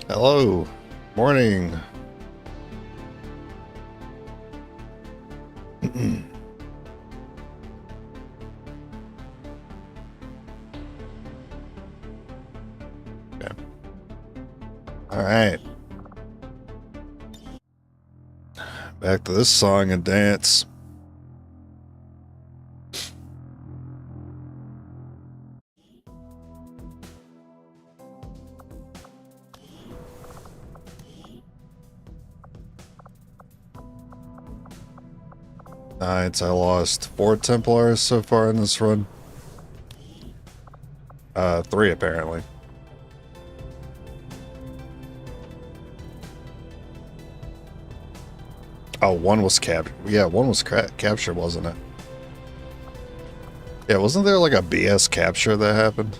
Hello. Morning. Okay. All right. Back to this song and dance. Nice. I lost 4 Templars so far in this run. 3 apparently. Oh, 1 was captured. Yeah, 1 was captured, wasn't it? Yeah, wasn't there like a BS capture that happened?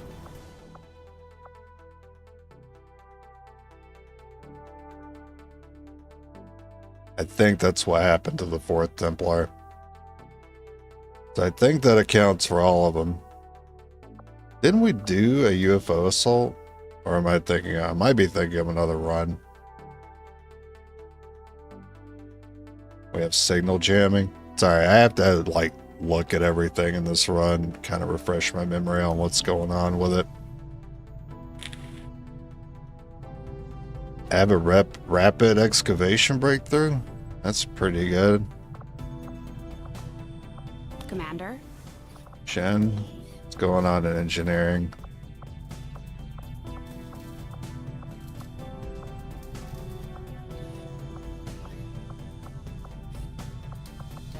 I think that's what happened to the 4th Templar. So I think that accounts for all of them. Didn't we do a UFO assault? Or am I thinking, I might be thinking of another run. We have signal jamming. Sorry, I have to like look at everything in this run, kind of refresh my memory on what's going on with it. I have a rapid excavation breakthrough. That's pretty good. Commander? Shen, what's going on in engineering?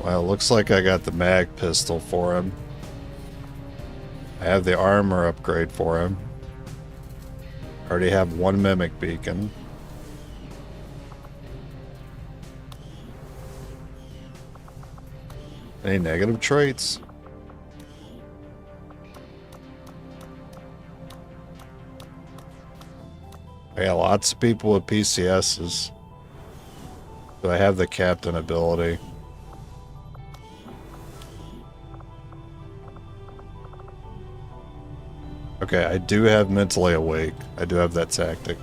Well, looks like I got the mag pistol for him. I have the armor upgrade for him. I already have 1 mimic beacon. Any negative traits? I got lots of people with PCSs. Do I have the captain ability? Okay, I do have mentally awake. I do have that tactic.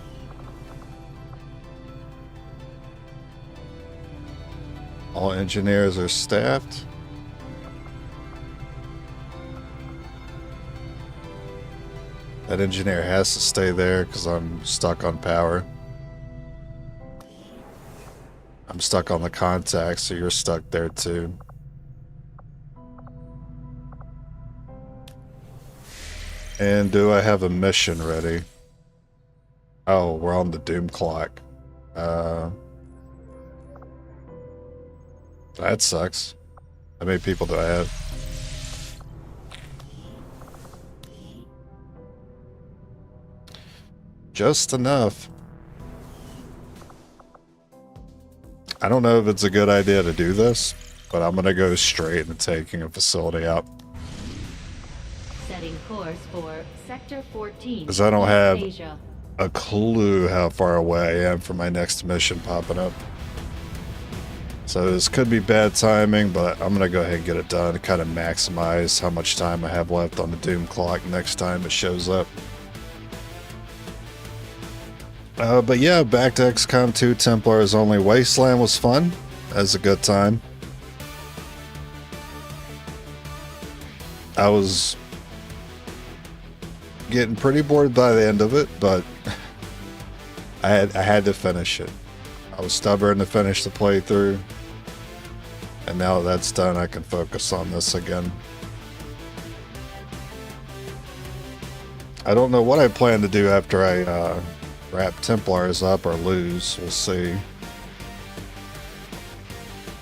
All engineers are staffed. That engineer has to stay there because I'm stuck on power. I'm stuck on the contact, so you're stuck there too. And do I have a mission ready? Oh, we're on the doom clock. That sucks. How many people do I have? Just enough. I don't know if it's a good idea to do this, but I'm gonna go straight into taking a facility out. Setting course for Sector 14. Because I don't have Asia. a clue how far away I am from my next mission popping up. So this could be bad timing, but I'm gonna go ahead and get it done to kind of maximize how much time I have left on the doom clock next time it shows up. But yeah, back to XCOM 2 Templars only. Wasteland was fun. That was a good time. I was getting pretty bored by the end of it, but I had to finish it. I was stubborn to finish the playthrough, and now that's done, I can focus on this again. I don't know what I plan to do after I wrap Templars up or lose. We'll see.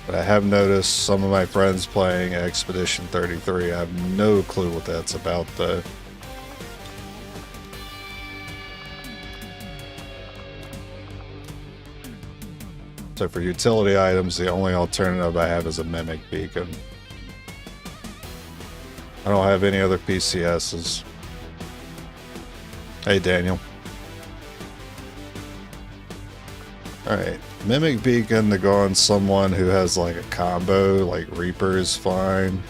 But I have noticed some of my friends playing Expedition 33. I have no clue what that's about, though. So for utility items, the only alternative I have is a mimic beacon. I don't have any other PCSs. Hey, Daniel. Alright, mimic beacon to go on someone who has like a combo, like Reaper is fine.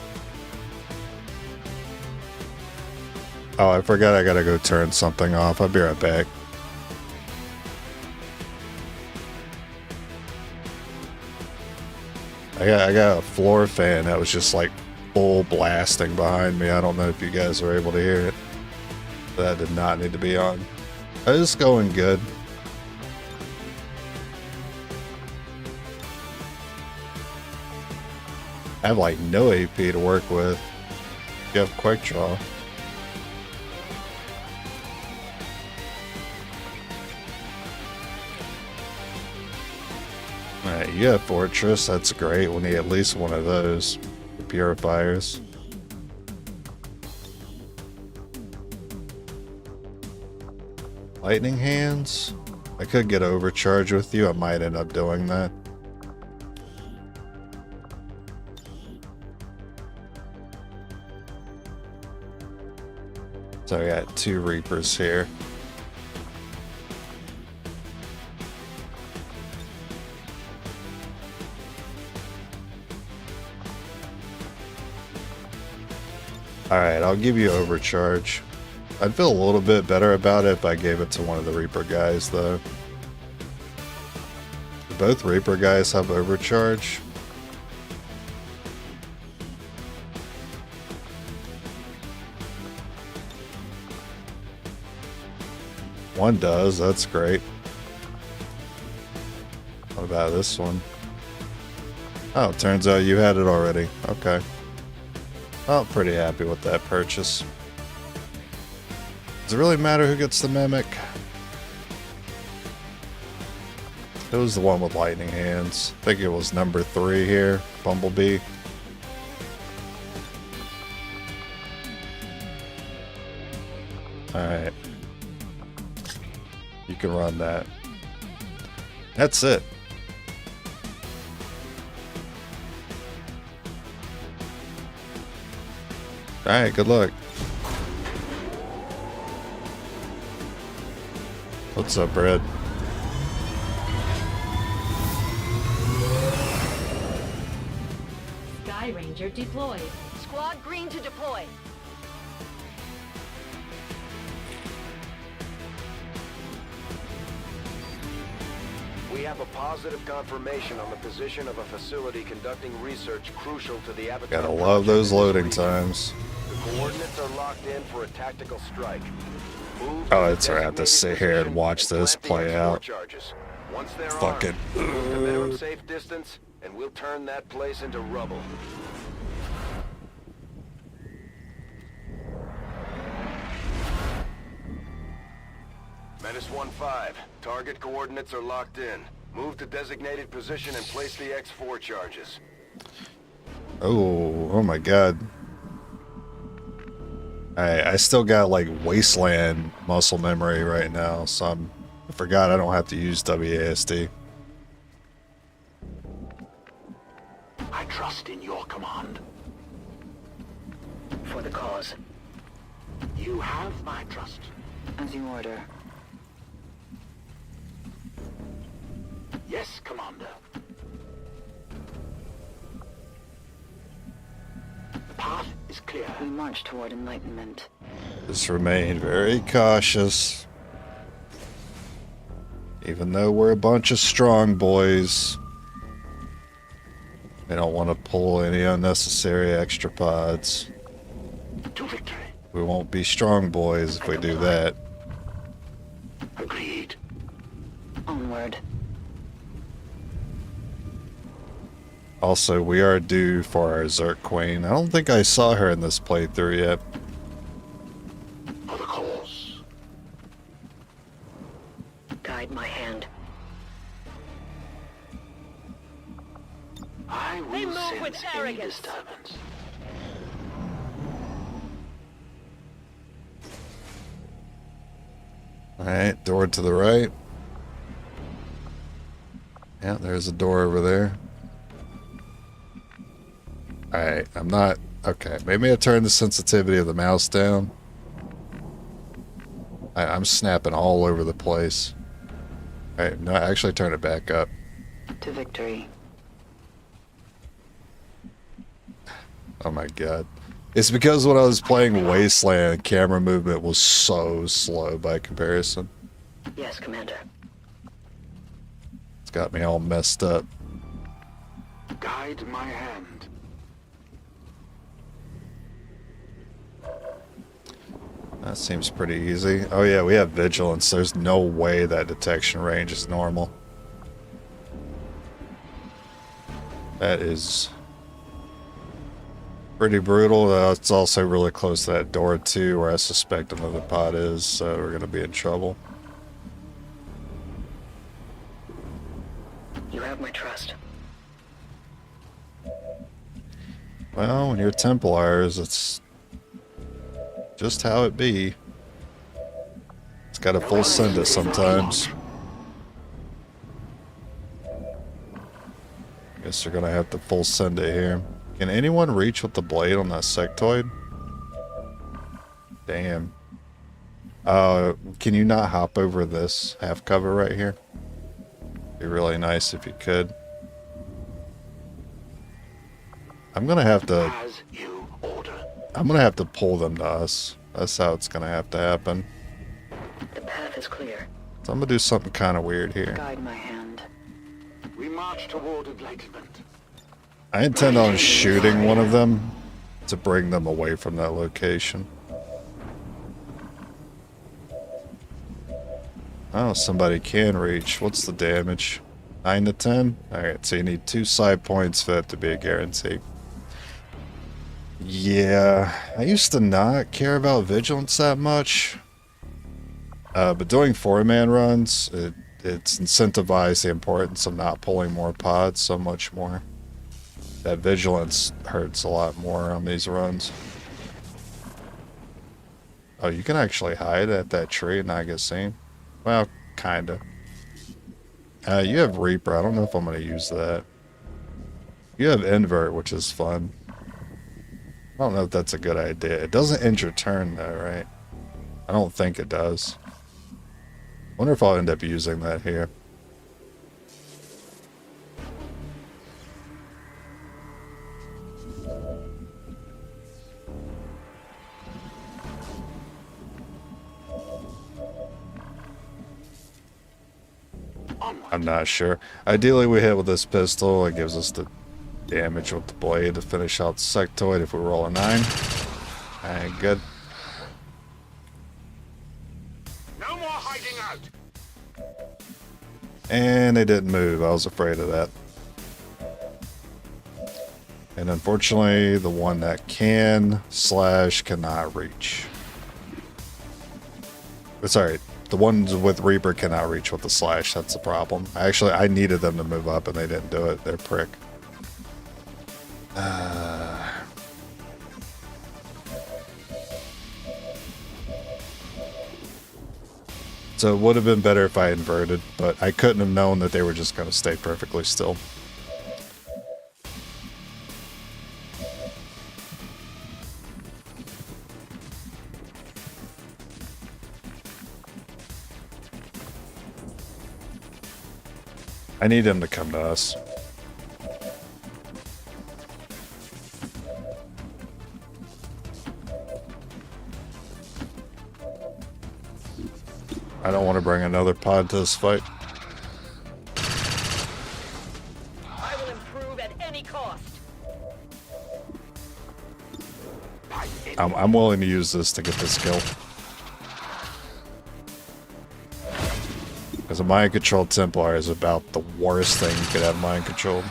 Oh, I forgot I gotta go turn something off. I'll be right back. I got a floor fan that was just like full blasting behind me. I don't know if you guys were able to hear it. That did not need to be on. It's going good. I have like no AP to work with. You have quick draw. Alright, you have Fortress. That's great. We'll need at least one of those. Purifiers. Lightning Hands. I could get overcharged with you. I might end up doing that. So I got 2 Reapers here. Alright, I'll give you overcharge. I'd feel a little bit better about it if I gave it to one of the Reaper guys, though. Do both Reaper guys have overcharge? One does, that's great. What about this one? Oh, it turns out you had it already. Okay. Oh, pretty happy with that purchase. Does it really matter who gets the Mimic? It was the one with Lightning Hands. I think it was number 3 here, Bumblebee. Alright. You can run that. That's it. Alright, good luck. What's up, Brad? Sky Ranger deployed. Squad green to deploy. We have a positive confirmation on the position of a facility conducting research crucial to the Avatar. Gotta love those loading times. The coordinates are locked in for a tactical strike. Oh, it's right. I have to sit here and watch this play out. Once they're Fuck it. armed, move to minimum safe distance, and we'll turn that place into rubble. Menace 1-5. Target coordinates are locked in. Move to designated position and place the X4 charges. Oh my god. I still got like Wasteland muscle memory right now, so I forgot I don't have to use WASD. I trust in your command. For the cause. You have my trust. As you order. Yes, Commander. The path is clear. We march toward enlightenment. Just remain very cautious. Even though we're a bunch of strong boys, we don't want to pull any unnecessary extra pods. To victory. We won't be strong boys if we do that. Agreed. Onward. Also, we are due for our Zerk Queen. I don't think I saw her in this playthrough yet. For the cause. Guide my hand. I will They move sense with any arrogance. disturbance. Alright, door to the right. Yeah, there's a door over there. Alright, I'm not... Okay, maybe I turned the sensitivity of the mouse down. I'm snapping all over the place. Alright, no, actually turn it back up. To victory. Oh my god. It's because when I was playing Wasteland, camera movement was so slow by comparison. Yes, Commander. It's got me all messed up. Guide my hand. That seems pretty easy. Oh yeah, we have vigilance. There's no way that detection range is normal. That is pretty brutal. It's also really close to that door too, where I suspect another pod is, so we're gonna be in trouble. You have my trust. Well, when you're Templars, it's just how it be. It's got a full send it sometimes. Guess they're gonna have to full send it here. Can anyone reach with the blade on that sectoid? Damn. Can you not hop over this half cover right here? Be really nice if you could. I'm gonna have to. As you order. I'm gonna have to pull them to us. That's how it's gonna have to happen. The path is clear. So I'm gonna do something kind of weird here. Guide my hand. We march toward enlightenment. I intend on shooting one of them to bring them away from that location. Oh, somebody can reach. What's the damage? 9 to 10? Alright, so you need 2 side points for that to be a guarantee. Yeah, I used to not care about vigilance that much. But doing 4-man runs, it's incentivized the importance of not pulling more pods so much more. That vigilance hurts a lot more on these runs. Oh, you can actually hide at that tree and not get seen? Well, kinda. You have Reaper. I don't know if I'm going to use that. You have Invert, which is fun. I don't know if that's a good idea. It doesn't end your turn, though, right? I don't think it does. I wonder if I'll end up using that here. I'm not sure. Ideally, we hit with this pistol. It gives us the damage with the blade to finish out the sectoid if we roll a 9. Alright, good. No more hiding out. And they didn't move. I was afraid of that. And unfortunately, the one that can / cannot reach. Sorry, the ones with Reaper cannot reach with the /. That's the problem. I needed them to move up and they didn't do it. They're prick. So it would have been better if I inverted, but I couldn't have known that they were just going to stay perfectly still. I need him to come to us. I don't want to bring another pod to this fight. I will improve at any cost. I'm willing to use this to get this kill. Because a mind controlled Templar is about the worst thing you could have mind controlled.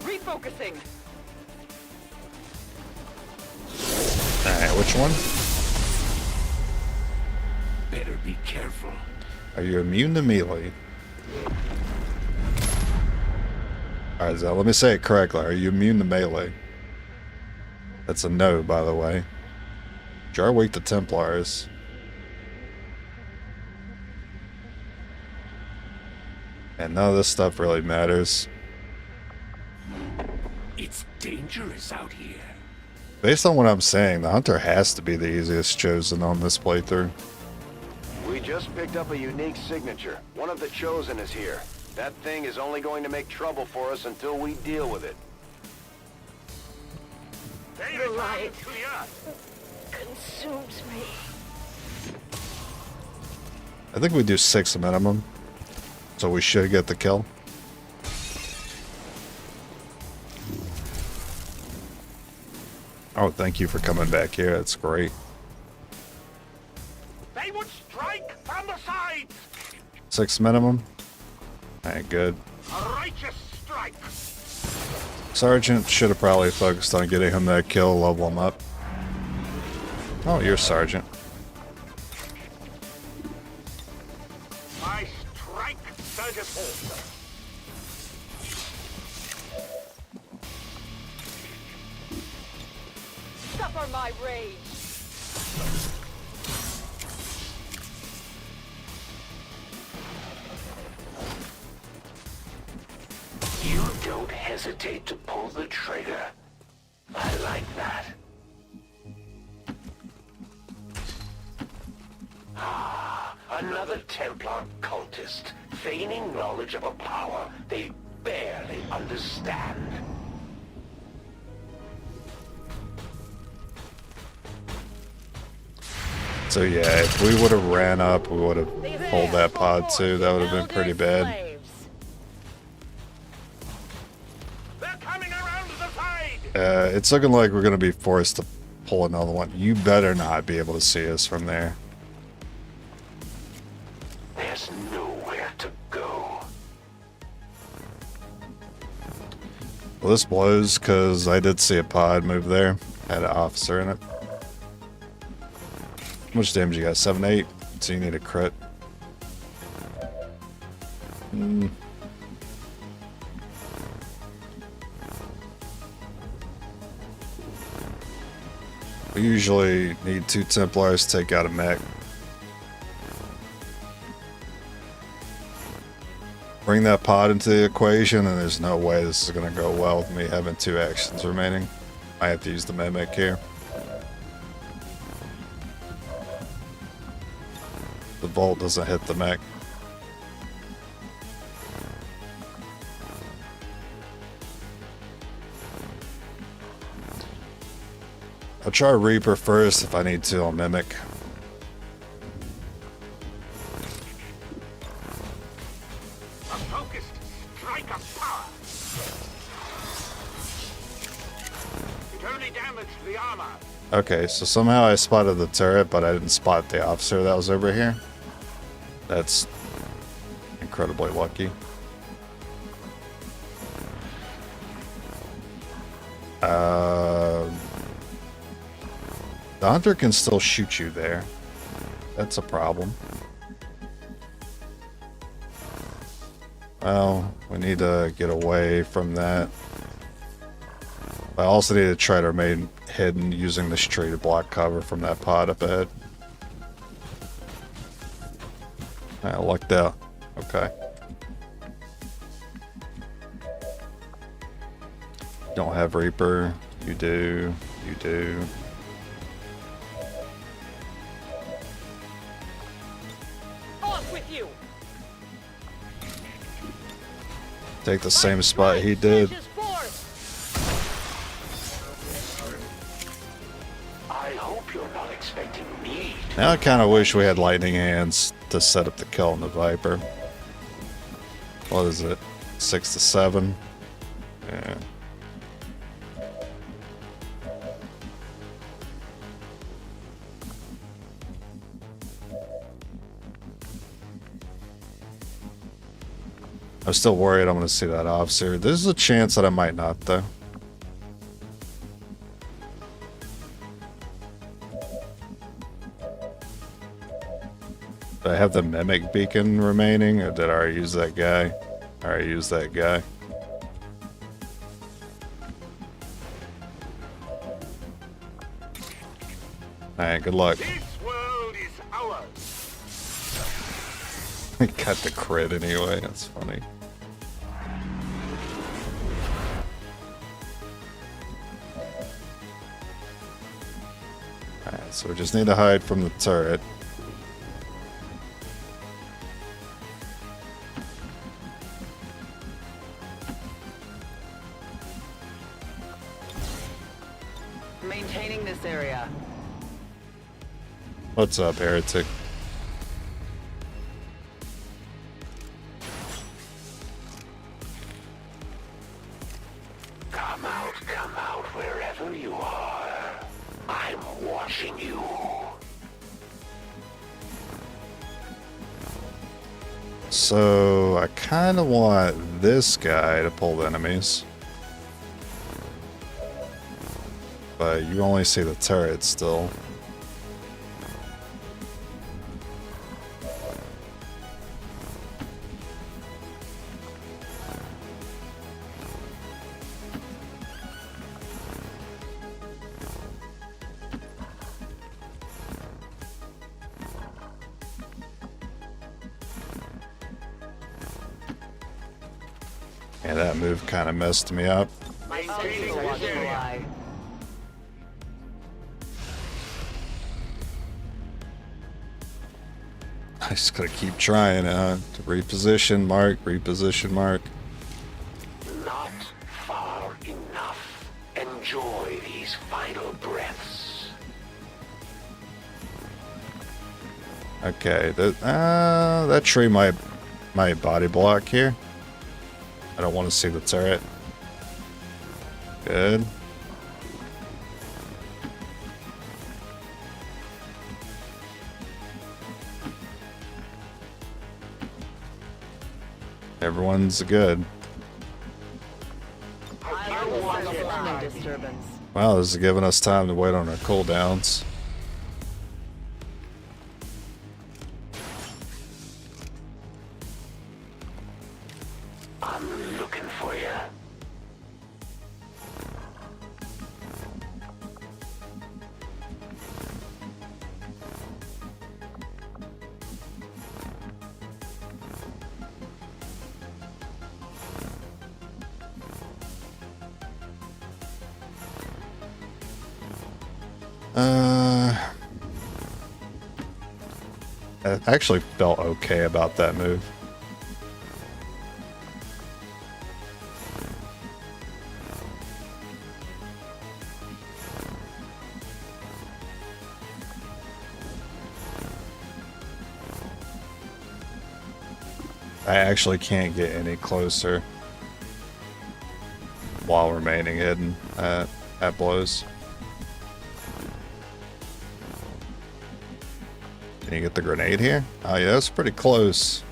Refocusing. Alright, which one? Better be careful. Are you immune to melee? Alright, so let me say it correctly. Are you immune to melee? That's a no, by the way. Jar weak to Templars. And none of this stuff really matters. It's dangerous out here. Based on what I'm saying, the Hunter has to be the easiest chosen on this playthrough. We just picked up a unique signature. One of the Chosen is here. That thing is only going to make trouble for us until we deal with it. The light consumes me. I think we do 6 minimum. So we should get the kill. Oh, thank you for coming back here. That's great. They would strike from the sides. 6 minimum. Alright, good. A righteous strike. Sergeant should have probably focused on getting him that kill, level him up. Oh, you're Sergeant. My strike surges home. Suffer my rage. You don't hesitate to pull the trigger. I like that. Ah, another Templar cultist, feigning knowledge of a power they barely understand. So yeah, if we would have ran up, we would have pulled that pod too. That would have been pretty bad. Slaves. They're coming around the side. It's looking like we're going to be forced to pull another one. You better not be able to see us from there. There's nowhere to go. Well, this blows because I did see a pod move there. Had an officer in it. How much damage you got? 7-8. So you need a crit. We usually need 2 Templars to take out a mech. Bring that pod into the equation, and there's no way this is going to go well with me having 2 actions remaining. I have to use the mimic here. The bolt doesn't hit the mech. I'll try Reaper first. If I need to, I'll mimic. A focused strike of power. It only damaged the armor. Okay, so somehow I spotted the turret, but I didn't spot the officer that was over here. That's incredibly lucky. The hunter can still shoot you there. That's a problem. Well, we need to get away from that. I also need to try to remain hidden using this tree to block cover from that pod up ahead. I lucked out. Okay. Don't have Reaper. You do. You do. Off with you. Take the same spot he did. Surges forth. I hope you're not expecting me. Now I kind of wish we had lightning hands to set up the kill on the Viper. What is it? 6 to 7? Yeah. I'm still worried I'm going to see that officer. There's a chance that I might not, though. Do I have the Mimic Beacon remaining, or did I already use that guy? I already used that guy. Alright, good luck. This world is ours. He got the crit anyway, that's funny. Alright, so we just need to hide from the turret. Maintaining this area. What's up, heretic? come out wherever you are. I'm watching you. So I kind of want this guy to pull the enemies. But you only see the turret still. Yeah, that move kind of messed me up. My sensors are watching the eye. I just gotta keep trying to reposition mark, reposition mark. Not far enough. Enjoy these final breaths. Okay, that tree might body block here. I don't want to see the turret. Good. Everyone's good. I will watch it. No disturbance. Wow, this is giving us time to wait on our cooldowns. I'm looking for you. I actually felt okay about that move. I actually can't get any closer while remaining hidden at blows. Can you get the grenade here? Oh yeah, that's pretty close.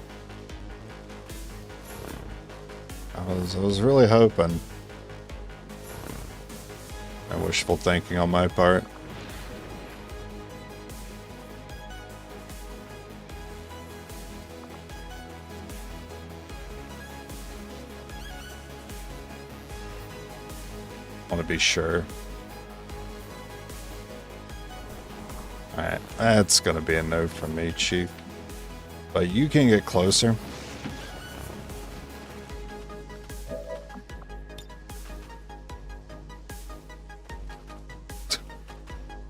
I was really hoping. Wishful thinking on my part. Want to be sure. Alright, that's gonna be a no from me, Chief. But you can get closer.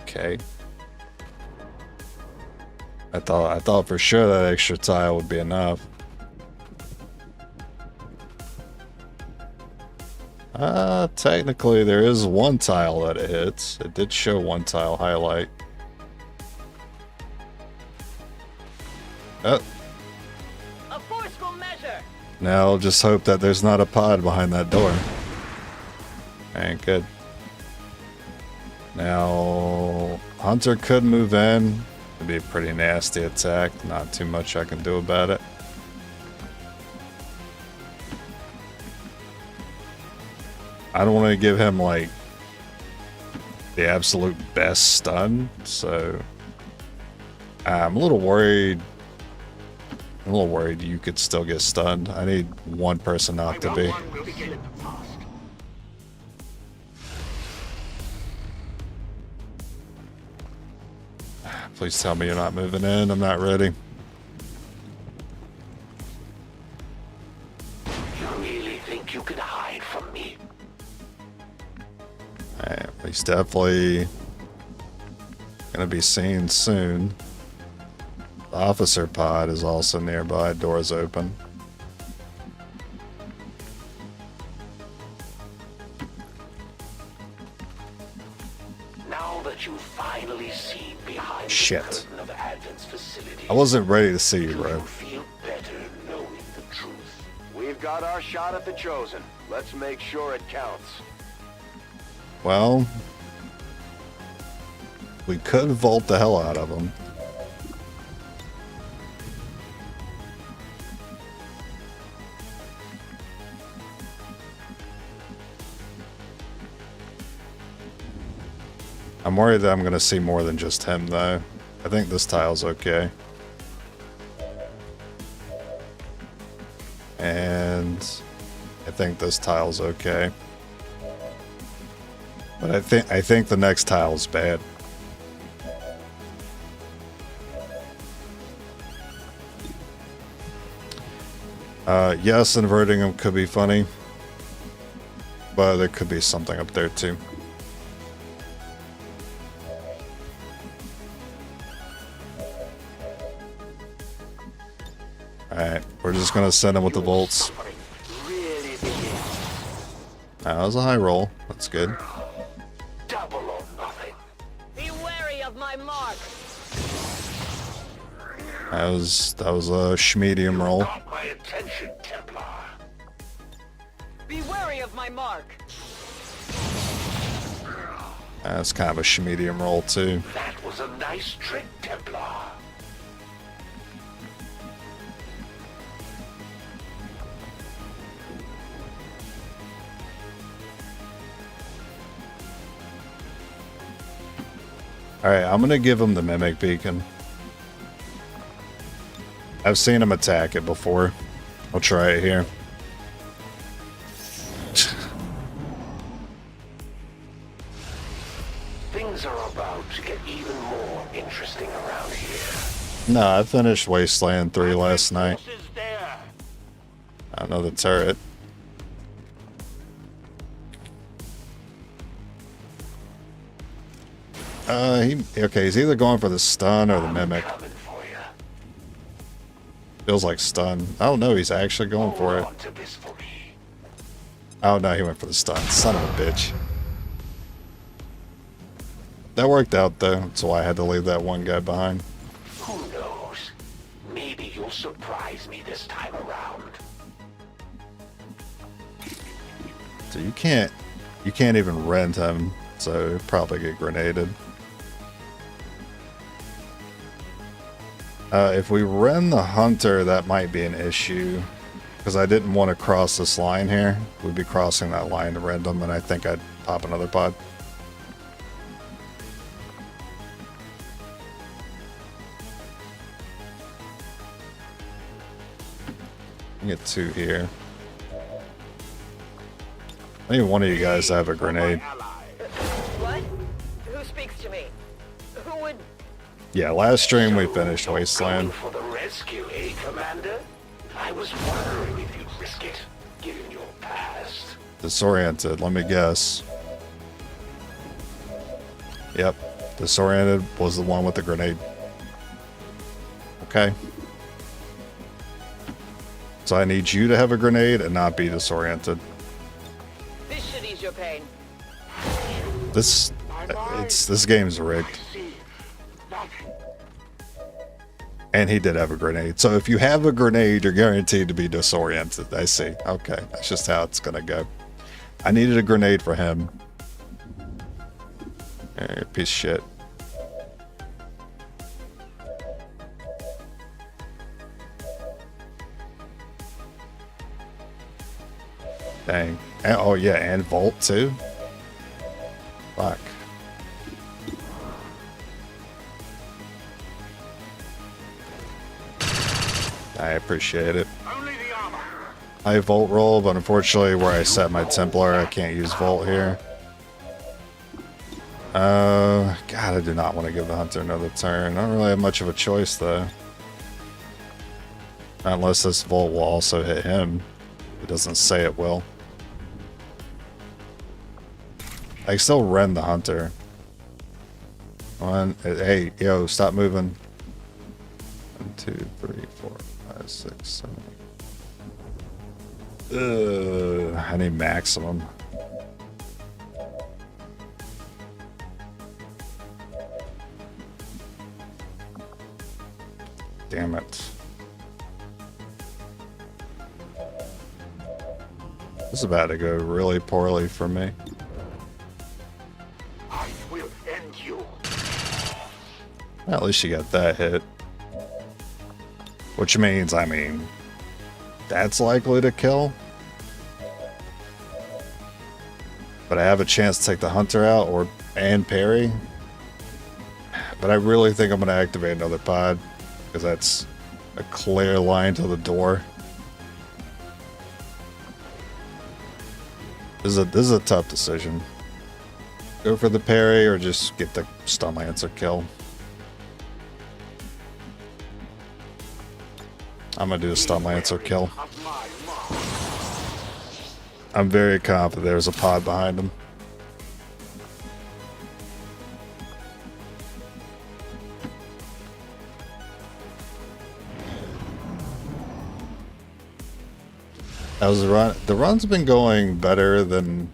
Okay. I thought for sure that extra tile would be enough. Technically there is one tile that it hits. It did show one tile highlight. Oh. A forceful measure. Now I'll just hope that there's not a pod behind that door. Ain't good. Now, Hunter could move in. It'd be a pretty nasty attack. Not too much I can do about it. I don't want to give him, like, the absolute best stun, so I'm a little worried. I'm a little worried you could still get stunned. I need one person not to be. Please tell me you're not moving in. I'm not ready. You really think you can hide from me? Alright, he's definitely gonna be seen soon. The officer pod is also nearby. Doors open. Now that you've finally seen behind Shit. the curtain of Advent's facility, I wasn't ready to see you, do bro. you feel better knowing the truth? We've got our shot at the Chosen. Let's make sure it counts. Well, we could vault the hell out of him. I'm worried that I'm going to see more than just him, though. I think this tile's okay. And I think this tile's okay. But I think the next tile's bad. Yes, inverting them could be funny. But there could be something up there, too. Alright, we're just gonna send him with the bolts. That was a high roll. That's good. Double or nothing. Be wary of my mark. That was a schmedium roll. Got my attention, Templar. Be wary of my mark. That's kind of a schmedium roll too. That was a nice trick, Templar. Alright, I'm gonna give him the mimic beacon. I've seen him attack it before. I'll try it here. Things are about to get even more interesting around here. No, I finished Wasteland 3 last night. Forces there. Another turret. He's either going for the stun or the mimic. Coming for you. Feels like stun. Oh no, he's actually going for it. Hold on to this for me. Oh no, he went for the stun. Son of a bitch. That worked out though, that's why I had to leave that one guy behind. Who knows? Maybe you'll surprise me this time around. So you can't even rend him, so he'll probably get grenaded. If we rend the hunter, that might be an issue. Because I didn't want to cross this line here. We'd be crossing that line to rend them, and I think I'd pop another pod. Get two here. I need one of you guys to have a grenade. What? Who speaks to me? Who would... Yeah, last stream we finished Wasteland. Going for the rescue, eh, Commander? I was wondering if you'd risk it, given your past. Disoriented, let me guess. Yep, disoriented was the one with the grenade. Okay. So I need you to have a grenade and not be disoriented. This should ease your pain. This game's rigged. And he did have a grenade. So if you have a grenade, you're guaranteed to be disoriented. I see. Okay, that's just how it's gonna go. I needed a grenade for him. Hey, piece of shit. Dang. And, oh yeah, and Volt too? Fuck. I appreciate it. I Volt roll, but unfortunately where I set my Templar, I can't use Volt here. God, I do not want to give the Hunter another turn. I don't really have much of a choice though. Unless this Volt will also hit him. It doesn't say it will. I can still rend the Hunter. Hey, yo, stop moving. 1, 2, 3, 4, 5, 6, 7. I need maximum. Damn it. This is about to go really poorly for me. I will end you. Well, at least you got that hit. Which means, I mean, that's likely to kill. But I have a chance to take the hunter out and parry. But I really think I'm going to activate another pod, because that's a clear line to the door. This is a tough decision. Go for the parry or just get the stun lancer kill. I'm going to do a stun lancer kill. I'm very confident there's a pod behind him. How's the run? The run's been going better than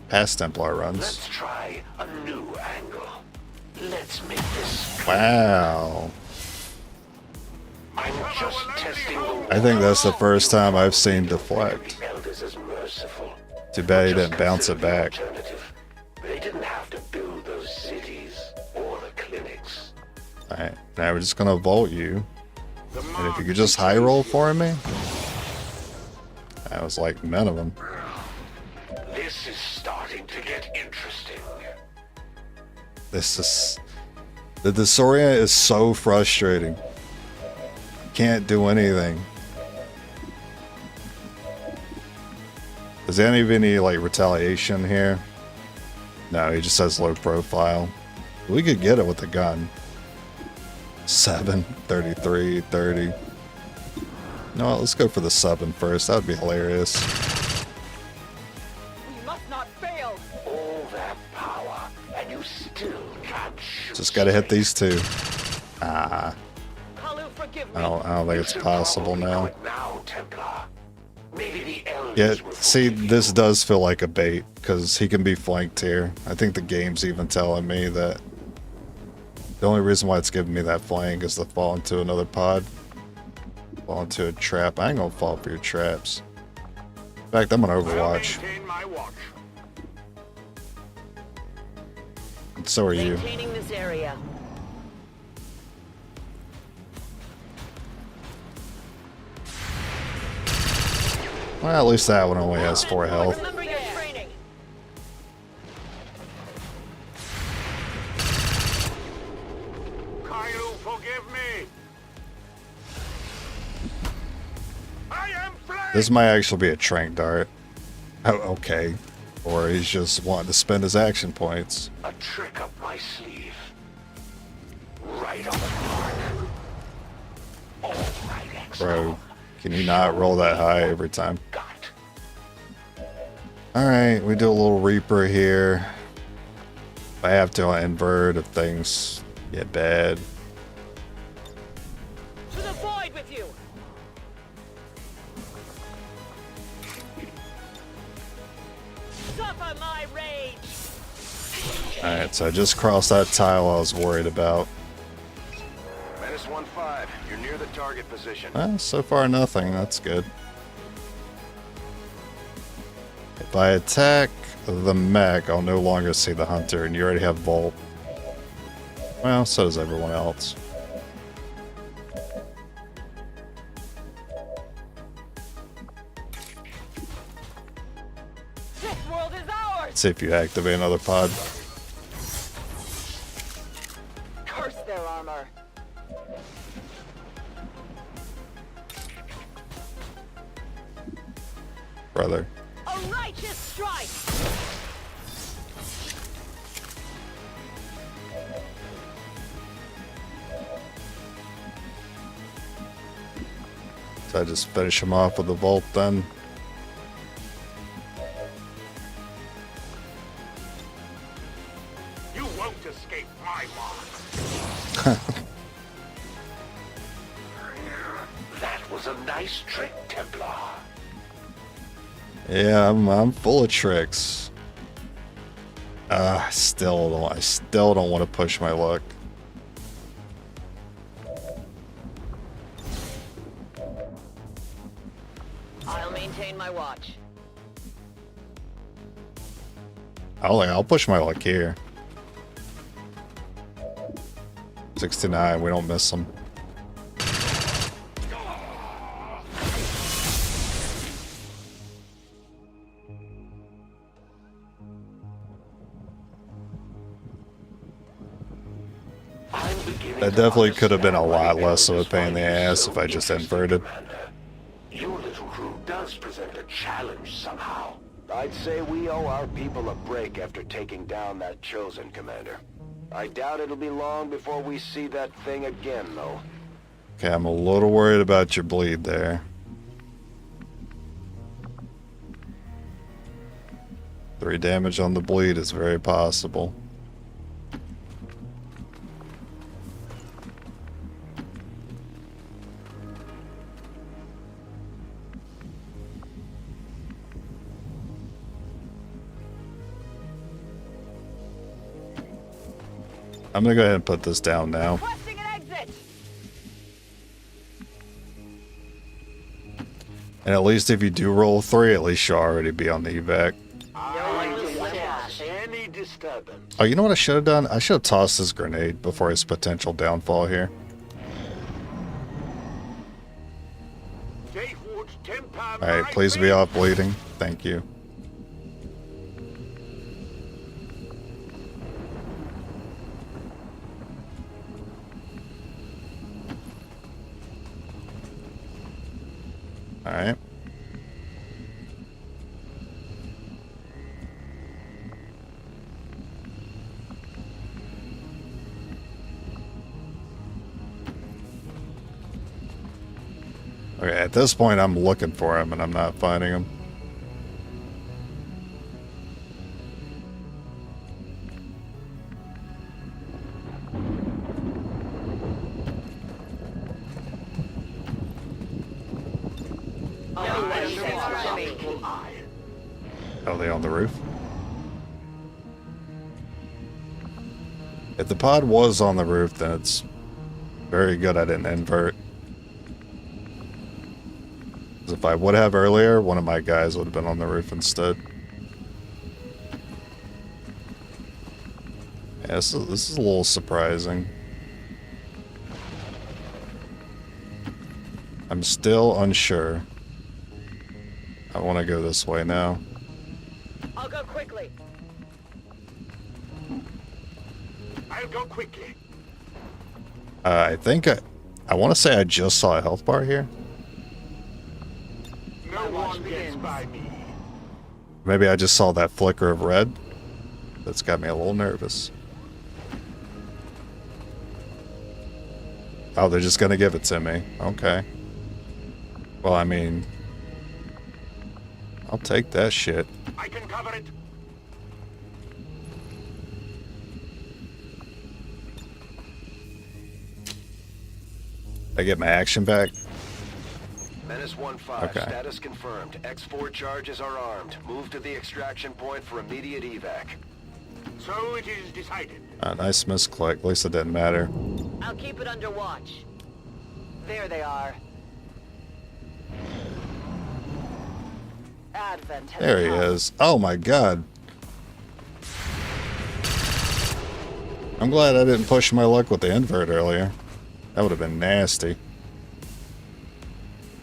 past Templar runs. Let's try a new angle. Let's make this. Wow. I'm just testing the. I think that's the first time I've seen deflect. The elders as merciful. Too bad he Just didn't bounce it consider the back. alternative. They didn't have to build those cities or the clinics. Alright, now we're just gonna vault you. And if you could just high roll for me. That was like minimum. This is starting to get interesting. This is... The disorient is so frustrating. Can't do anything. Does there even any like retaliation here? No, he just has low profile. We could get it with a gun. 7, 33, 30. You know what, let's go for the 7 first. That would be hilarious. We must not fail. All that power, and you still can't shoot. Just gotta hit these two. Ah, Kalu, forgive me. I don't think it's You should possible probably now. quit now, Templar. Maybe the elders Yeah, will see, forgive you. this does feel like a bait, because he can be flanked here. I think the game's even telling me that the only reason why it's giving me that flank is to fall into another pod. Fall into a trap. I ain't gonna fall for your traps. In fact, I'm gonna Overwatch. And so are you. Maintaining this area. Well, at least that one only has 4 health. Remember your training. Kyle, forgive me. I am flanked. This might actually be a trank dart. Oh, okay. Or he's just wanting to spend his action points. A trick up my sleeve. Right on the mark. All right, XCOM. Bro, can you not roll that high every time? Got. Alright, we do a little Reaper here. If I have to, I'll invert if things get bad. To the void with you. Suffer my rage. Alright, so I just crossed that tile I was worried about. Menace 1-5, you're near the target position. Well, so far nothing, that's good. If I attack the mech, I'll no longer see the hunter, and you already have Volt. Well, so does everyone else. This world is ours. Let's see if you activate another pod. Curse their armor. Brother. A righteous strike. So I just finish him off with the Volt then. You won't escape my mark. That was a nice trick, Templar. Yeah, I'm full of tricks. I still don't want to push my luck. I'll maintain my watch. I'll push my luck here. 69, we don't miss them. That definitely could have been a lot less of a pain in the ass if I just inverted. Your little crew does present a challenge somehow. I'd say we owe our people a break after taking down that Chosen, Commander. I doubt it'll be long before we see that thing again, though. Okay, I'm a little worried about your bleed there. 3 damage on the bleed is very possible. I'm gonna go ahead and put this down now. Requesting an exit. And at least if you do roll 3, at least you'll already be on the evac. Any disturbance? Oh, you know what I should have done? I should have tossed this grenade before his potential downfall here. Alright, please be off bleeding. Thank you. Alright. Okay, at this point I'm looking for him and I'm not finding him. Are they on the roof? If the pod was on the roof, then it's very good I didn't invert. 'Cause if I would have earlier, one of my guys would have been on the roof instead. Yeah, this is a little surprising. I'm still unsure. I want to go this way now. I'll go quickly. I'll go quickly. I think I want to say I just saw a health bar here. No one gets by me. Maybe I just saw that flicker of red. That's got me a little nervous. Oh, they're just gonna give it to me. Okay. Well, I mean, I'll take that shit. I can cover it. I get my action back. Menace 1-5, Okay. status confirmed. X4 charges are armed. Move to the extraction point for immediate evac. So it is decided. Nice misclick. At least it didn't matter. I'll keep it under watch. There they are. Advent has There he come. is. Oh my god. I'm glad I didn't push my luck with the invert earlier. That would have been nasty.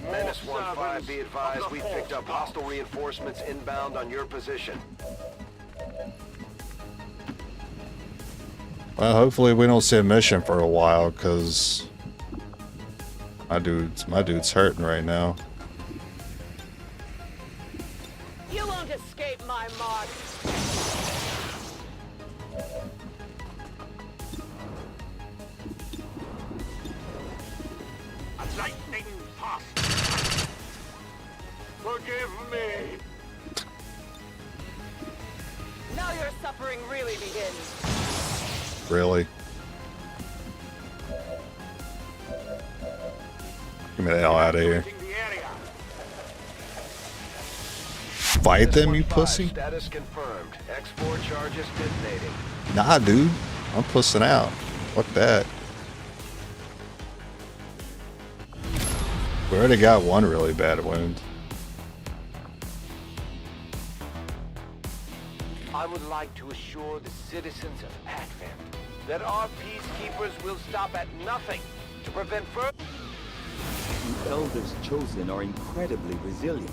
Menace 1-5, be advised, we picked up hostile reinforcements inbound on your position. Well, hopefully we don't see a mission for a while, because my dude's hurting right now. You won't escape my mark. A lightning fast. Forgive me. Now your suffering really begins. Really? Get me the hell out of here. Evacuating the area. Fight them, you 1-5, pussy? Status confirmed. X4 charges detonating. Nah, dude. I'm pussing out. Fuck that. We already got one really bad wound. I would like to assure the citizens of Advent that our peacekeepers will stop at nothing to prevent further... The Elders chosen are incredibly resilient.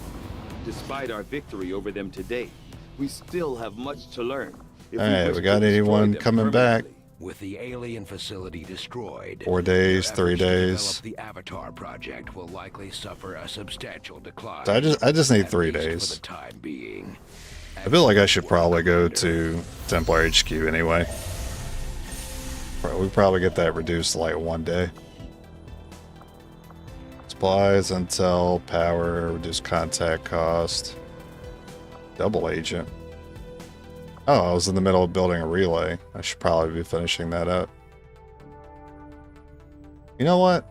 Despite our victory over them today, we still have much to learn. Alright, we got anyone coming back? With the alien facility destroyed, 4 days, your 3 efforts to days. develop the Avatar project will likely suffer a substantial decline. So I just need at 3 least days. For the time being. I feel like I should probably go to Templar HQ anyway. We probably get that reduced to like 1 day. Supplies, intel, power, reduce contact cost. Double agent. Oh, I was in the middle of building a relay. I should probably be finishing that up. You know what?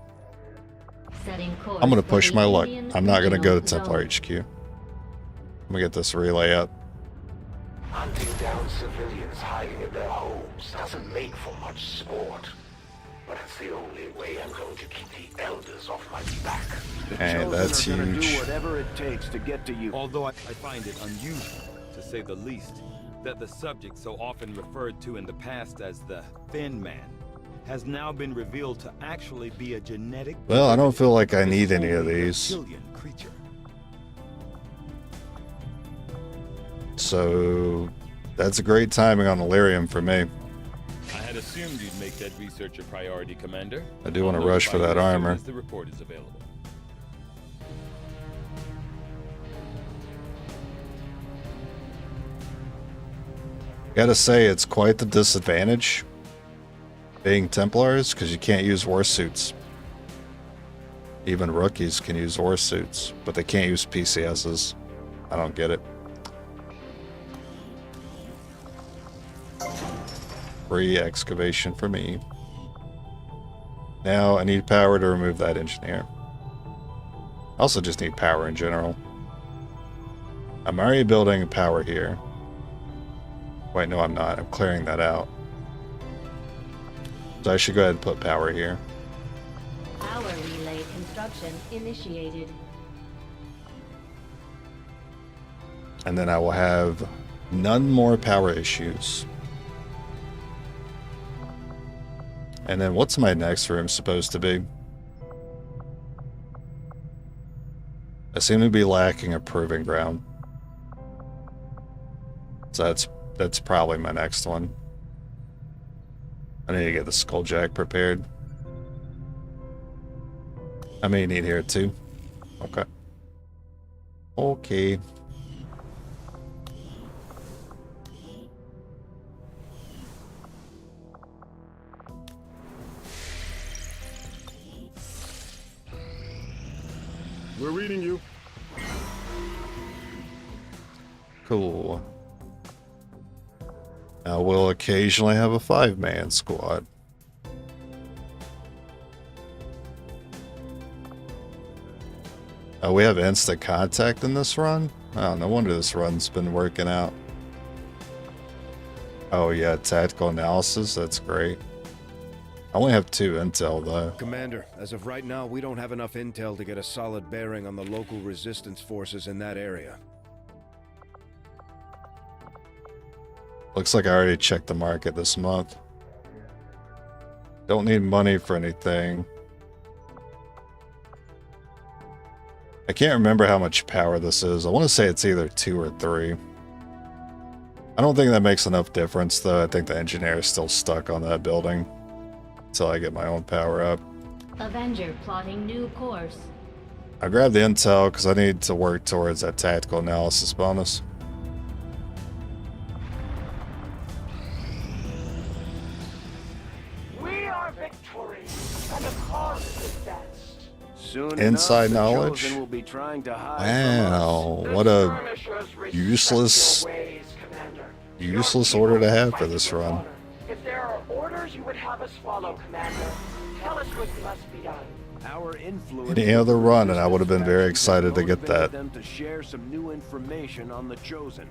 Setting course I'm gonna for push the my luck. alien I'm not gonna go to regional Templar zone. HQ. I'm gonna get this relay up. Hunting down civilians hiding in their homes doesn't make for much sport. But it's the only way I'm going to keep the Elders off my back. And that's Chosen are gonna huge. do whatever it takes to get to you. Although I find it unusual, to say the least, that the subject so often referred to in the past as the Thin Man has now been revealed to actually be a genetic... Well, I don't feel like I need any of these. reptilian creature. So that's a great timing on Illyrium for me. I had assumed you'd make that research a priority, Commander. I do want to I'll rush for notify that you as soon armor. as the report is available. Gotta say, it's quite the disadvantage being Templars, because you can't use war suits. Even rookies can use war suits, but they can't use PCSs. I don't get it. Free excavation for me. Now I need power to remove that engineer. I also just need power in general. I'm already building power here. Wait, no I'm not. I'm clearing that out. So I should go ahead and put power here. Power relay construction initiated. And then I will have none more power issues. And then what's my next room supposed to be? I seem to be lacking a proving ground. So that's probably my next one. I need to get the skulljack prepared. I may need here too. Okay. Okay. We're reading you. Cool. Now we'll occasionally have a 5-man squad. Oh, we have instant contact in this run? Oh, no wonder this run's been working out. Oh yeah, tactical analysis, that's great. I only have 2 intel though. Commander, as of right now, we don't have enough intel to get a solid bearing on the local resistance forces in that area. Looks like I already checked the market this month. Don't need money for anything. I can't remember how much power this is. I want to say it's either 2 or 3. I don't think that makes enough difference though. I think the engineer is still stuck on that building until I get my own power up. Avenger plotting new course. I grabbed the intel because I need to work towards that tactical analysis bonus. We are victorious, and the cause is advanced. Soon Inside enough, the knowledge? Chosen will be trying to hide from us. Wow, The what a skirmishers respect useless- your ways, Commander. useless Your order to people have fight for this with run. honor. If there are orders you would have us follow, Commander, tell us what must be done. Our influence Any other with the run, and I would have been very resistance excited to get motivated that. them to share some new information on the Chosen.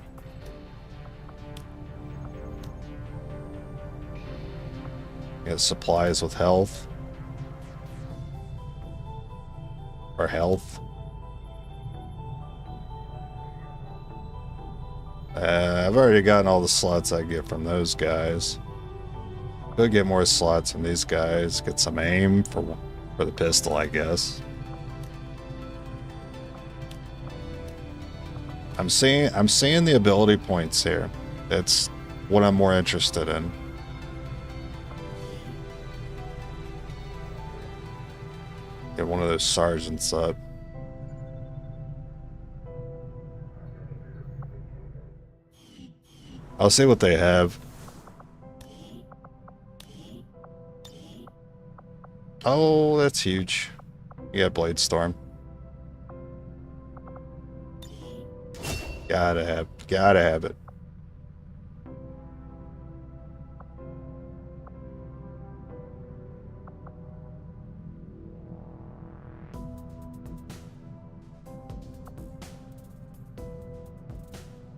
Get supplies with health. Or health. I've already gotten all the slots I get from those guys. Could get more slots from these guys. Get some aim for the pistol, I guess. I'm seeing the ability points here. That's what I'm more interested in. Get one of those sergeants up. I'll see what they have. Oh, that's huge. Yeah, Blade Storm. Gotta have it.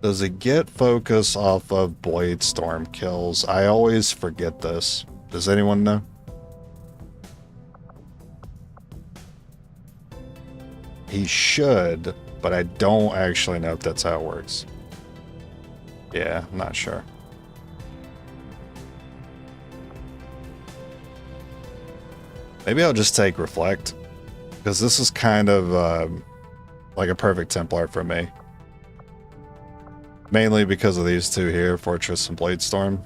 Does it get focus off of Blade Storm kills? I always forget this. Does anyone know? He should, but I don't actually know if that's how it works. Yeah, I'm not sure. Maybe I'll just take Reflect, because this is kind of like a perfect Templar for me. Mainly because of these two here, Fortress and Blade Storm.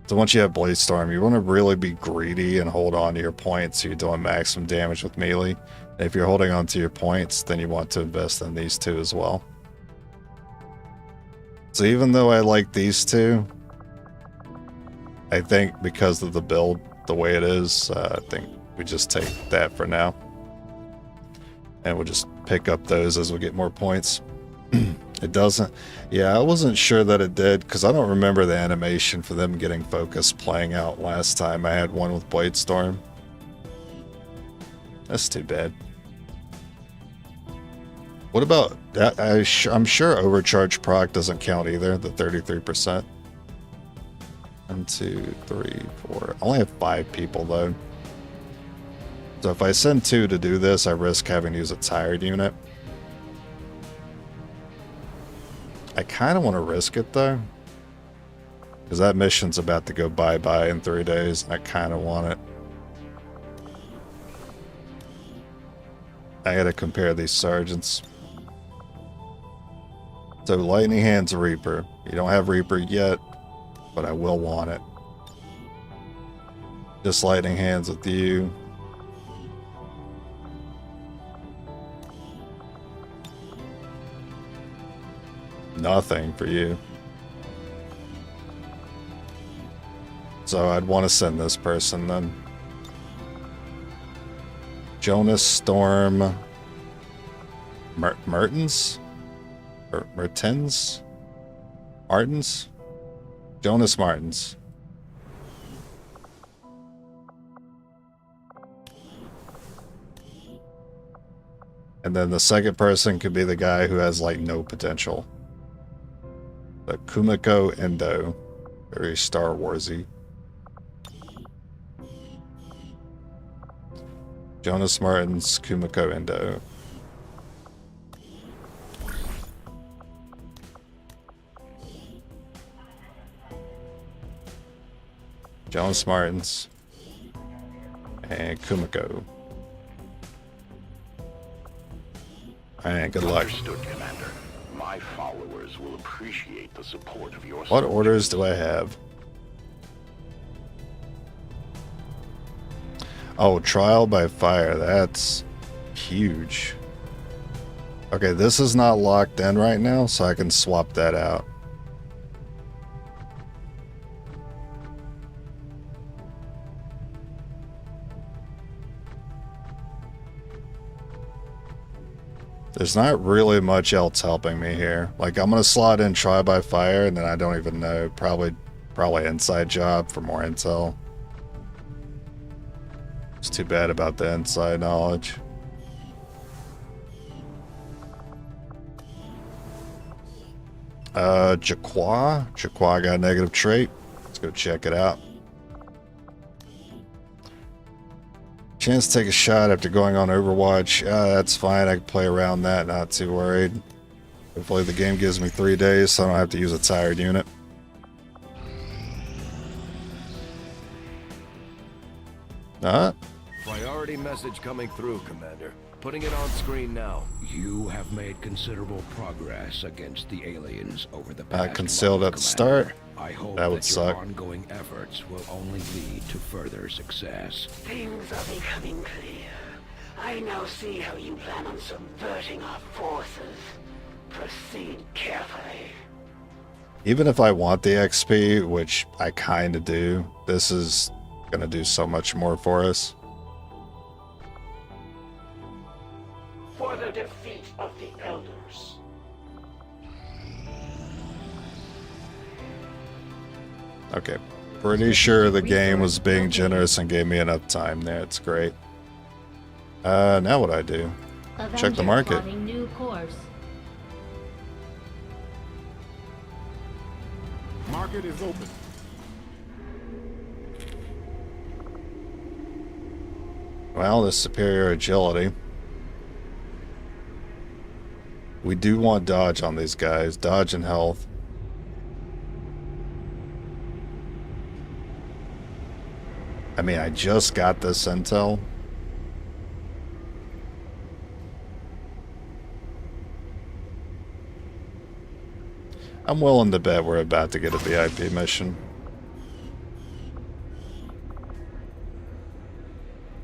So once you have Blade Storm, you want to really be greedy and hold on to your points so you're doing maximum damage with melee. And if you're holding on to your points, then you want to invest in these two as well. So even though I like these two, I think because of the build, the way it is, I think we just take that for now. And we'll just pick up those as we get more points. It doesn't. Yeah, I wasn't sure that it did because I don't remember the animation for them getting focus playing out last time I had one with Blade Storm. That's too bad. What about that? I'm sure Overcharge proc doesn't count either, the 33%. 1, 2, 3, 4. I only have 5 people though. So if I send 2 to do this, I risk having to use a tired unit. I kind of want to risk it though, because that mission's about to go bye-bye in 3 days. I kind of want it. I gotta compare these sergeants. So Lightning Hand's Reaper. You don't have Reaper yet, but I will want it. Just Lightning Hands with you. Nothing for you. So I'd want to send this person then. Jonas Storm Mertens? Or Mertens? Martins? Jonas Martins. And then the second person could be the guy who has like no potential. The Kumiko Endo. Very Star Warsy. Jonas Martins, Kumiko Endo. Jonas Martins. And Kumiko. Alright, good luck. Understood, Commander. My followers will appreciate the support of your... What orders do I have? Oh, trial by fire. That's huge. Okay, this is not locked in right now, so I can swap that out. There's not really much else helping me here. Like, I'm gonna slot in try by fire, and then I don't even know. Probably inside job for more intel. It's too bad about the inside knowledge. Jaqua. Jaqua got a negative trait. Let's go check it out. Chance to take a shot after going on Overwatch. That's fine. I can play around that. Not too worried. Hopefully the game gives me 3 days so I don't have to use a tired unit. Priority message coming through, Commander. Putting it on screen now. You have made considerable progress against the aliens over the past concealed month, at the Commander. start. I hope That would that your suck. ongoing efforts will only lead to further success. Things are becoming clear. I now see how you plan on subverting our forces. Proceed carefully. Even if I want the XP, which I kind of do, this is going to do so much more for us. For the defeat of the Elders. Okay. Pretty sure the game was being generous and gave me enough time there. It's great. Now what I do? Check the Avenger market. plotting new course. Market is open. Well, this superior agility. We do want dodge on these guys. Dodge and health. I mean, I just got this intel. I'm willing to bet we're about to get a VIP mission.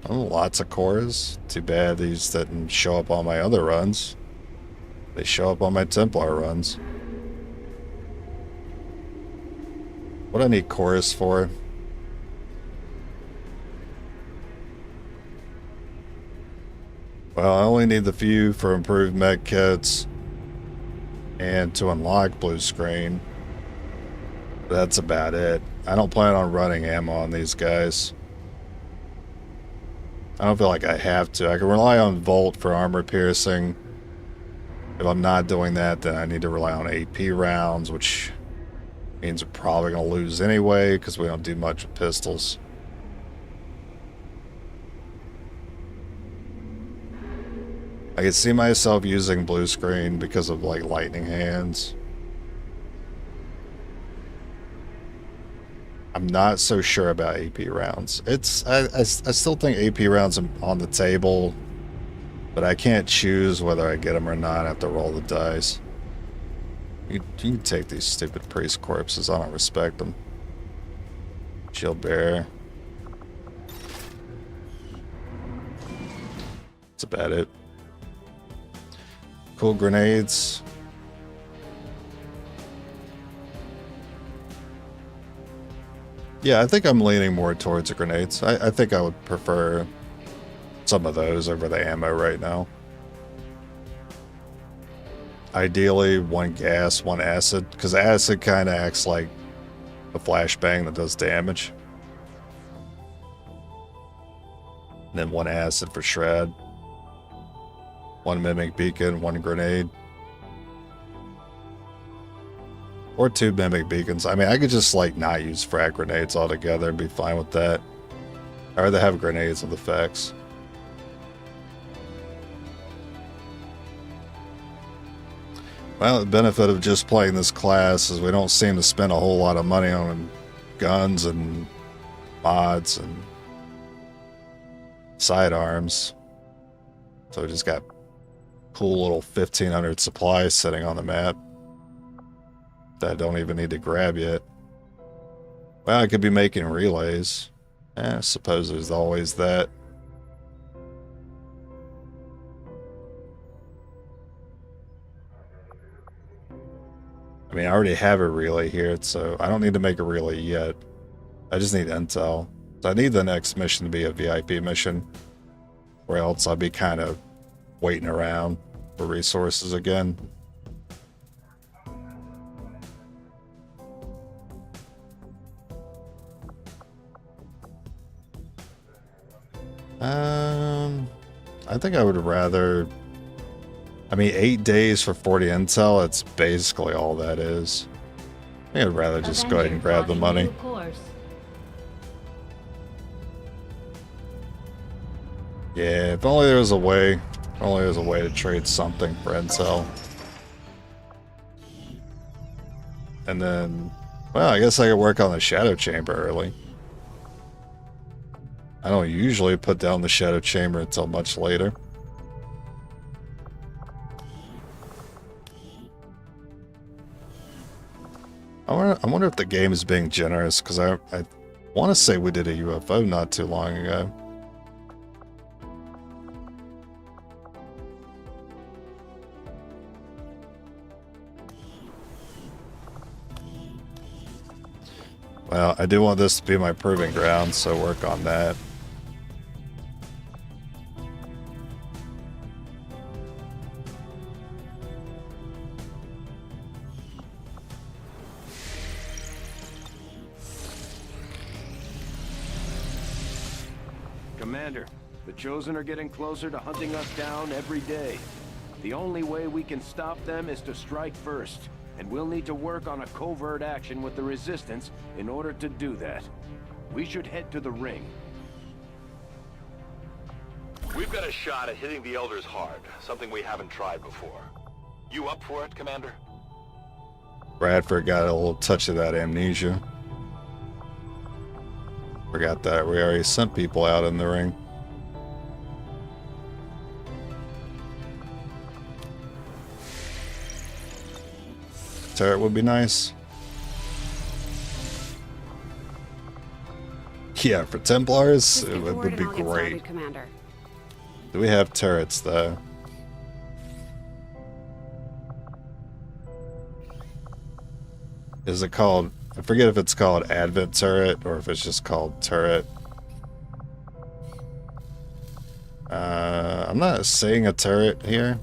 Oh, lots of cores. Too bad these didn't show up on my other runs. They show up on my Templar runs. What do I need cores for? Well, I only need the few for improved med kits and to unlock blue screen. That's about it. I don't plan on running ammo on these guys. I don't feel like I have to. I can rely on Volt for armor piercing. If I'm not doing that, then I need to rely on AP rounds, which means we're probably going to lose anyway because we don't do much with pistols. I can see myself using blue screen because of like lightning hands. I'm not so sure about AP rounds. I still think AP rounds are on the table, but I can't choose whether I get them or not. I have to roll the dice. You can take these stupid priest corpses. I don't respect them. Shield bearer. That's about it. Cool grenades. Yeah, I think I'm leaning more towards the grenades. I think I would prefer some of those over the ammo right now. Ideally, one gas, one acid, because acid kind of acts like a flashbang that does damage. And then one acid for shred. One mimic beacon, one grenade. Or 2 mimic beacons. I mean, I could just like not use frag grenades altogether and be fine with that. I'd rather have grenades with effects. Well, the benefit of just playing this class is we don't seem to spend a whole lot of money on guns and mods and sidearms. So we just got cool little 1500 supplies sitting on the map that I don't even need to grab yet. Well, I could be making relays. I suppose there's always that. I mean, I already have a relay here, so I don't need to make a relay yet. I just need intel. So I need the next mission to be a VIP mission, or else I'll be kind of waiting around for resources again. I think I would rather... I mean, 8 days for 40 intel, that's basically all that is. I think I'd rather just go ahead and grab the money. Yeah, if only there was a way. If only there was a way to trade something for intel. And then, well, I guess I could work on the shadow chamber early. I don't usually put down the shadow chamber until much later. I wonder if the game is being generous, because I want to say we did a UFO not too long ago. Well, I do want this to be my proving ground, so work on that. Commander, the Chosen are getting closer to hunting us down every day. The only way we can stop them is to strike first, and we'll need to work on a covert action with the Resistance in order to do that. We should head to the ring. We've got a shot at hitting the Elders hard, something we haven't tried before. You up for it, Commander? Bradford got a little touch of that amnesia. Forgot that we already sent people out in the ring. Turret would be nice. Yeah, for Templars, it would be great. Commander. Do we have turrets though? Is it called, I forget if it's called Advent Turret or if it's just called Turret. I'm not seeing a turret here.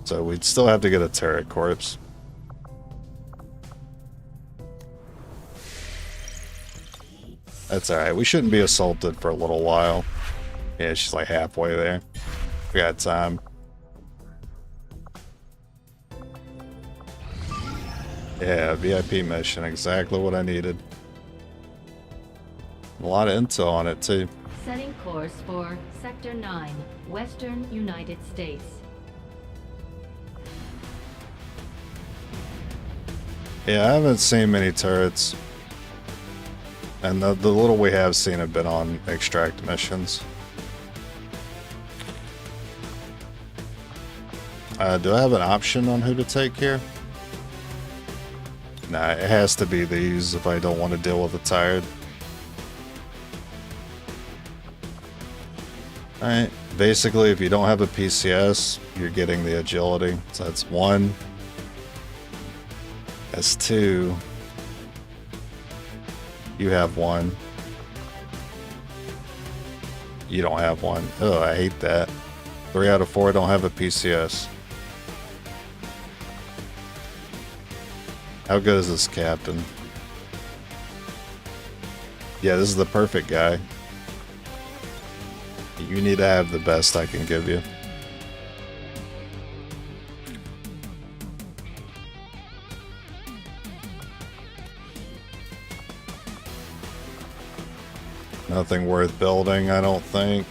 So we'd still have to get a turret corpse. That's alright. We shouldn't be assaulted for a little while. Yeah, she's like halfway there. We got time. Yeah, VIP mission. Exactly what I needed. A lot of intel on it, too. Setting course for Sector 9, Western United States. Yeah, I haven't seen many turrets. And the little we have seen have been on extract missions. Do I have an option on who to take here? Nah, it has to be these if I don't want to deal with the tired. Alright, basically if you don't have a PCS, you're getting the agility. So that's 1. That's 2. You have 1. You don't have 1. Oh, I hate that. 3 out of 4 don't have a PCS. How good is this captain? Yeah, this is the perfect guy. You need to have the best I can give you. Nothing worth building, I don't think.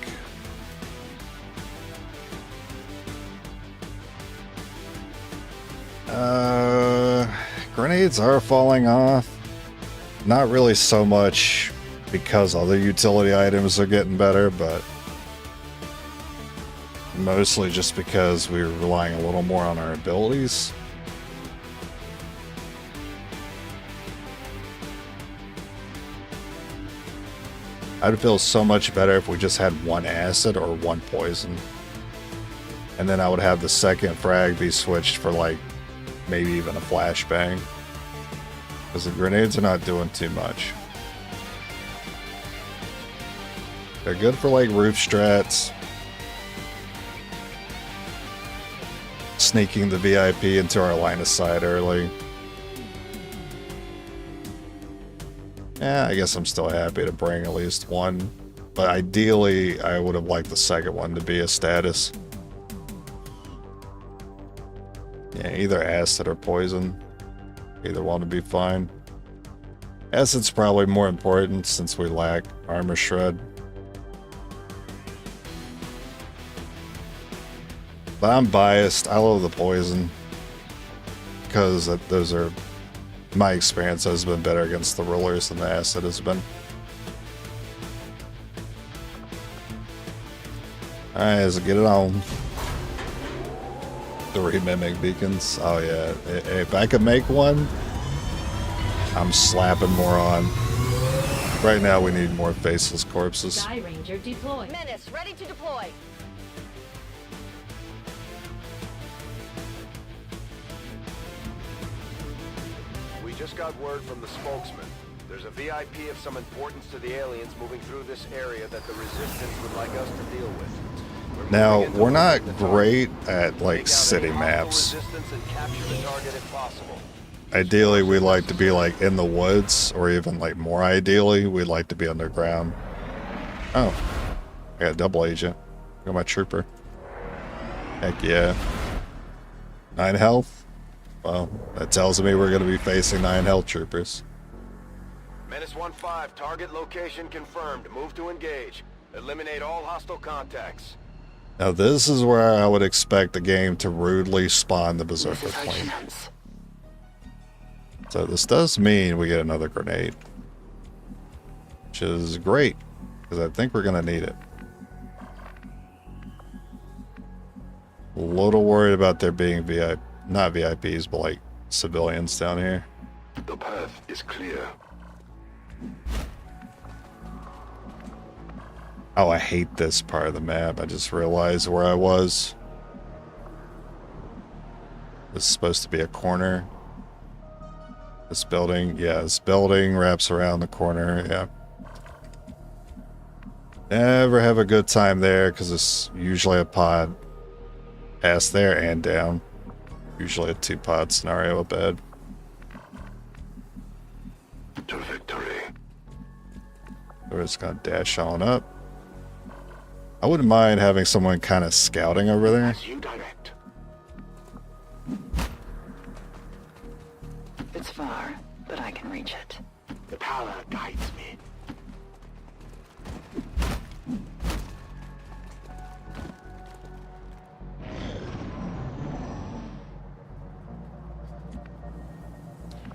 Grenades are falling off. Not really so much because other utility items are getting better, but mostly just because we're relying a little more on our abilities. I'd feel so much better if we just had 1 acid or 1 poison. And then I would have the second frag be switched for like maybe even a flashbang. Because the grenades are not doing too much. They're good for like roof strats. Sneaking the VIP into our line of sight early. Yeah, I guess I'm still happy to bring at least 1. But ideally, I would have liked the second one to be a status. Yeah, either acid or poison. Either one would be fine. Acid's probably more important since we lack armor shred. But I'm biased. I love the poison. Because those are, my experience has been better against the rulers than the acid has been. Alright, let's get it on. 3 mimic beacons. Oh yeah. If I could make one, I'm slapping more on. Right now we need more faceless corpses. Sky Ranger deployed. Menace, ready to deploy. We just got word from the spokesman. There's a VIP of some importance to the aliens moving through this area that the Resistance would like us to deal with. Now, we're not great at, like, city maps. Ideally, we like to be, like, in the woods, or even, like, more ideally, we'd like to be underground. Oh. I got a double agent. Got my trooper. Heck yeah. 9 health? Well, that tells me we're going to be facing 9 health troopers. Menace 1-5, target location confirmed. Move to engage. Eliminate all hostile contacts. Now this is where I would expect the game to rudely spawn the Berserker plane. So this does mean we get another grenade. Which is great, because I think we're going to need it. A little worried about there being not VIPs, but like civilians down here. The path is clear. Oh, I hate this part of the map. I just realized where I was. This is supposed to be a corner. This building, yeah, this building wraps around the corner, yeah. Never have a good time there because it's usually a pod. Past there and down. Usually a 2-pod scenario up ahead. To victory. We're just gonna dash on up. I wouldn't mind having someone kind of scouting over there. As you direct. It's far, but I can reach it. The power guides me.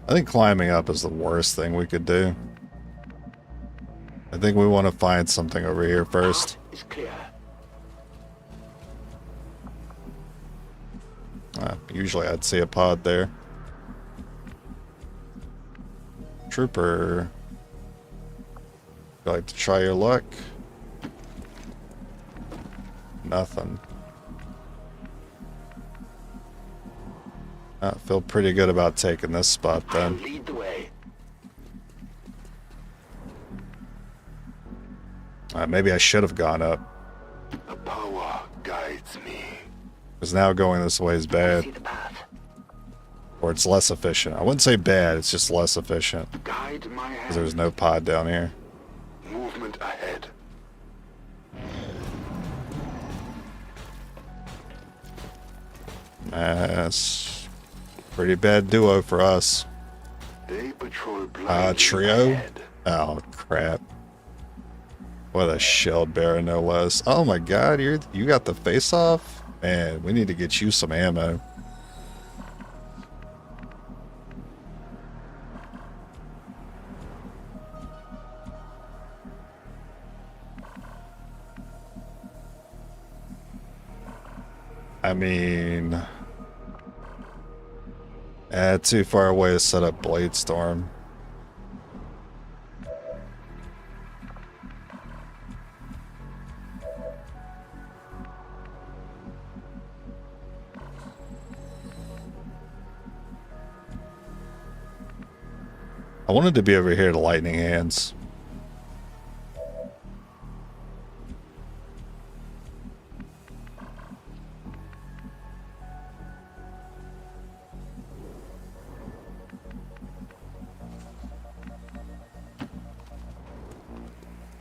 I think climbing up is the worst thing we could do. I think we want to find something over here first. Path is clear. Usually I'd see a pod there. Trooper. You like to try your luck? Nothing. I feel pretty good about taking this spot I'll then. lead the way. Maybe I should have gone up. The power guides me. Because now going this way is bad. See the path. Or it's less efficient. I wouldn't say bad, it's just less efficient. Guide my hand. Because there's no pod down here. Movement ahead. That's pretty bad duo for us. They patrol blindly Trio? ahead. Oh, crap. What a shield bearer, no less. Oh my god, you got the face off? Man, we need to get you some ammo. I mean, too far away to set up Blade Storm. I wanted to be over here to Lightning Hands.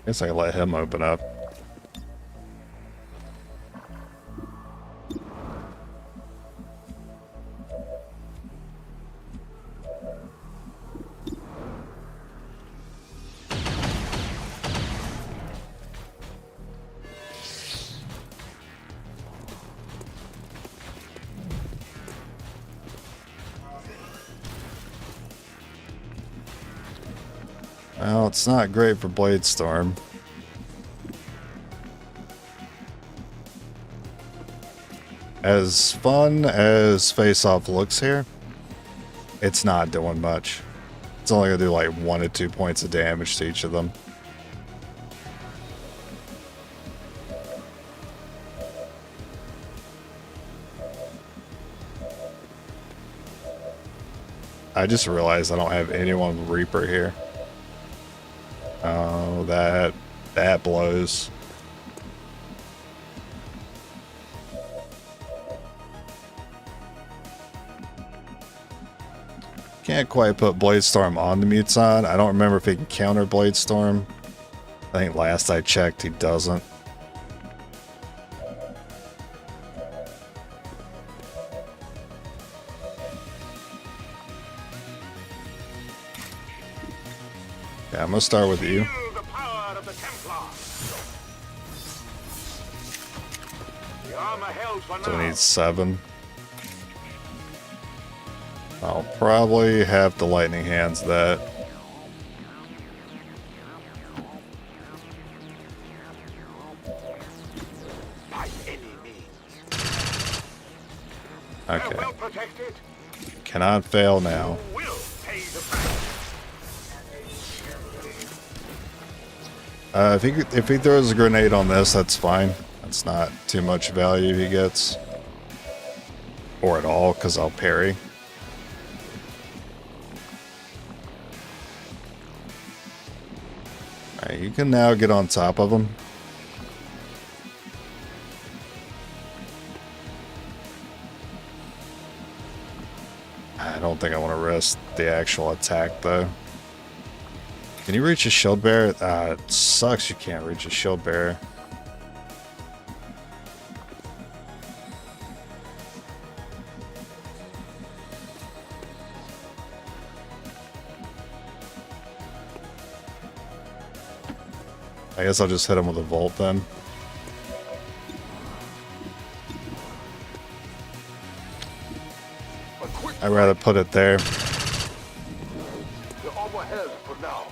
Guess I let him open up. Well, it's not great for Blade Storm. As fun as Face Off looks here, it's not doing much. It's only gonna do like 1 to 2 points of damage to each of them. I just realized I don't have anyone with Reaper here. Oh, that blows. Can't quite put Blade Storm on the Muton. I don't remember if he can counter Blade Storm. I think last I checked he doesn't. Yeah, I'm gonna start with you. Feel the power of the Templars. The armor held for So we now. need 7. I'll probably have to lightning hands that. By any means. They're Okay. well protected. Cannot fail now. Will pay the price. If he throws a grenade on this, that's fine. That's not too much value he gets. Or at all, because I'll parry. Alright, you can now get on top of him. I don't think I want to risk the actual attack, though. Can you reach a shield bearer? It sucks you can't reach a shield bearer. I guess I'll just hit him with a Volt then. I'd rather put it there. The armor held for now.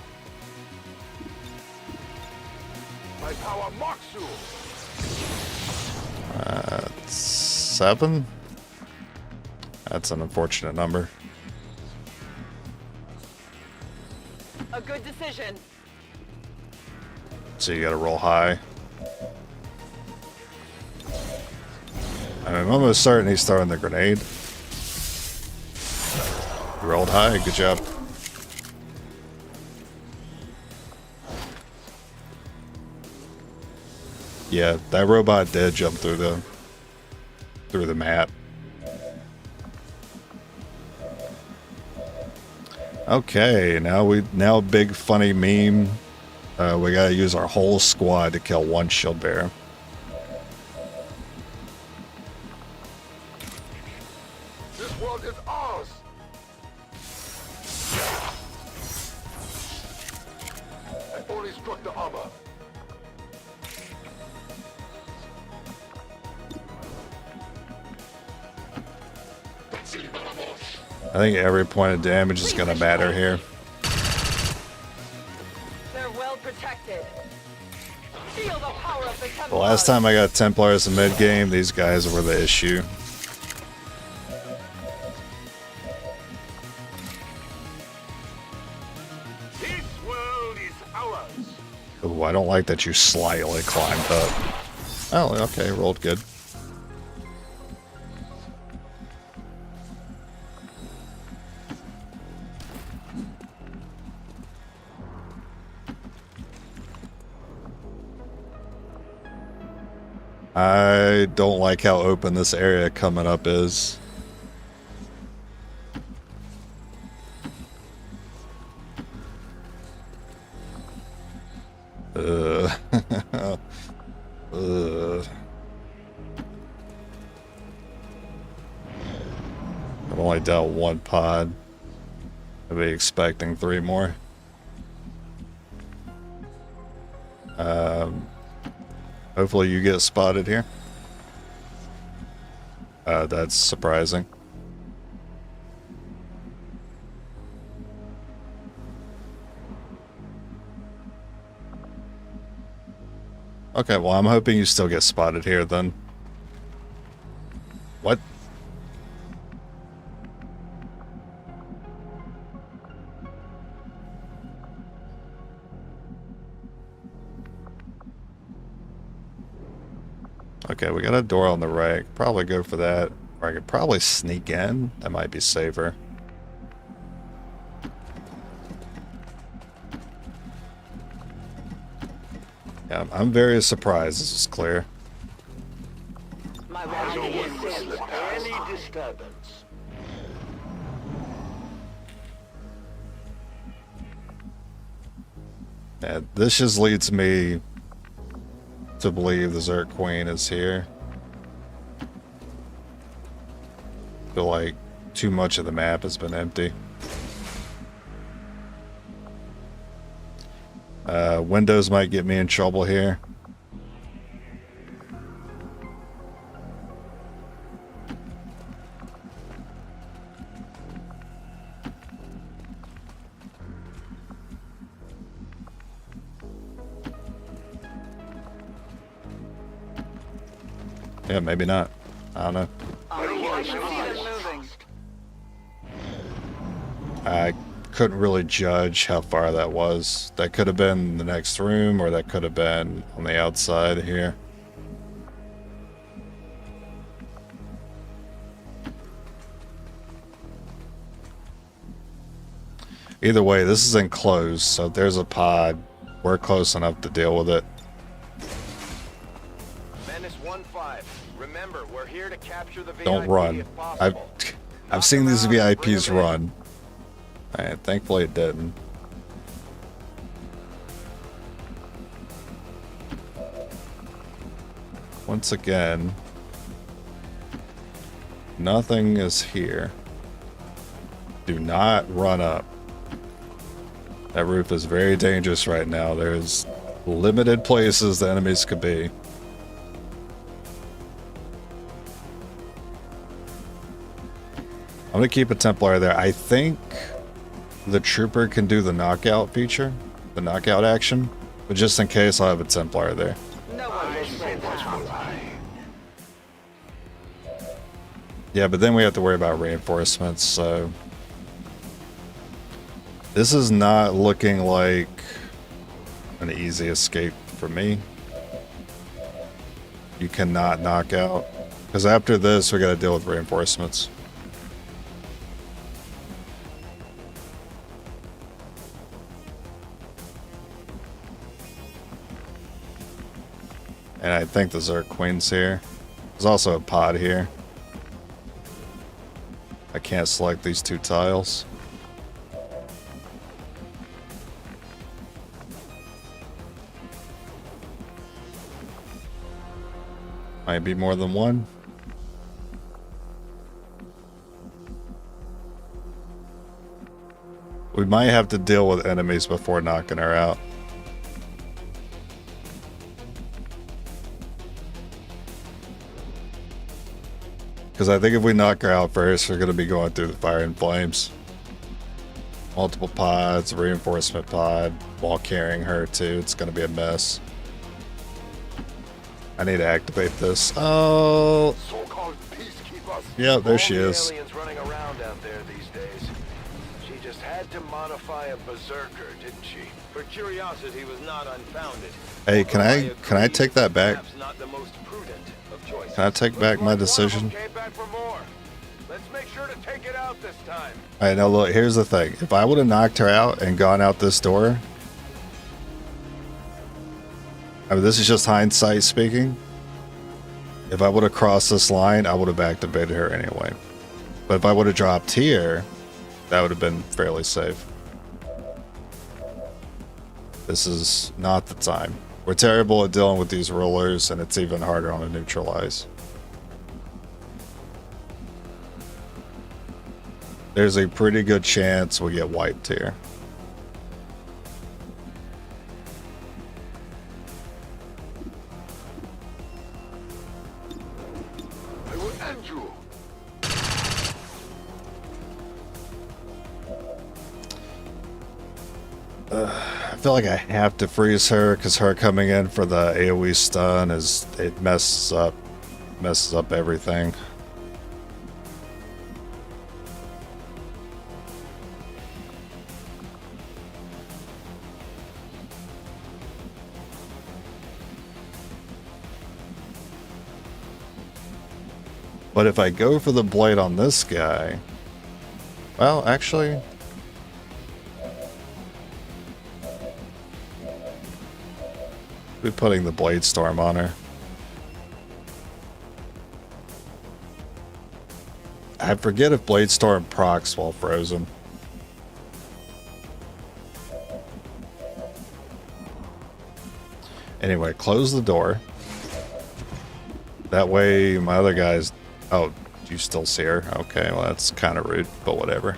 My power marks you. 7? That's an unfortunate number. A good decision. So you gotta roll high. I'm almost certain he's throwing the grenade. You rolled high, good job. Yeah, that robot did jump through the map. Okay, now big funny meme. We gotta use our whole squad to kill one shield bearer. This world is ours. I only struck the armor. I think every point of damage is gonna matter here. They're well protected. Feel the power of the Templars. The last time I got Templars in mid game, these guys were the issue. This world is ours. Ooh, I don't like that you slightly climbed up. Oh, okay, rolled good. I don't like how open this area coming up is. I've only dealt one pod. I'll be expecting 3 more. Hopefully you get spotted here. That's surprising. Okay, well, I'm hoping you still get spotted here then. What? Okay, we got a door on the right. Probably go for that. Or I could probably sneak in. That might be safer. Yeah, I'm very surprised this is clear. My I warning don't is want to sent. slip past. Any disturbance. Yeah, this just leads me to believe the Zerg Queen is here. Feel like too much of the map has been empty. Windows might get me in trouble here. Yeah, maybe not. I don't know. I can see them moving. I couldn't really judge how far that was. That could have been the next room, or that could have been on the outside here. Either way, this is enclosed, so if there's a pod, we're close enough to deal with it. Menace 1-5. Remember, we're here to capture the VIP Don't run. if possible. I've seen these VIPs run. And thankfully it didn't. Once again, nothing is here. Do not run up. That roof is very dangerous right now. There's limited places the enemies could be. I'm gonna keep a Templar there. I think the Trooper can do the knockout feature, the knockout action, but just in case, I'll have a Templar there. No one will say that. Yeah, but then we have to worry about reinforcements, so... This is not looking like an easy escape for me. You cannot knock out. Because after this, we gotta deal with reinforcements. And I think the Zerg Queen's here. There's also a pod here. I can't select these two tiles. Might be more than one. We might have to deal with enemies before knocking her out. Because I think if we knock her out first, we're going to be going through the fire and flames. Multiple pods, reinforcement pod, while carrying her too. It's going to be a mess. I need to activate this. Oh. So-called peacekeepers. Yeah, there she All the is. aliens running around out there these days. She just had to modify a berserker, didn't she? Her curiosity was not unfounded. Hey, can I take that back? Perhaps not the most prudent of choices. Can I take back my decision? Came back for more. Let's make sure to take it out this time. Alright, now look, here's the thing. If I would have knocked her out and gone out this door... I mean, this is just hindsight speaking. If I would have crossed this line, I would have activated her anyway. But if I would have dropped here, that would have been fairly safe. This is not the time. We're terrible at dealing with these rulers, and it's even harder on a neutralize. There's a pretty good chance we get wiped here. I will end you. I feel like I have to freeze her because her coming in for the AoE stun it messes up everything. But if I go for the blade on this guy, well, actually, we're putting the blade storm on her. I forget if blade storm procs while frozen. Anyway, close the door. That way my other guys... Oh, do you still see her? Okay, well that's kind of rude, but whatever.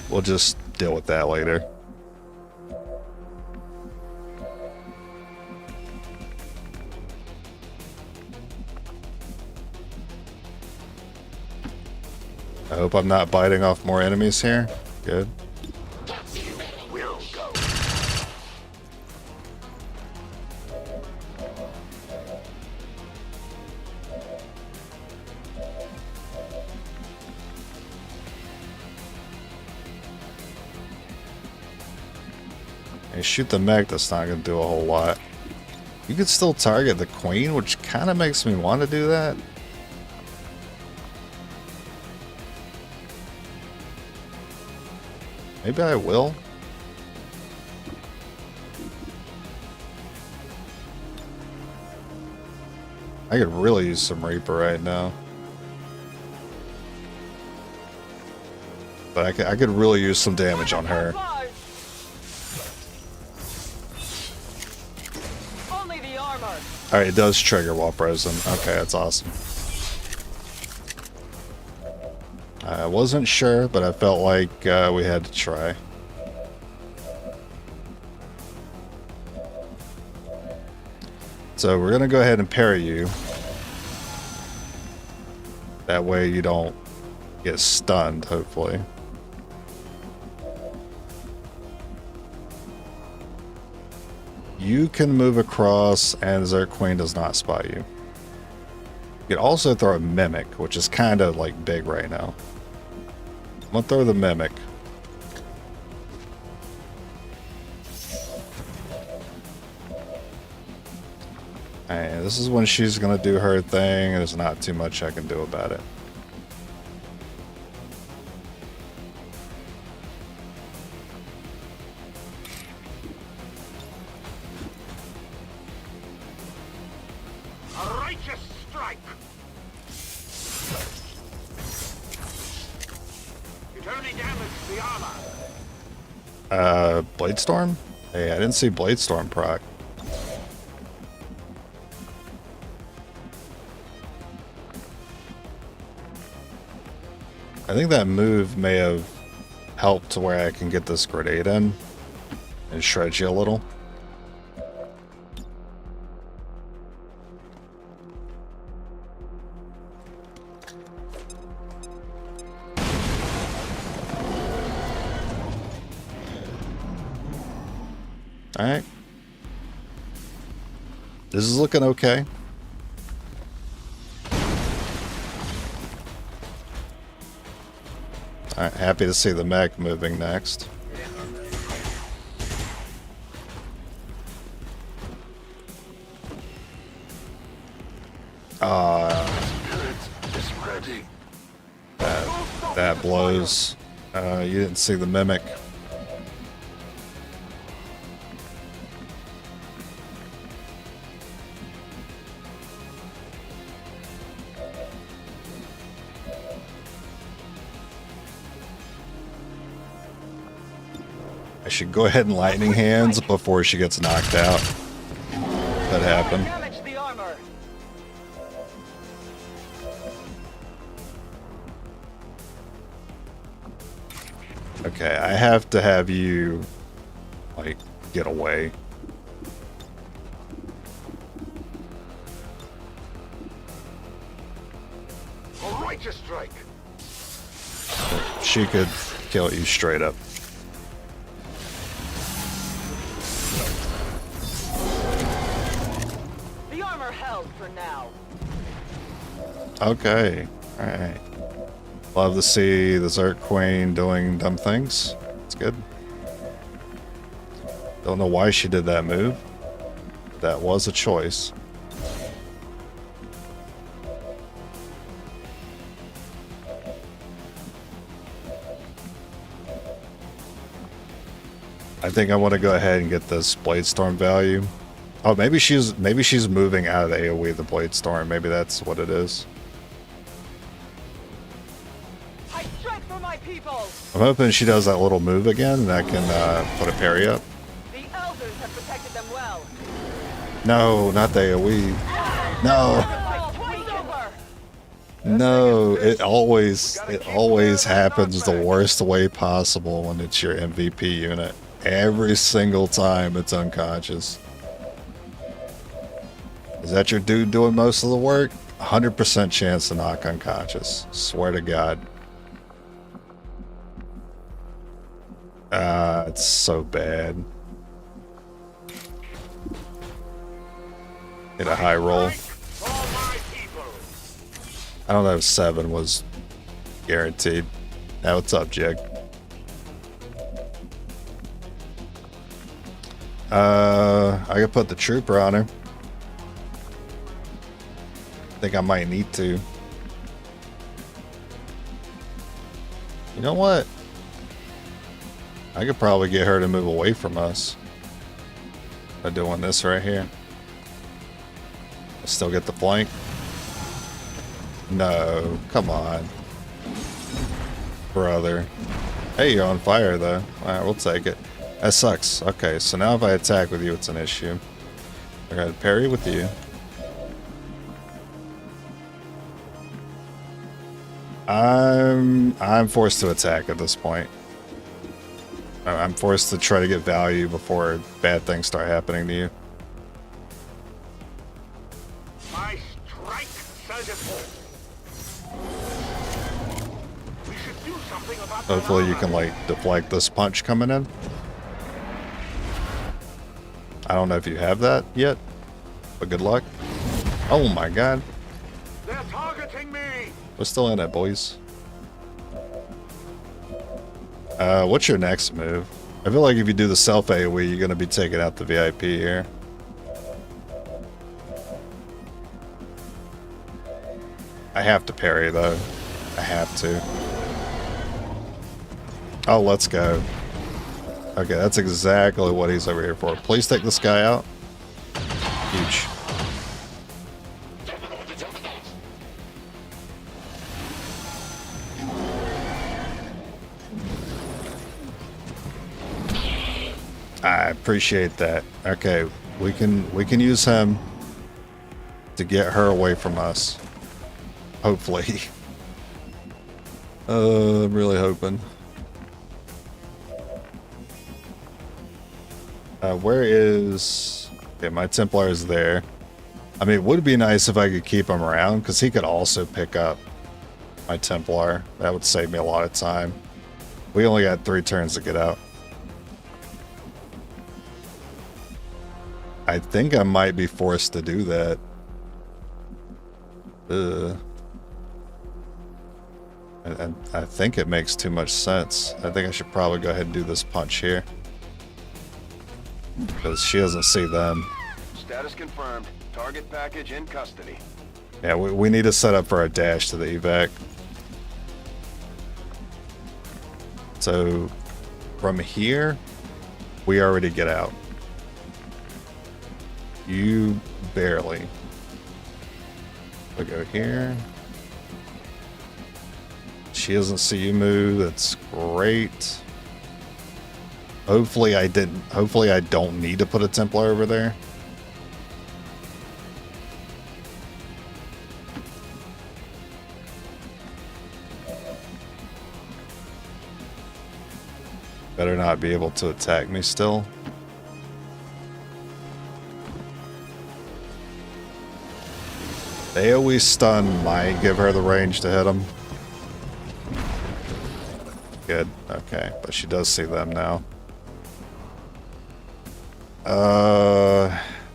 We'll just deal with that later. I hope I'm not biting off more enemies here. Good. Shoot the mech, that's not going to do a whole lot. You could still target the queen, which kind of makes me want to do that. Maybe I will. I could really use some Reaper right now. But I could really use some damage on her. Alright, it does trigger while frozen. Okay, that's awesome. I wasn't sure, but I felt like we had to try. So we're going to go ahead and parry you. That way you don't get stunned, hopefully. You can move across, and Zerg Queen does not spot you. You can also throw a Mimic, which is kind of like big right now. I'm gonna throw the Mimic. And this is when she's gonna do her thing, and there's not too much I can do about it. Blade Storm? Hey, I didn't see Blade Storm proc. I think that move may have helped to where I can get this grenade in and shred you a little. Alright. This is looking okay. Alright, happy to see the mech moving next. That blows. You didn't see the Mimic. I should go ahead and lightning hands before she gets knocked out. That happened. Okay, I have to have you, like, get away. A righteous strike. she could kill you straight up. The armor held for now. Okay, alright. Love to see the Zerg Queen doing dumb things. It's good. Don't know why she did that move. That was a choice. I think I want to go ahead and get this Bladestorm value. Oh, maybe she's moving out of the AoE, the Bladestorm. Maybe that's what it is. I strike for my people. I'm hoping she does that little move again and I can put a parry up. The elders have protected them well. No, not the AoE. No. No, it always happens the worst way possible when it's your MVP unit. Every single time it's unconscious. Is that your dude doing most of the work? 100% chance to knock unconscious. Swear to God. It's so bad. Get a high roll. I don't know if 7 was guaranteed. Now what's up, Jig? I could put the trooper on her. I think I might need to. You know what? I could probably get her to move away from us by doing this right here. I still get the flank. No, come on. Brother. Hey, you're on fire though. Alright, we'll take it. That sucks. Okay, so now if I attack with you, it's an issue. I gotta parry with you. I'm forced to attack at this point. I'm forced to try to get value before bad things start happening to you. My strike says it all. We should do something about Hopefully you can like deflect this punch coming in. I don't know if you have that yet, but good luck. Oh my God. They're targeting me. We're still in it, boys. What's your next move? I feel like if you do the self AoE, you're gonna be taking out the VIP here. I have to parry though. I have to. Oh, let's go. Okay, that's exactly what he's over here for. Please take this guy out. Huge. I appreciate that. Okay, we can use him to get her away from us. Hopefully. I'm really hoping. Where is... Okay, my Templar is there. I mean, it would be nice if I could keep him around, because he could also pick up my Templar. That would save me a lot of time. We only got 3 turns to get out. I think I might be forced to do that. I think it makes too much sense. I think I should probably go ahead and do this punch here. Because she doesn't see them. Status confirmed. Target package in custody. Yeah, we need to set up for a dash to the evac. So, from here, we already get out. You barely. We go here. She doesn't see you move. That's great. Hopefully I don't need to put a Templar over there. Better not be able to attack me still. The AoE stun might give her the range to hit him. good. Okay, but she does see them now.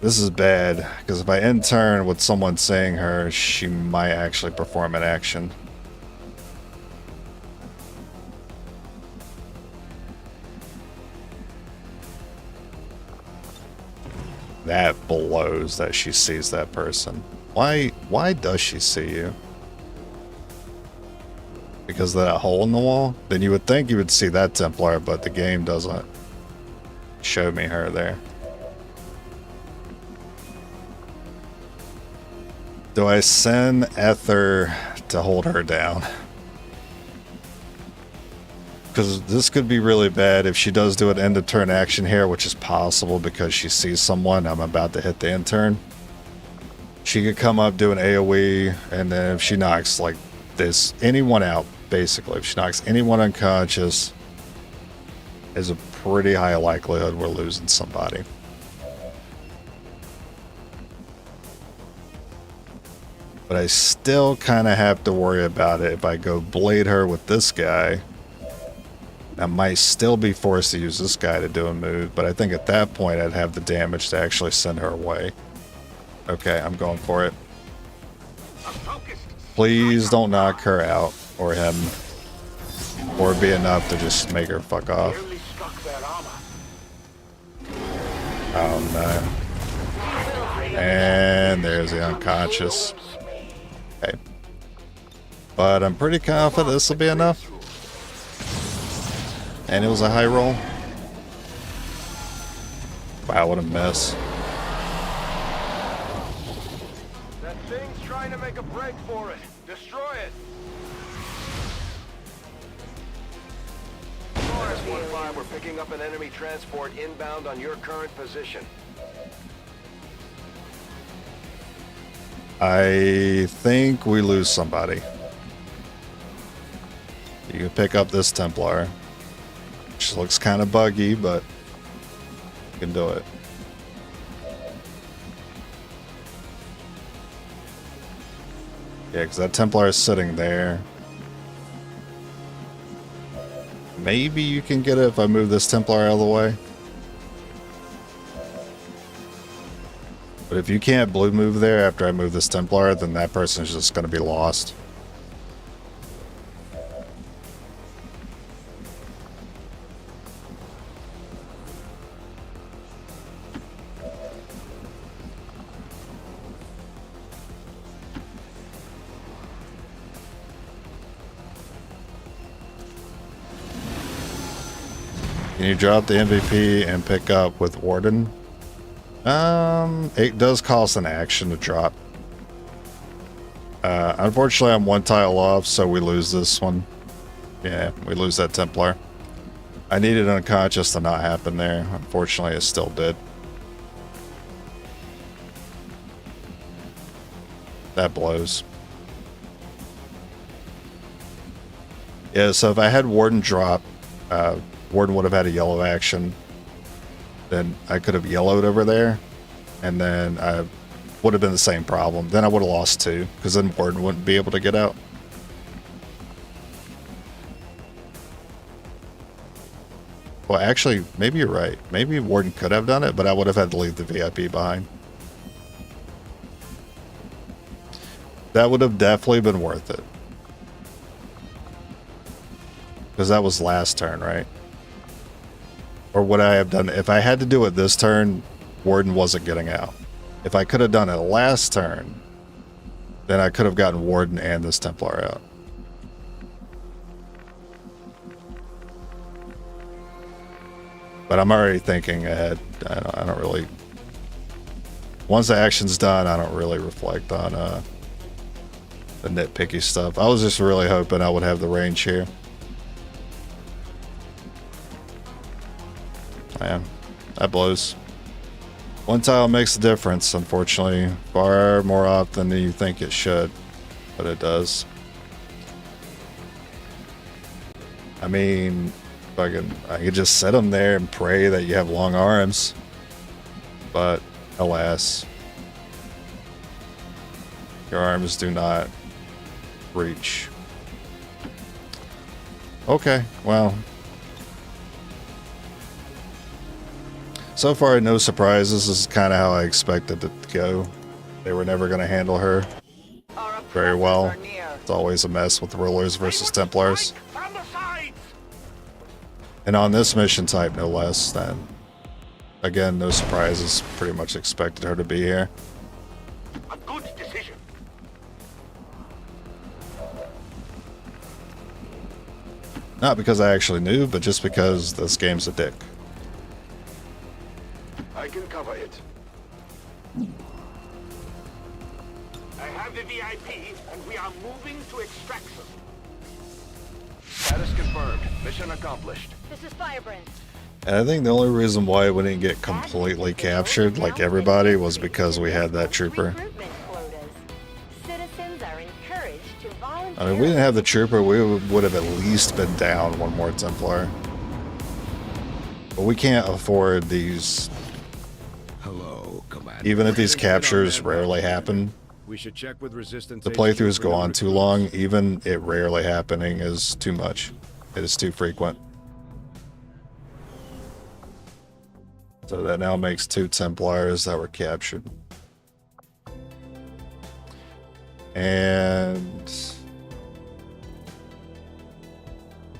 This is bad, because if I end turn with someone seeing her, she might actually perform an action. That blows that she sees that person. Why does she see you? Because of that hole in the wall? Then you would think you would see that Templar, but the game doesn't show me her there. Do I send Ether to hold her down? Because this could be really bad if she does do an end of turn action here, which is possible because she sees someone. I'm about to hit the end turn. She could come up, do an AoE, and then if she knocks like this, anyone out, basically, if she knocks anyone unconscious, there's a pretty high likelihood we're losing somebody. But I still kind of have to worry about it. If I go blade her with this guy, I might still be forced to use this guy to do a move, but I think at that point I'd have the damage to actually send her away. Okay, I'm going for it. Please don't knock her out, or him, or be enough to just make her fuck off. Oh no. And there's the unconscious. Okay. But I'm pretty confident this will be enough. And it was a high roll. Wow, what a mess. That thing's trying to make a break for it. Destroy it. Mars 1-5, we're picking up an enemy transport inbound on your current position. I think we lose somebody. You can pick up this Templar. Which looks kind of buggy, but you can do it. Yeah, because that Templar is sitting there. Maybe you can get it if I move this Templar out of the way. But if you can't blue move there after I move this Templar, then that person is just going to be lost. Can you drop the MVP and pick up with Warden? It does cost an action to drop. Unfortunately, I'm one tile off, so we lose this one. Yeah, we lose that Templar. I needed unconscious to not happen there. Unfortunately, it still did. That blows. Yeah, so if I had Warden drop, Warden would have had a yellow action. Then I could have yellowed over there, and then I would have been the same problem. Then I would have lost 2, because then Warden wouldn't be able to get out. Well, actually, maybe you're right. Maybe Warden could have done it, but I would have had to leave the VIP behind. That would have definitely been worth it. Because that was last turn, right? Or would I have done it? If I had to do it this turn, Warden wasn't getting out. If I could have done it last turn, then I could have gotten Warden and this Templar out. But I'm already thinking ahead. I don't really... Once the action's done, I don't really reflect on the nitpicky stuff. I was just really hoping I would have the range here. Man, that blows. One tile makes a difference, unfortunately, far more often than you think it should, but it does. I mean, I could just sit them there and pray that you have long arms, but alas, your arms do not reach. Okay, well. So far, no surprises. This is kind of how I expected it to go. They were never going to handle her very well. It's always a mess with rulers versus Templars. And on this mission type, no less than. Again, no surprises. Pretty much expected her to be here. A good decision. Not because I actually knew, but just because this game's a dick. I can cover it. I have the VIP, and we are moving to extraction. Status confirmed. Mission accomplished. This is Firebrand. And I think the only reason why we didn't get completely captured like everybody was because we had that trooper. Citizens are encouraged to volunteer. I mean, if we didn't have the trooper, we would have at least been down one more Templar. But we can't afford these. Hello, Commander. Even if these captures rarely happen, We should check with Resistance. the playthroughs go on too long. Even it rarely happening is too much. It is too frequent. So that now makes 2 Templars that were captured. And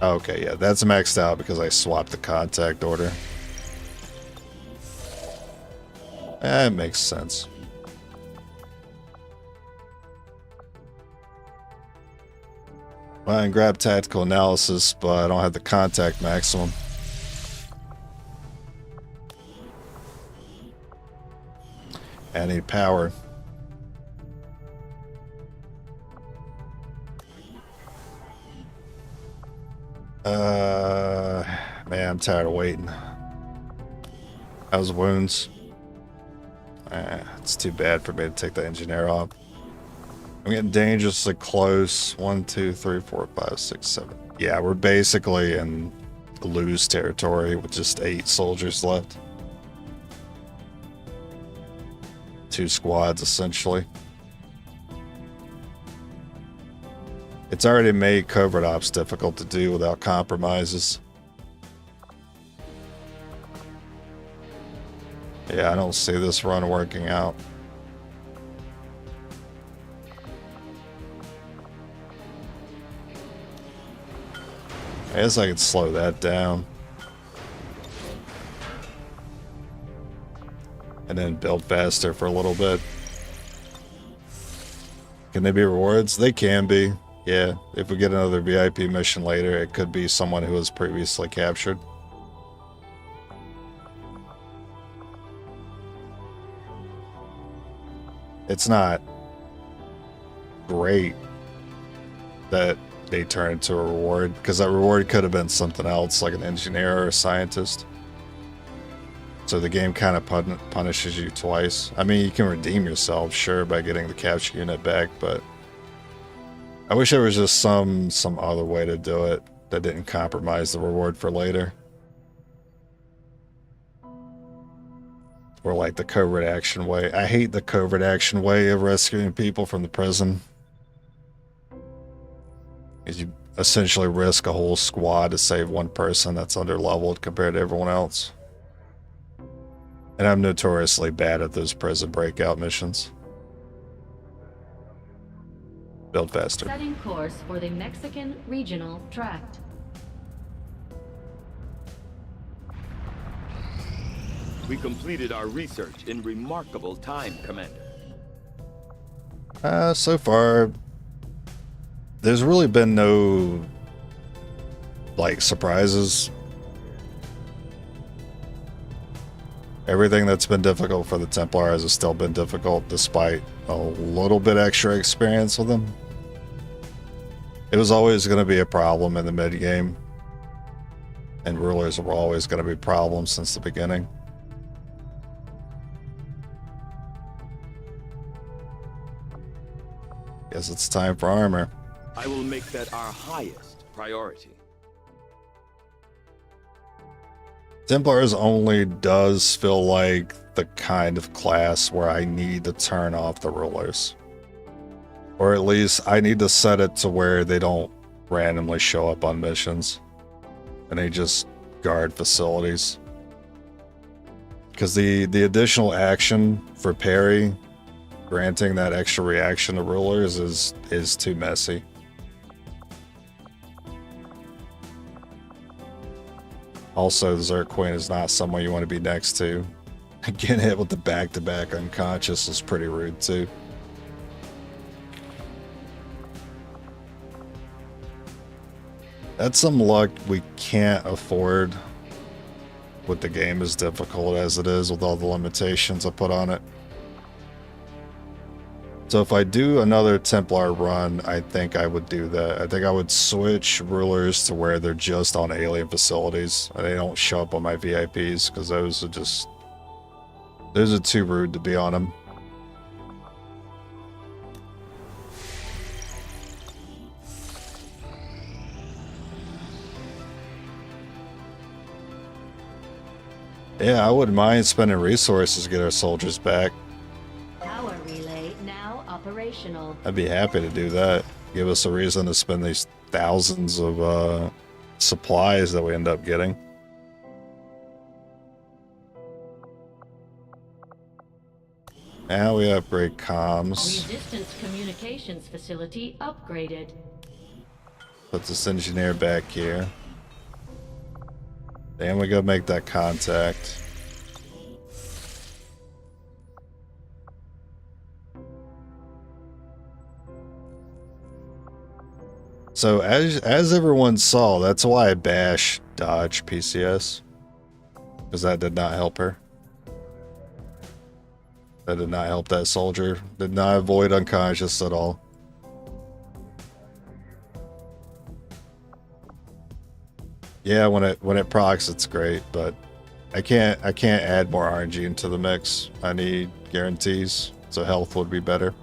okay, yeah, that's maxed out because I swapped the contact order. That makes sense. Well, I can grab tactical analysis, but I don't have the contact maximum. I need power. Man, I'm tired of waiting. How's wounds? It's too bad for me to take the engineer off. I'm getting dangerously close. 1, 2, 3, 4, 5, 6, 7. Yeah, we're basically in lose territory with just 8 soldiers left. 2 squads, essentially. It's already made covert ops difficult to do without compromises. Yeah, I don't see this run working out. I guess I could slow that down. And then build faster for a little bit. Can they be rewards? They can be. Yeah, if we get another VIP mission later, it could be someone who was previously captured. It's not great that they turn into a reward, because that reward could have been something else, like an engineer or a scientist. So the game kind of punishes you twice. I mean, you can redeem yourself, sure, by getting the capture unit back, but I wish there was just some other way to do it that didn't compromise the reward for later. Or like the covert action way. I hate the covert action way of rescuing people from the prison. Because you essentially risk a whole squad to save one person that's under-leveled compared to everyone else. And I'm notoriously bad at those prison breakout missions. Build faster. Setting course for the Mexican Regional Tract. We completed our research in remarkable time, Commander. So far, there's really been no, like, surprises. Everything that's been difficult for the Templars has still been difficult, despite a little bit extra experience with them. It was always going to be a problem in the mid-game, and rulers were always going to be problems since the beginning. Guess it's time for armor. I will make that our highest priority. Templars only does feel like the kind of class where I need to turn off the rulers. Or at least I need to set it to where they don't randomly show up on missions. And they just guard facilities. Because the additional action for parry, granting that extra reaction to rulers is too messy. Also, the Zerg Queen is not someone you want to be next to. Getting hit with the back-to-back unconscious is pretty rude too. That's some luck we can't afford with the game as difficult as it is with all the limitations I put on it. So if I do another Templar run, I think I would do that. I think I would switch rulers to where they're just on alien facilities. And they don't show up on my VIPs, because those are too rude to be on them. Yeah, I wouldn't mind spending resources to get our soldiers back. Power relay now operational. I'd be happy to do that. Give us a reason to spend these thousands of supplies that we end up getting. Now we upgrade comms. Resistance communications facility upgraded. Put this engineer back here. Then we go make that contact. So as everyone saw, that's why I bashed dodge PCS, because that did not help her. That did not help that soldier. Did not avoid unconscious at all. Yeah, when it procs, it's great, but I can't add more RNG into the mix. I need guarantees, so health would be better.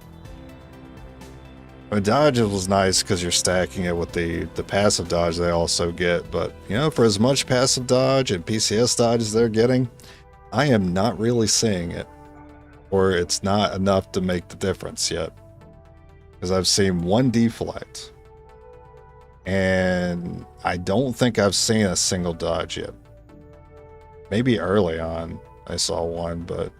I mean, dodge was nice because you're stacking it with the passive dodge they also get, but you know, for as much passive dodge and PCS dodge as they're getting, I am not really seeing it, or it's not enough to make the difference yet. Because I've seen one deflect, and I don't think I've seen a single dodge yet. Maybe early on I saw one, but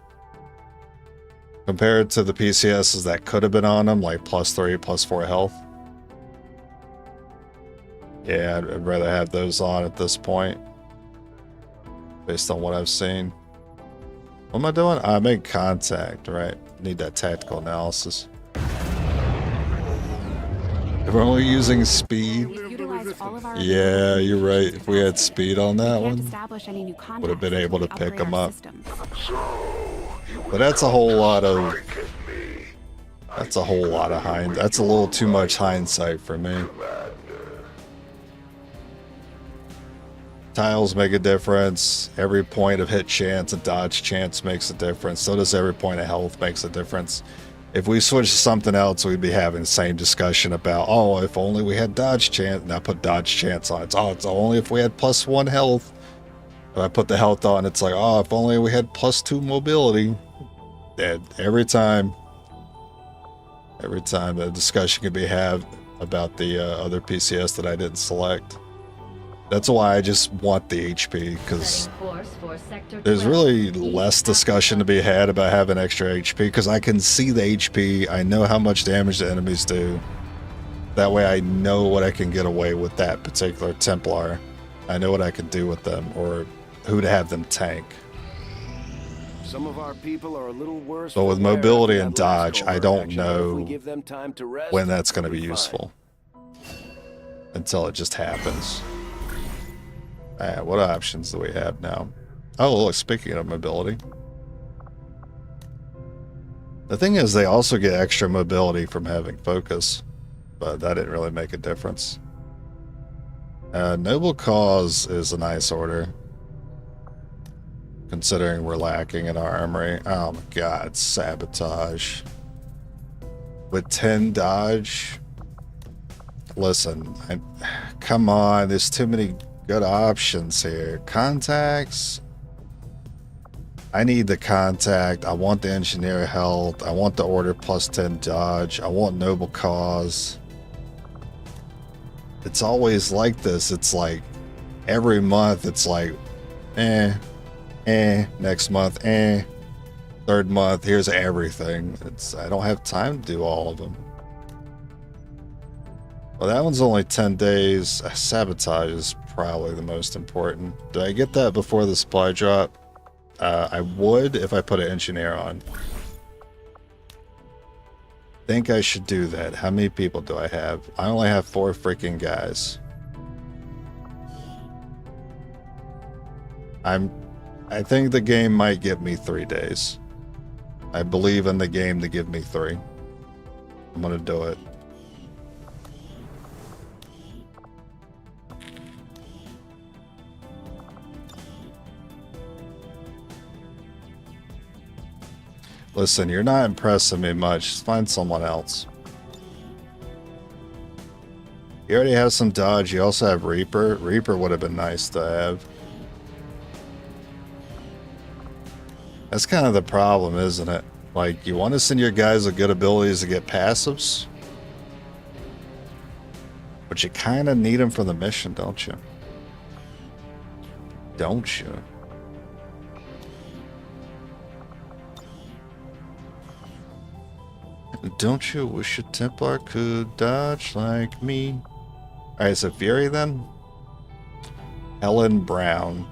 compared to the PCSs that could have been on them, like +3, +4 health. Yeah, I'd rather have those on at this point, based on what I've seen. What am I doing? I made contact, right? Need that tactical analysis. If we're only using speed, yeah, you're right. If we had speed on that one, would have been able to pick them up. But that's a whole lot of that's a little too much hindsight for me. Tiles make a difference. Every point of hit chance and dodge chance makes a difference. So does every point of health makes a difference. If we switch to something else, we'd be having the same discussion about, oh, if only we had dodge chance, and I put dodge chance on it. Oh, it's only if we had +1 health. If I put the health on, it's like, oh, if only we had +2 mobility. And every time the discussion could be had about the other PCS that I didn't select. That's why I just want the HP, because there's really less discussion to be had about having extra HP, because I can see the HP, I know how much damage the enemies do. That way I know what I can get away with that particular Templar. I know what I can do with them, or who to have them tank. Some of our people are a little worse. But with mobility and dodge, I don't know when that's going to be useful. Until it just happens. Alright, what options do we have now? Oh, look, speaking of mobility. The thing is, they also get extra mobility from having focus. But that didn't really make a difference. Noble Cause is a nice order. Considering we're lacking in our armory. Oh my god, sabotage. With 10 dodge. Listen, come on, there's too many good options here. Contacts. I need the contact. I want the engineer health. I want the order +10 dodge. I want noble cause. it's always like this. It's like every month it's like, next month, third month, here's everything. I don't have time to do all of them. Well, that one's only 10 days. Sabotage is probably the most important. Did I get that before the supply drop? I would if I put an engineer on. Think I should do that. How many people do I have? I only have 4 freaking guys. I think the game might give me 3 days. I believe in the game to give me 3. I'm gonna do it. Listen, you're not impressing me much. Just find someone else. You already have some dodge. You also have Reaper. Reaper would have been nice to have. That's kind of the problem, isn't it? Like, you want to send your guys with good abilities to get passives, but you kind of need them for the mission, don't you? Don't you? Don't you wish a Templar could dodge like me? Alright, so Fury then? Helen Brown.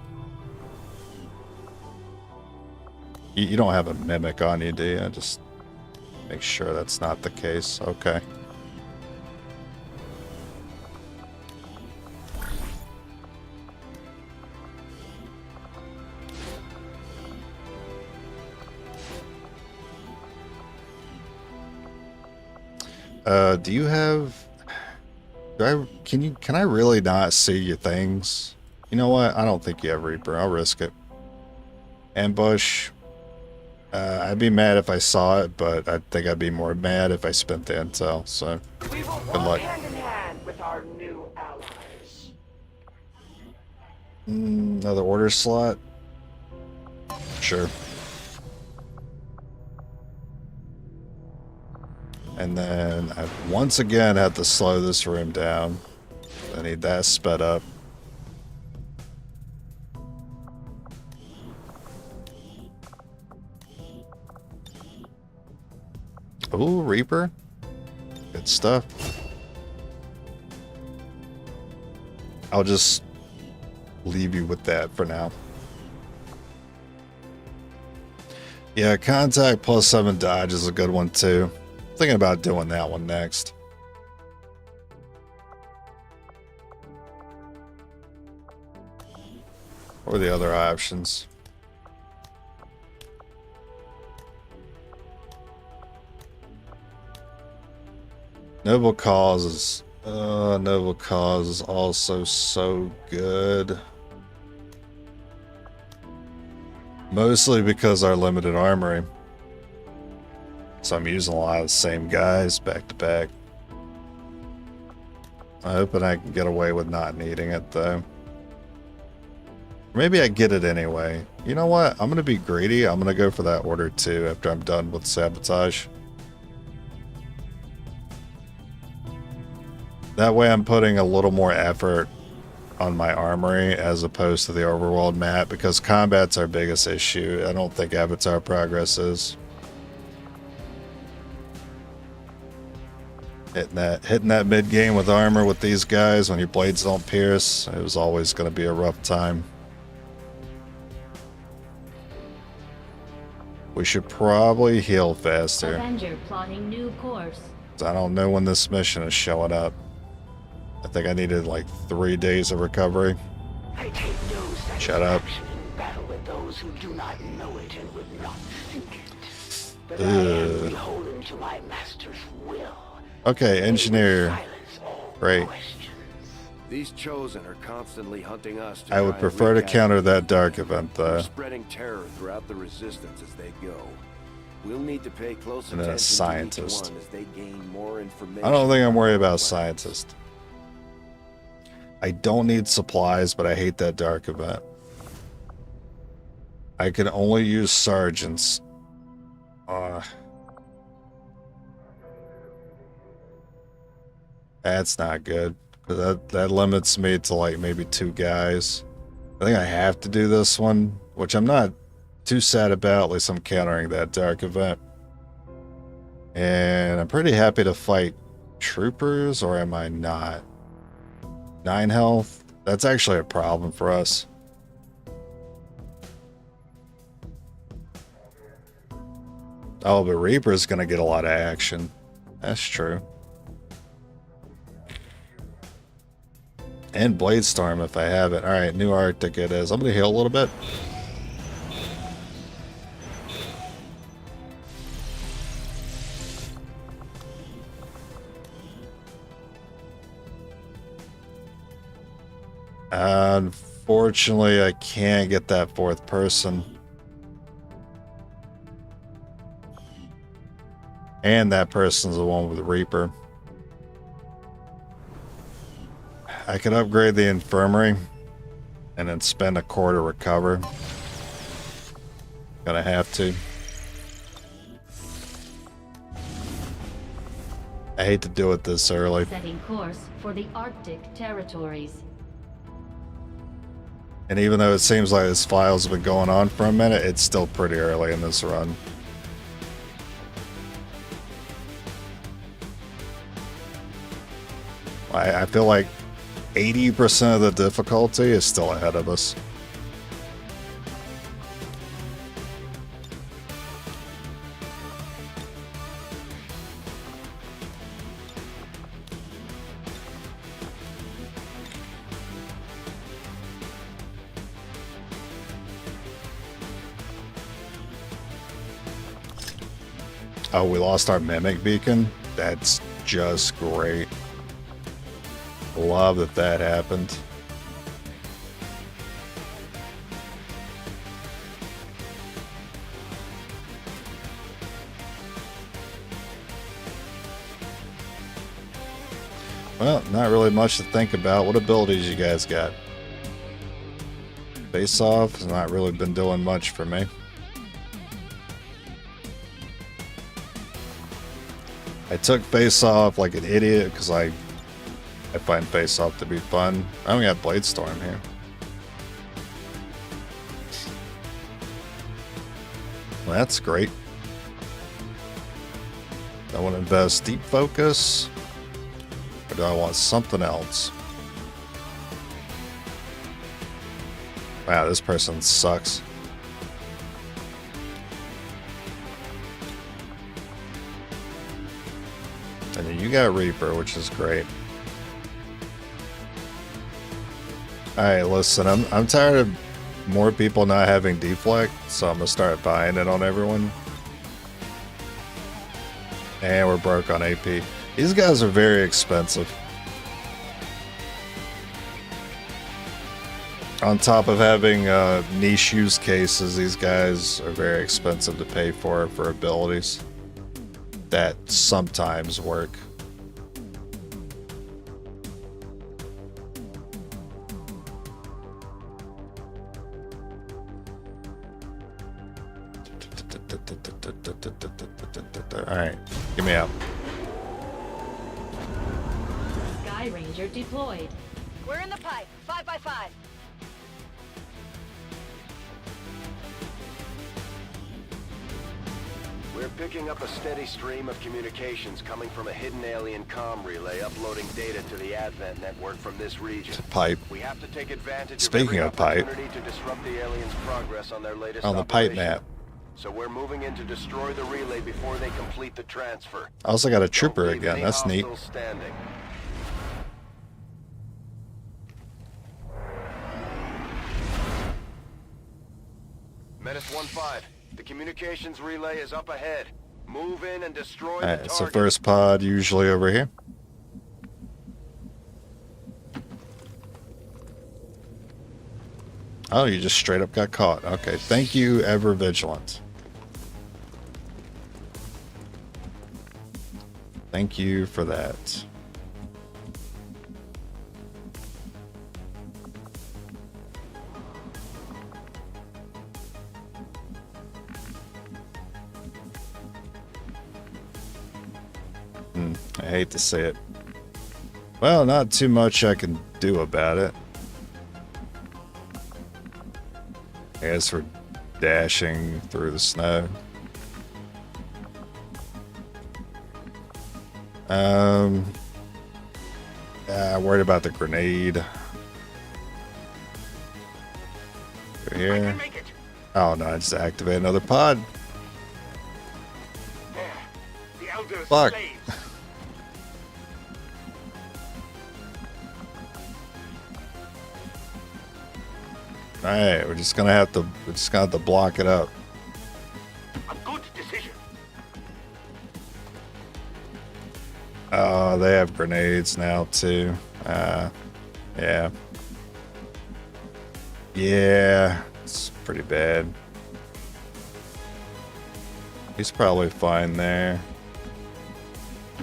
You don't have a Mimic on you, do you? Just make sure that's not the case. Okay. Do you have... Can I really not see your things? You know what? I don't think you have Reaper. I'll risk it. Ambush. I'd be mad if I saw it, but I think I'd be more mad if I spent the intel, so We will good walk luck. hand in hand with our new allies. Another order slot? Sure. And then I once again had to slow this room down. I need that sped up. Ooh, Reaper. Good stuff. I'll just leave you with that for now. Yeah, contact +7 dodge is a good one too. Thinking about doing that one next. What are the other options? Noble Cause is also so good. Mostly because our limited armory. So I'm using a lot of the same guys back to back. I'm hoping I can get away with not needing it though. Maybe I get it anyway. You know what? I'm going to be greedy. I'm going to go for that order 2 after I'm done with sabotage. That way I'm putting a little more effort on my armory as opposed to the overworld map, because combat's our biggest issue. I don't think Avatar Progress is. Hitting that mid game with armor with these guys when your blades don't pierce, it was always going to be a rough time. We should probably heal faster. Avenger plotting new course. I don't know when this mission is showing up. I think I needed like 3 days of recovery. I take no Shut up. satisfaction in battle with those who do not know it and would not think it. But I am beholden to my master's will. Okay, engineer. Silence all Great. questions. These Chosen are constantly hunting us to I would try and prefer to wreak counter havoc. that dark event They're though. spreading terror throughout the resistance as they go. We'll need to pay close And a attention scientist. to each one as they gain more information. I don't think I'm worried about scientists. I don't need supplies, but I hate that dark event. I can only use sergeants. That's not good. That limits me to like maybe 2 guys. I think I have to do this one, which I'm not too sad about. At least I'm countering that dark event. And I'm pretty happy to fight troopers, or am I not? 9 health? That's actually a problem for us. Oh, but Reaper's gonna get a lot of action. That's true. And Bladestorm if I have it. Alright, new Arctic it is. I'm gonna heal a little bit. Unfortunately, I can't get that 4th person. And that person's the one with the Reaper. I could upgrade the infirmary and then spend a core to recover. Gonna have to. I hate to do it this early. Setting course for the Arctic territories. And even though it seems like this file's been going on for a minute, it's still pretty early in this run. I feel like 80% of the difficulty is still ahead of us. Oh, we lost our Mimic Beacon? That's just great. Love that that happened. Well, not really much to think about. What abilities you guys got? Face Off has not really been doing much for me. I took Face Off like an idiot because I find Face Off to be fun. I only got Bladestorm here. Well, that's great. I want to invest Deep Focus, or do I want something else? Wow, this person sucks. And then you got Reaper, which is great. Alright, listen, I'm tired of more people not having deflect, so I'm gonna start buying it on everyone. And we're broke on AP. These guys are very expensive. On top of having niche use cases, these guys are very expensive to pay for abilities that sometimes work. Alright, get me out. Sky Ranger deployed. We're in the pipe. 5x5. We're picking up a steady stream of communications coming from a hidden alien comm relay uploading data to the Advent network from this region. Pipe. We have to take advantage Speaking of of pipe, every opportunity to disrupt the aliens' progress on their latest on the pipe operation. map. So we're moving in to destroy the relay before they complete the transfer. I also got a trooper Don't leave again. any That's neat. hostiles standing. Menace 1-5. The communications relay is up ahead. Move in and destroy the Alright, so target. first pod usually over here. Oh, you just straight up got caught. Okay, thank you, Ever Vigilant. Thank you for that. I hate to say it. Well, not too much I can do about it. As for dashing through the snow. Worried about the grenade. Through here. Oh no, I just activated another pod. Fuck. Alright, we're just gonna have to block it up. A good decision. Oh, they have grenades now too. Yeah. Yeah, it's pretty bad. He's probably fine there.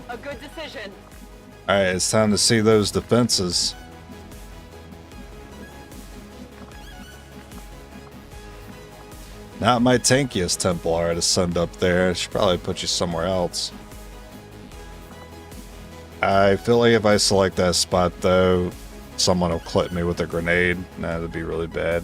A good decision. Alright, it's time to see those defenses. Not my tankiest Templar to send up there. I should probably put you somewhere else. I feel like if I select that spot though, someone will clip me with a grenade. Nah, that'd be really bad.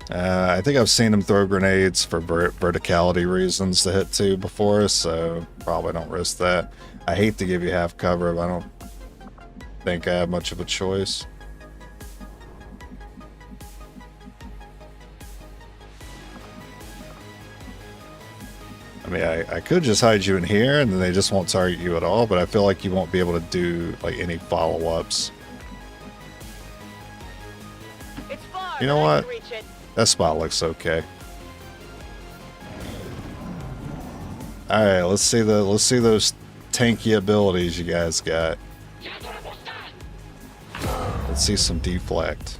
I think I've seen him throw grenades for verticality reasons to hit two before, so probably don't risk that. I hate to give you half cover, but I don't think I have much of a choice. I mean, I could just hide you in here and then they just won't target you at all, but I feel like you won't be able to do like any follow-ups. It's far, You know but I what? can reach it. That spot looks okay. Alright, let's see those tanky abilities you guys got. Let's see some deflect.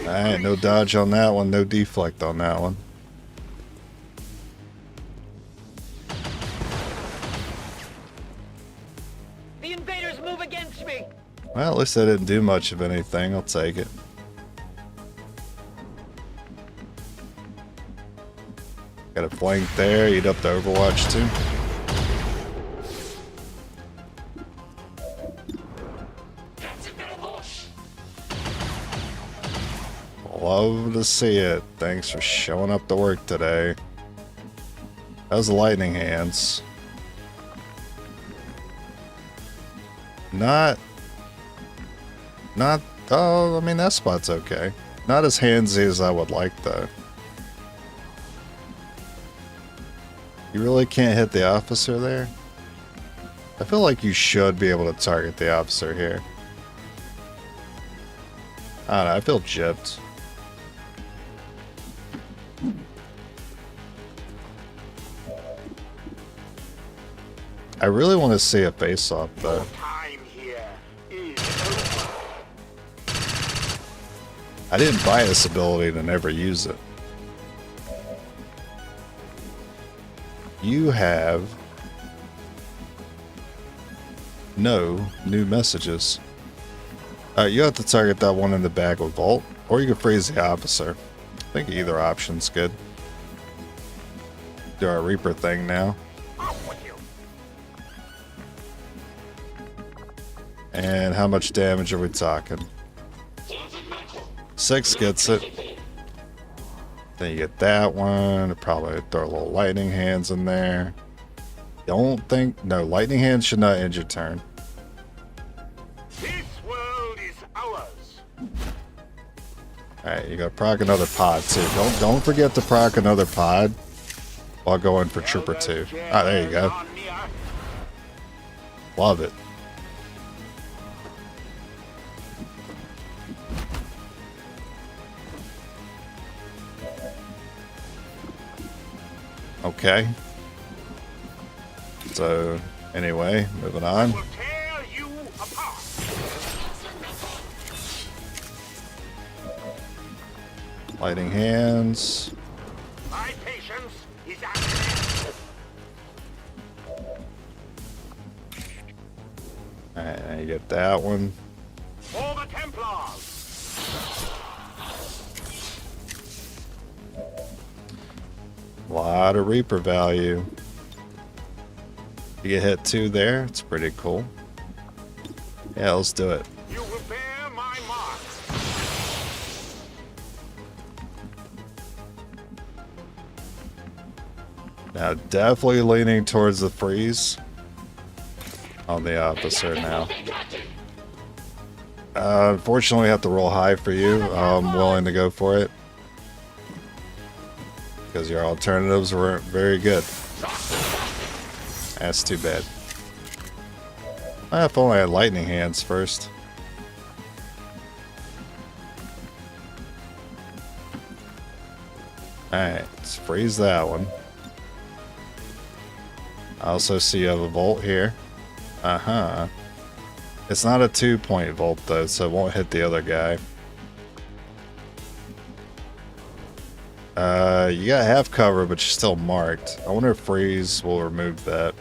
Alright, no dodge on that one, no deflect on that one. The invaders move against me. Well, at least I didn't do much of anything. I'll take it. Got a flank there. Eat up the Overwatch too. Love to see it. Thanks for showing up to work today. How's the lightning hands? Not, oh, I mean, that spot's okay. Not as handsy as I would like, though. You really can't hit the officer there? I feel like you should be able to target the officer here. I don't know, I feel gypped. I really want to see a face-off, though. I didn't buy this ability to never use it. You have no new messages. You have to target that one in the back with Vault, or you can freeze the officer. I think either option's good. Do our Reaper thing now. And how much damage are we talking? 6 gets it. Then you get that one. Probably throw a little lightning hands in there. Don't think... No, lightning hands should not end your turn. This world is ours. Alright, you gotta proc another pod too. Don't forget to proc another pod while going for Trooper 2. Ah, there you go. Love it. Okay. So, anyway, moving on. Lighting hands. My patience is at an end. Alright, And you get that one. For the Templars! A lot of Reaper value. You get hit 2 there. It's pretty cool. Yeah, let's do it. You will bear my mark. Now, definitely leaning towards the freeze on the officer now. Unfortunately, I have to roll high for you. I'm willing to go for it. Because your alternatives weren't very good. That's too bad. If only I had lightning hands first. Alright, let's freeze that one. I also see you have a volt here. Uh-huh. It's not a 2-point volt though, so it won't hit the other guy. You got half cover, but you're still marked. I wonder if freeze will remove that.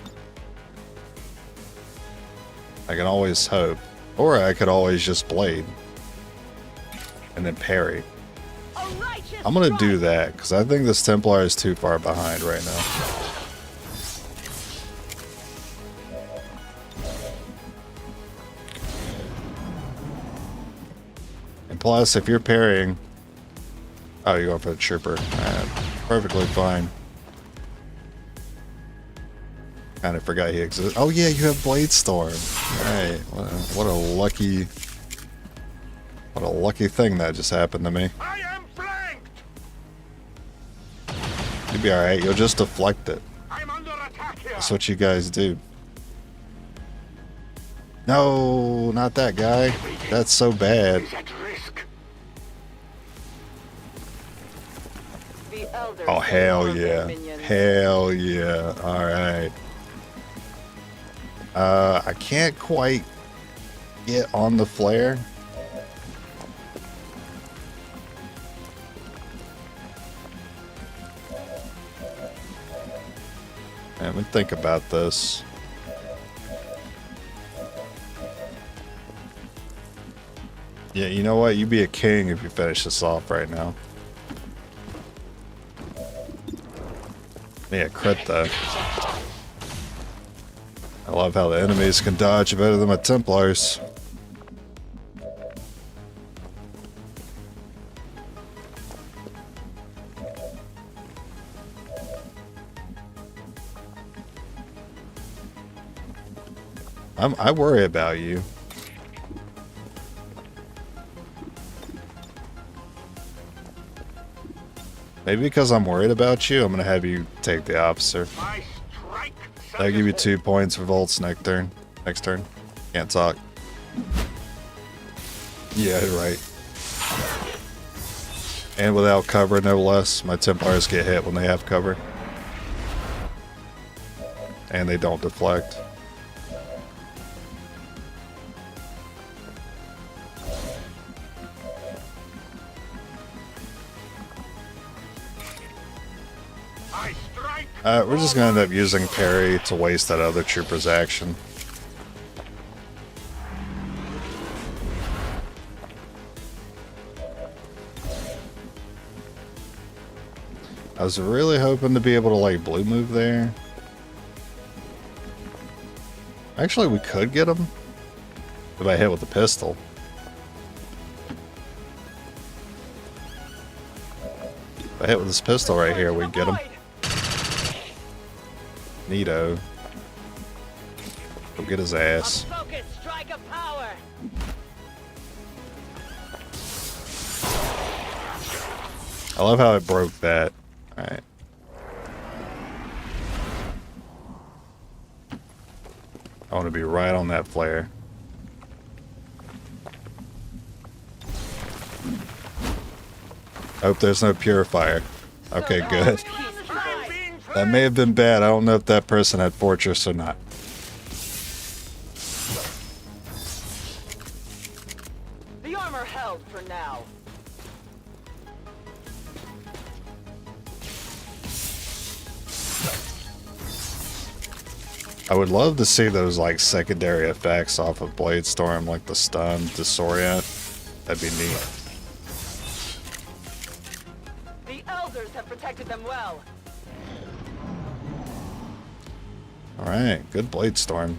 I can always hope. Or I could always just blade. And then parry. I'm gonna do that, because I think this Templar is too far behind right now. And plus, if you're parrying... Oh, you're going for the trooper. Perfectly fine. Kind of forgot he exists. Oh yeah, you have Blade Storm. Right. What a lucky thing that just happened to me. I am flanked. You'll be alright, you'll just deflect it. I'm under attack here. That's what you guys do. No, not that guy. That's so bad. He's at risk. The elders Oh, hell are yeah. minions. Hell yeah. Alright. I can't quite get on the flare. Let me think about this. Yeah, you know what? You'd be a king if you finish this off right now. Yeah, crit though. I love how the enemies can dodge better than my Templars. I worry about you. Maybe because I'm worried about you, I'm gonna have you take the officer. My strike. I'll give you 2 points for volts next turn. Next turn. Can't talk. Yeah, you're right. And without cover, no less. My Templars get hit when they have cover. And they don't deflect. We're just gonna end up using parry to waste that other trooper's action. I was really hoping to be able to like blue move there. Actually, we could get him if I hit with the pistol. If I hit with this pistol right here, we'd get him. Neato. Go get his ass. Focus strike of power. I love how it broke that. Alright. I want to be right on that flare. Hope there's no purifier. Okay, good. That may have been bad. I don't know if that person had Fortress or not. The armor held for now. I would love to see those like secondary effects off of Bladestorm, like the stun, disorient. That'd be neat. The elders have protected them well. Alright, good Bladestorm.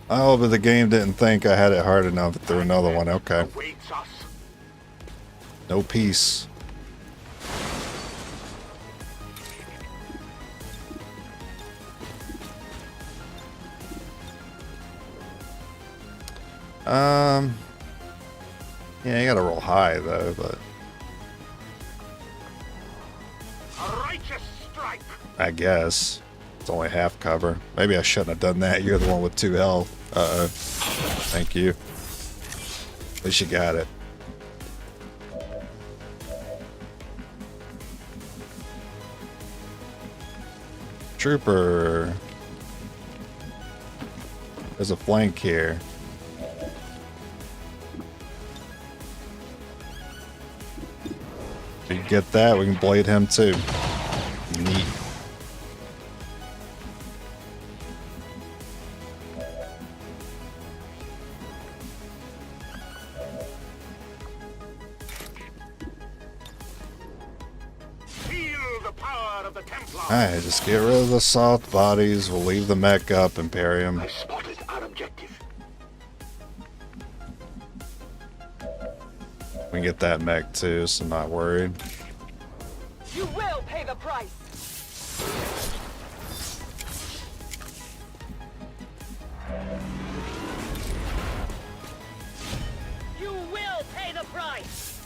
Oh, but the game didn't think I had it hard enough through another one. Okay. Awaits us. No peace. Yeah, you gotta roll high though, but A righteous strike. I guess it's only half cover. Maybe I shouldn't have done that. You're the one with 2 health. Uh-oh. Thank you. At least you got it. Trooper. There's a flank here. If you get that, we can blade him too. Neat. Feel the power of the Templars. Alright, just get rid of the soft bodies. We'll leave the mech up, Imperium. I spotted our objective. We can get that mech too, so I'm not worried. You will pay the price. You will pay the price.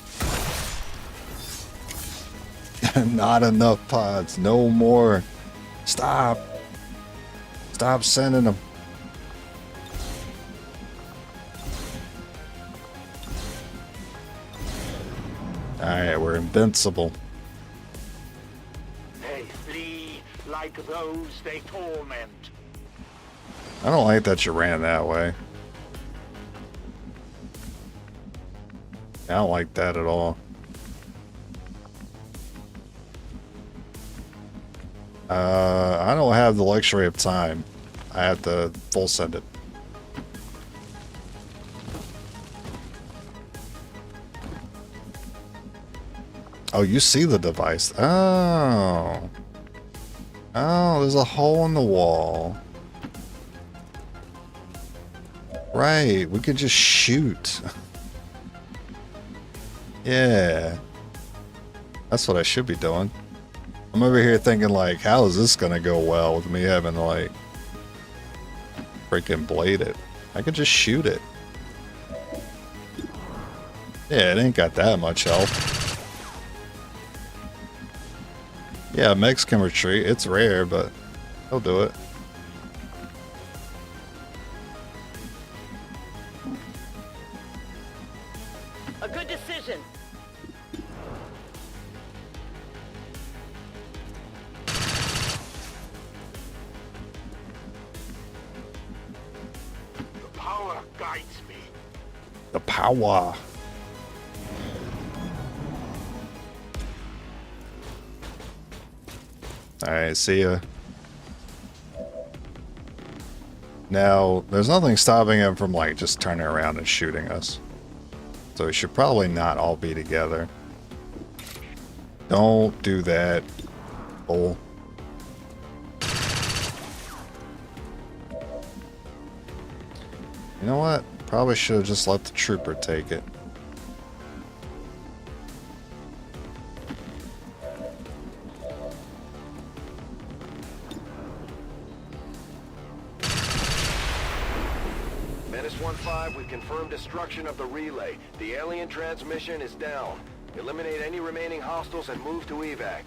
Not enough pods. No more. Stop. Stop sending them. Alright, we're invincible. They flee like those they torment. I don't like that you ran that way. I don't like that at all. I don't have the luxury of time. I have to full send it. Oh, you see the device. Oh. Oh, there's a hole in the wall. Right, we could just shoot. Yeah. That's what I should be doing. I'm over here thinking like, how is this gonna go well with me having to like freaking blade it? I could just shoot it. Yeah, it ain't got that much health. Yeah, mechs can retreat. It's rare, but he'll do it. A good decision. The power guides me. The power. Alright, see ya. Now, there's nothing stopping him from like just turning around and shooting us. So we should probably not all be together. Don't do that. Bull. You know what? Probably should have just let the trooper take it. Menace 1-5, we've confirmed destruction of the relay. The alien transmission is down. Eliminate any remaining hostiles and move to evac.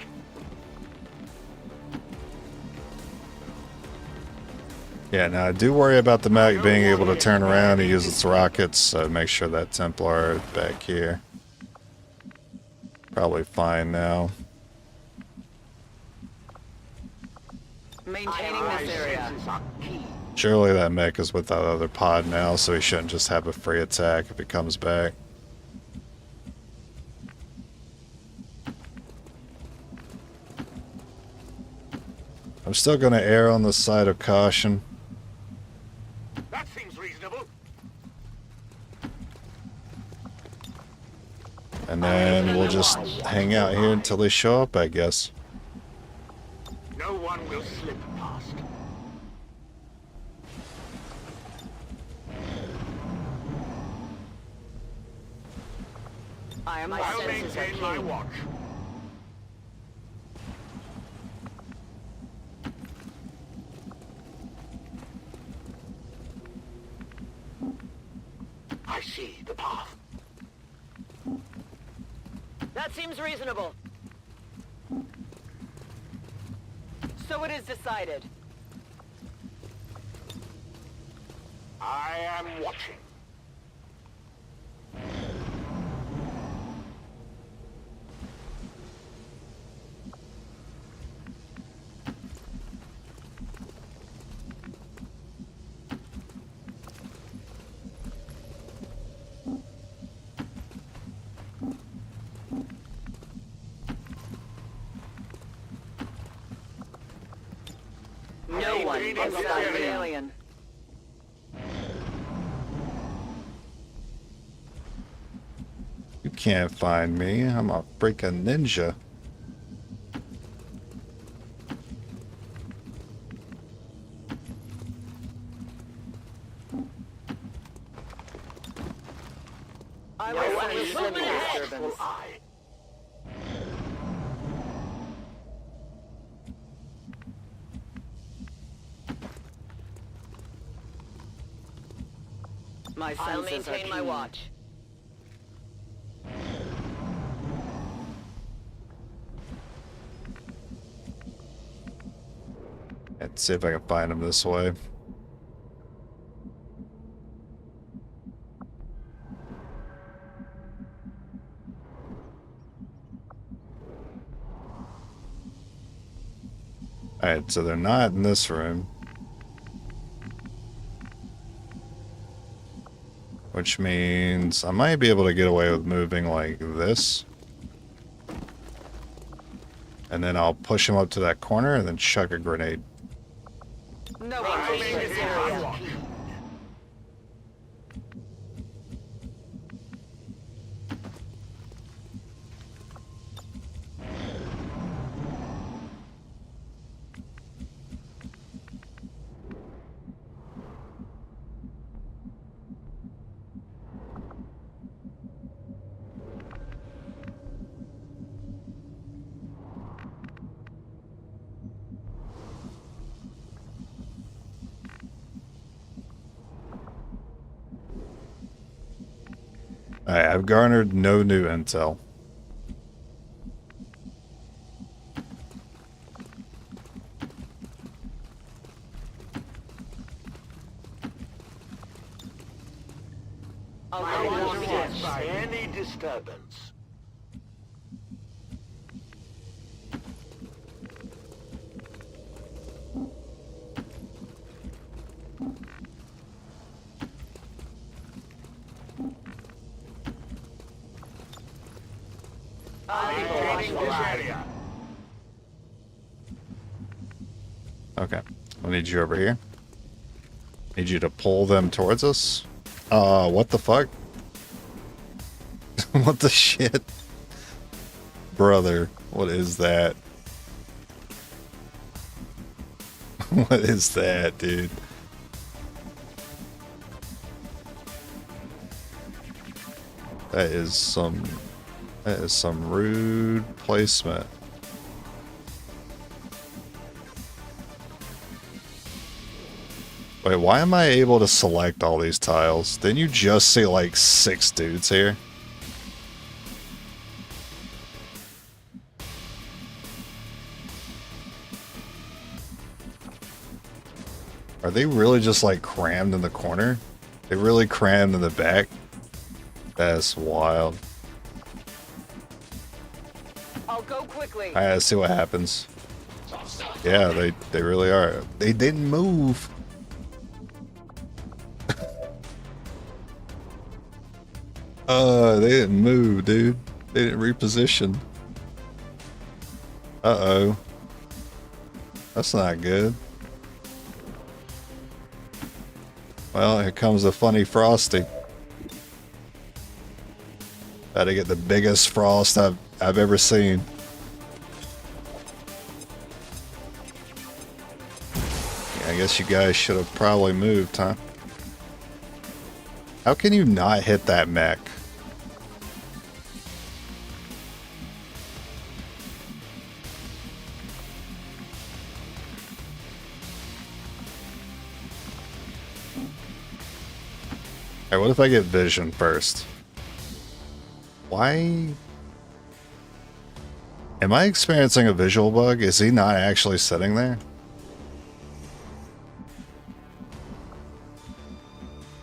Yeah, now I do worry about the mech being able to turn around and use its rockets, so make sure that Templar is back here. Probably fine now. Maintaining this area. Surely that mech is with that other pod now, so he shouldn't just have a free attack if he comes back. I'm still going to err on the side of caution. That seems reasonable. And then we'll just hang out here until they show up, I guess. No one will slip past. I'll maintain my watch. I see the path. That seems reasonable. So it is decided. I am watching. No one can stop the alien. You can't find me. I'm a freaking ninja. I will send you a disturbance. My senses I'll maintain my watch. Let's see if I can find him this way. Alright, so they're not in this room. Which means I might be able to get away with moving like this. And then I'll push him up to that corner and then chuck a grenade. No one will leave this area. Alright, I've garnered no new intel. I will watch. By any disturbance. Maintaining this area. Okay, I need you over here. Need you to pull them towards us. What the fuck? What the shit? Brother, what is that? What is that, dude? That is some rude placement. Wait, why am I able to select all these tiles? Didn't you just see like 6 dudes here? Are they really just like crammed in the corner? They really crammed in the back? That's wild. I'll go quickly. Alright, let's see what happens. Yeah, they really are. They didn't move. They didn't move, dude. They didn't reposition. Uh-oh. That's not good. Well, here comes a funny Frosty. About to get the biggest frost I've ever seen. Yeah, I guess you guys should have probably moved, huh? How can you not hit that mech? Alright, what if I get vision first? Why? Am I experiencing a visual bug? Is he not actually sitting there?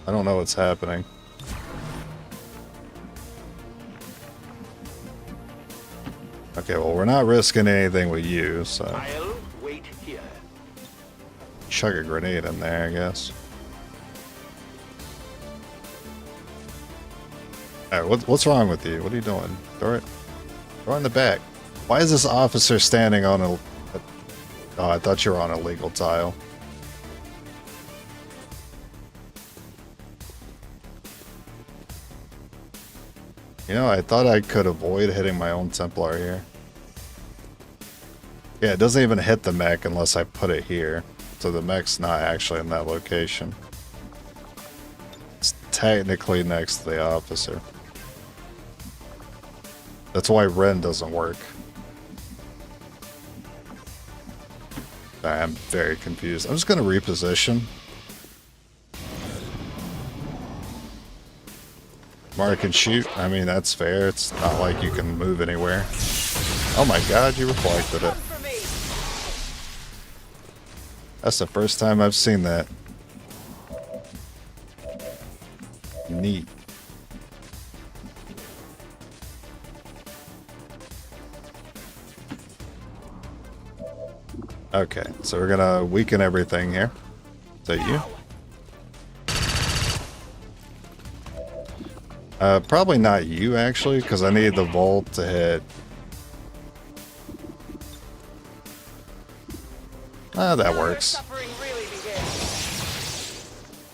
I don't know what's happening. Okay, well, we're not risking anything with you, so... I'll wait here. Chuck a grenade in there, I guess. Alright, what's wrong with you? What are you doing? Throw it in the back. Why is this officer standing on a... Oh, I thought you were on a legal tile. You know, I thought I could avoid hitting my own Templar here. Yeah, it doesn't even hit the mech unless I put it here. So the mech's not actually in that location. It's technically next to the officer. That's why Ren doesn't work. I'm very confused. I'm just going to reposition. Mark and shoot. I mean, that's fair. It's not like you can move anywhere. Oh my god, you reflected it. That's the first time I've seen that. Neat. Okay, so we're gonna weaken everything here. Is that you? Probably not you, actually, because I need the Volt to hit. Ah, that works.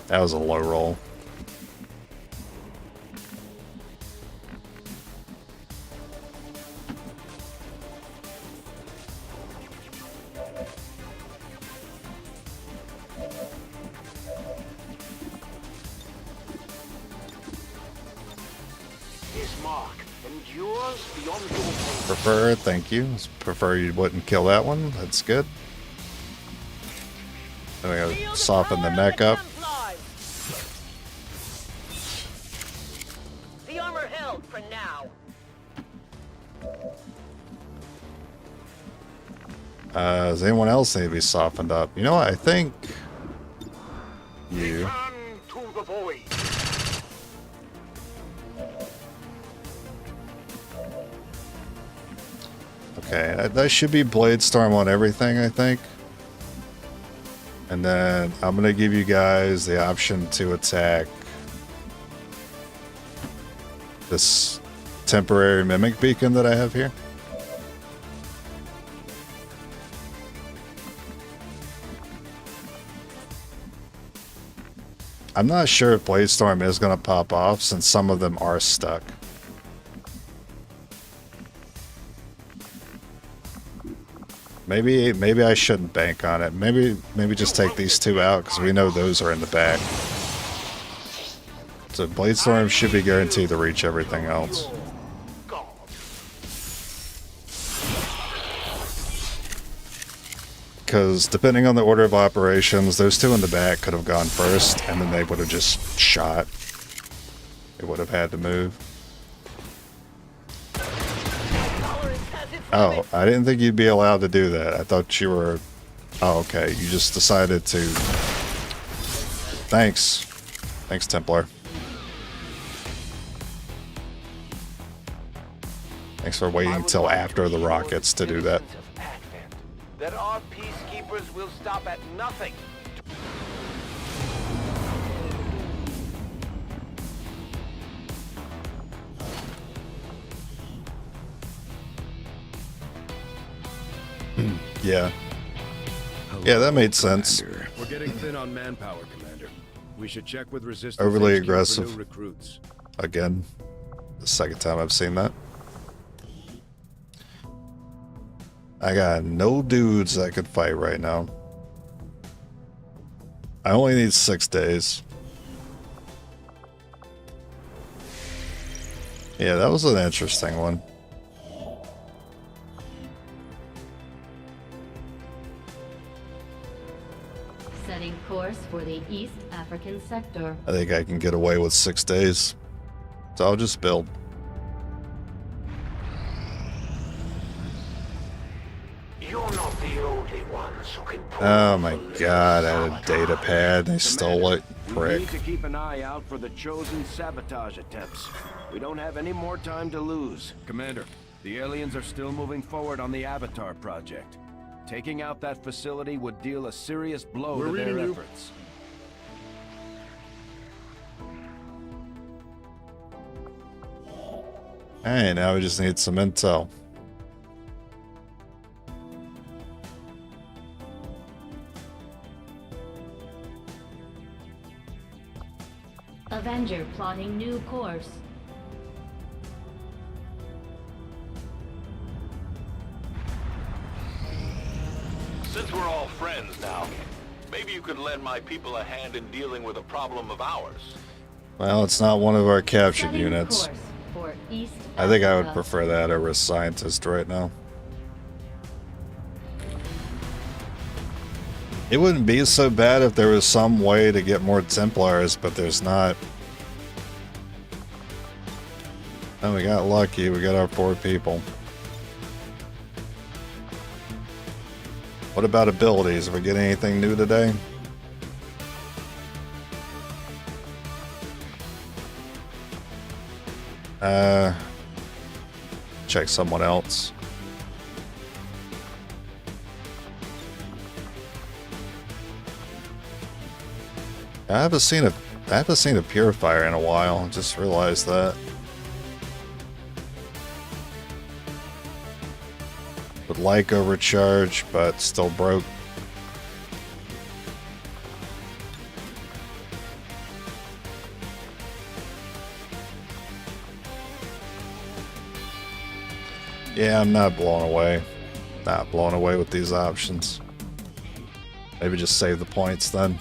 That was a low roll. Prefer, thank you. Prefer you wouldn't kill that one. That's good. Then we gotta soften the mech up. The armor held for now. Does anyone else need to be softened up? You know what? I think you. To the void. Okay, that should be Blade Storm on everything, I think. And then I'm going to give you guys the option to attack this temporary mimic beacon that I have here. I'm not sure if Blade Storm is going to pop off since some of them are stuck. Maybe I shouldn't bank on it. Maybe just take these two out because we know those are in the back. So Blade Storm should be guaranteed to reach everything else. Because depending on the order of operations, those two in the back could have gone first, and then they would have just shot. They would have had to move. Oh, I didn't think you'd be allowed to do that. I thought you were... Oh, okay. You just decided to... Thanks. Thanks, Templar. Thanks for waiting till after the rockets to do that. That our peacekeepers will stop at nothing. Yeah. Yeah, that made sense. Commander. We're getting thin on manpower, Commander. We should check with Resistance Overly HQ for aggressive. new recruits. Again, the second time I've seen that. I got no dudes that could fight right now. I only need 6 days. Yeah, that was an interesting one. Setting course for the East African sector. I think I can get away with 6 days. So I'll just build. You're not the only ones who can pull Oh off my a little god, I had a data sabotage. pad. They stole it. We Prick. need to keep an eye out for the chosen sabotage attempts. We don't have any more time to lose. Commander, the aliens are still moving forward on the Avatar project. Taking out that facility would deal a serious blow to their efforts. Alright, now we just need some intel. Avenger plotting new course. Since we're all friends now, maybe you could lend my people a hand in dealing with a problem of ours. Well, it's not one of our captured Setting units. course for East I think I would Africa. prefer that over a scientist right now. It wouldn't be so bad if there was some way to get more Templars, but there's not. Oh, we got lucky. We got our 4 people. What about abilities? Are we getting anything new today? Check someone else. I haven't seen a purifier in a while. I just realized that. Would like overcharge, but still broke. Yeah, I'm not blown away. Not blown away with these options. Maybe just save the points then.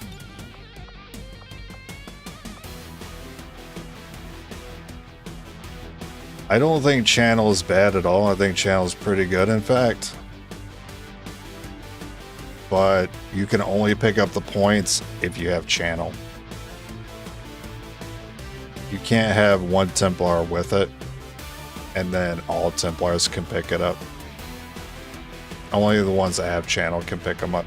I don't think channel is bad at all. I think channel is pretty good, in fact. But you can only pick up the points if you have channel. You can't have one Templar with it, and then all Templars can pick it up. Only the ones that have channel can pick them up.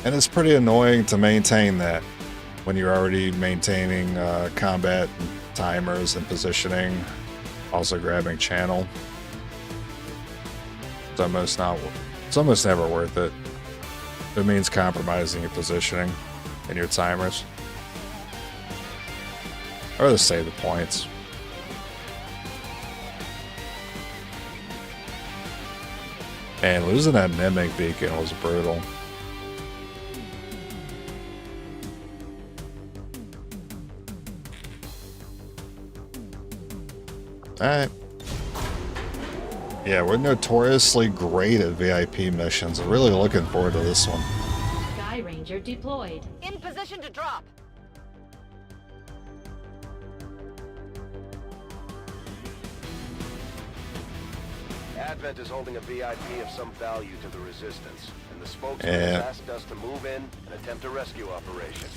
And it's pretty annoying to maintain that when you're already maintaining combat timers and positioning, also grabbing channel. It's almost never worth it. It means compromising your positioning and your timers. Or to save the points. And losing that mimic beacon was brutal. Alright. Yeah, we're notoriously great at VIP missions. I'm really looking forward to this one. Sky Ranger deployed. In position to drop. Advent is holding a VIP of some value to the Resistance, and the spokesman Yeah. has asked us to move in and attempt a rescue operation.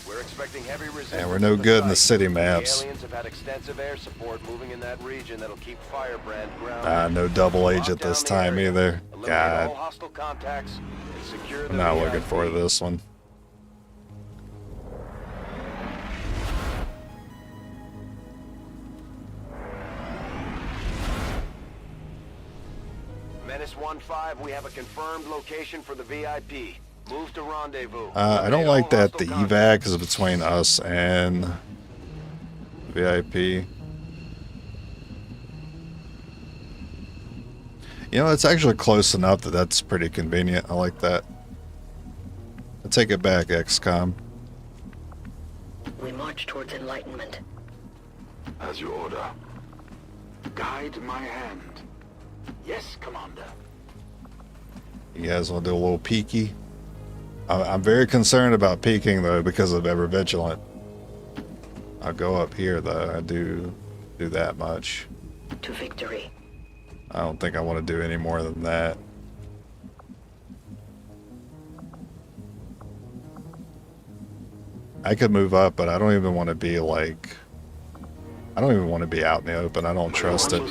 We're expecting heavy resistance. And we're no at good in the site. city The maps. aliens have had extensive air support moving in that region that'll keep Firebrand grounded. No double Lock agent down this the time area, either. eliminate God. all hostile contacts, and secure the I'm not VIP. looking forward to this one. Menace 1-5, we have a confirmed location for the VIP. Move to rendezvous. I don't Eliminate like all that hostile the contacts. evac is between us and VIP. You know, it's actually close enough that that's pretty convenient. I like that. I take it back, XCOM. We march towards enlightenment. As you order. Guide my hand. Yes, Commander. You guys want to do a little peeky? I'm very concerned about peeking, though, because of Ever Vigilant. I'll go up here, though. I do that much. To victory. I don't think I want to do any more than that. I could move up, but I don't even want to be like... I don't even want to be out in the open. I don't trust it.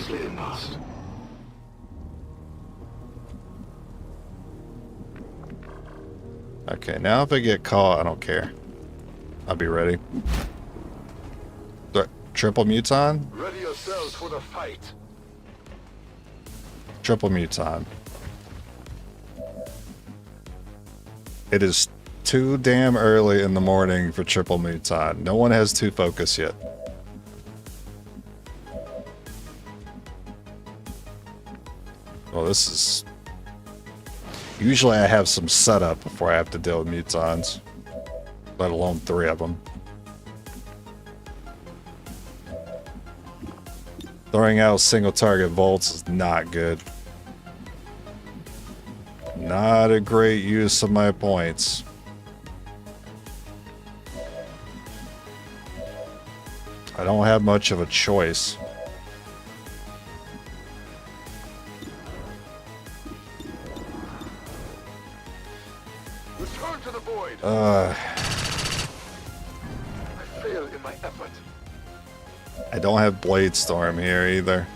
Okay, now if I get caught, I don't care. I'll be ready. Triple muton? Ready yourselves for the fight. Triple muton. It is too damn early in the morning for triple muton. No one has 2 focus yet. Well, this is... Usually I have some setup before I have to deal with mutons. Let alone 3 of them. Throwing out single target volts is not good. Not a great use of my points. I don't have much of a choice. Return to the void. I fail in my effort. I don't have Blade Storm here either.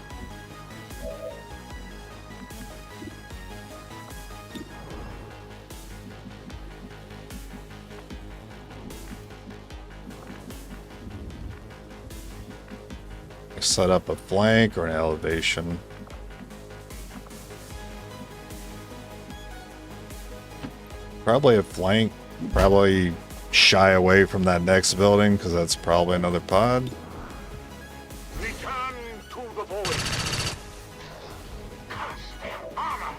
Set up a flank or an elevation. Probably a flank. Probably shy away from that next building because that's probably another pod. Return to the void. Cast their armor.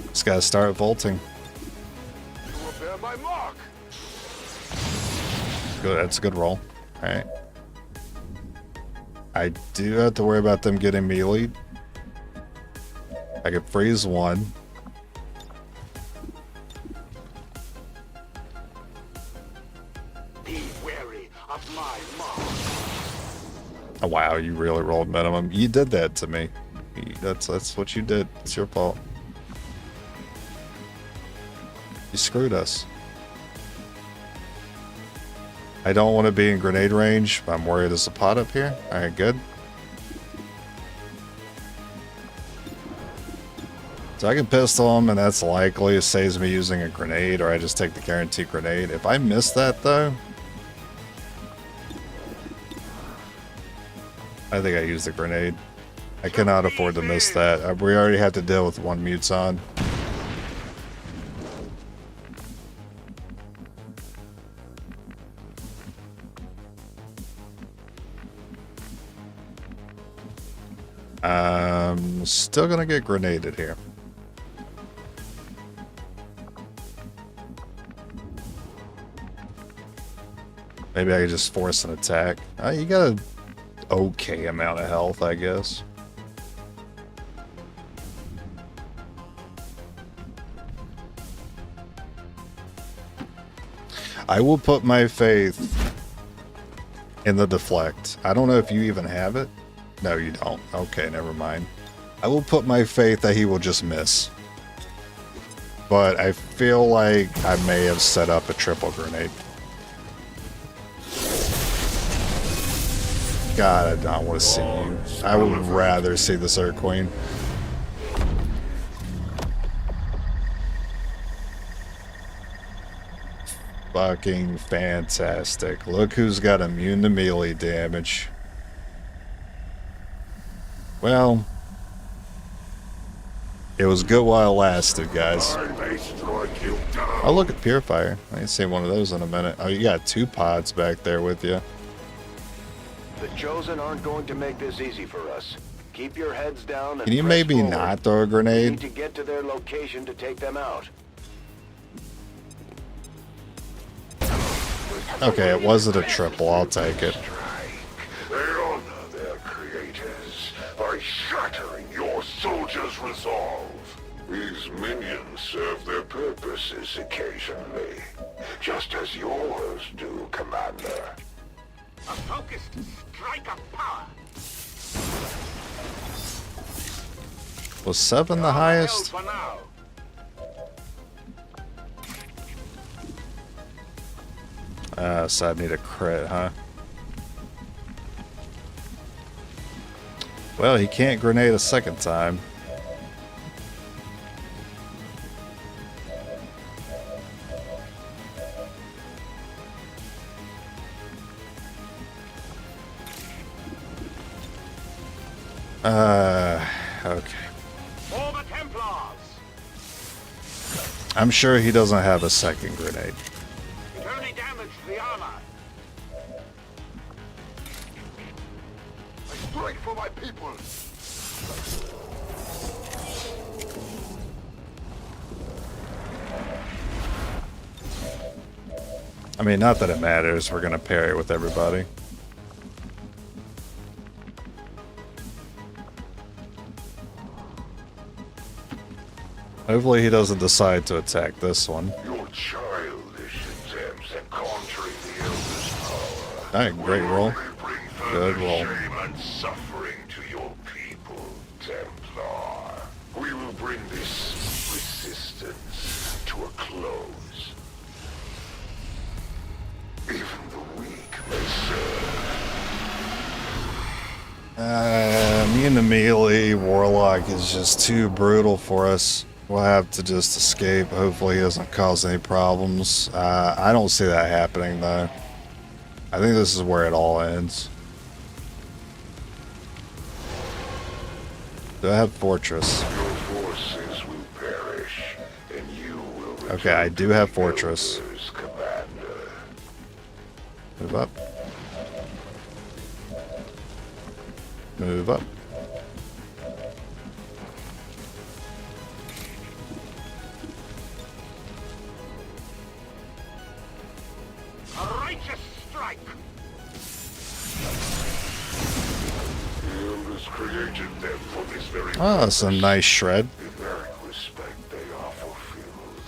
Just gotta start vaulting. You will bear my mark. Good, that's a good roll. Alright. I do have to worry about them getting melee. I could freeze one. Be wary of my mark. Oh wow, you really rolled minimum. You did that to me. That's what you did. It's your fault. You screwed us. I don't want to be in grenade range, but I'm worried there's a pot up here. Alright, good. So I can pistol him, and that's likely. It saves me using a grenade, or I just take the guaranteed grenade. If I miss that, though... I think I used the grenade. I cannot afford to miss that. We already have to deal with one muton. I'm still gonna get grenaded here. Maybe I could just force an attack. You got an okay amount of health, I guess. I will put my faith in the deflect. I don't know if you even have it. No, you don't. Okay, never mind. I will put my faith that he will just miss. But I feel like I may have set up a triple grenade. God, I don't want to see you. I would rather see the Sir Queen. Fucking fantastic. Look who's got immune to melee damage. Well, it was good while it lasted, guys. Oh, look at Purifier. I ain't seen one of those in a minute. Oh, you got 2 pods back there with you. The Chosen aren't going to make this easy for us. Keep your heads down and Can you press maybe forward. not throw a We grenade? need to get to their location to take them out. Okay, it wasn't a triple. I'll take it. They honor their creators by shattering your soldiers' resolve. These minions serve their purposes occasionally, just as yours do, Commander. A focused strike of power. Was 7 the highest? For now. So I need a crit, huh? Well, he can't grenade a second time. Okay. For the Templars. I'm sure he doesn't have a second grenade. It only damaged the armor. I strike for my people. I mean, not that it matters. We're gonna parry with everybody. Hopefully he doesn't decide to attack this one. Your childish attempts at countering the Elder's power. Alright, great roll. will bring Good further roll. shame and suffering to your people, Templar. We will bring this resistance to a close. Even the weak may serve. Me and the melee warlock is just too brutal for us. We'll have to just escape. Hopefully he doesn't cause any problems. I don't see that happening though. I think this is where it all ends. Do I have Fortress? Your forces will perish, and you will Okay, I do have Fortress. Elders, Commander. Move up. Move up. A righteous strike. The Elders created them for this very Oh, that's a nice shred. In that respect, they are fulfilled.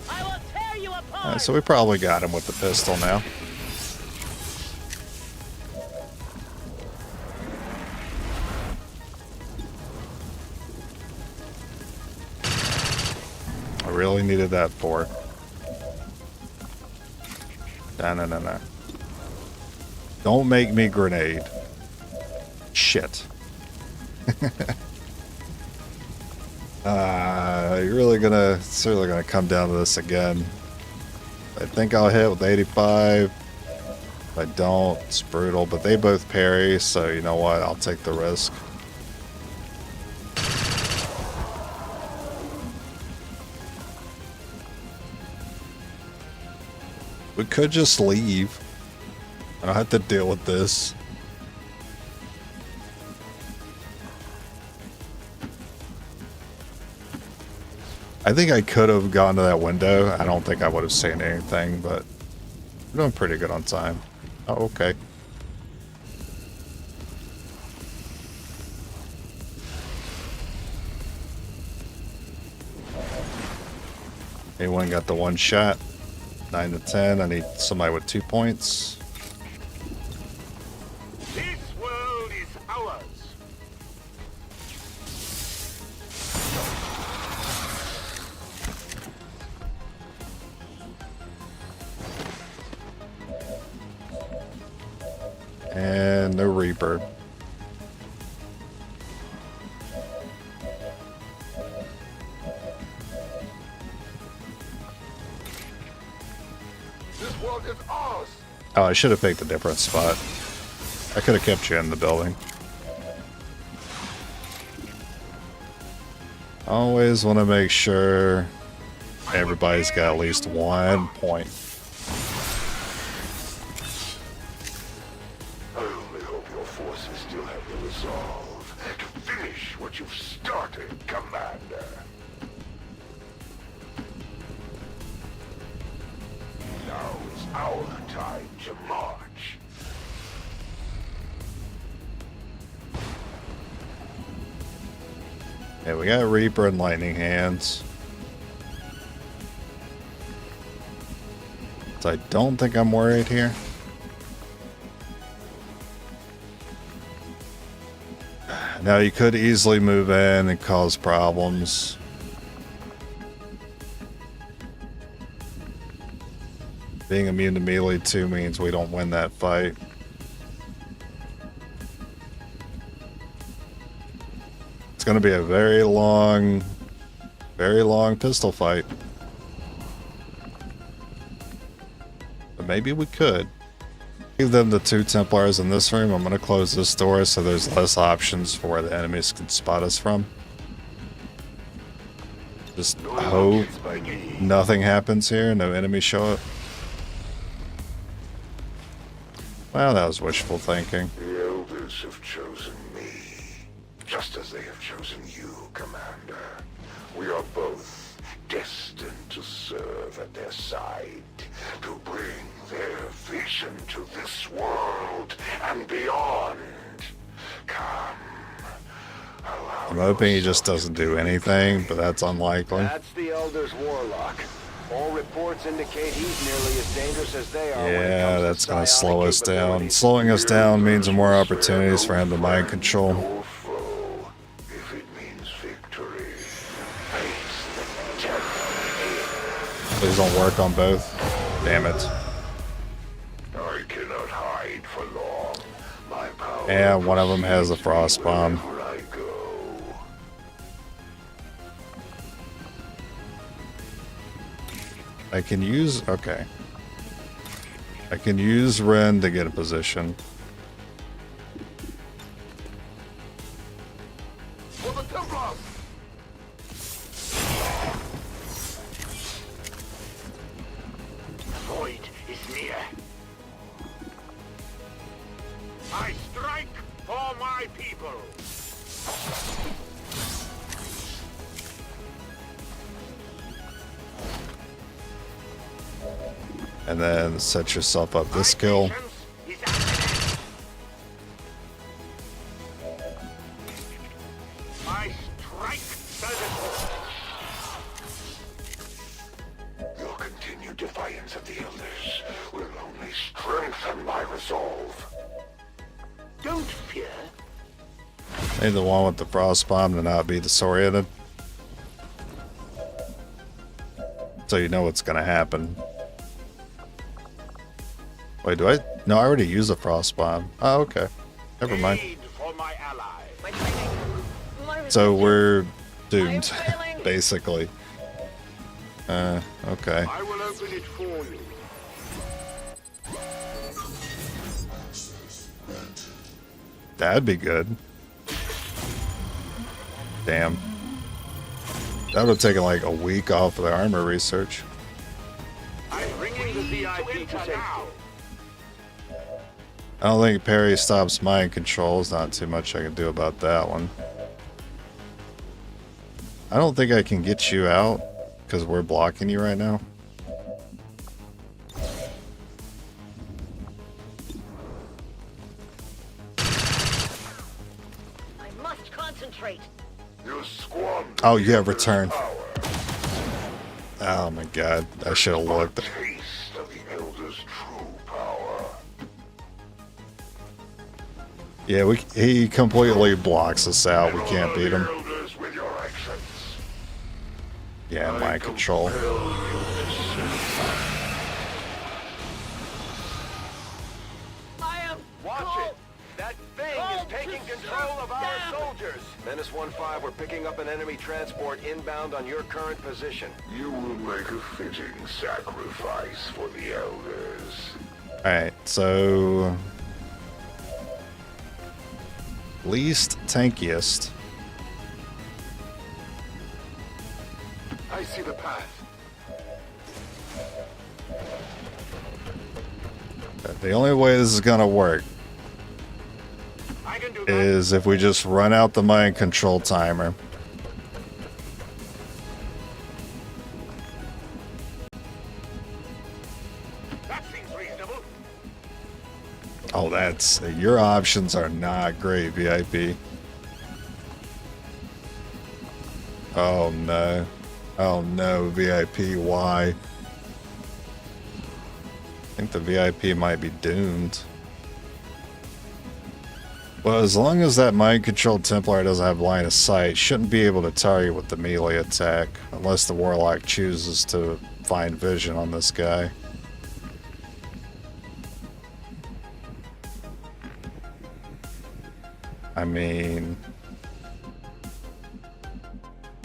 I will tear you apart! Alright, so we probably got him with the pistol now. I really needed that for. No. Don't make me grenade. Shit. You're really gonna, it's really gonna come down to this again. I think I'll hit with 85. If I don't, it's brutal, but they both parry, so you know what, I'll take the risk. We could just leave. I don't have to deal with this. I think I could have gone to that window. I don't think I would have seen anything, but we're doing pretty good on time. Oh, okay. Anyone got the one shot? 9 to 10. I need somebody with 2 points. This world is ours. And no Reaper. This world is ours. Oh, I should have picked a different spot. I could have kept you in the building. Always want to make sure everybody's got at least 1 point. resolve to finish what you've started, Commander. Now is our time to march. Yeah, we got Reaper and Lightning Hands. So I don't think I'm worried here. Now you could easily move in and cause problems. Being immune to melee 2 means we don't win that fight. It's going to be a very long pistol fight. But maybe we could. Give them the 2 Templars in this room. I'm going to close this door so there's less options for where the enemies can spot us from. Just hope nothing happens here, no enemies show up. Well, that was wishful thinking. The Elders have chosen me, just as they have chosen you, Commander. We are both destined to serve at their side, to bring their vision to this world and beyond. Come. I'm hoping he just doesn't do anything, but that's unlikely. That's the Elder's warlock. All reports indicate he's nearly as dangerous as they are. Yeah, that's going to slow us down. Slowing us down means more opportunities for him to mind control. If it means victory, Please don't work on both. Damn it. I cannot hide for long. My power. Yeah, one of them has a frost bomb. I go. I can use... Okay. I can use Ren to get a position. For the Templars! The void is near. I strike for my people. And then set yourself up this kill. I strike your continued defiance of the Elders will only strengthen my resolve. Don't fear. Need the one with the frost bomb to not be disoriented. So you know what's gonna happen. Wait, do I? No, I already used a frost bomb. Oh, okay. Never mind. So we're doomed, basically. Okay. I will open it for you. That'd be good. Damn. That would have taken like a week off of the armor research. I'm bringing the VIP to safety. I don't think parry stops mind control. There's not too much I can do about that one. I don't think I can get you out because we're blocking you right now. I must concentrate. You squandered Oh, yeah, return. Oh my god, I should have looked. taste of the Elder's true power. Yeah, he completely blocks us out. We can't beat him. Elders with your actions. Yeah, mind control. I am Watch it! That thing is taking control of our soldiers! Menace 1-5, we're picking up an enemy transport inbound on your current position. You will make a fitting sacrifice for the Elders. Alright, so... Least tankiest. I see the path. The only way this is gonna work I can do is if we just run out the mind control timer. That seems reasonable. Oh, that's... Your options are not great, VIP. Oh, no. Oh, no, VIP. Why? I think the VIP might be doomed. Well, as long as that mind-controlled Templar doesn't have line of sight, shouldn't be able to target with the melee attack, unless the Warlock chooses to find vision on this guy. I mean...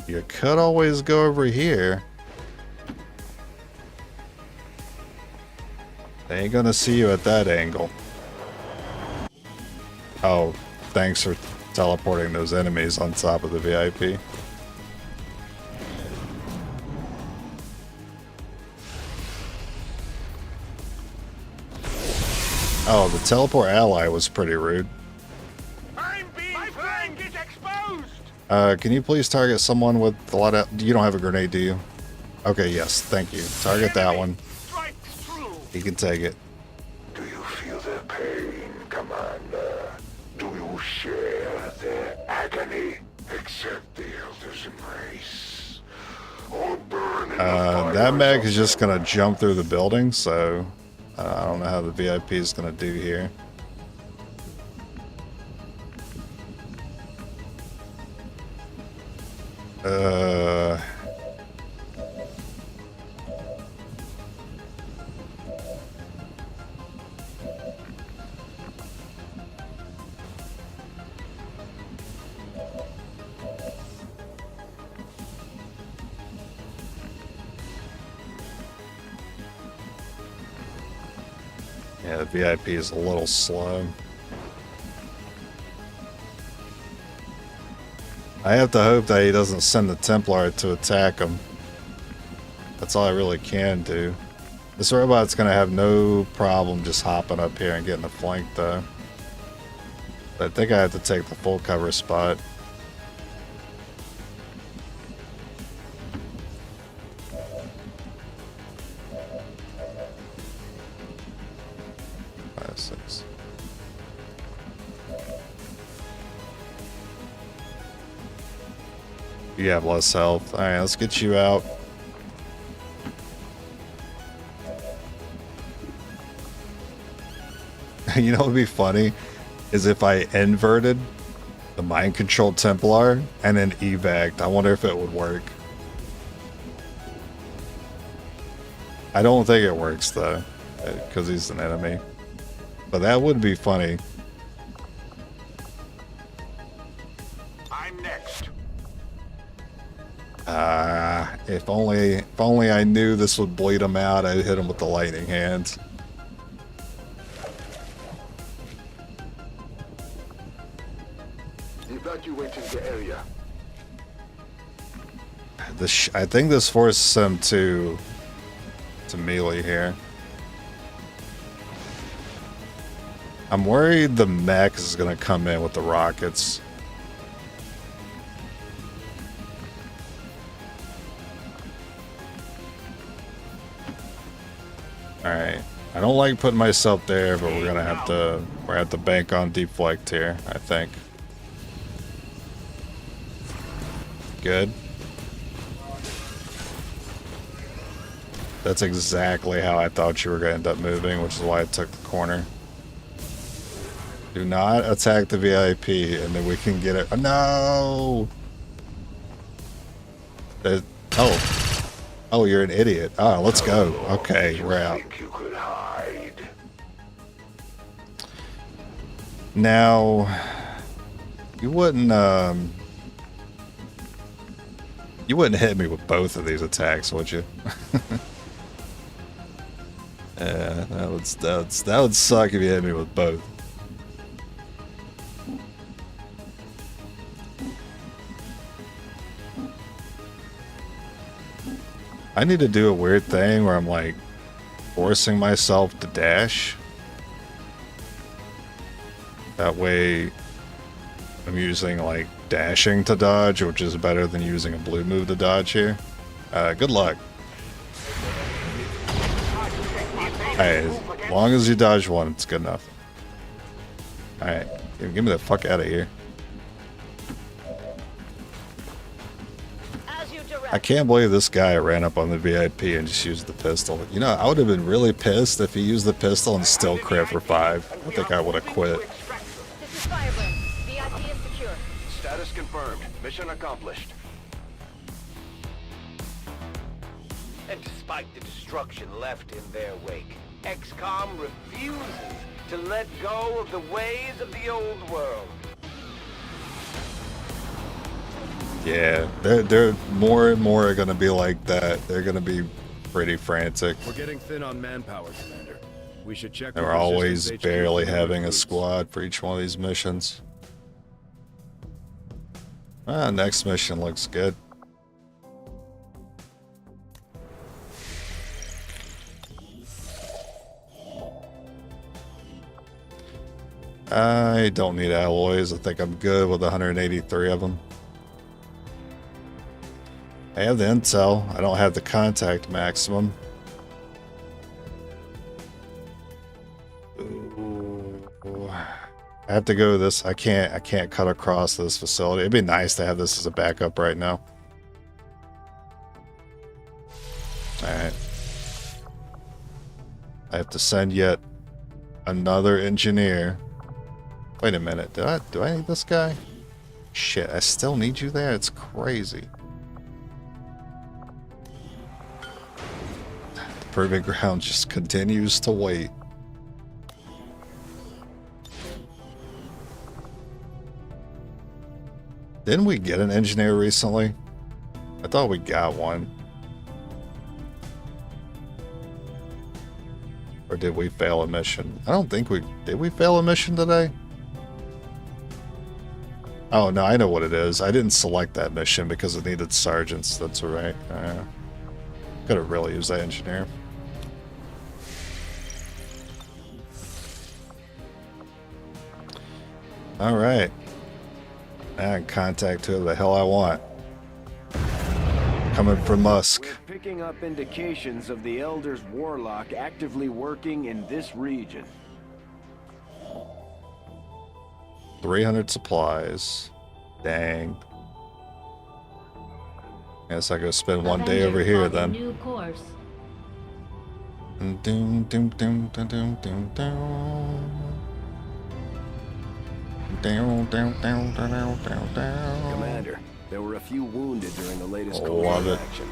You could always go over here. They ain't gonna see you at that angle. Oh, thanks for teleporting those enemies on top of the VIP. Oh, the teleport ally was pretty rude. I'm being flanked. Is exposed. Can you please target someone with a lot of... You don't have a grenade, do you? Okay, yes, thank you. Target that one. Strikes true. He can take it. Do you feel their pain, Commander? Do you share their agony? Accept the Elder's embrace. Or burn in the fire That mech is of just gonna jump through the building, so... I don't know how the VIP is gonna do here. Yeah, the VIP is a little slow. I have to hope that he doesn't send the Templar to attack him. That's all I really can do. This robot's gonna have no problem just hopping up here and getting the flank though. But I think I have to take the full cover spot. Six. You have less health. Alright, let's get you out. You know what would be funny? Is if I inverted the mind-controlled Templar and then Evac. I wonder if it would work. I don't think it works though, because he's an enemy. But that would be funny. I'm next. If only I knew this would bleed him out, I'd hit him with the lightning hands. Evacuating the area. I think this forces him to melee here. I'm worried the mech is gonna come in with the rockets. Alright. I don't like putting myself there, but we're gonna have to bank on deflect here, I think. Good. That's exactly how I thought you were gonna end up moving, which is why I took the corner. Do not attack the VIP, and then we can get it. Oh, no! Oh, you're an idiot. Oh, let's go. Okay, we're out. You could hide. Now, you wouldn't hit me with both of these attacks, would you? Yeah, that would suck if you hit me with both. I need to do a weird thing where I'm like forcing myself to dash. That way I'm using like dashing to dodge, which is better than using a blue move to dodge here. Good luck. Hey, as long as you dodge one, it's good enough. Alright, give me the fuck out of here. I can't believe this guy ran up on the VIP and just used the pistol. You know, I would have been really pissed if he used the pistol and still crit for 5. I think I would have quit. This is Firebrand. VIP is secure. Status confirmed. Mission accomplished. And despite the destruction left in their wake, XCOM refuses to let go of the ways of the old world. Yeah, they're more and more going to be like that. They're going to be pretty frantic. We're getting thin on manpower, Commander. We should check. They're always barely having a squad for each one of these missions. Next mission looks good. I don't need alloys. I think I'm good with 183 of them. I have the intel. I don't have the contact maximum. Ooh. I have to go this. I can't cut across this facility. It'd be nice to have this as a backup right now. Alright. I have to send yet another engineer. Wait a minute. Do I need this guy? Shit, I still need you there? It's crazy. Proving Ground just continues to wait. Didn't we get an engineer recently? I thought we got one. Or did we fail a mission? I don't think we... Did we fail a mission today? Oh, no, I know what it is. I didn't select that mission because it needed sergeants. That's right. Could have really used that engineer. Alright. I can contact whoever the hell I want. Coming from Musk. We're picking up indications of the Elder's warlock actively working in this region. 300 supplies. Dang. Guess I go spend one day over here then. New course. Doom, doom, doom, doom, doom, doom, doom. Down, down, down, down, down, down. Commander, there were a few wounded during the latest Love covert it. action.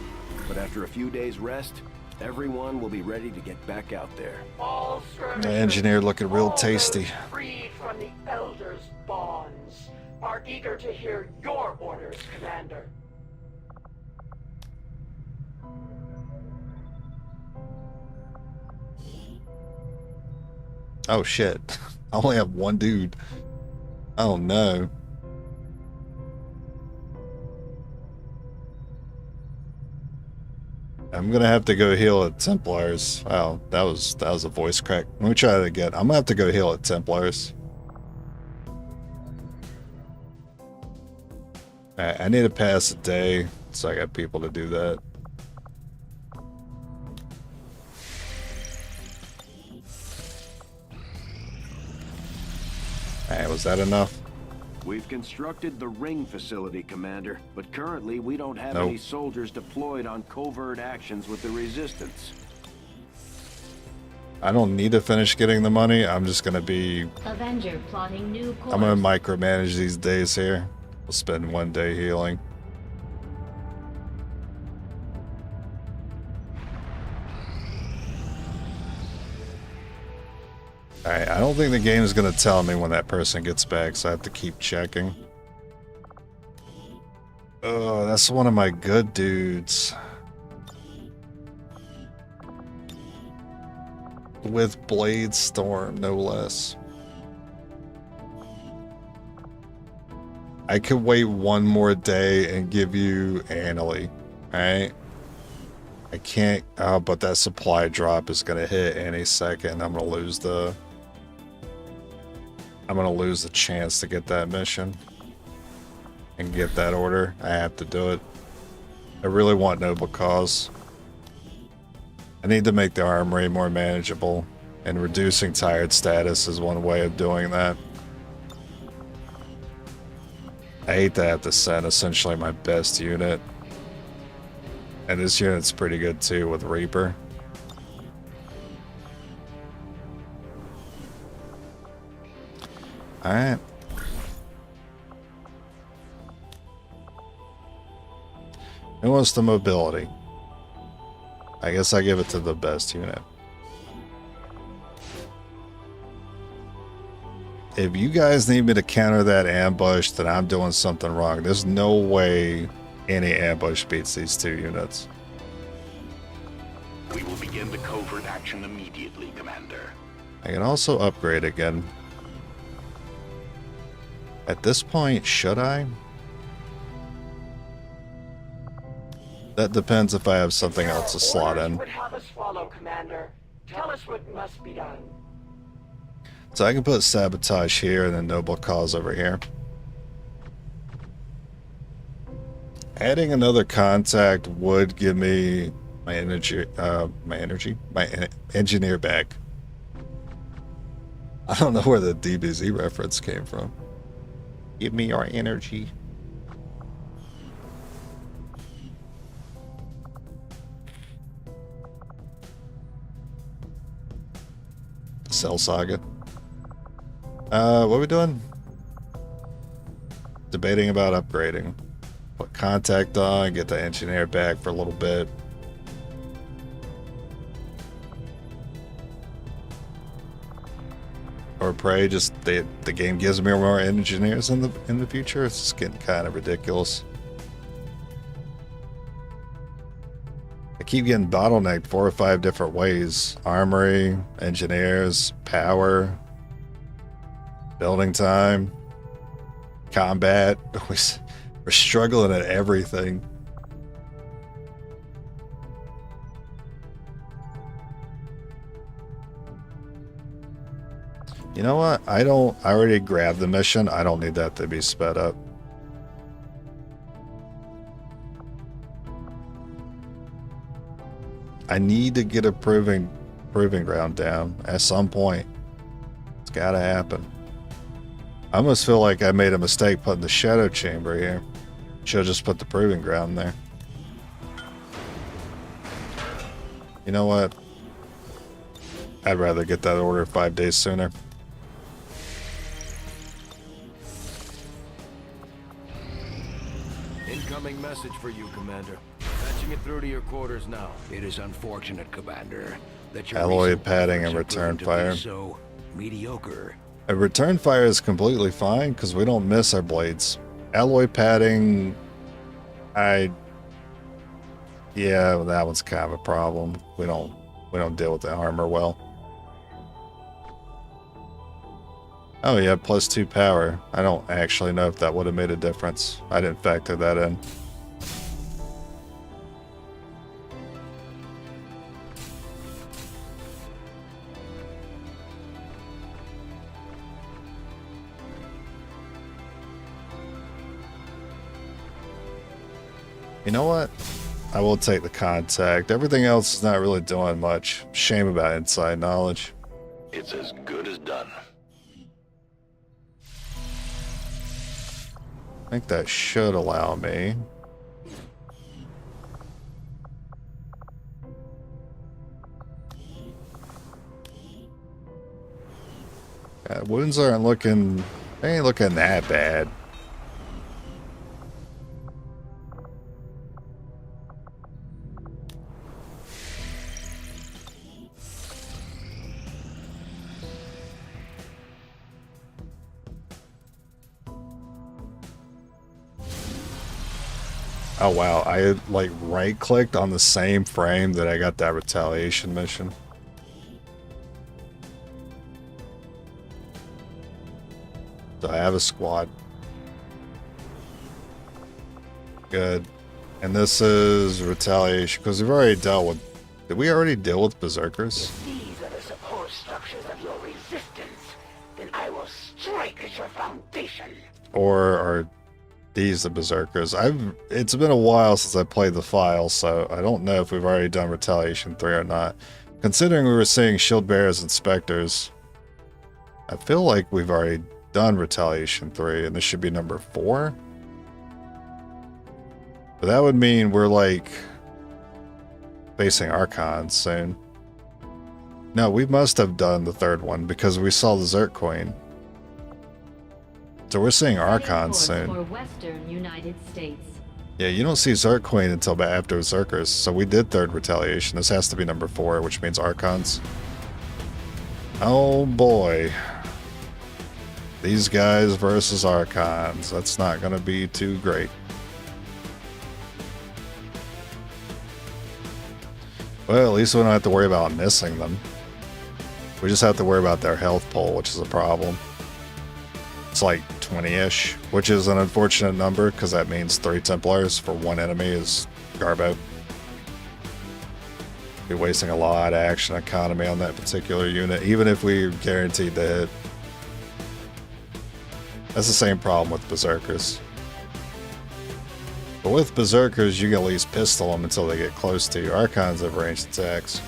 But after a few days rest, everyone will be ready to get back out there. All skirmishers, The engineer looking real all those tasty. freed from the Elder's bonds are eager to hear your orders, Commander. Oh shit. I only have one dude. Oh no. I'm gonna have to go heal at Templars. Wow, that was a voice crack. Let me try that again. I'm gonna have to go heal at Templars. Alright, I need to pass a day, so I got people to do that. Alright, was that enough? We've constructed the ring facility, Commander, but currently we don't have Nope. any soldiers deployed on covert actions with the Resistance. I don't need to finish getting the money. I'm just gonna be... Avenger plotting new course. I'm gonna micromanage these days here. We'll spend one day healing. Alright, I don't think the game is gonna tell me when that person gets back, so I have to keep checking. Oh, that's one of my good dudes. With Blade Storm, no less. I could wait one more day and give you Annalie, alright? I can't, but that supply drop is gonna hit any second. I'm gonna lose the chance to get that mission. and get that order. I have to do it. I really want noble cause. I need to make the armory more manageable, and reducing tired status is one way of doing that. I hate to have to send essentially my best unit. And this unit's pretty good too with Reaper. Alright. Who wants the mobility? I guess I give it to the best unit. If you guys need me to counter that ambush, then I'm doing something wrong. There's no way any ambush beats these two units. We will begin the covert action immediately, Commander. I can also upgrade again. At this point, should I? That depends if I have something else to slot in. Would have us follow, Commander. Tell us what must be done. So I can put sabotage here and then noble cause over here. Adding another contact would give me my engineer back. I don't know where the DBZ reference came from. Give me your energy. Cell Saga. What are we doing? Debating about upgrading. Put contact on, get the engineer back for a little bit. Or pray just the game gives me more engineers in the future. It's just getting kind of ridiculous. I keep getting bottlenecked 4 or 5 different ways. Armory, engineers, power, building time, combat. We're struggling at everything. You know what? I already grabbed the mission. I don't need that to be sped up. I need to get a proving ground down at some point. It's gotta happen. I almost feel like I made a mistake putting the shadow chamber here. Should have just put the proving ground there. You know what? I'd rather get that order 5 days sooner. Incoming message for you, Commander. Patching it through to your quarters now. It is unfortunate, Commander, that your Alloy recent padding efforts and have return proven to be fire. so mediocre. A return fire is completely fine because we don't miss our blades. Alloy padding, yeah, well, that one's kind of a problem. We don't deal with the armor well. Oh yeah, +2 power. I don't actually know if that would have made a difference. I didn't factor that in. You know what? I will take the contact. Everything else is not really doing much. Shame about inside knowledge. It's as good as done. I think that should allow me. Wounds aren't looking... They ain't looking that bad. Oh wow, I like right-clicked on the same frame that I got that retaliation mission. So I have a squad. Good. And this is retaliation, because we've already dealt with... Did we already deal with berserkers? If these are the support structures of your resistance, then I will strike at your foundation. Or These are Berserkers. It's been a while since I played the file, so I don't know if we've already done Retaliation 3 or not. Considering we were seeing Shield Bearers and Spectres, I feel like we've already done Retaliation 3, and this should be number 4. But that would mean we're like facing Archons soon. No, we must have done the 3rd one because we saw the Zerk Queen. So we're seeing Archons soon. For Western United States. Yeah, you don't see Zerk Queen until after Zerkers, so we did 3rd Retaliation. This has to be number 4, which means Archons. Oh boy. These guys versus Archons. That's not going to be too great. Well, at least we don't have to worry about missing them. We just have to worry about their health pool, which is a problem. It's like 20-ish, which is an unfortunate number because that means 3 Templars for 1 enemy is garbo. Be wasting a lot of action economy on that particular unit, even if we guaranteed to hit. That's the same problem with Berserkers. But with Berserkers, you can at least pistol them until they get close to you. Archons have ranged attacks.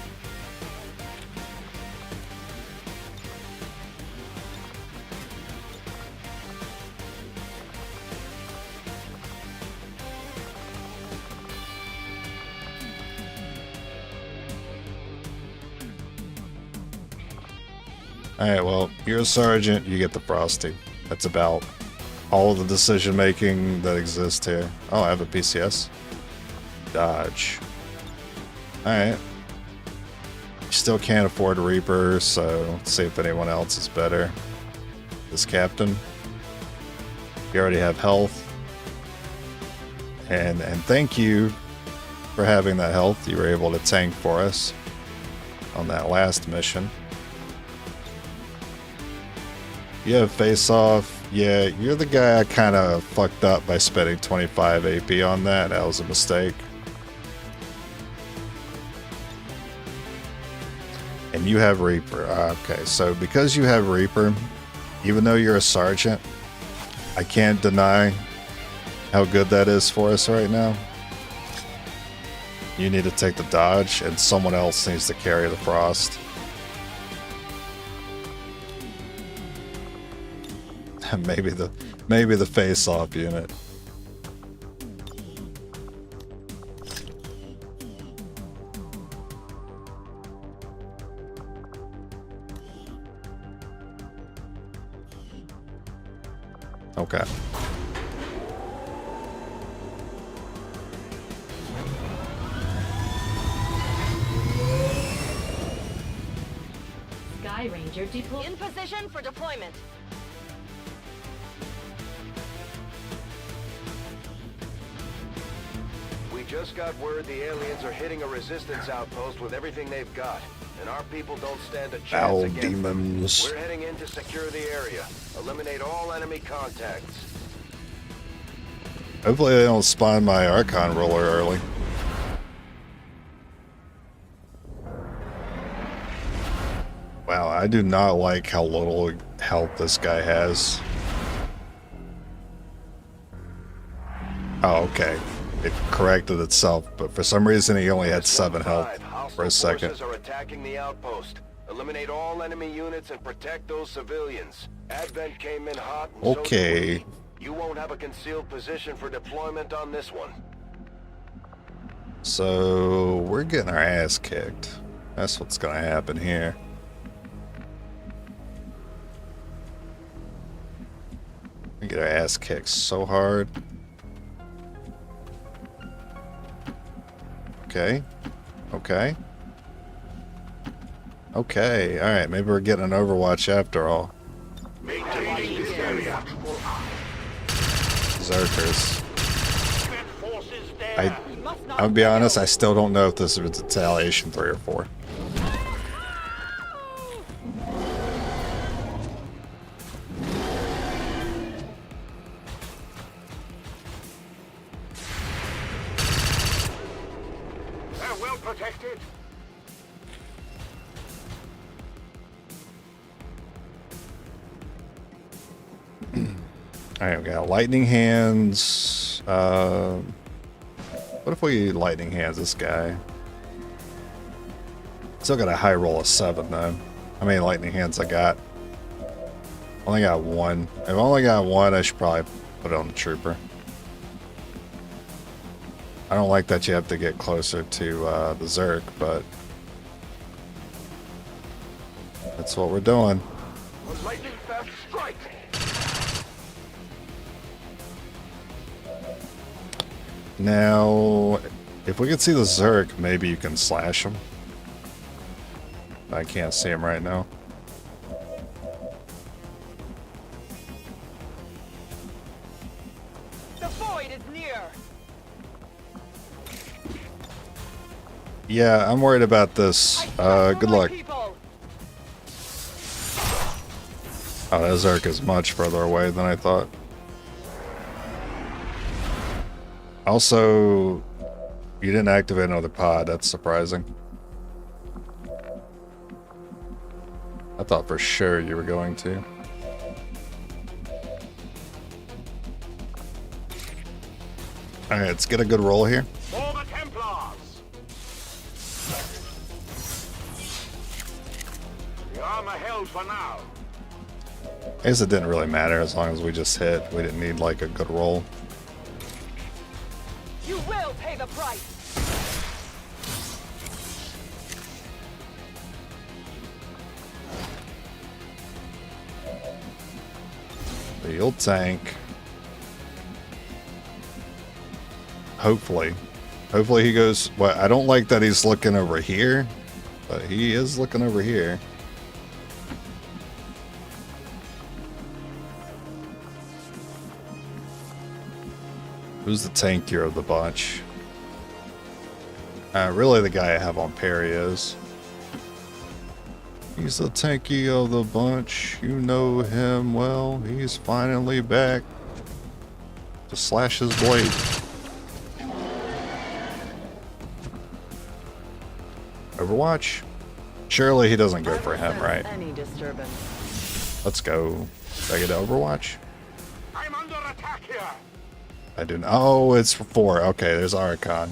Alright, well, you're a sergeant, you get the Frosty. That's about all of the decision making that exists here. Oh, I have a PCS. Dodge. Alright. You still can't afford a Reaper, so let's see if anyone else is better. This captain. You already have health. And thank you for having that health. You were able to tank for us on that last mission. You have face off. Yeah, you're the guy I kind of fucked up by spending 25 AP on that. That was a mistake. And you have Reaper. Okay, so because you have Reaper, even though you're a sergeant, I can't deny how good that is for us right now. You need to take the dodge, and someone else needs to carry the frost. maybe the face-off unit. Okay. Sky Ranger deployed. In position for deployment. We just got word the aliens are hitting a resistance outpost with everything they've got, and our people don't stand a chance Foul against demons. them. We're heading in to secure the area. Eliminate all enemy contacts. Hopefully they don't spawn my Archon roller early. Wow, I do not like how little health this guy has. Oh, okay. It corrected itself, but for some reason he only had 7 health for a second. Forces are attacking the outpost. Eliminate all enemy units and protect those civilians. Advent came in hot. And okay. So did we. You won't have a concealed position for deployment on this one. So we're getting our ass kicked. That's what's gonna happen here. We get our ass kicked so hard. Okay. Okay. Okay. Alright, maybe we're getting an Overwatch after all. Maintaining this area. Berserkers. I'll be honest, I still don't know if this is Retaliation 3 or 4. They're well protected. Alright, we got lightning hands. What if we lightning hands this guy? Still got a high roll of 7 though. How many lightning hands I got? Only got 1. If I only got 1, I should probably put it on the trooper. I don't like that you have to get closer to the Zerg, but that's what we're doing. Lightning fast strike. Now, if we could see the Zerg, maybe you can slash him. I can't see him right now. The void is near. Yeah, I'm worried about this. Good luck. Oh, that Zerg is much further away than I thought. Also, you didn't activate another pod. That's surprising. I thought for sure you were going to. Alright, let's get a good roll here. For the Templars! The armor held for now. I guess it didn't really matter as long as we just hit. We didn't need like a good roll. You will pay the price. The old tank. Hopefully. Hopefully he goes... Well, I don't like that he's looking over here, but he is looking over here. Who's the tankier of the bunch? Really the guy I have on parry is. He's the tanky of the bunch. You know him well. He's finally back to slash his blade. Overwatch? Surely he doesn't go for him, right? Any disturbance. Let's go. Did I get to Overwatch? I'm under attack here. I do not. Oh, it's 4. Okay, there's Archon.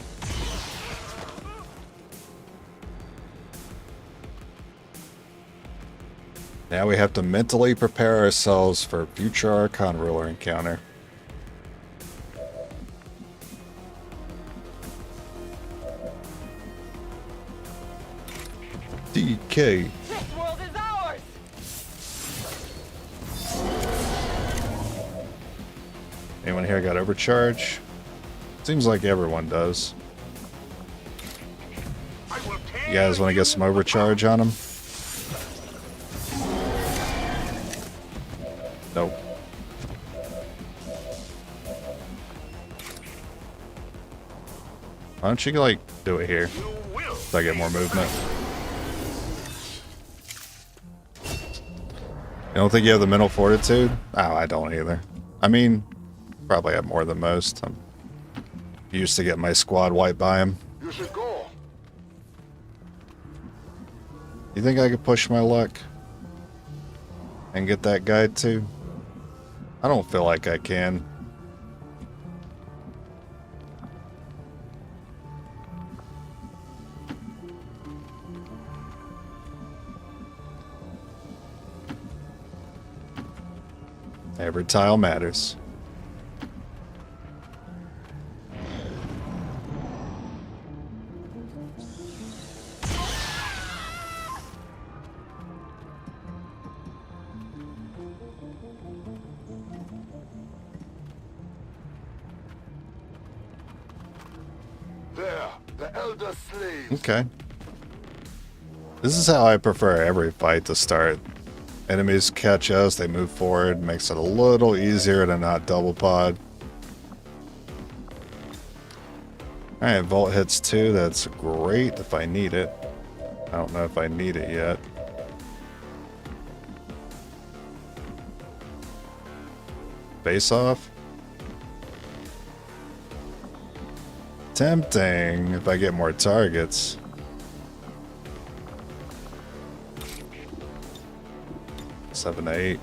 Now we have to mentally prepare ourselves for future Archon ruler encounter. DK. This world is ours. Anyone here got overcharge? Seems like everyone does. You guys want to get some overcharge on him? Nope. Why don't you, like, do it here? So I get more movement. You don't think you have the mental fortitude? Oh, I don't either. I mean, probably have more than most. I'm used to getting my squad wiped by him. You should go. You think I could push my luck and get that guy too? I don't feel like I can. Every tile matters. There, the Elder Slave. Okay. This is how I prefer every fight to start. Enemies catch us, they move forward, makes it a little easier to not double pod. Alright, Vault hits 2, that's great if I need it. I don't know if I need it yet. Face off? Tempting if I get more targets. Seven to 8.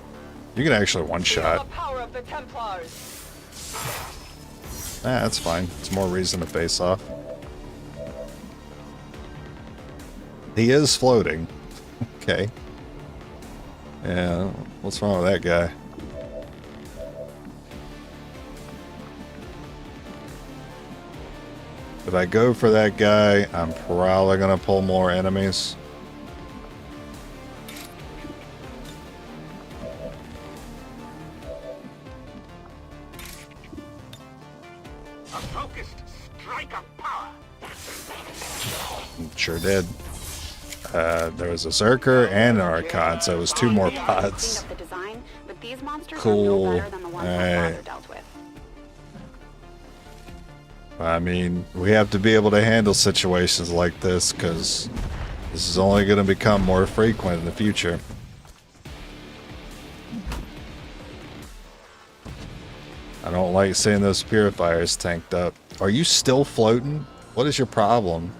You can actually one shot. the Templars. That's fine. It's more reason to face off. He is floating. Okay. Yeah, what's wrong with that guy? If I go for that guy, I'm probably gonna pull more enemies. A focused strike of power. Sure did. There was a Zerker and an Archon, so it was 2 more pods. Cool. Alright. I mean, we have to be able to handle situations like this, because this is only going to become more frequent in the future. I don't like seeing those purifiers tanked up. Are you still floating? What is your problem?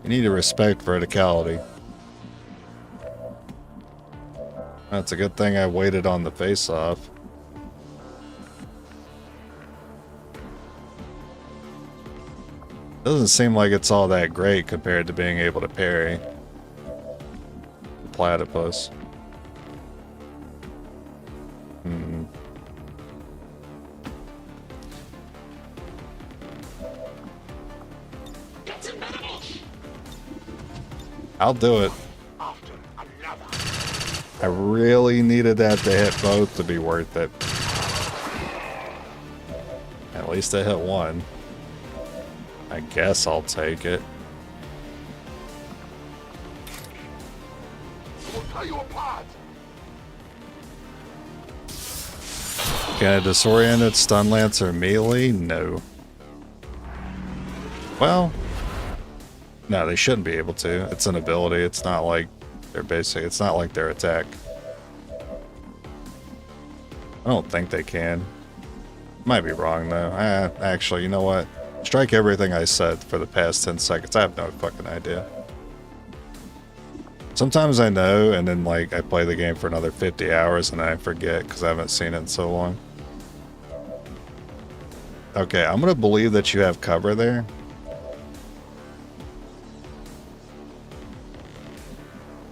You need to respect verticality. That's a good thing I waited on the face-off. Doesn't seem like it's all that great compared to being able to parry. Platypus. I'll do it. I really needed that to hit both to be worth it. At least I hit one. I guess I'll take it. We'll tell you apart. Can a disoriented stun lancer melee? No. Well, no, they shouldn't be able to. It's an ability. It's not like their basic. It's not like their attack. I don't think they can. Might be wrong though. Actually, you know what? Strike everything I said for the past 10 seconds. I have no fucking idea. Sometimes I know, and then like I play the game for another 50 hours and I forget because I haven't seen it in so long. Okay, I'm gonna believe that you have cover there.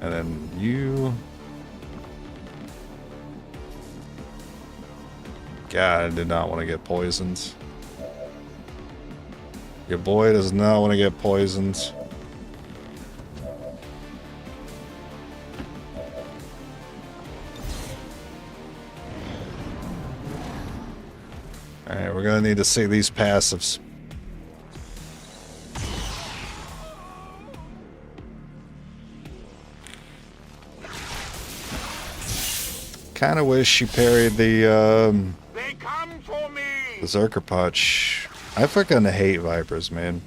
And then you... God, I did not want to get poisoned. Your boy does not want to get poisoned. Alright, we're gonna need to see these passives. Kinda wish she parried the Zerker Punch. I freaking hate Vipers, man.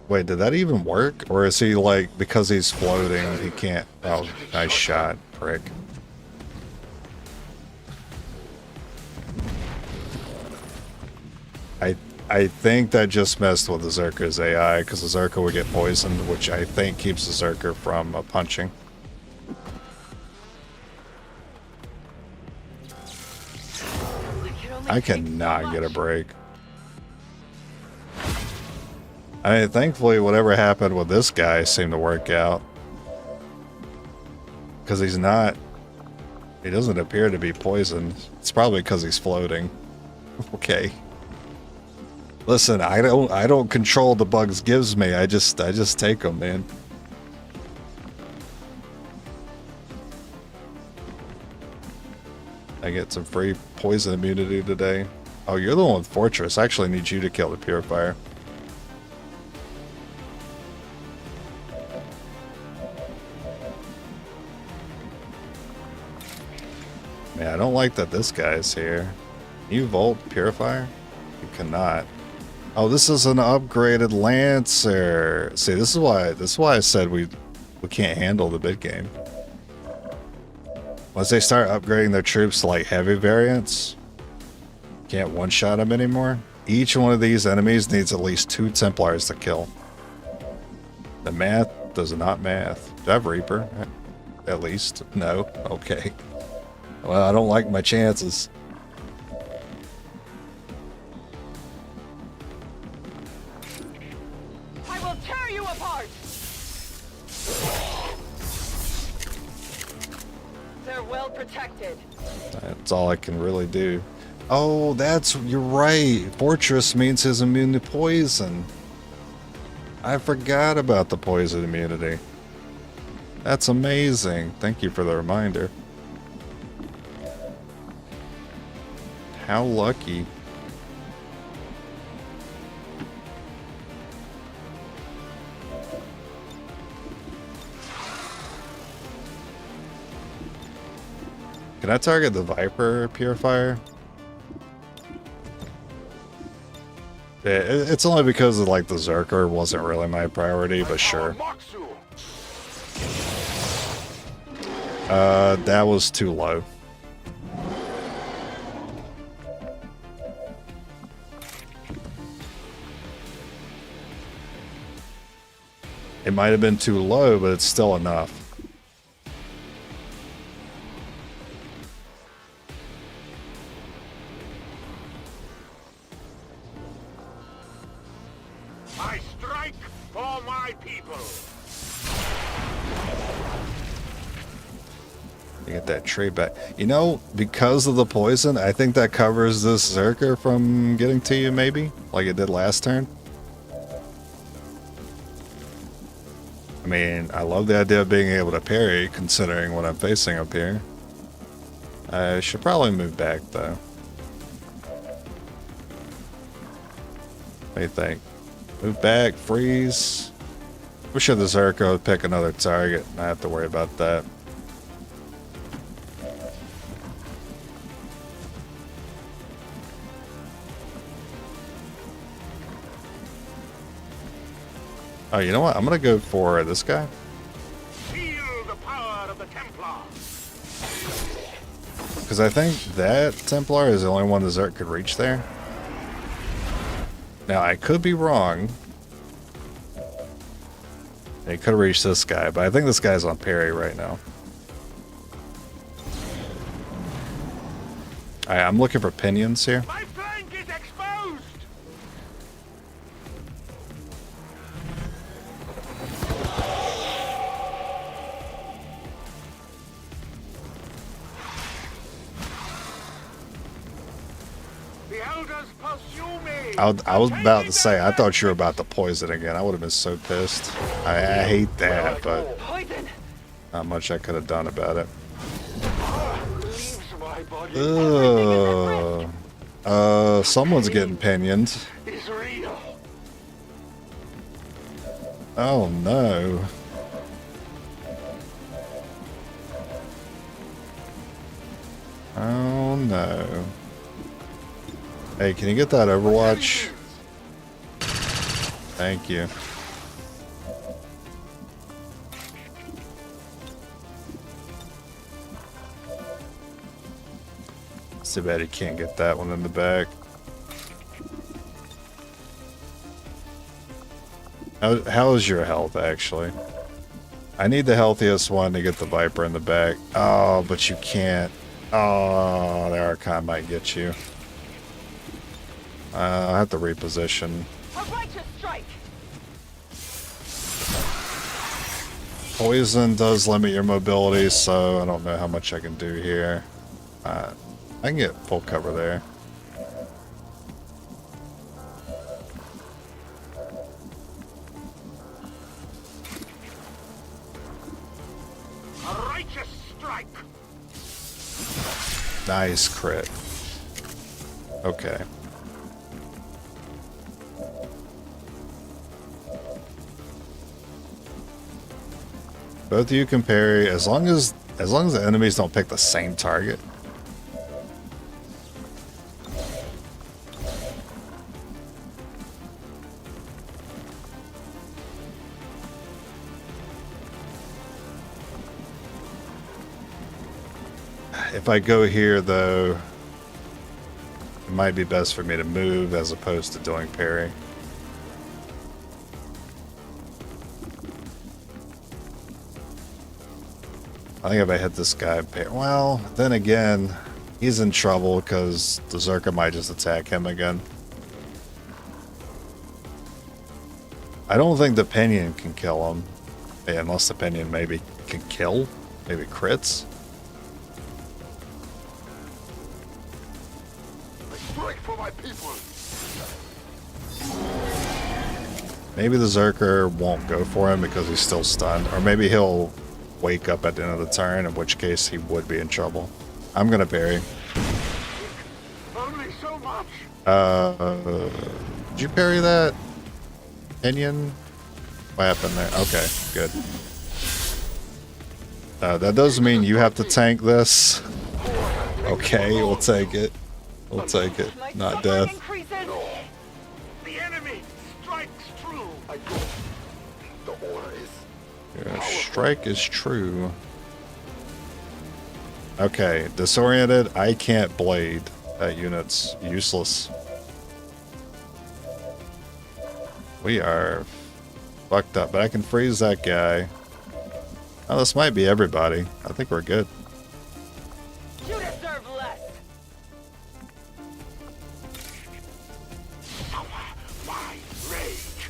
Wait, did that even work? Or is he like, because he's floating, he can't... Oh, nice shot, prick. I think that just messed with the Zerker's AI, because the Zerker would get poisoned, which I think keeps the Zerker from punching. I cannot get a break. I mean, thankfully, whatever happened with this guy seemed to work out. Because he's not... He doesn't appear to be poisoned. It's probably because he's floating. Okay. Listen, I don't control the bugs gives me. I just take them, man. I get some free poison immunity today. Oh, you're the one with Fortress. I actually need you to kill the Purifier. Man, I don't like that this guy is here. Can you Volt Purifier? You cannot. Oh, this is an upgraded Lancer. See, this is why I said we can't handle the mid game. Once they start upgrading their troops to like heavy variants, can't one-shot them anymore. Each one of these enemies needs at least 2 Templars to kill. The math does not math. Do I have Reaper? At least? No? Okay. Well, I don't like my chances. I will tear you apart! They're well protected. That's all I can really do. Oh, you're right. Fortress means he's immune to poison. I forgot about the poison immunity. That's amazing. Thank you for the reminder. How lucky. Can I target the Viper Purifier? Yeah, it's only because of like the Zerker wasn't really my priority, but sure. That was too low. It might have been too low, but it's still enough. I strike for my people. You get that tree back. You know, because of the poison, I think that covers this Zerker from getting to you, maybe? Like it did last turn. I mean, I love the idea of being able to parry, considering what I'm facing up here. I should probably move back, though. What do you think? Move back, freeze. Wish the Zerker would pick another target. I have to worry about that. Oh, you know what? I'm gonna go for this guy. Feel the power of the Templars. Because I think that Templar is the only one the Zerk could reach there. Now, I could be wrong. He could have reached this guy, but I think this guy's on parry right now. Alright, I'm looking for pinions here. My flank is exposed. The elders pursue me. I was about to say, I thought you were about to poison again. I would have been so pissed. I hate that, but Poison! not much I could have done about it. Leaves my body. Ugh. Someone's getting pinioned. Is real. Oh no. Oh no. Hey, can you get that Overwatch? Thank you. It's too bad he can't get that one in the back. How is your health, actually? I need the healthiest one to get the Viper in the back. Oh, but you can't. Oh, the Archon might get you. I'll have to reposition. A righteous strike! Poison does limit your mobility, so I don't know how much I can do here. I can get full cover there. A righteous strike. Nice crit. Okay. Both of you can parry as long as the enemies don't pick the same target. If I go here, though, it might be best for me to move as opposed to doing parry. I think if I hit this guy, well, then again, he's in trouble because the Zerka might just attack him again. I don't think the Pinion can kill him. Yeah, unless the Pinion maybe can kill, maybe crits. Strike for my people. Maybe the Zerker won't go for him because he's still stunned, or maybe he'll wake up at the end of the turn, in which case he would be in trouble. I'm gonna parry. Only so much. Did you parry that? Pinion? What happened there? Okay, good. That does mean you have to tank this. Okay, we'll take it. We'll take it. Not death. The enemy strikes true. I go. The order is. Your strike is true. Okay, disoriented. I can't blade. That unit's useless. We are fucked up, but I can freeze that guy. Oh, this might be everybody. I think we're good. You deserve less. My rage.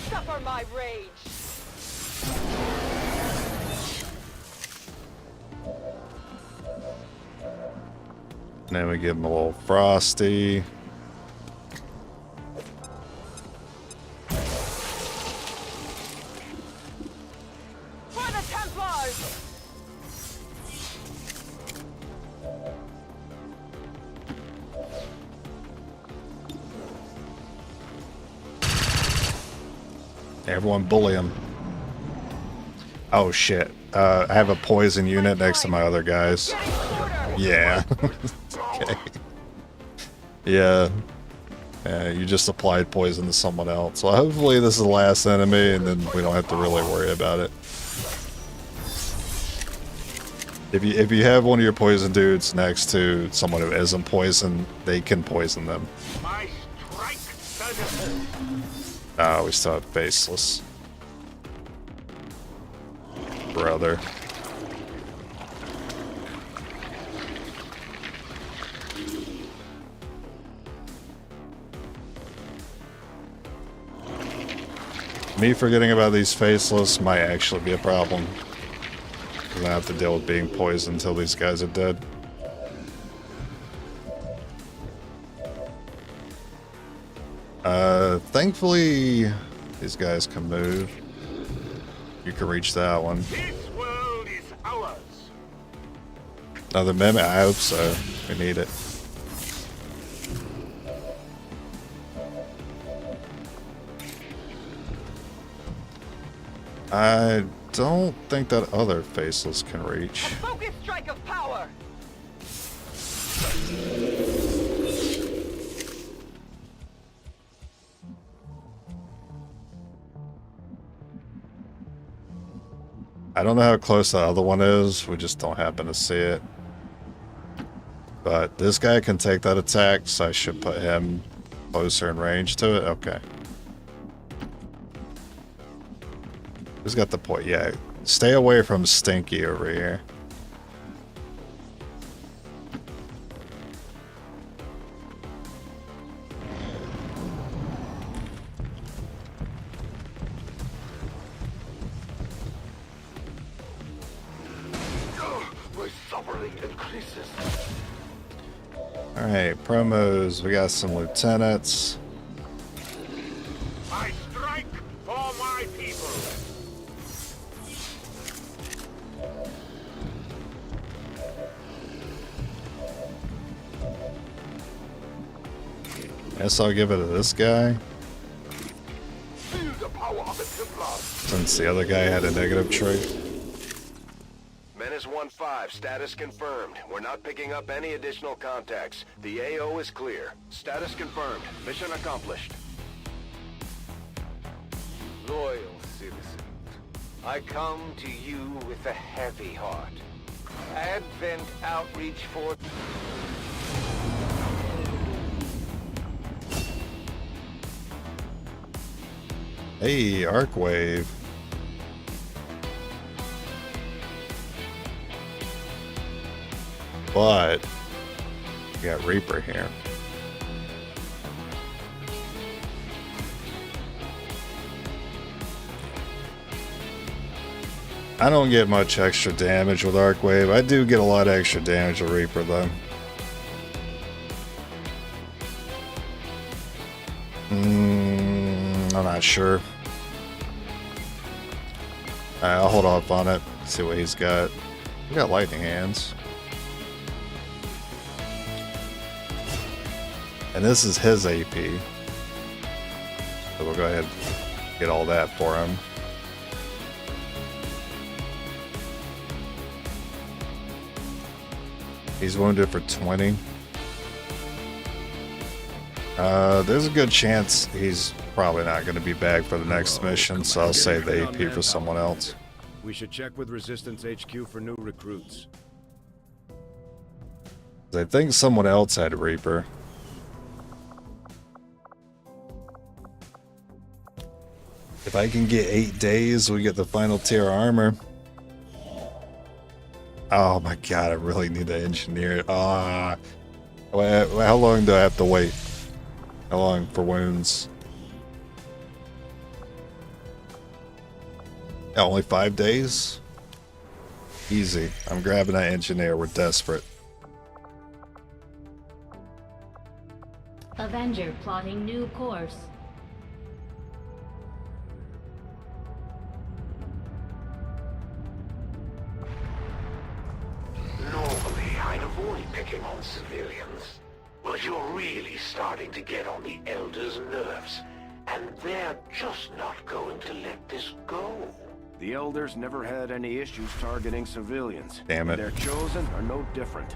Suffer my rage. And then we give him a little frosty. For the Templars! Everyone bully him. Oh shit. I have a poison unit next to my other guys. Yeah. Okay. Yeah. Yeah, you just applied poison to someone else. So hopefully this is the last enemy and then we don't have to really worry about it. If you have one of your poison dudes next to someone who isn't poisoned, they can poison them. My strike does. Oh, we still have faceless. Brother. Me forgetting about these faceless might actually be a problem. Because I have to deal with being poisoned until these guys are dead. Thankfully, these guys can move. You can reach that one. This world is ours. Another mimic? I hope so. We need it. I don't think that other faceless can reach. A focus strike of power. I don't know how close the other one is. We just don't happen to see it. But this guy can take that attack, so I should put him closer in range to it. Okay. Who's got the point? Yeah, stay away from Stinky over here. My suffering increases. Alright, promos. We got some lieutenants. I strike for my people. Guess I'll give it to this guy. Feel the power of the Templars. Since the other guy had a negative trait. Menace 1-5, status confirmed. We're not picking up any additional contacts. The AO is clear. Status confirmed. Mission accomplished. Loyal citizens, I come to you with a heavy heart. Advent outreach for... Hey, arc wave. But we got Reaper here. I don't get much extra damage with arc wave. I do get a lot of extra damage with Reaper though. I'm not sure. Alright, I'll hold off on it. See what he's got. He got lightning hands. And this is his AP. So we'll go ahead and get all that for him. He's wounded for 20. There's a good chance he's probably not going to be back for the next mission, so I'll save the AP for someone else. We should check with Resistance HQ for new recruits. I think someone else had Reaper. If I can get 8 days, we get the final tier armor. Oh my god, I really need to engineer it. How long do I have to wait? How long for wounds? Only 5 days? Easy. I'm grabbing that engineer. We're desperate. Avenger plotting new course. Normally, I'd avoid picking on civilians. But you're really starting to get on the Elders' nerves. And they're just not going to let this go. The Elders never had any issues targeting civilians. Damn it. Their chosen are no different.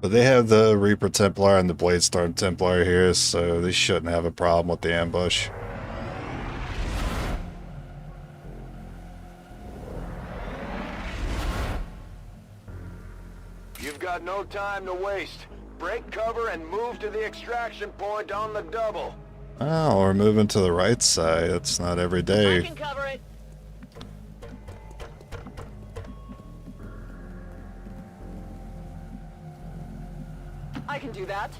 But they have the Reaper Templar and the Bladestorm Templar here, so they shouldn't have a problem with the ambush. You've got no time to waste. Break cover and move to the extraction point on the double. Oh, we're moving to the right side. That's not every I day. can cover it. I can do that.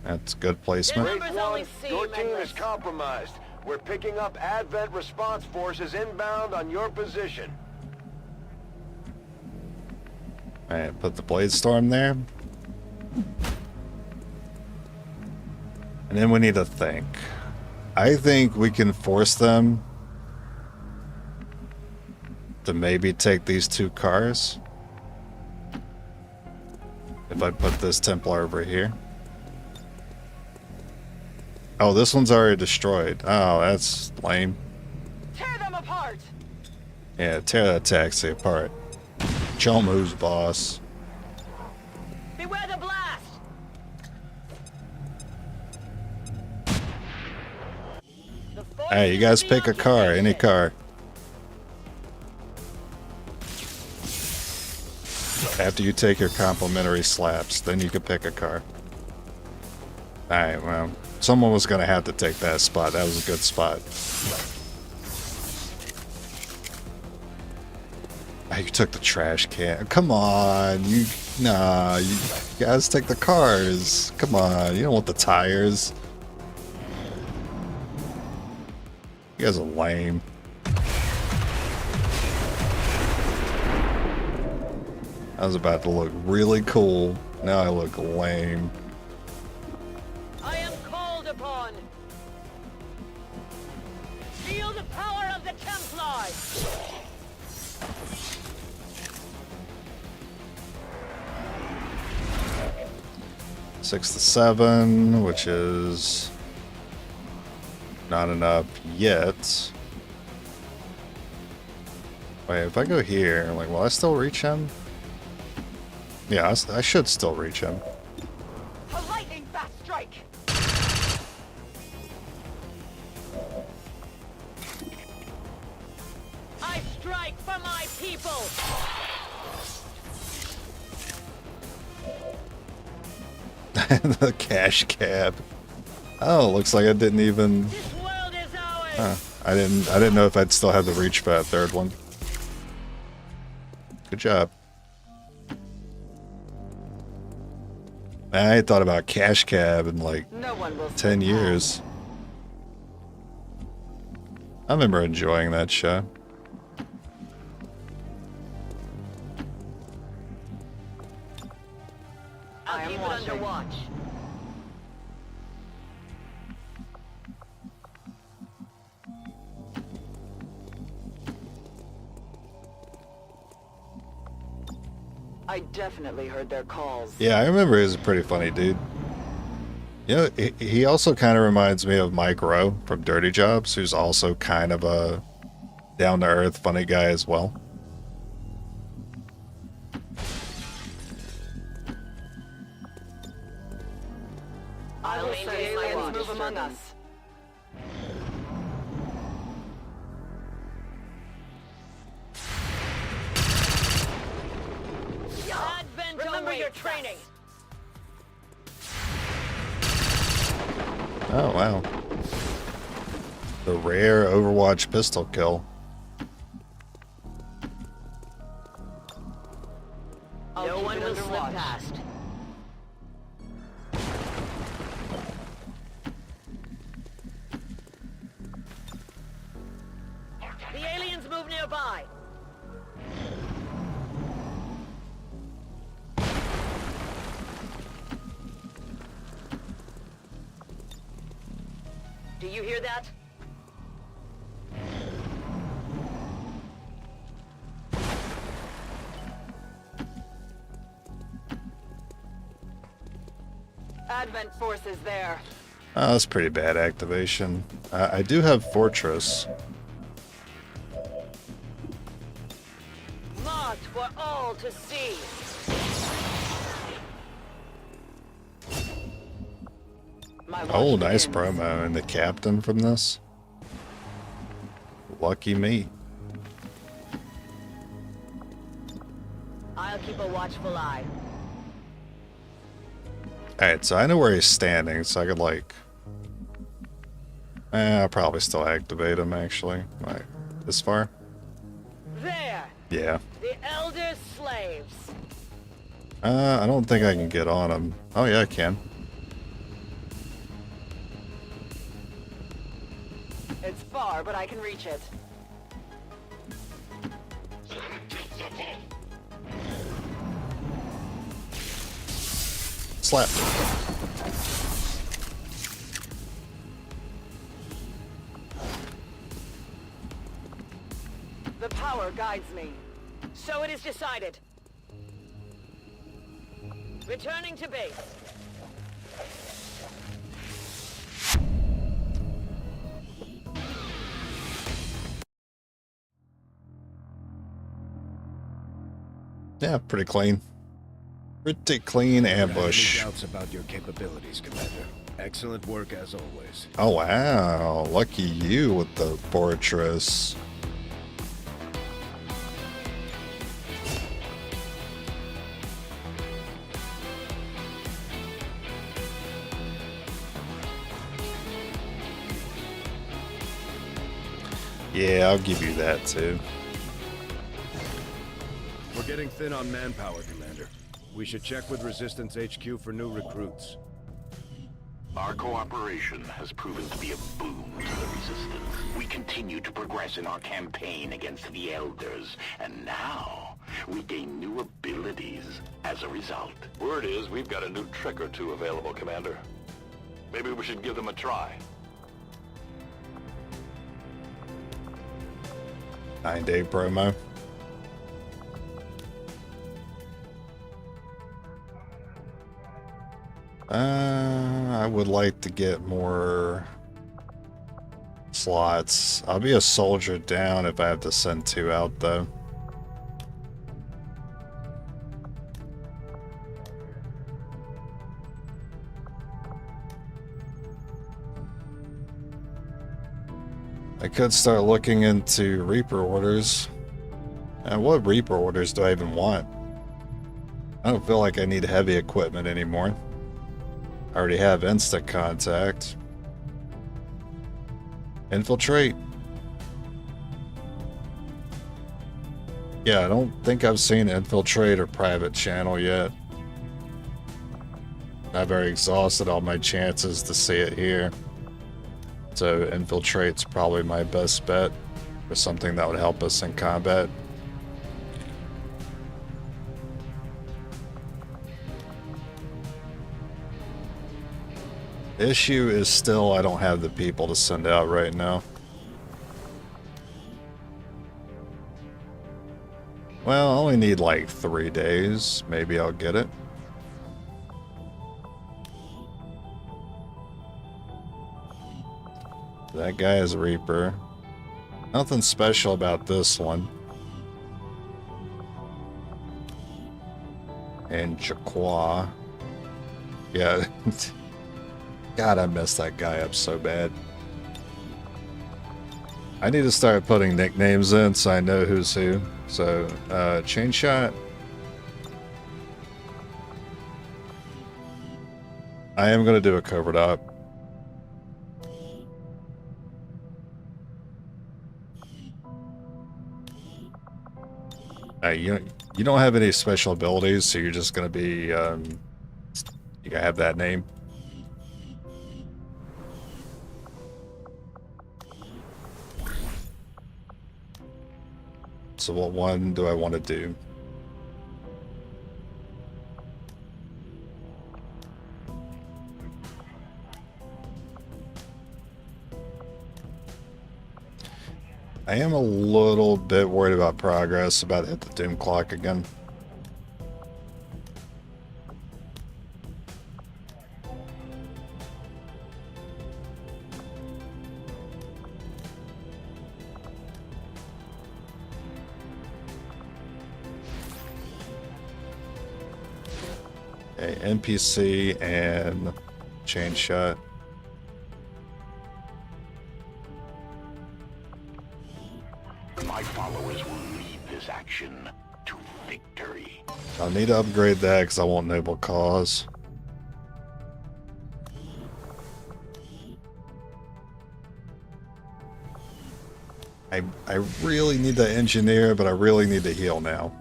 That's good placement. Numbers only see, Your team Magnus. is compromised. We're picking up Advent response forces inbound on your position. Alright, put the Bladestorm there. And then we need to think. I think we can force them to maybe take these 2 cars. If I put this Templar over here. Oh, this one's already destroyed. Oh, that's lame. Tear them apart. Yeah, tear that taxi apart. Show 'em who's boss. Beware the blast. Hey, you guys pick a car, any car. After you take your complimentary slaps, then you can pick a car. Alright, well, someone was gonna have to take that spot. That was a good spot. Oh, you took the trash can. Come on, you guys take the cars. Come on, you don't want the tires. You guys are lame. I was about to look really cool. Now I look lame. I am called upon. Feel the power of the Templars. Six to 7, which is not enough yet. Wait, if I go here, like, will I still reach him? Yeah, I should still reach him. A lightning fast strike. The cash cab. Oh, looks like I didn't even... Huh. I didn't know if I'd still have the reach for that third one. Good job. I ain't thought about cash cab in like 10 years. I remember enjoying that show. I am under watch. I definitely heard their calls. Yeah, I remember he was a pretty funny dude. You know, he also kind of reminds me of Mike Rowe from Dirty Jobs, who's also kind of a down-to-earth, funny guy as well. I'll say aliens move among us. Remember your training. Oh, wow. The rare Overwatch pistol kill. No one will slip past. The aliens move nearby. Do you hear that? Advent forces there. Oh, that's pretty bad activation. I do have Fortress. Not for all to see. Oh, nice promo. And the captain from this? Lucky me. I'll keep a watchful eye. Alright, so I know where he's standing, so I could like... I'll probably still activate him, actually. Like, this far? There! Yeah. The elder slaves. I don't think I can get on him. Oh yeah, I can. It's far, but I can reach it. Slap. The power guides me. So it is decided. Returning to base. Yeah, pretty clean. Pretty clean ambush. Any doubts about your capabilities, Commander? Excellent work as always. Oh wow, lucky you with the Fortress. Yeah, I'll give you that too. We're getting thin on manpower, Commander. We should check with Resistance HQ for new recruits. Our cooperation has proven to be a boon to the Resistance. We continue to progress in our campaign against the Elders, and now we gain new abilities as a result. Word is we've got a new trick or two available, Commander. Maybe we should give them a try. 9-day promo. I would like to get more slots. I'll be a soldier down if I have to send 2 out, though. I could start looking into Reaper orders. And what Reaper orders do I even want? I don't feel like I need heavy equipment anymore. I already have instant contact. Infiltrate. Yeah, I don't think I've seen infiltrate or private channel yet. I've already exhausted all my chances to see it here. So infiltrate's probably my best bet for something that would help us in combat. The issue is still I don't have the people to send out right now. Well, I only need like 3 days. Maybe I'll get it. That guy is Reaper. Nothing special about this one. And Jaquaa. Yeah. God, I messed that guy up so bad. I need to start putting nicknames in so I know who's who. So, chain shot. I am going to do a covert op. You don't have any special abilities, so you're just going to be, you gotta have that name. So what one do I want to do? I am a little bit worried about progress, about to hit the doom clock again. Okay, NPC and chain shot. My followers will lead this action to victory. I'll need to upgrade that because I want noble cause. I really need the engineer, but I really need to heal now.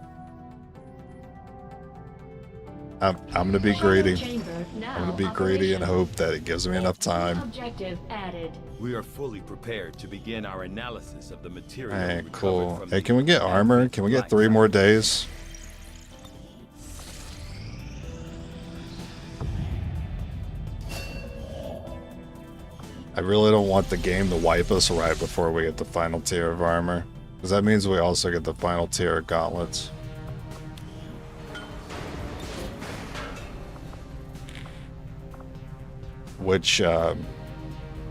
I'm gonna be greedy. I'm gonna be greedy and hope that it gives me enough time. Objective added. We are fully prepared to begin our analysis of the material. Alright, cool. Hey, can we get armor? Can we get 3 more days? I really don't want the game to wipe us right before we get the final tier of armor, because that means we also get the final tier of gauntlets. Which,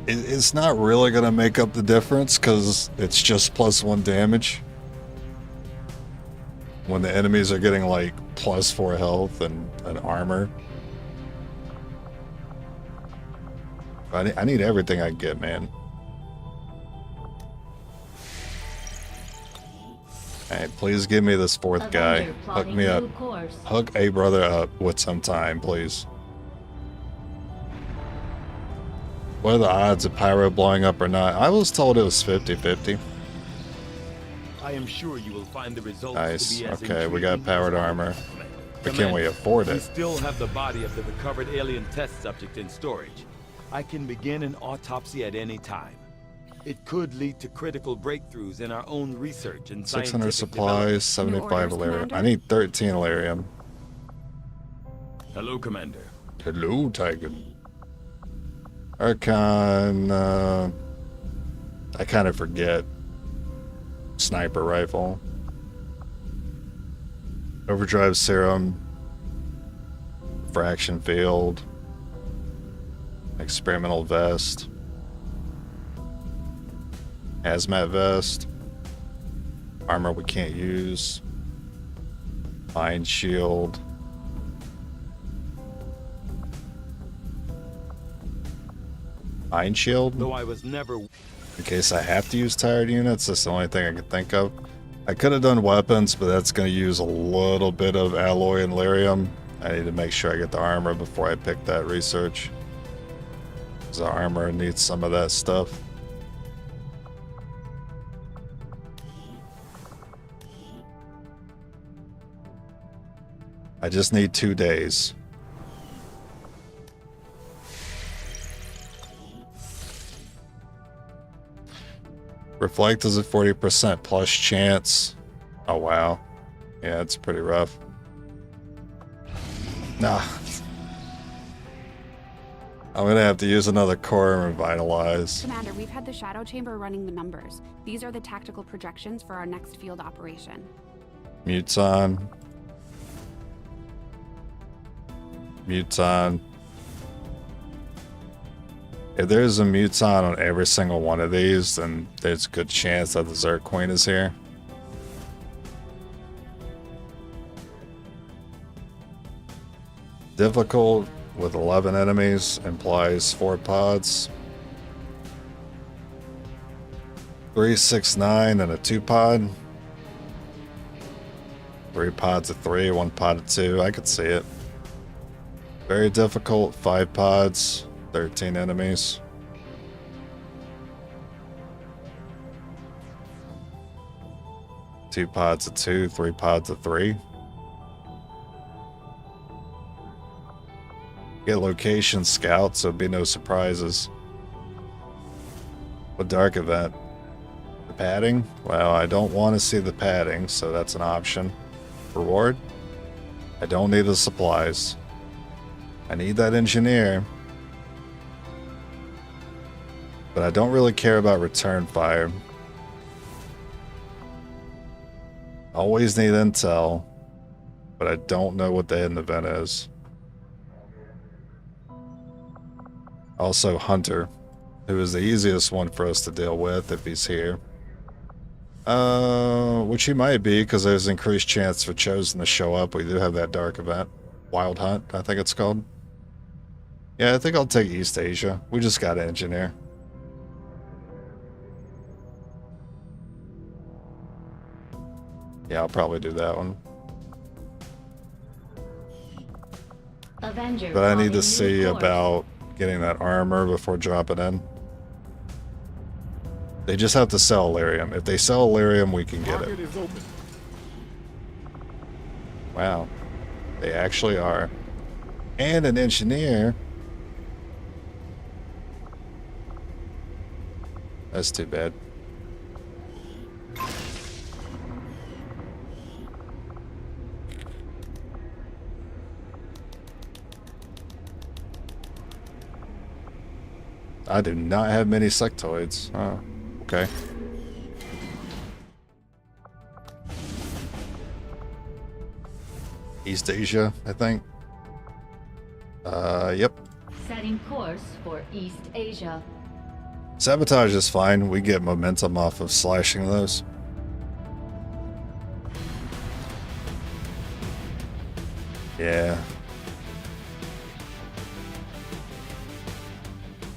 it's not really going to make up the difference, because it's just +1 damage. When the enemies are getting, like, +4 health and armor. I need everything I get, man. Alright, please give me this 4th guy. Hook me up. Hook a brother up with some time, please. What are the odds of Pyro blowing up or not? I was told it was 50-50. I am sure you will find the results Nice. to be as Okay, we got powered armor. But can we afford We it? still have the body of the recovered alien test subject in storage. I can begin an autopsy at any time. It could lead to critical breakthroughs in our own research and 600 scientific supplies, 75 Illyrium. I need 13 Illyrium. Hello, Commander. Hello, Tiger. Archon, I kind of forget. Sniper rifle. Overdrive serum. Fraction field. Experimental vest. Hazmat vest. Armor we can't use. Mind shield. Mind shield? Though I was never... In case I have to use tired units, that's the only thing I could think of. I could have done weapons, but that's going to use a little bit of alloy and lyrium. I need to make sure I get the armor before I pick that research. Because the armor needs some of that stuff. I just need 2 days. Reflect is a 40% plus chance. Oh wow. Yeah, it's pretty rough. Nah. I'm gonna have to use another core and revitalize. Commander, we've had the Shadow Chamber running the numbers. These are the tactical projections for our next field operation. Mutes on. Mutes on. If there's a Muton on every single one of these, then there's a good chance that the Zerg Queen is here. Difficult with 11 enemies implies 4 pods. 3, 6, 9, and a 2 pod. 3 pods of 3, 1 pod of 2. I could see it. Very difficult, 5 pods, 13 enemies. Two pods of 2, 3 pods of 3. Get location scout, so be no surprises. What dark event? The padding? Well, I don't want to see the padding, so that's an option. Reward? I don't need the supplies. I need that engineer. But I don't really care about return fire. Always need intel, but I don't know what the hidden event is. Also Hunter, who is the easiest one for us to deal with if he's here. Which he might be, because there's increased chance for Chosen to show up. We do have that dark event. Wild Hunt, I think it's called. Yeah, I think I'll take East Asia. We just got an engineer. Yeah, I'll probably do that one. Avenger But I need to see about getting that armor before dropping in. They just have to sell Illyrium. If they sell Illyrium, we can get it. Wow. They actually are. And an engineer. That's too bad. I do not have many sectoids. Oh, okay. East Asia, I think. Yep. Setting course for East Asia. Sabotage is fine. We get momentum off of slashing those. Yeah.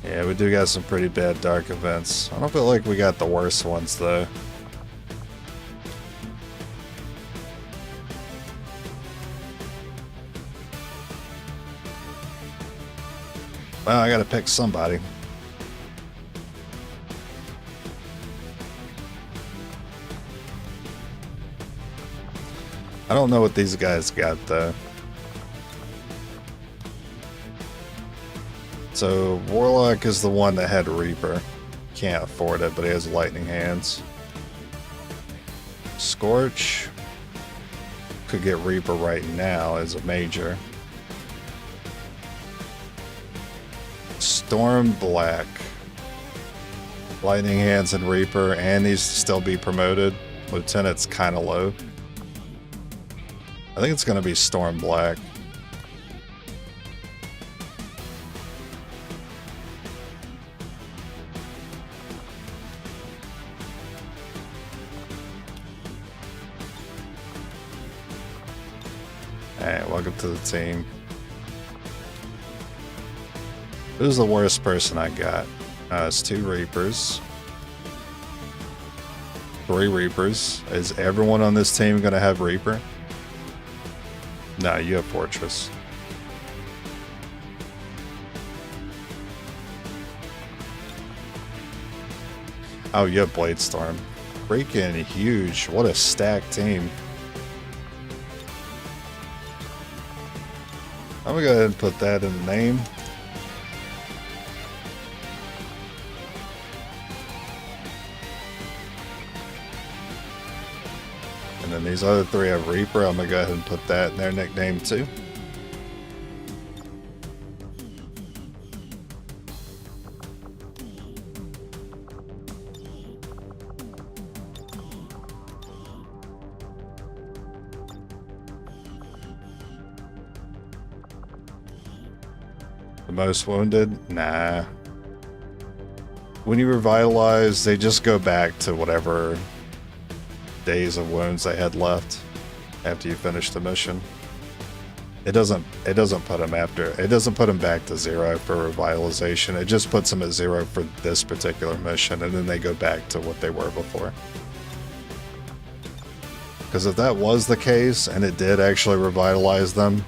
Yeah, we do got some pretty bad dark events. I don't feel like we got the worst ones, though. Well, I gotta pick somebody. I don't know what these guys got, though. So, Warlock is the one that had Reaper. Can't afford it, but he has lightning hands. Scorch could get Reaper right now as a major. Storm Black. Lightning hands and Reaper, and needs to still be promoted. Lieutenant's kind of low. I think it's going to be Storm Black. Alright, welcome to the team. Who's the worst person I got? It's 2 Reapers. 3 Reapers. Is everyone on this team going to have Reaper? No, you have Fortress. Oh, yeah, Blade Storm. Freaking huge. What a stacked team. I'm gonna go ahead and put that in the name. And then these other three have Reaper. I'm gonna go ahead and put that in their nickname too. The most wounded? Nah. When you revitalize, they just go back to whatever days of wounds they had left after you finish the mission. It doesn't put them back to 0 for revitalization. It just puts them at 0 for this particular mission, and then they go back to what they were before. Because if that was the case and it did actually revitalize them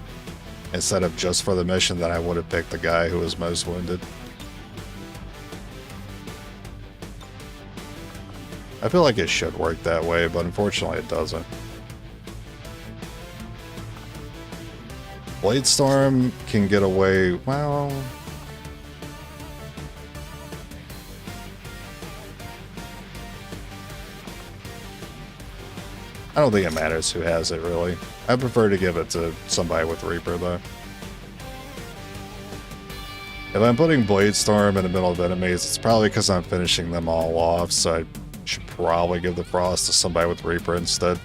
instead of just for the mission, then I would have picked the guy who was most wounded. I feel like it should work that way, but unfortunately it doesn't. Blade Storm can get away, well... I don't think it matters who has it, really. I prefer to give it to somebody with Reaper, though. If I'm putting Blade Storm in the middle of enemies, it's probably because I'm finishing them all off, so I should probably give the Frost to somebody with Reaper instead.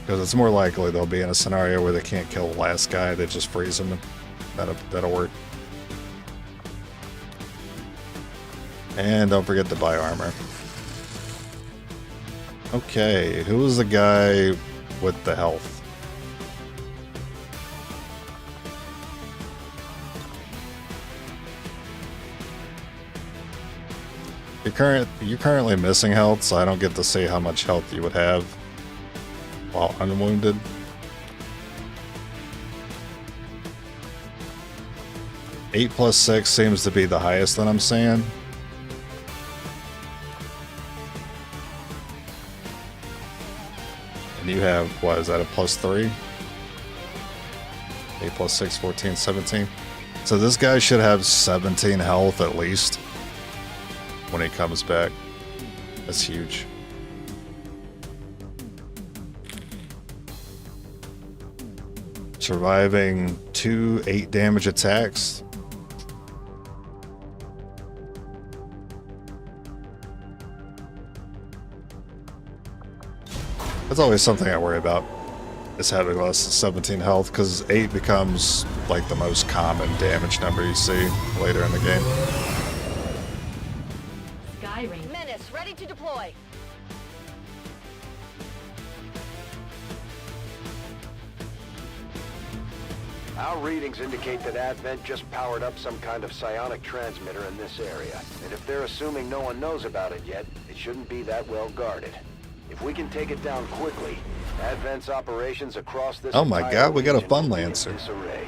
Because it's more likely they'll be in a scenario where they can't kill the last guy, they just freeze him, and that'll work. And don't forget to buy armor. Okay, who was the guy with the health? You're currently missing health, so I don't get to see how much health you would have while unwounded. Eight plus 6 seems to be the highest that I'm seeing. And you have, what is that, a plus 3? 8 plus 6, 14, 17. So this guy should have 17 health at least when he comes back. That's huge. Surviving 2 8 damage attacks. That's always something I worry about, is having less than 17 health, because 8 becomes like the most common damage number you see later in the game. Menace, ready to deploy. Our readings indicate that Advent just powered up some kind of psionic transmitter in this area. And if they're assuming no one knows about it yet, it shouldn't be that well guarded. If we can take it down quickly, Advent's operations across this... Oh my god, we got a fun Lancer. Disarray.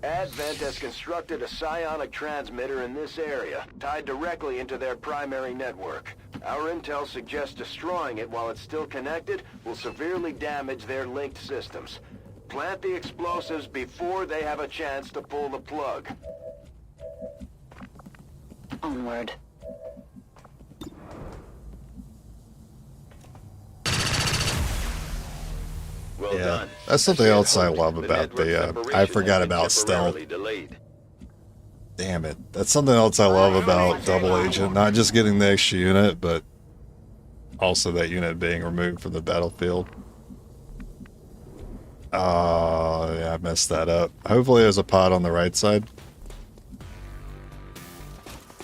Advent has constructed a psionic transmitter in this area, tied directly into their primary network. Our intel suggests destroying it while it's still connected will severely damage their linked systems. Plant the explosives before they have a chance to pull the plug. Onward. Well Yeah, done. that's something else I love about the, I forgot about stealth. Damn it. That's something else I love about Double Agent. Not just getting the extra unit, but also that unit being removed from the battlefield. Oh, yeah, I messed that up. Hopefully there's a pod on the right side.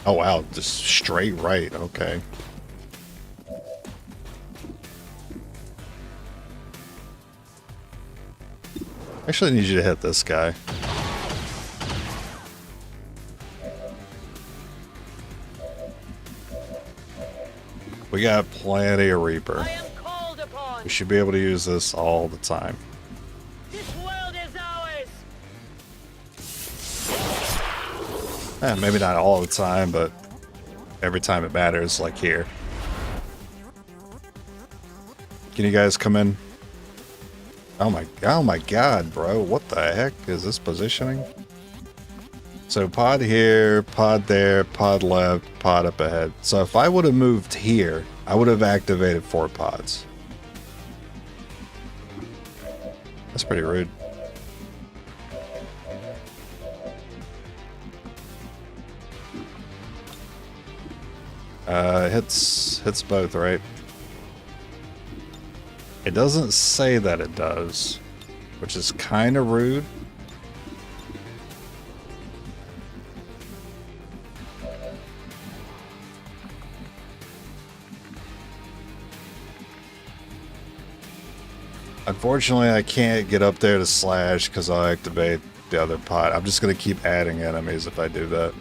Oh, wow. Just straight right. Okay. Actually, I need you to hit this guy. We got plenty of Reaper. I am called upon. We should be able to use this all the time. This world is ours. Maybe not all the time, but every time it matters, like here. Can you guys come in? Oh my god, bro. What the heck is this positioning? So pod here, pod there, pod left, pod up ahead. So if I would have moved here, I would have activated 4 pods. That's pretty rude. Hits both, right? It doesn't say that it does, which is kind of rude. Unfortunately, I can't get up there to slash because I'll activate the other pod. I'm just going to keep adding enemies if I do that.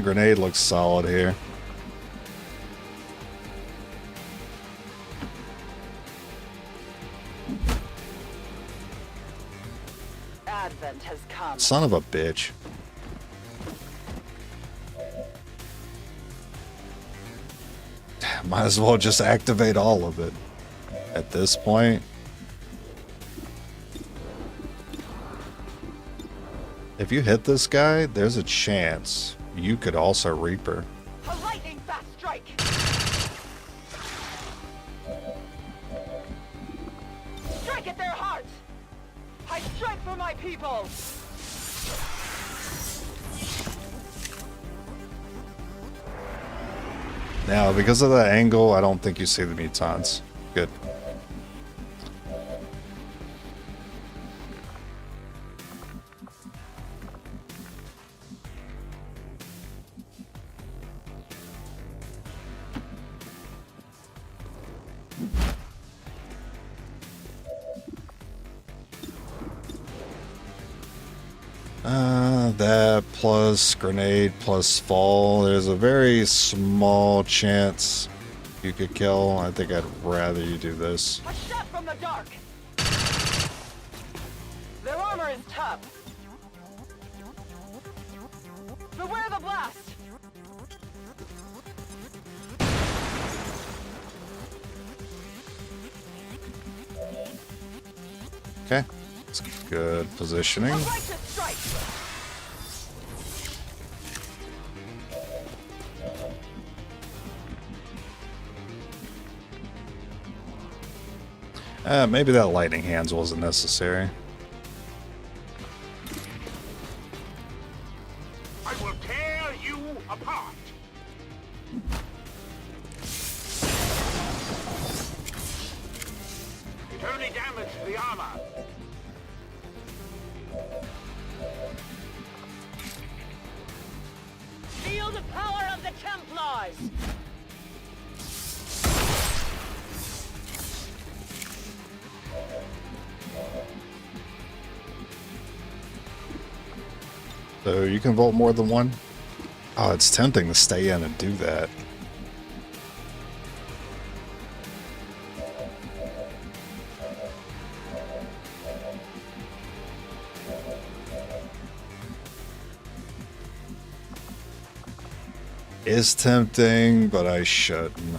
Grenade looks solid here. Advent has come. Son of a bitch. Might as well just activate all of it at this point. If you hit this guy, there's a chance you could also Reaper. A lightning fast strike. Strike at their hearts. I strike for my people. Now, because of that angle, I don't think you see the mutants. Good. That plus grenade plus fall. There's a very small chance you could kill. I think I'd rather you do this. A shot from the dark. Their armor is tough. Beware the blast. Okay. That's good positioning. A righteous strike. Maybe that lightning hands wasn't necessary. I will tear you apart. It only damaged the armor. Feel the power of the Templars. So you can vote more than one? Oh, it's tempting to stay in and do that. It's tempting, but I shouldn't.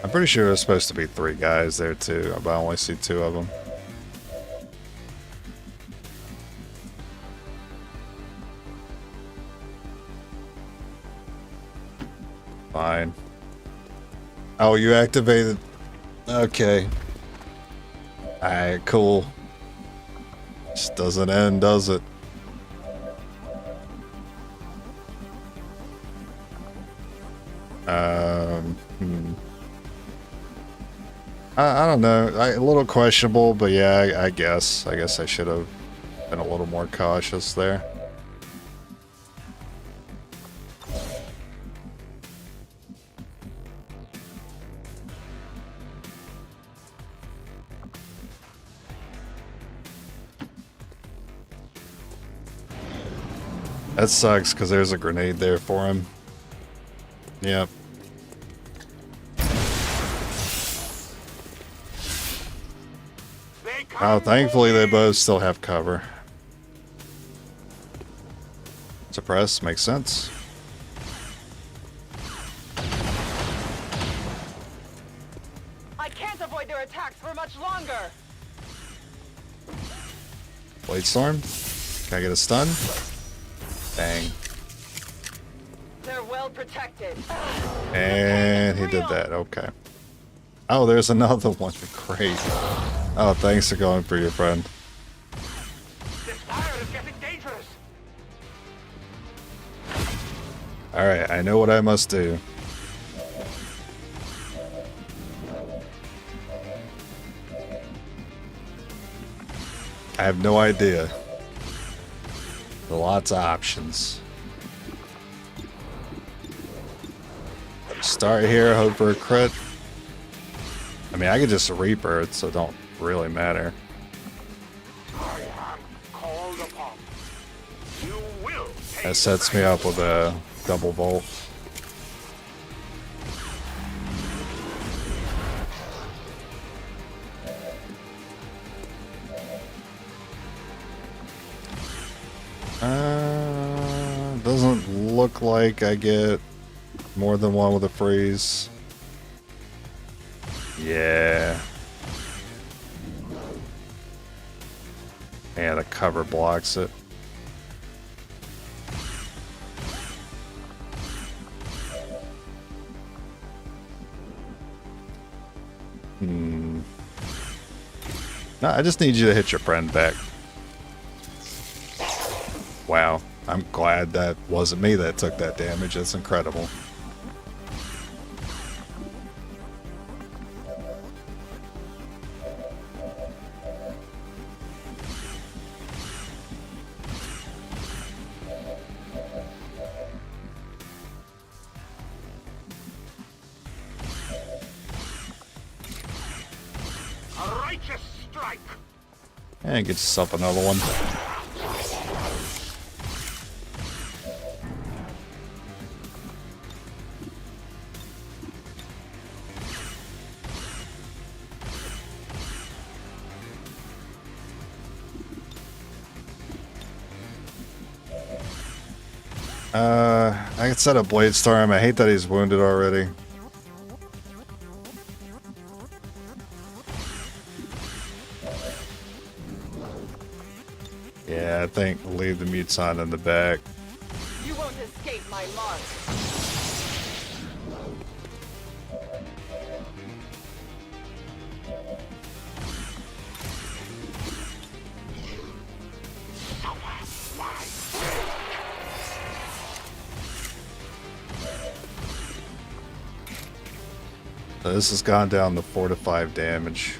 I'm pretty sure there's supposed to be 3 guys there too, but I only see 2 of them. Fine. Oh, you activated. Okay. Alright, cool. Just doesn't end, does it? I don't know. A little questionable, but yeah, I guess. I guess I should have been a little more cautious there. That sucks because there's a grenade there for him. Yep. Oh, thankfully they both still have cover. Suppress makes sense. I can't avoid their attacks for much longer. Blade Storm. Can I get a stun? Bang. They're well protected. And he did that. Okay. Oh, there's another one. Great. Oh, thanks for going for your friend. This fire is getting dangerous. Alright, I know what I must do. I have no idea. Lots of options. Start here, hope for a crit. I mean, I could just Reaper it, so it don't really matter. I am called upon. You will pay. That sets me up with a double volt. Doesn't look like I get more than one with a freeze. Yeah. Yeah, the cover blocks it. No, I just need you to hit your friend back. Wow. I'm glad that wasn't me that took that damage. That's incredible. A righteous strike. And get yourself another one. I can set up Blade Storm. I hate that he's wounded already. Yeah, I think leave the mute sign in the back. You won't escape my mark. So this has gone down to 4 to 5 damage.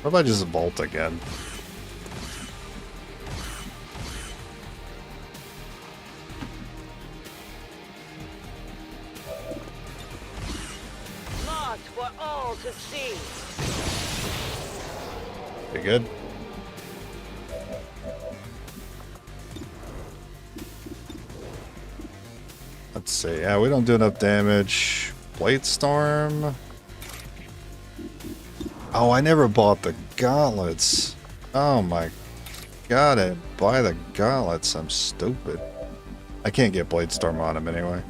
What if I just bolt again? Locked for all to see. You good? Let's see. Yeah, we don't do enough damage. Blade Storm. Oh, I never bought the gauntlets. Oh my god, I buy the gauntlets. I'm stupid. I can't get Blade Storm on him anyway.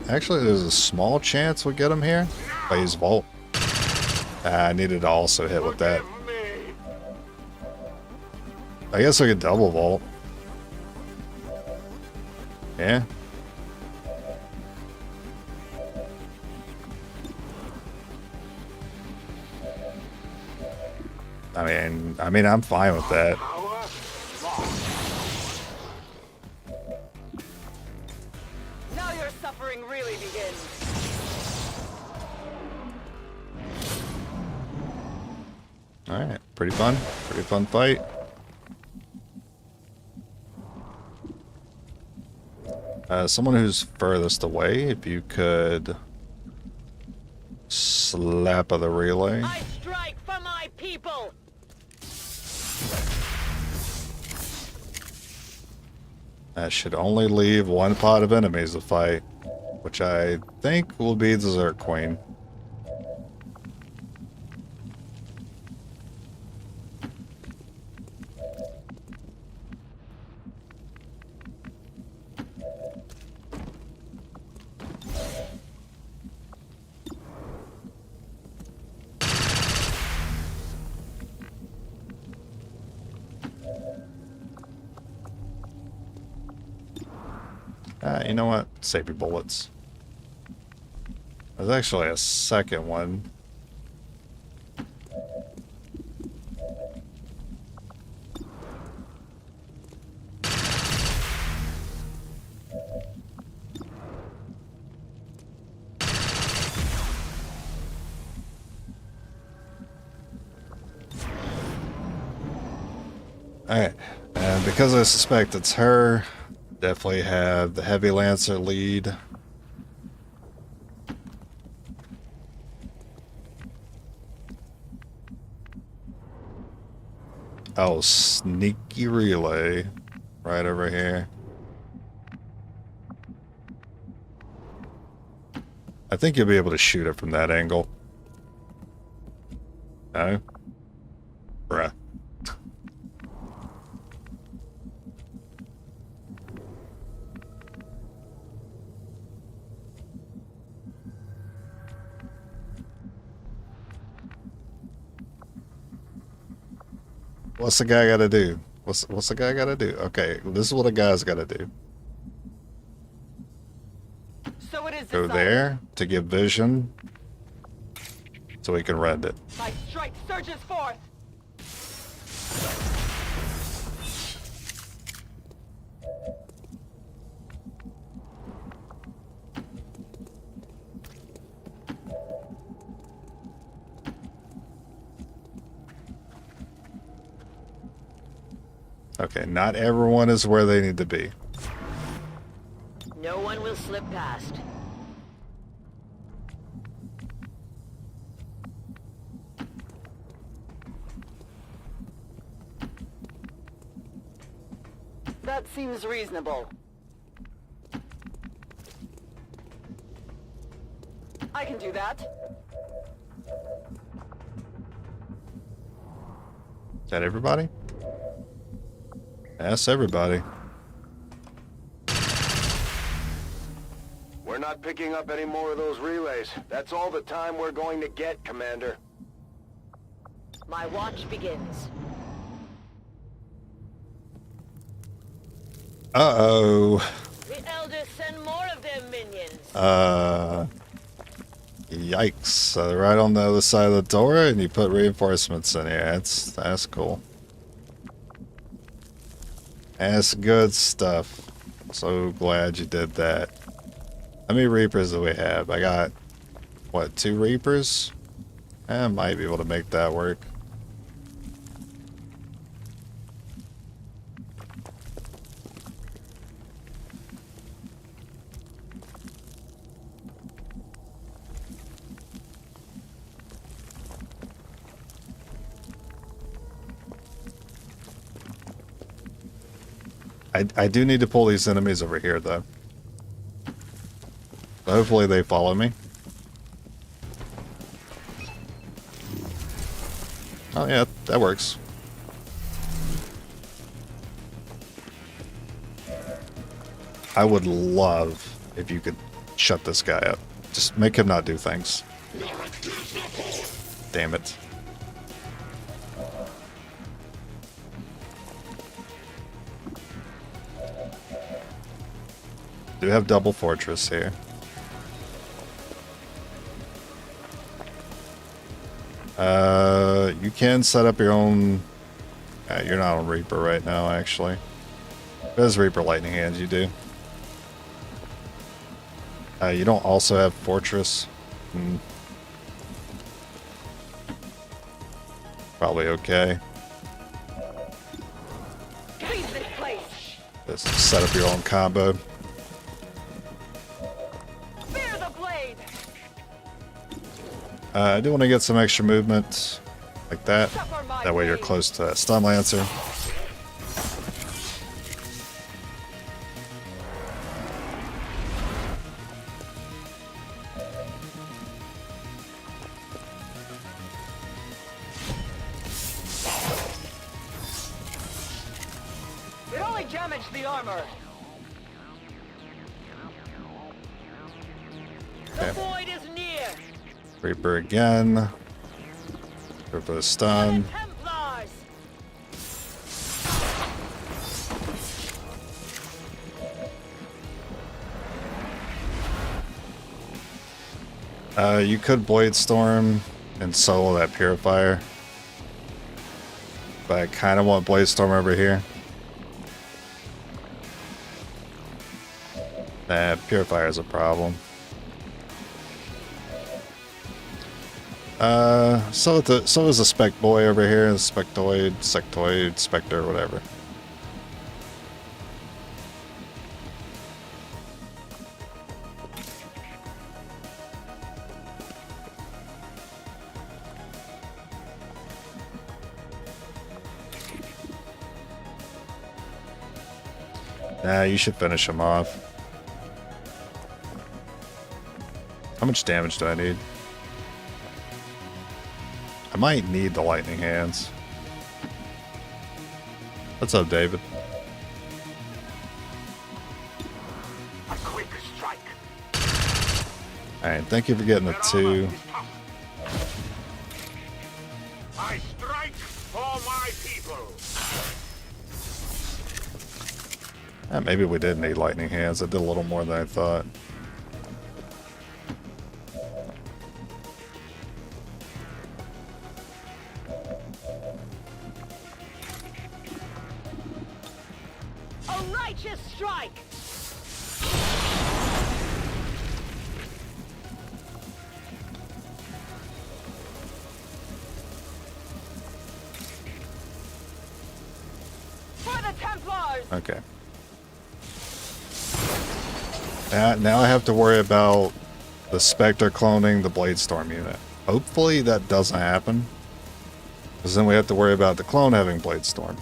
Actually, there's a small chance we'll get him here. If I use Volt. I needed to also hit with that. I guess we could double Volt. Yeah. I mean, I'm fine with that. Now your suffering really begins. Alright, pretty fun. Pretty fun fight. Someone who's furthest away, if you could slap of the relay. I strike for my people! That should only leave one pot of enemies to fight, which I think will be the Zerg Queen. You know what? Save your bullets. There's actually a second one. Alright, and because I suspect it's her, definitely have the Heavy Lancer lead. Oh, sneaky relay right over here. I think you'll be able to shoot it from that angle. No? Bruh. What's the guy gotta do? What's the guy gotta do? Okay, this is what a guy's gotta do. So it is Go decided. there to get vision so we can rend it. My strike surges forth! Okay, not everyone is where they need to be. No one will slip past. That seems reasonable. I can do that. Is that everybody? That's everybody. We're not picking up any more of those relays. That's all the time we're going to get, Commander. My watch begins. Uh-oh. The elders send more of their minions. Yikes. Right on the other side of the door, and you put reinforcements in here. That's cool. That's good stuff. So glad you did that. How many Reapers do we have? I got, what, 2 Reapers? I might be able to make that work. I do need to pull these enemies over here, though. So hopefully they follow me. Oh yeah, that works. I would love if you could shut this guy up. Just make him not do things. Damn it. Do have double fortress here. You can set up your own. You're not on Reaper right now, actually. There's Reaper Lightning Hands, you do. You don't also have fortress. Probably okay. Freeze this place. Just set up your own combo. Bear the blade. I do want to get some extra movement like that. Suffer my That way you're blade. close to that stun lancer. It only damaged the armor. The Okay. void is near. Reaper again. Go for the stun. Templars. You could Blade Storm and solo that Purifier. But I kind of want Blade Storm over here. Nah, Purifier is a problem. So is the Spec Boy over here, the Sectoid, Spectre, whatever. Nah, you should finish him off. How much damage do I need? I might need the lightning hands. What's up, David? A quick strike. Alright, thank you for getting the 2. I strike for my people. Maybe we did need lightning hands. I did a little more than I thought. A righteous strike. For the Templars. Okay. Now I have to worry about the Spectre cloning the Blade Storm unit. Hopefully that doesn't happen. Because then we have to worry about the clone having Blade Storm.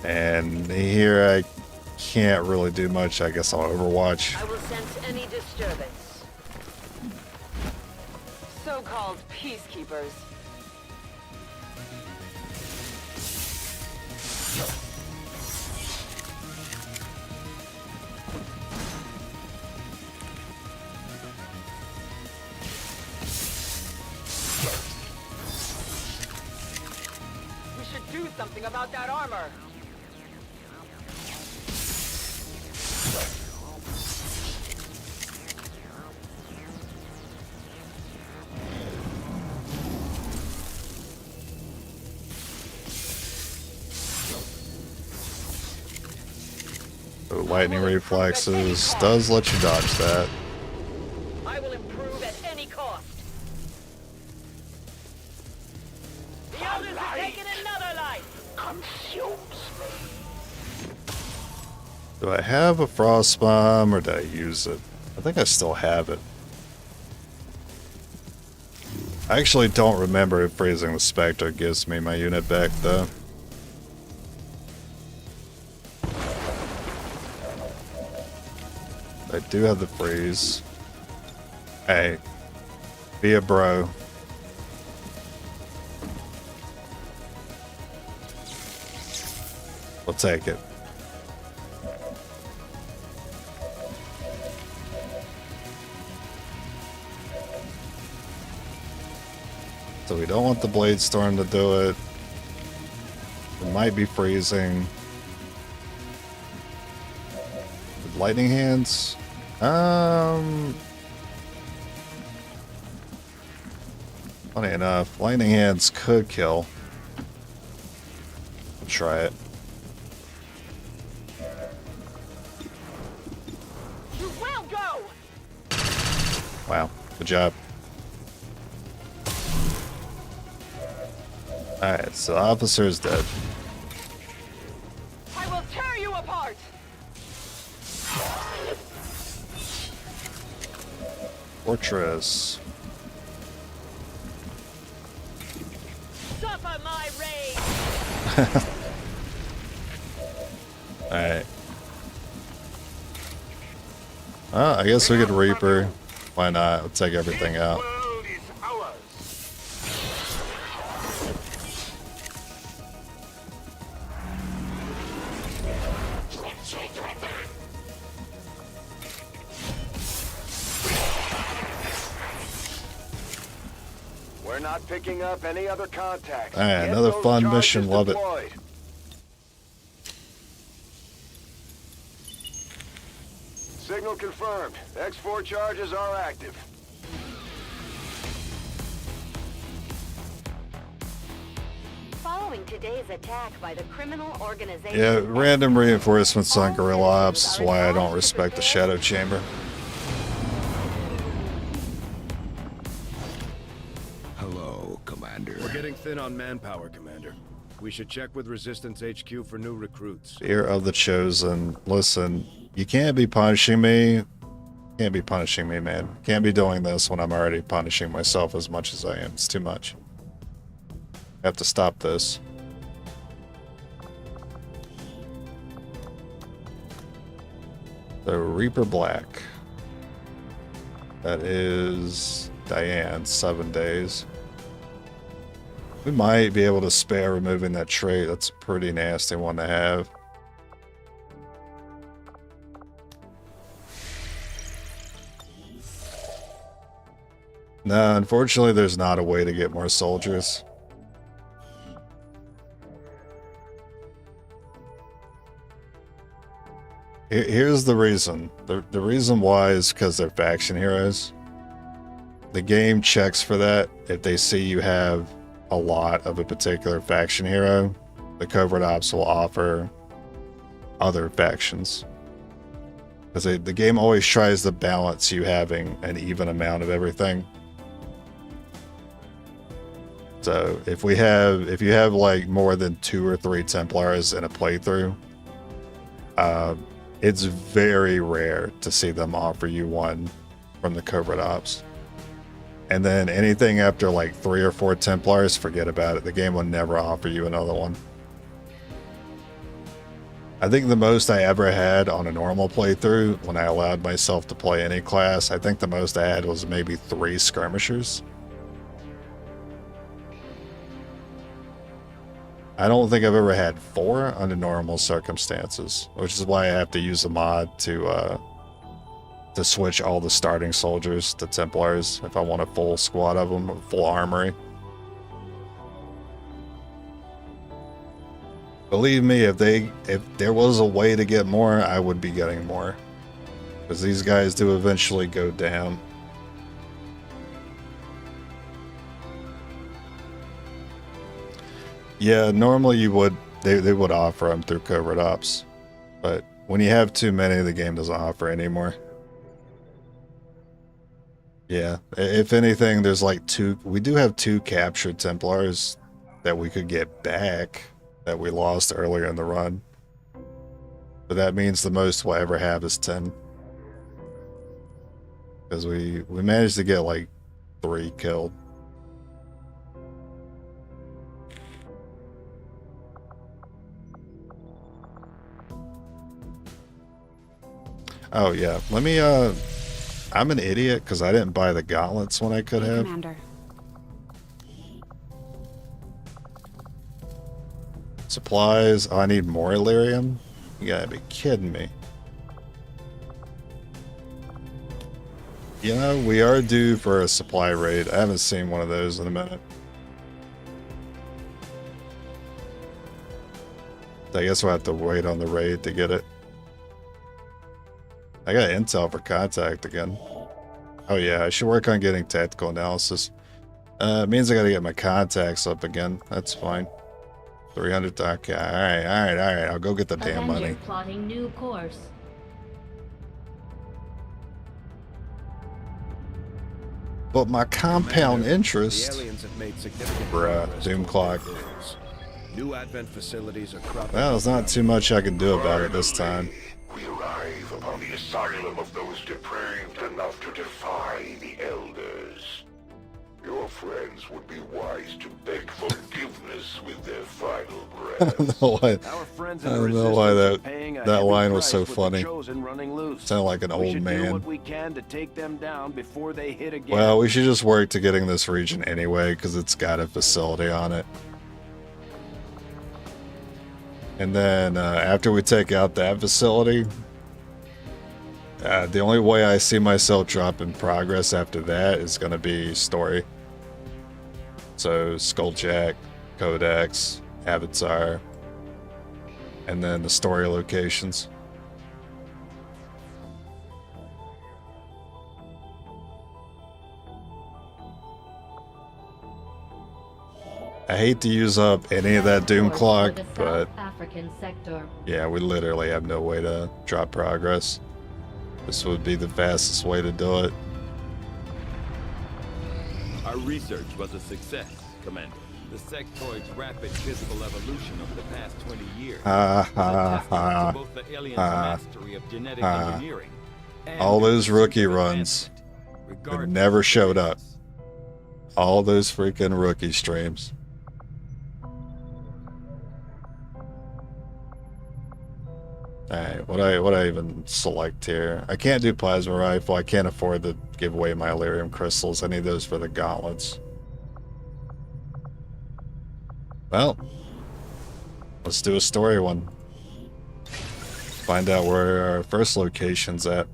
And here I can't really do much, I guess, on Overwatch. I will sense any disturbance. So-called peacekeepers. We should do something about that armor. So lightning reflexes does let you dodge that. I will improve at any cost. The others are taking another life. Consumes me. Do I have a Frost Bomb or did I use it? I think I still have it. I actually don't remember if freezing the Spectre gives me my unit back though. I do have the freeze. Hey, be a bro. We'll take it. So we don't want the Blade Storm to do it. It might be freezing. With lightning hands? Funny enough, lightning hands could kill. Try it. You will go. Wow, good job. Alright, so the officer is dead. I will tear you apart! Fortress. Suffer my rage! Alright. I guess we could Reaper. Why not? We'll take everything out. We're not picking up any other contacts. Alright, Get another those fun charges mission. Love it. deployed. Signal confirmed. X4 charges are active. Following today's attack by the criminal organization... Yeah, random reinforcements on Guerrilla Ops is why I don't respect the Shadow Chamber. Hello, Commander. We're getting thin on manpower, Commander. We should check with Resistance HQ for new recruits. Fear of the Chosen. Listen, you can't be punishing me. Can't be punishing me, man. Can't be doing this when I'm already punishing myself as much as I am. It's too much. I have to stop this. So Reaper Black. That is Diane, 7 days. We might be able to spare removing that trait. That's a pretty nasty one to have. No, unfortunately, there's not a way to get more soldiers. Here's the reason. The reason why is because they're faction heroes. The game checks for that. If they see you have a lot of a particular faction hero, the covert ops will offer other factions. Because the game always tries to balance you having an even amount of everything. So if you have like more than 2 or 3 Templars in a playthrough, it's very rare to see them offer you one from the covert ops. And then anything after like 3 or 4 Templars, forget about it. The game will never offer you another one. I think the most I ever had on a normal playthrough, when I allowed myself to play any class, I think the most I had was maybe 3 skirmishers. I don't think I've ever had 4 under normal circumstances, which is why I have to use a mod to switch all the starting soldiers to Templars if I want a full squad of them, a full armory. Believe me, if there was a way to get more, I would be getting more. Because these guys do eventually go down. Yeah, normally they would offer them through covert ops. But when you have too many, the game doesn't offer anymore. Yeah, if anything, there's like 2, we do have 2 captured Templars that we could get back that we lost earlier in the run. But that means the most we'll ever have is 10. Because we managed to get like 3 killed. Oh yeah, let me I'm an idiot because I didn't buy the gauntlets when I could have. Commander. Supplies. Oh, I need more Illyrium? You gotta be kidding me. You know, we are due for a supply raid. I haven't seen one of those in a minute. I guess we'll have to wait on the raid to get it. I got intel for contact again. Oh yeah, I should work on getting tactical analysis. It means I gotta get my contacts up again. That's fine. 300. Okay, alright. I'll go get the damn money. Plotting new course. But my compound interest... The aliens have made significant Bruh, progress doom toward clock. their goals. New advent facilities are cropping Well, there's not too much I can do about it this time. We arrive upon the asylum of those depraved enough to defy the Elders. Your friends would be wise to beg forgiveness with their final I breath. don't know why, Our friends I in the don't know why Resistance are paying a that heavy line was price so with the funny. Chosen running loose. Sounded like an We old should do man. what we can to take them down before they hit again. Well, we should just work to getting this region anyway, because it's got a facility on it. And then after we take out that facility, the only way I see myself dropping progress after that is going to be story. So Skulljack, Codex, Avatar, and then the story locations. I hate to use up any of that doom clock, but African sector. yeah, we literally have no way to drop progress. This would be the fastest way to do it. Our research was a success, Commander. The sectoid's rapid physical evolution over the past 20 years was a testament to both the aliens' mastery of genetic engineering and all those their rookie pursuit of runs advancement, that regardless never of showed up. race. All those freaking rookie streams. Alright, what I even select here? I can't do plasma rifle. I can't afford to give away my Elerium crystals. I need those for the gauntlets. Well, let's do a story one. Find out where our first location's at.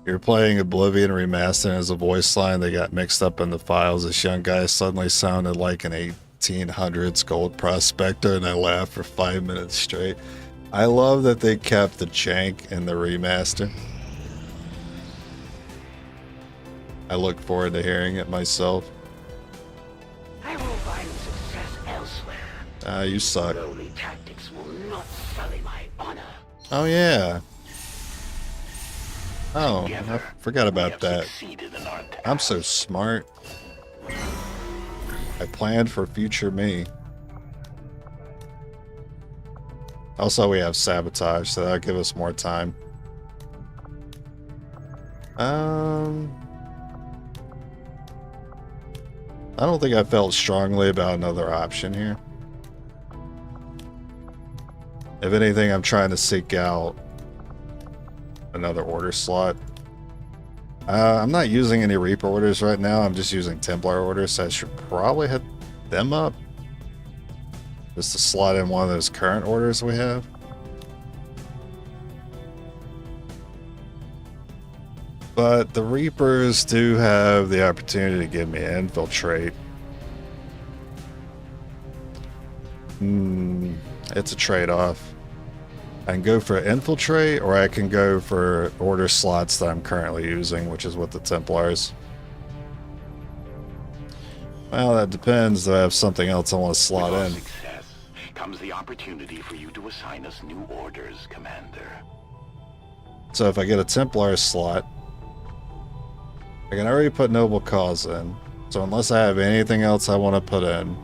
You're playing Oblivion Remastered as a voice line. They got mixed up in the files. This young guy suddenly sounded like an 1800s gold prospector, and I laughed for 5 minutes straight. I love that they kept the jank in the remaster. I look forward to hearing it myself. I will find success elsewhere. You suck. Lowly tactics will not sully my honor. Oh, yeah. Oh, I Together, forgot we about have that. succeeded in our task. I'm so smart. I planned for future me. Also, we have sabotage, so that'll give us more time. I don't think I felt strongly about another option here. If anything, I'm trying to seek out another order slot. I'm not using any Reaper orders right now. I'm just using Templar orders, so I should probably hit them up. Just to slot in one of those current orders we have. But the Reapers do have the opportunity to give me infiltrate. It's a trade-off. I can go for infiltrate, or I can go for order slots that I'm currently using, which is with the Templars. Well, that depends. Do I have something else I want to slot in? Success comes the opportunity for you to assign us new orders, Commander. So if I get a Templar slot, I can already put Noble Cause in. So unless I have anything else I want to put in,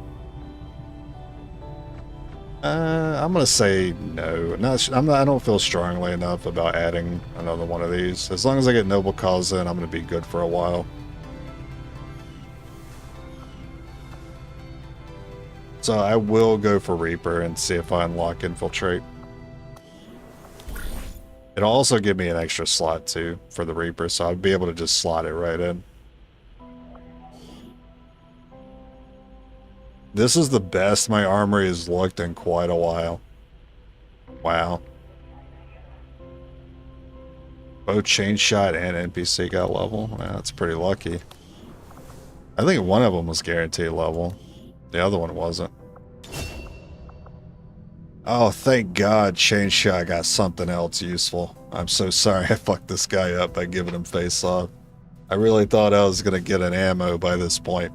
I'm gonna say no. I don't feel strongly enough about adding another one of these. As long as I get Noble Cause in, I'm gonna be good for a while. So I will go for Reaper and see if I unlock Infiltrate. It'll also give me an extra slot too for the Reaper, so I'll be able to just slot it right in. This is the best my armory has looked in quite a while. Wow. Both Chain Shot and NPC got level. Yeah, that's pretty lucky. I think one of them was guaranteed level. The other one wasn't. Oh, thank God Chain Shot got something else useful. I'm so sorry I fucked this guy up by giving him face off. I really thought I was going to get an ammo by this point.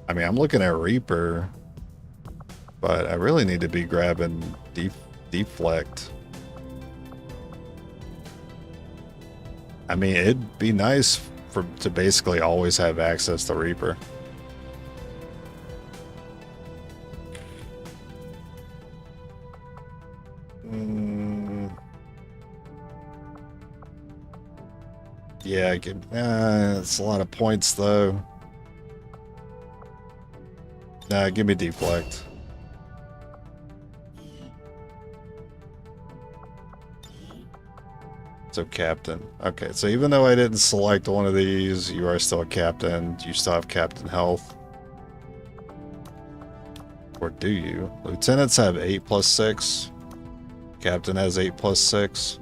I mean, I'm looking at Reaper. But I really need to be grabbing deflect. I mean, it'd be nice to basically always have access to Reaper. Yeah, I can. It's a lot of points though. Nah, give me deflect. So captain. Okay, so even though I didn't select one of these, you are still a captain. You still have captain health. Or do you? Lieutenants have 8+6. Captain has 8+6.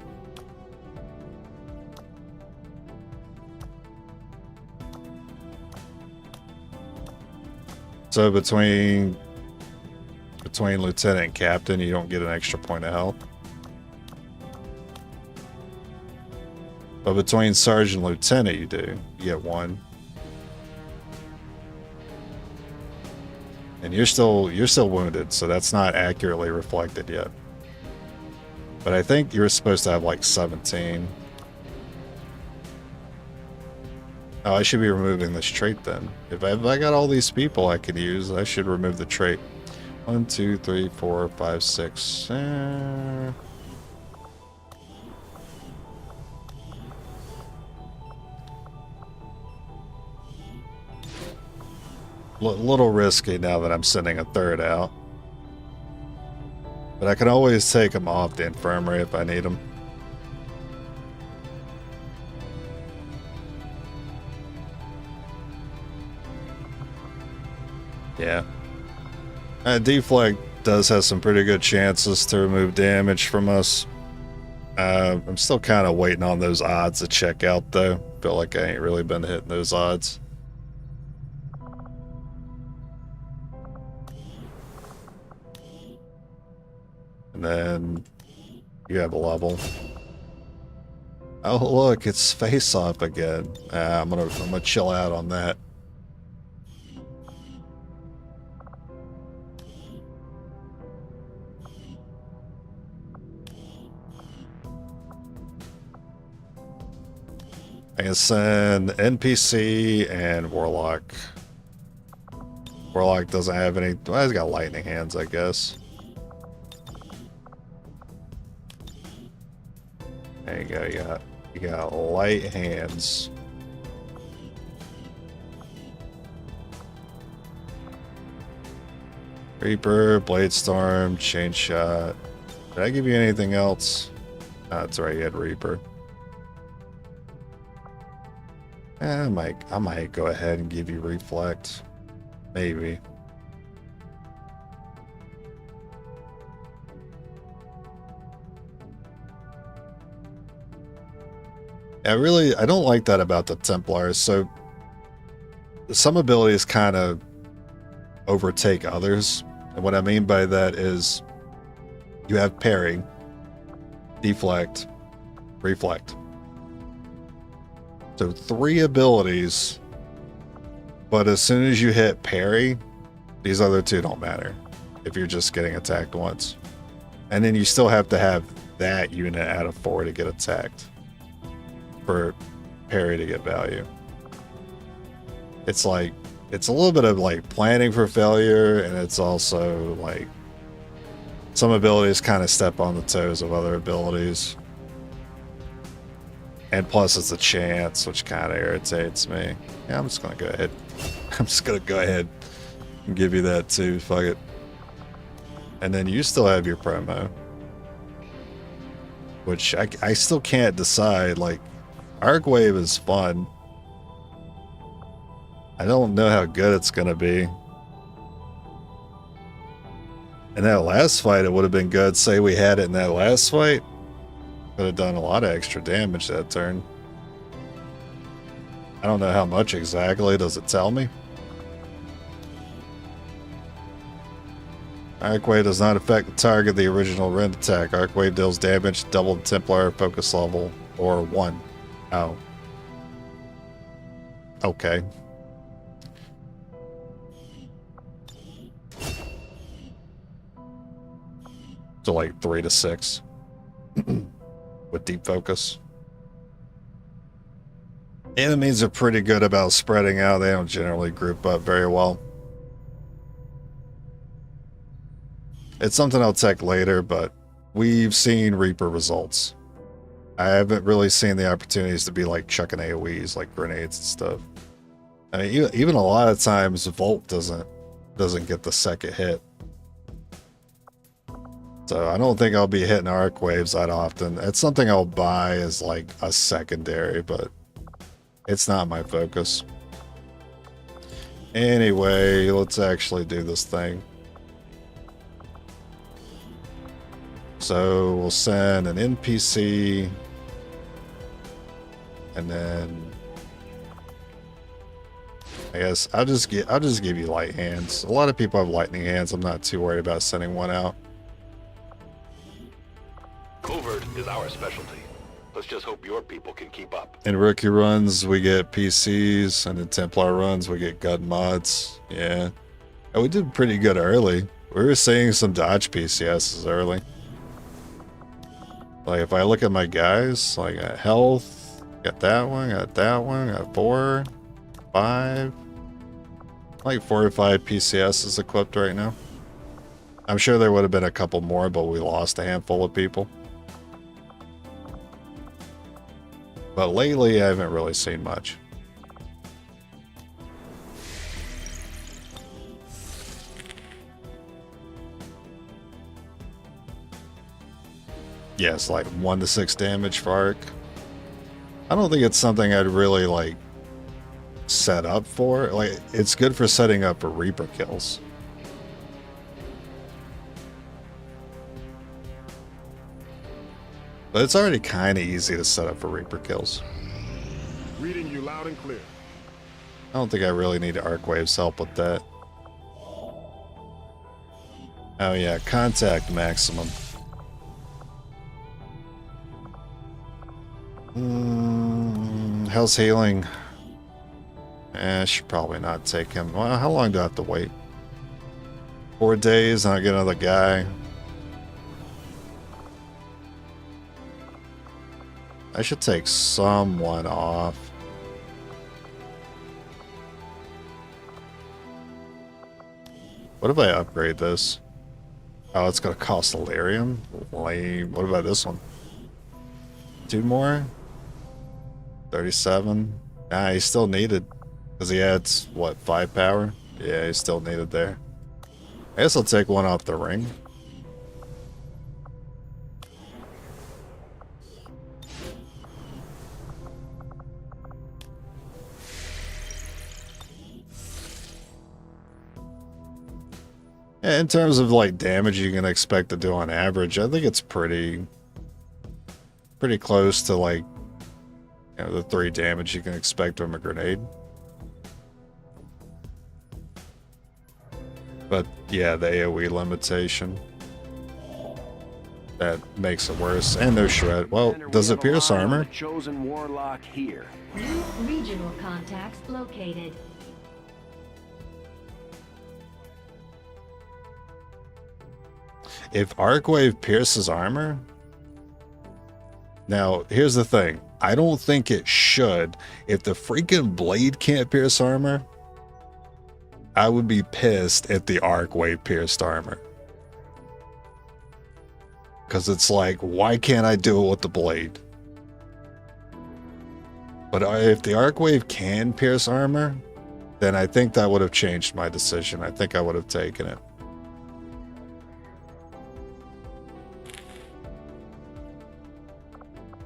So between lieutenant and captain, you don't get an extra point of health. But between sergeant and lieutenant, you do. You get 1. And you're still wounded, so that's not accurately reflected yet. But I think you're supposed to have like 17. Oh, I should be removing this trait then. If I got all these people I could use, I should remove the trait. 1, 2, 3, 4, 5, 6. Little risky now that I'm sending a third out. But I can always take them off the infirmary if I need them. Yeah. Deflect does have some pretty good chances to remove damage from us. I'm still kind of waiting on those odds to check out though. Feel like I ain't really been hitting those odds. And then you have a level. Oh look, it's face off again. I'm gonna chill out on that. I can send NPC and Warlock. Warlock doesn't have any. Well, he's got lightning hands, I guess. There you go. You got light hands. Reaper, Blade Storm, Chain Shot. Did I give you anything else? Oh, that's right. You had Reaper. I might go ahead and give you Reflect. Maybe. I don't like that about the Templars. So some abilities kind of overtake others. And what I mean by that is you have parry, deflect, reflect. So 3 abilities, but as soon as you hit parry, these other 2 don't matter if you're just getting attacked once. And then you still have to have that unit out of 4 to get attacked for parry to get value. It's like, it's a little bit of like planning for failure, and it's also like some abilities kind of step on the toes of other abilities. And plus it's a chance, which kind of irritates me. Yeah, I'm just going to go ahead. I'm just going to go ahead and give you that too. Fuck it. And then you still have your promo. Which I still can't decide. Like, Arcwave is fun. I don't know how good it's going to be. In that last fight, it would have been good. Say we had it in that last fight. Could have done a lot of extra damage that turn. I don't know how much exactly. Does it tell me? Arcwave does not affect the target of the original rend attack. Arcwave deals damage, double the Templar focus level, or 1. Oh. Okay. to like 3 to 6 with deep focus. Enemies are pretty good about spreading out. They don't generally group up very well. It's something I'll check later, but we've seen Reaper results. I haven't really seen the opportunities to be like chucking AoEs, like grenades and stuff. I mean, even a lot of times Volt doesn't get the second hit. So I don't think I'll be hitting arc waves that often. It's something I'll buy as like a secondary, but it's not my focus. Anyway, let's actually do this thing. So we'll send an NPC, and then I guess I'll just give you light hands. A lot of people have lightning hands. I'm not too worried about sending one out. Covert is our specialty. Let's just hope your people can keep up. In rookie runs, we get PCs, and in Templar runs, we get gun mods. Yeah. And we did pretty good early. We were seeing some dodge PCSs early. Like, if I look at my guys, like, got health, got that one, got 4, 5. Like 4 or 5 PCSs equipped right now. I'm sure there would have been a couple more, but we lost a handful of people. But lately, I haven't really seen much. Yes, like 1 to 6 damage for arc. I don't think it's something I'd really like set up for. Like, it's good for setting up for Reaper kills. But it's already kind of easy to set up for Reaper kills. Reading you loud and clear. I don't think I really need Arc Wave's help with that. Oh yeah, contact maximum. How's healing? I should probably not take him. Well, how long do I have to wait? 4 days and I get another guy. I should take someone off. What if I upgrade this? Oh, it's going to cost Elarium? Lame. What about this one? 2 more? 37? Nah, he's still needed. Because he adds, what, 5 power? Yeah, he's still needed there. I guess I'll take one off the ring. In terms of like damage you can expect to do on average, I think it's pretty close to like, you know, the 3 damage you can expect from a grenade. But yeah, the AoE limitation, that makes it worse. And no shred. Well, does it pierce armor? Chosen warlock here. New regional contacts located. If Arcwave pierces armor... Now, here's the thing. I don't think it should. If the freaking blade can't pierce armor, I would be pissed if the Arcwave pierced armor. Because it's like, why can't I do it with the blade? But if the Arcwave can pierce armor, then I think that would have changed my decision. I think I would have taken it.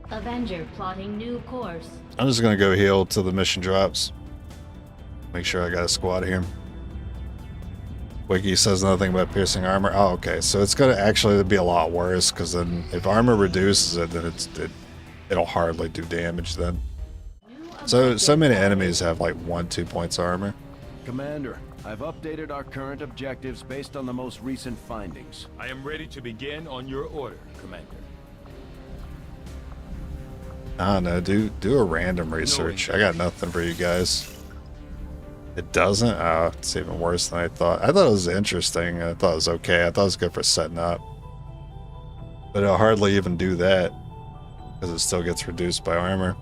Avenger plotting new course. I'm just going to go heal till the mission drops. Make sure I got a squad here. Wiki says nothing about piercing armor. Oh, okay. So it's going to actually be a lot worse, because then if armor reduces it, then it'll hardly do damage then. So many enemies have like 1-2 points armor. Commander, I've updated our current objectives based on the most recent findings. I am ready to begin on your order, Commander. I don't know, do a random research. I got nothing for you guys. It doesn't? Oh, it's even worse than I thought. I thought it was interesting. I thought it was okay. I thought it was good for setting up. But it'll hardly even do that, because it still gets reduced by armor.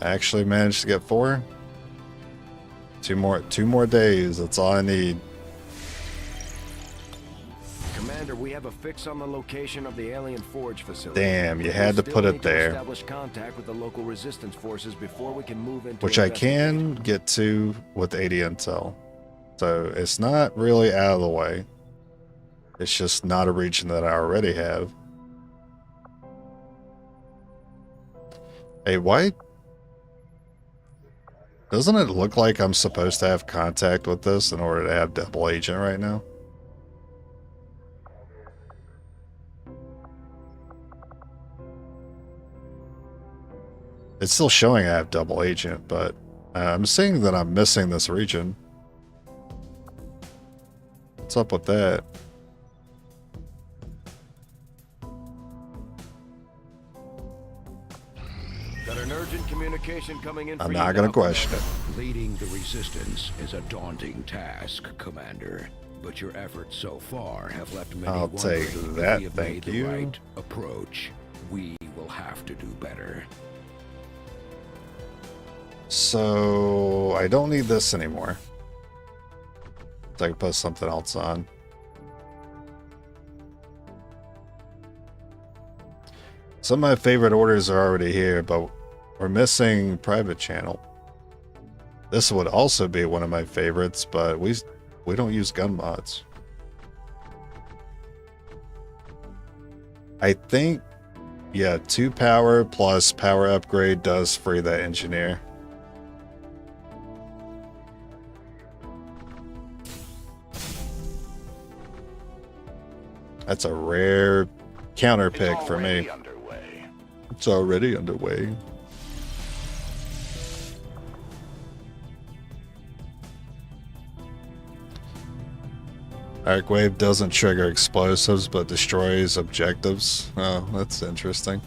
I actually managed to get 4. Two more days, that's all I need. Commander, we have a fix on the location of the alien forge facility. Damn, you had to put it there. Establish contact with the local resistance forces before we can move into Which I can get to with 80 intel. So it's not really out of the way. It's just not a region that I already have. Hey, why? Doesn't it look like I'm supposed to have contact with this in order to have double agent right now? It's still showing I have double agent, but I'm seeing that I'm missing this region. What's up with that? Got an urgent communication coming in. I'm not going to question it. Leading the resistance is a daunting task, Commander. But your efforts so far have left many I'll take wondering that, if we have thank made the you. right approach. We will have to do better. So I don't need this anymore. So I can put something else on. Some of my favorite orders are already here, but we're missing private channel. This would also be one of my favorites, but we don't use gun mods. I think, yeah, 2 power plus power upgrade does free that engineer. That's a rare counter pick for me. It's already underway. Arcwave doesn't trigger explosives but destroys objectives. Oh, that's interesting.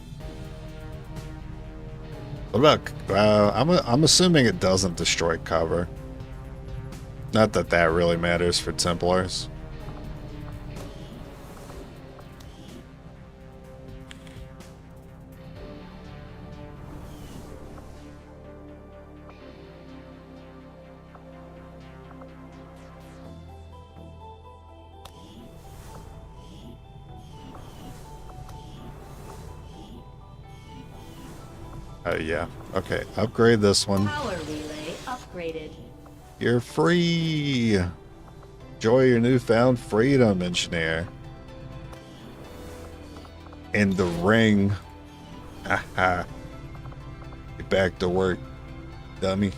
What about I'm assuming it doesn't destroy cover. Not that that really matters for Templars. Yeah. Okay. Upgrade this one. Power relay upgraded. You're free. Enjoy your newfound freedom, engineer. In the ring. Haha. Get back to work, dummy.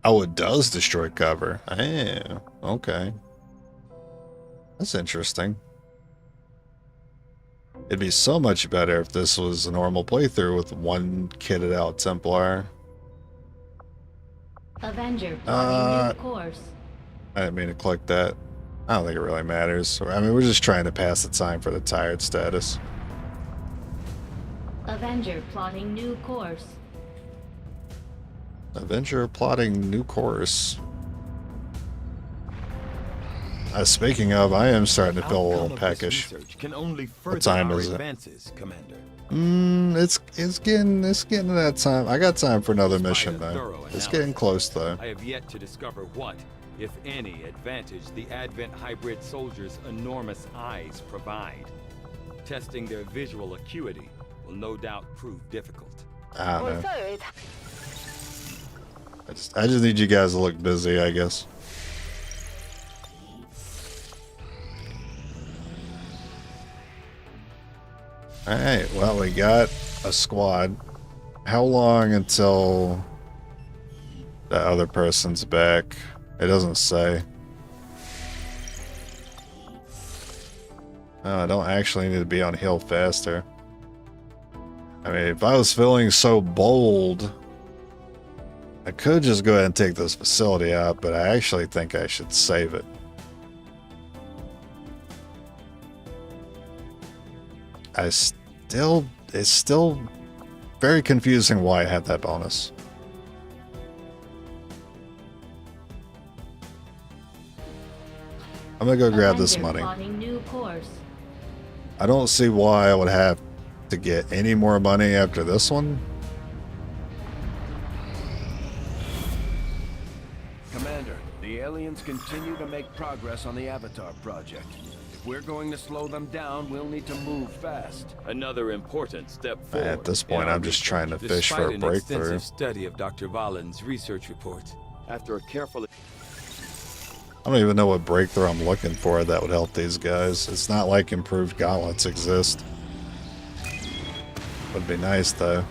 Oh, it does destroy cover. Oh, okay. That's interesting. It'd be so much better if this was a normal playthrough with one kitted out Templar. Avenger plotting new course. I didn't mean to click that. I don't think it really matters. I mean, we're just trying to pass the time for the tired status. Avenger plotting new course. Avenger plotting new course. Speaking of, I am starting to feel a little peckish. What time is it? It's getting to that time. I got time for another mission though. It's getting close though. I have yet to discover what, if any, advantage the Advent hybrid soldiers' enormous eyes provide. Testing their visual acuity will no doubt prove difficult. I don't know. I just need you guys to look busy, I guess. Alright, well, we got a squad. How long until the other person's back? It doesn't say. Oh, I don't actually need to be on hill faster. I mean, if I was feeling so bold, I could just go ahead and take this facility out, but I actually think I should save it. it's still very confusing why I had that bonus. I'm gonna go grab this money. New course. I don't see why I would have to get any more money after this one. Commander, the aliens continue to make progress on the Avatar project. If we're going to slow them down, we'll need to move fast. Another important step forward. At this point, I'm just trying to fish for a Despite an breakthrough. extensive study of Dr. Valen's research report, after a careful... I don't even know what breakthrough I'm looking for that would help these guys. It's not like improved gauntlets exist. Would be nice though.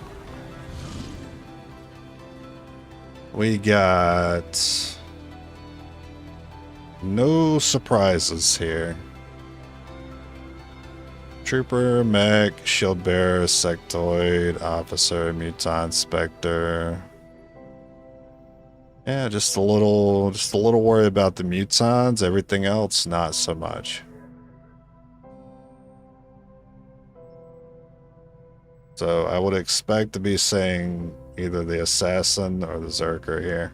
We got no surprises here. Trooper, mech, shield bearer, sectoid, officer, mutant, specter. Yeah, just a little worried about the mutons. Everything else, not so much. So I would expect to be saying either the assassin or the Zerker here.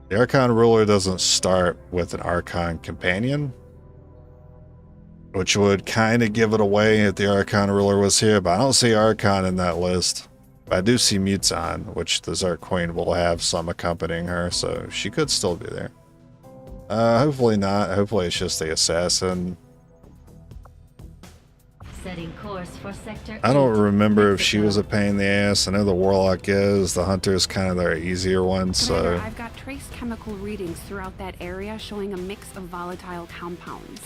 The Archon ruler doesn't start with an Archon companion, which would kind of give it away if the Archon ruler was here, but I don't see Archon in that list. But I do see Muton, which the Zerk Queen will have some accompanying her, so she could still be there. Hopefully not. Hopefully it's just the assassin. Setting course for sector I don't 8, remember if she Mexico. was a pain in the ass. I know the Warlock is. The Hunter is kind of their easier one, Commander, so... I've got trace chemical readings throughout that area showing a mix of volatile compounds.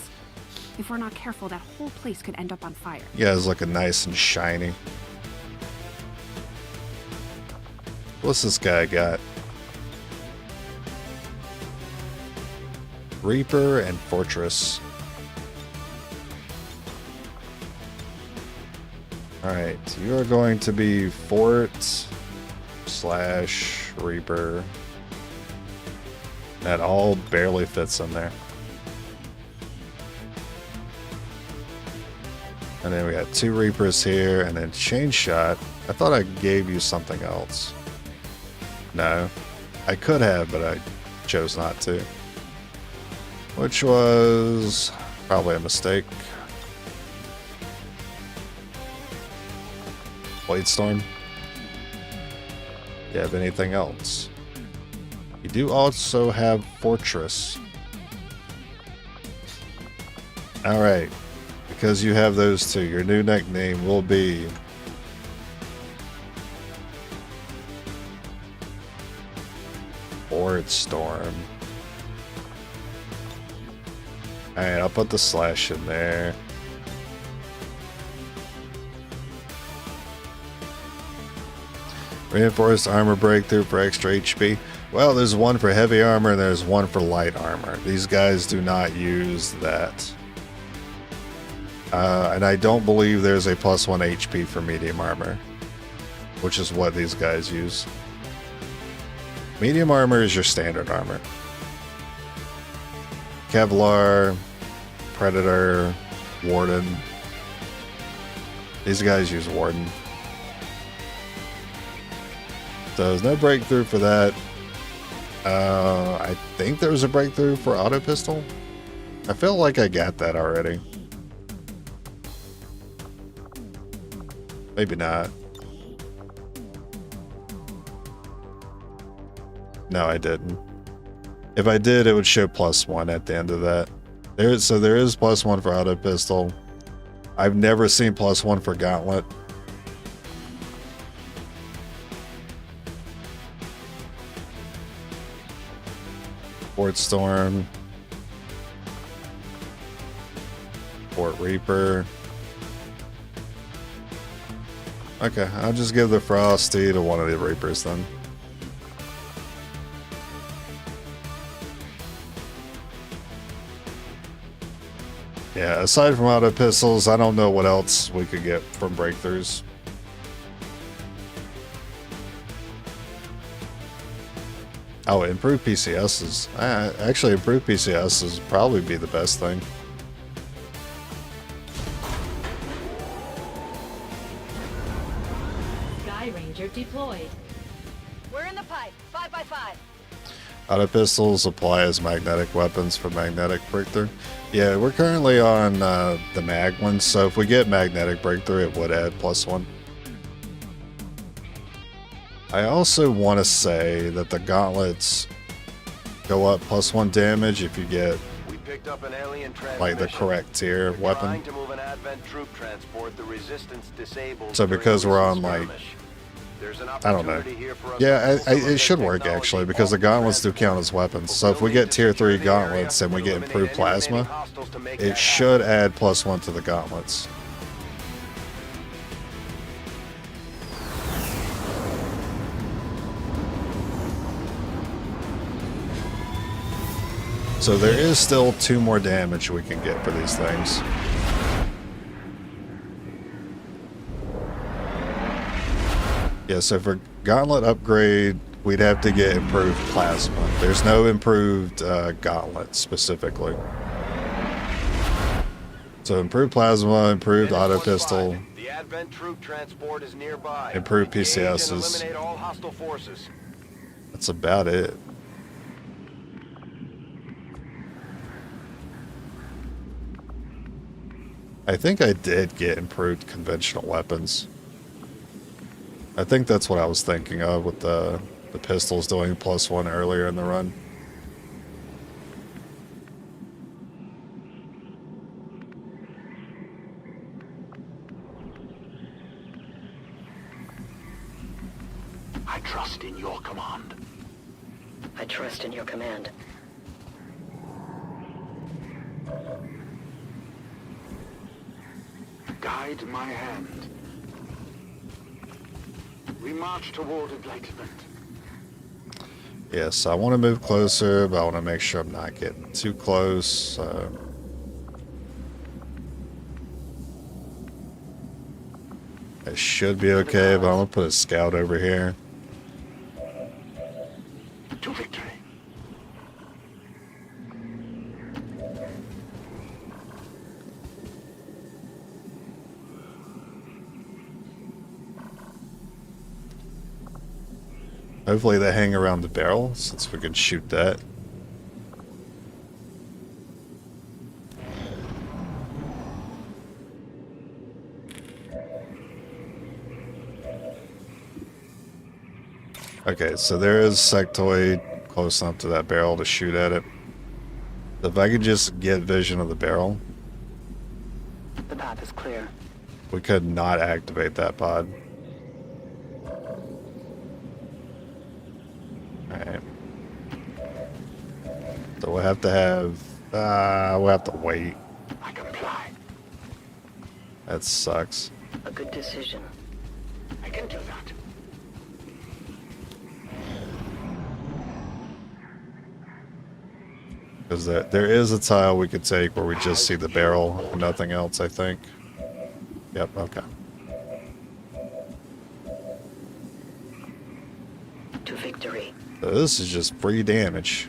If we're not careful, that whole place could end up on fire. You guys looking nice and shiny. What's this guy got? Reaper and Fortress. Alright, you are going to be Fort/Reaper. That all barely fits in there. And then we got 2 Reapers here, and then Chain Shot. I thought I gave you something else. No. I could have, but I chose not to. Which was probably a mistake. Blade Storm. You have anything else? You do also have Fortress. Alright. Because you have those two, your new nickname will be Fort Storm. Alright, I'll put the slash in there. Reinforced armor breakthrough for extra HP. Well, there's one for heavy armor and there's one for light armor. These guys do not use that. And I don't believe there's a +1 HP for medium armor, which is what these guys use. Medium armor is your standard armor. Kevlar, Predator, Warden. These guys use Warden. So there's no breakthrough for that. I think there was a breakthrough for auto pistol. I feel like I got that already. Maybe not. No, I didn't. If I did, it would show +1 at the end of that. So there is +1 for auto pistol. I've never seen +1 for gauntlet. Fort Storm. Fort Reaper. Okay, I'll just give the Frosty to one of the Reapers then. Yeah, aside from auto pistols, I don't know what else we could get from breakthroughs. Oh, improved PCS is... actually, improved PCS is probably be the best thing. Sky Ranger deployed. We're in the pipe. 5x5. Auto pistols apply as magnetic weapons for magnetic breakthrough. Yeah, we're currently on the mag one, so if we get magnetic breakthrough, it would add +1. I also want to say that the gauntlets go up +1 damage if you get picked up an alien like the correct tier weapon. to move an advent troop transport, the resistance disabled. So because we're on like, I don't know. Yeah, it should work actually because the gauntlets do count as weapons. So if we get tier 3 gauntlets and we get improved plasma, it should add +1 to the gauntlets. So there is still 2 more damage we can get for these things. Yeah, so for gauntlet upgrade, we'd have to get improved plasma. There's no improved gauntlet specifically. So improved plasma, improved auto pistol, The advent troop transport is nearby. improved Engage and PCSs. eliminate all hostile forces. That's about it. I think I did get improved conventional weapons. I think that's what I was thinking of with the pistols doing +1 earlier in the run. I trust in your command. I trust in your command. Guide my hand. We march toward enlightenment. Yes, I want to move closer, but I want to make sure I'm not getting too close. It should be okay, but I'm going to put a scout over here. To victory. Hopefully they hang around the barrel, since we can shoot that. Okay, so there is sectoid close enough to that barrel to shoot at it. If I could just get vision of the barrel, The path is clear. we could not activate that pod. Alright. So we'll have to we'll have to wait. I comply. That sucks. A good decision. I can do that. Because there is a tile we could take where we just see the barrel and nothing else, I think. Yep, okay. To victory. So this is just free damage.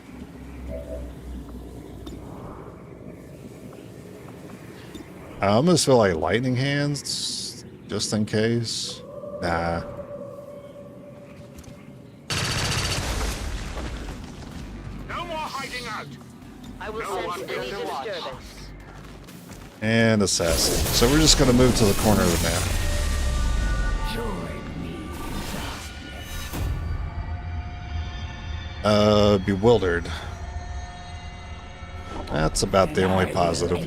I almost feel like lightning hands, just in case. Nah. No more hiding out. I will sense any disturbance. And assassin. So we're just going to move to the corner of the map. Bewildered. That's about the only positive.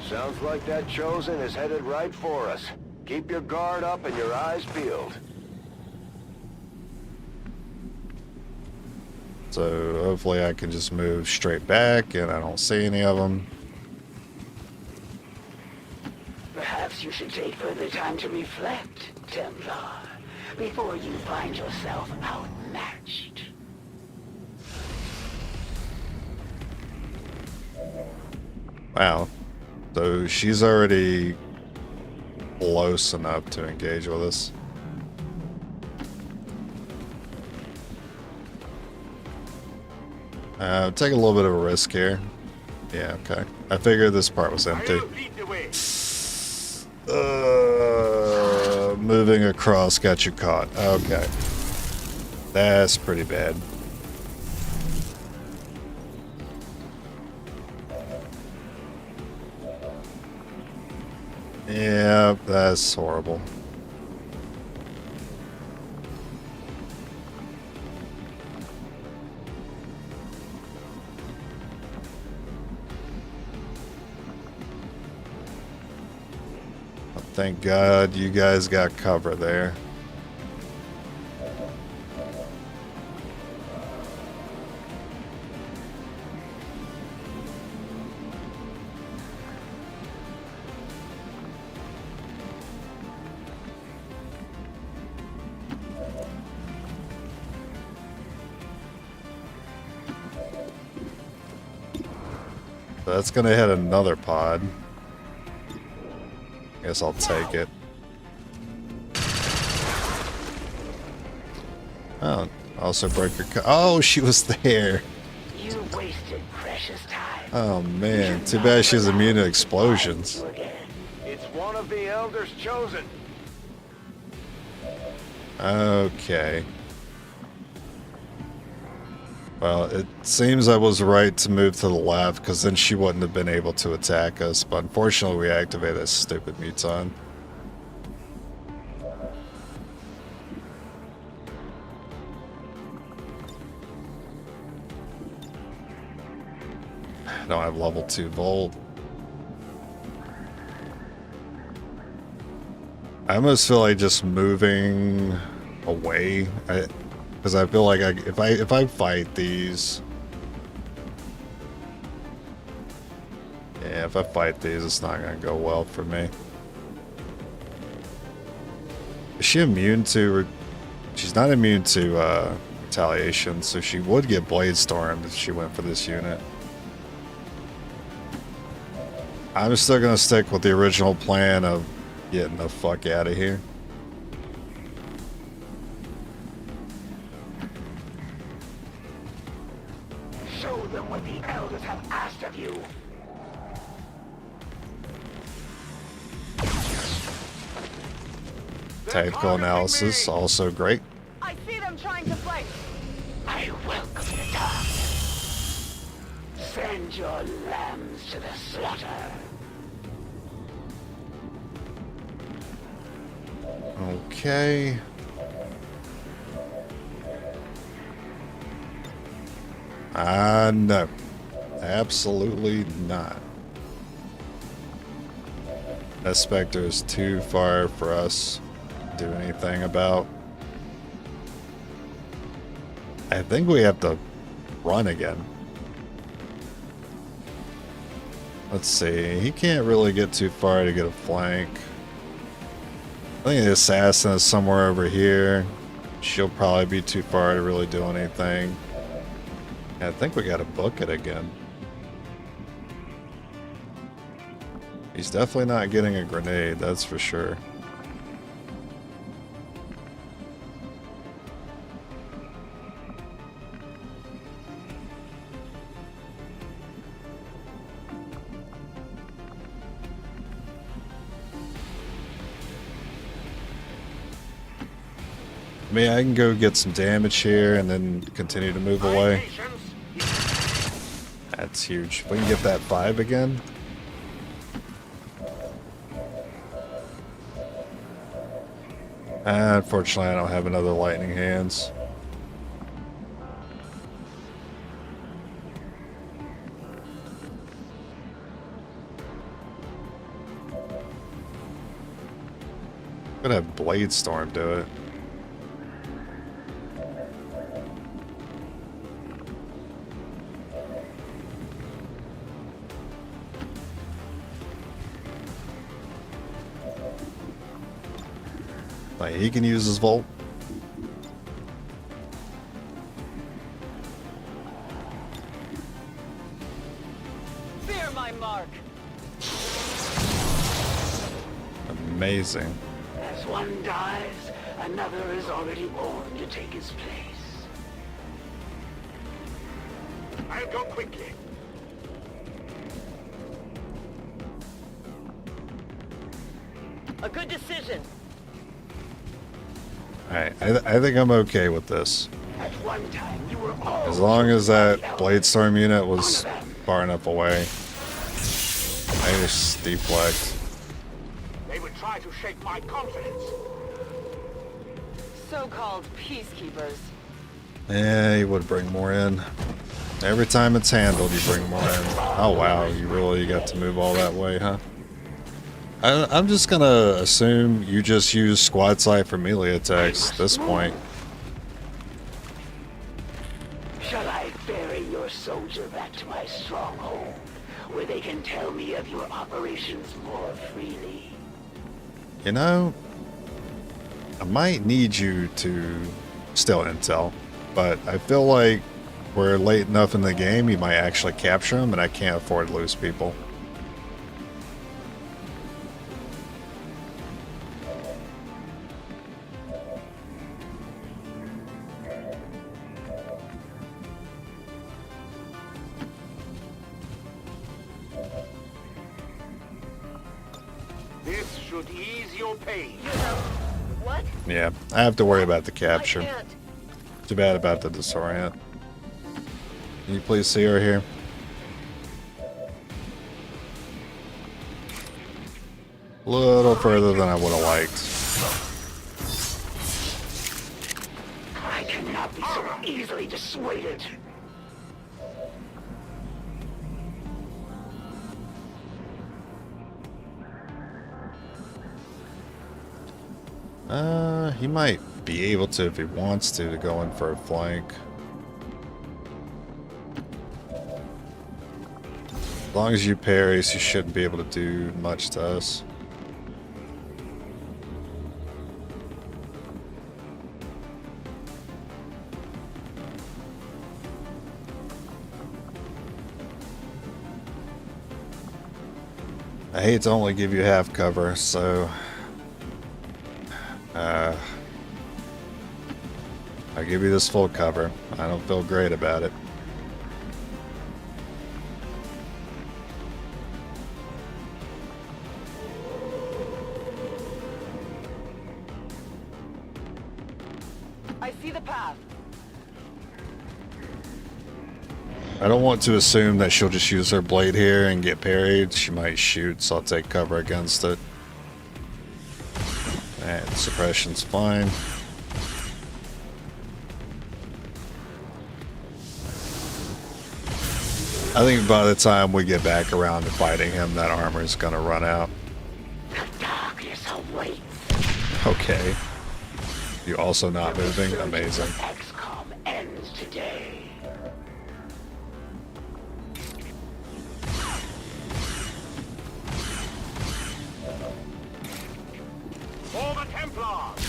Sounds like that Chosen is headed right for us. Keep your guard up and your eyes peeled. So hopefully I can just move straight back and I don't see any of them. Perhaps you should take further time to reflect, Templar, before you find yourself outmatched. Wow. So she's already close enough to engage with us. Take a little bit of a risk here. Yeah, okay. I figured this part was empty. Moving across got you caught. Okay. That's pretty bad. Yeah, that's horrible. Thank God you guys got cover there. That's gonna hit another pod. Guess I'll take it. Oh, also break your oh, she was there. You wasted precious time. Oh man, too bad she's immune to explosions. It's one of the elders chosen. Okay. Well, it seems I was right to move to the left, because then she wouldn't have been able to attack us, but unfortunately we activated a stupid muton. I don't have level 2 Volt. I almost feel like just moving away. Because I feel like if I fight these, yeah, if I fight these, it's not gonna go well for me. Is she immune to? She's not immune to retaliation, so she would get Blade Stormed if she went for this unit. I'm still gonna stick with the original plan of getting the fuck out of here. What the elders have asked of you. Tactical analysis, also great. I see them trying to fight. I welcome the darkness. Send your lambs to the slaughter. Okay. No. Absolutely not. That Spectre is too far for us to do anything about. I think we have to run again. Let's see. He can't really get too far to get a flank. I think the assassin is somewhere over here. She'll probably be too far to really do anything. I think we gotta book it again. He's definitely not getting a grenade, that's for sure. I mean, I can go get some damage here and then continue to move away. That's huge. We can get that 5 again. Unfortunately, I don't have another lightning hands. Could have Blade Storm do it. Like, he can use his Volt. Fear my mark. Amazing. As one dies, another is already born to take his place. I'll go quickly. A good decision. Alright, I think I'm okay with this. At one time, you were all As long as that Bladestorm unit was far enough away. Nice deflect. They would try to shake my confidence. So-called peacekeepers. Yeah, you would bring more in. Every time it's handled, you bring more in. Oh wow, you really got to move all that way, huh? I'm just gonna assume you just use squad sight for melee attacks at this point. Shall I ferry your soldier back to my stronghold, where they can tell me of your operations more freely? You know, I might need you to steal intel, but I feel like we're late enough in the game, you might actually capture them, and I can't afford to lose people. This should ease your pain. What? Yeah, I have to worry about the capture. Too bad about the disorient. Can you please see her here? A little further than I would have liked. I cannot be so easily dissuaded. He might be able to if he wants to go in for a flank. As long as you parry, you shouldn't be able to do much to us. I hate to only give you half cover, so I'll give you this full cover. I don't feel great about it. I see the path. I don't want to assume that she'll just use her blade here and get parried. She might shoot, so I'll take cover against it. And suppression's fine. I think by the time we get back around to fighting him, that armor's gonna run out. The darkness awaits. Okay. You also not moving? Amazing. XCOM ends today. For the Templars!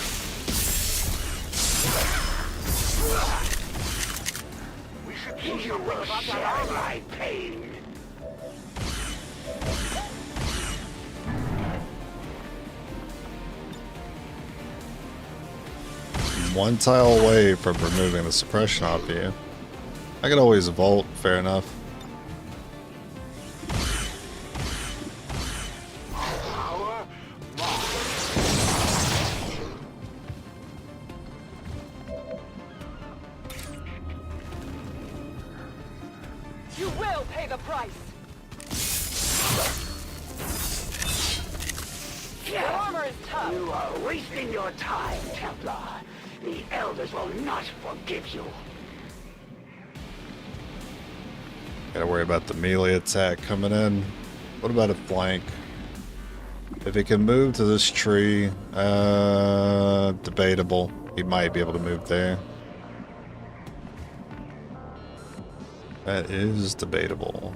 We should teach You will share my pain. One tile away from removing the suppression off you. I could always vault, fair enough. You will pay the price. Your armor is tough. You are wasting your time, Templar. The Elders will not forgive you. Gotta worry about the melee attack coming in. What about a flank? If he can move to this tree, debatable. He might be able to move there. That is debatable.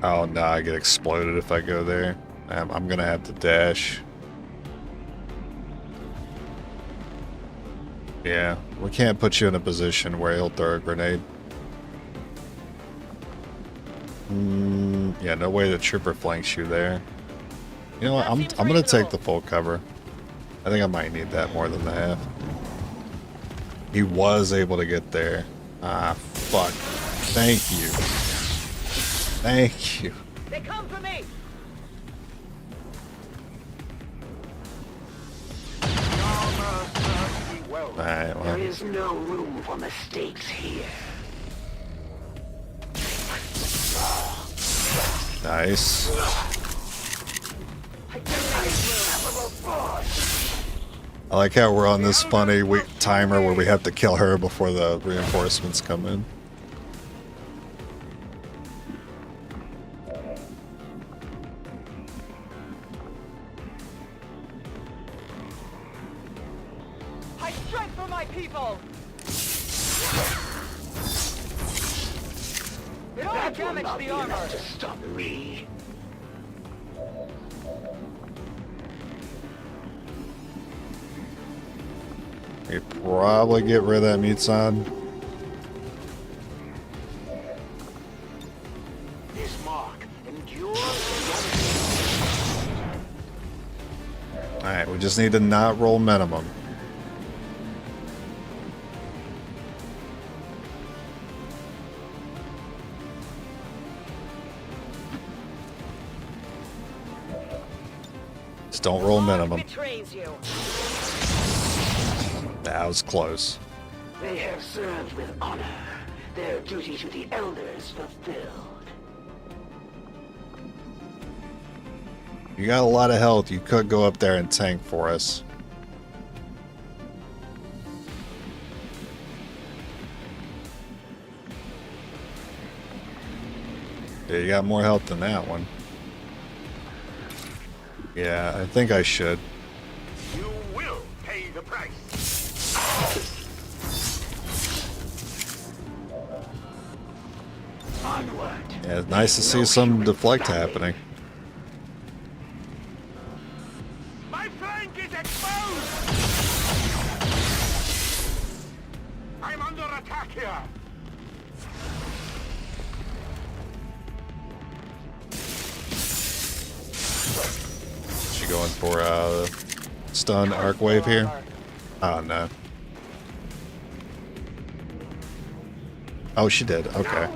Oh no, I get exploded if I go there. I'm gonna have to dash. Yeah, we can't put you in a position where he'll throw a grenade. Yeah, no way the trooper flanks you there. You know what, I'm gonna take the full cover. I think I might need that more than the half. He was able to get there. Ah, fuck. Thank you. Thank you. They come for me! Alright, well. There is no room for mistakes here. Nice. I like how we're on this funny timer where we have to kill her before the reinforcements come in. I strike for my people! It only damaged the armor! To stop me. We probably get rid of that mute sign. This mark endures. Alright, we just need to not roll minimum. Just don't roll minimum. Betrays you. That was close. They have served with honor, their duty to the elders fulfilled. You got a lot of health. You could go up there and tank for us. Yeah, you got more health than that one. Yeah, I think I should. You will pay the price. Onward. Yeah, it's nice to see some deflect happening. My flank is exposed! I'm under attack here! She going for stun arc wave here? Oh no. Oh, she did. Okay.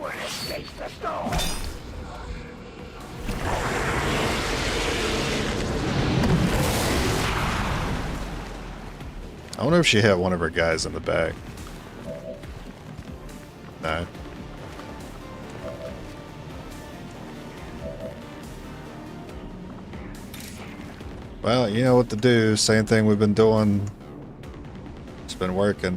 I wonder if she hit one of her guys in the back. No. Well, you know what to do. Same thing we've been doing. It's been working.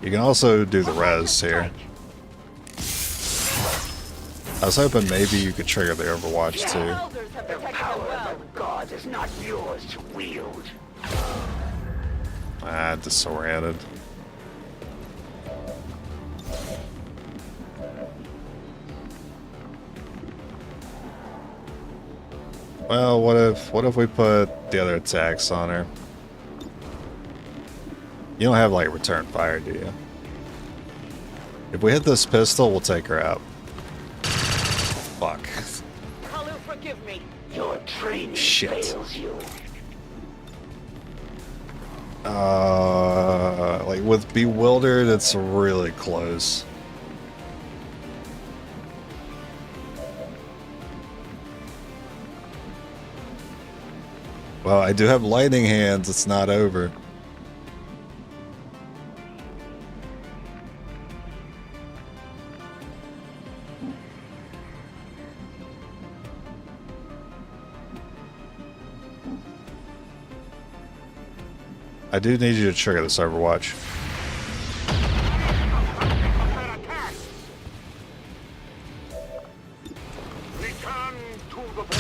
You can also do the res here. I was hoping maybe you could trigger the Overwatch too. The power of the gods is not yours to wield. Ah, disoriented. Well, what if we put the other attacks on her? You don't have like return fire, do you? If we hit this pistol, we'll take her out. Fuck. Kalu, forgive me. Your training Shit. fails you. Like with Bewildered, it's really close. Well, I do have lightning hands. It's not over. I do need you to trigger this Overwatch. Return to the border.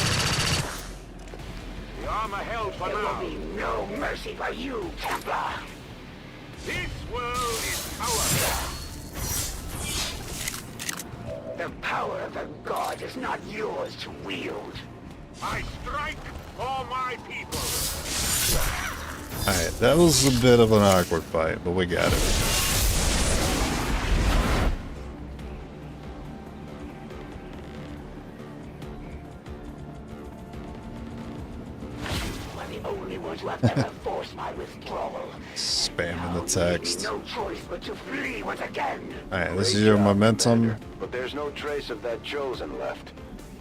The armor held for There will now. be no mercy for you, Templar. This world is power. The power of the god is not yours to wield. I strike for my people. Alright, that was a bit of an awkward fight, but we got it. going to have ever forced my withdrawal. Spamming the text. No choice but to flee once again. Alright, this is your momentum. But there's no trace of that Chosen left.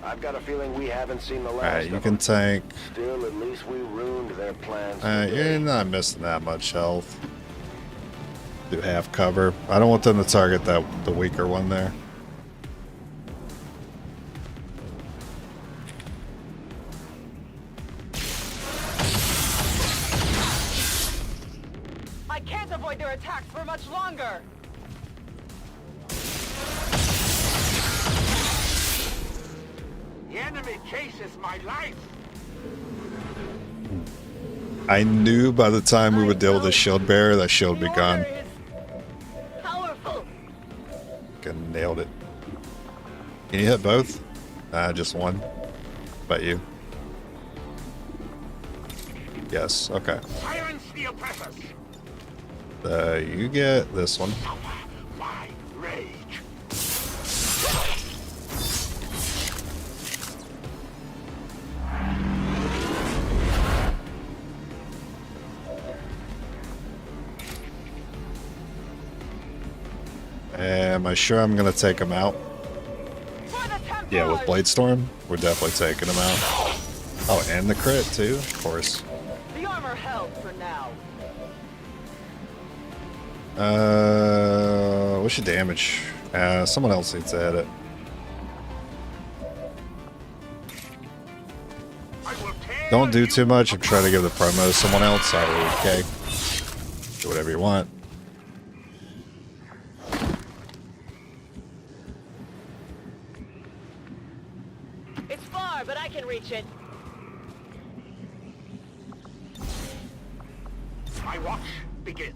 I've got a feeling we haven't seen the last Alright, you of can them. tank. Still, at least we ruined their plans. You're not missing that much health. Do half cover. I don't want them to target the weaker one there. I can't avoid their attacks for much longer. The enemy chases my life. I knew by the time we would deal with the shield bearer, that shield would be gone. Powerful. Fucking nailed it. Can you hit both? Just one. About you. Yes, okay. Silence the oppressors. You get this one. My rage. Am I sure I'm gonna take him out? Yeah, with Blade Storm, we're definitely taking him out. Oh, and the crit too, of course. The armor held for now. What's your damage? Someone else needs to hit it. Don't do too much. I'm trying to give the promo to someone else. Okay. Do whatever you want. It's far, but I can reach it. My watch begins.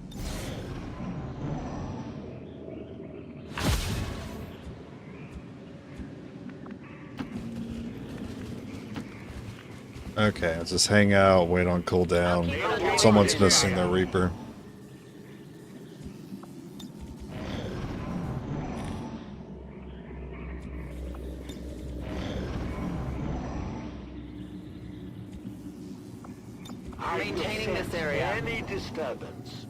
Okay, let's just hang out, wait on cooldown. Someone's missing their Reaper. Maintaining this area. Any disturbance.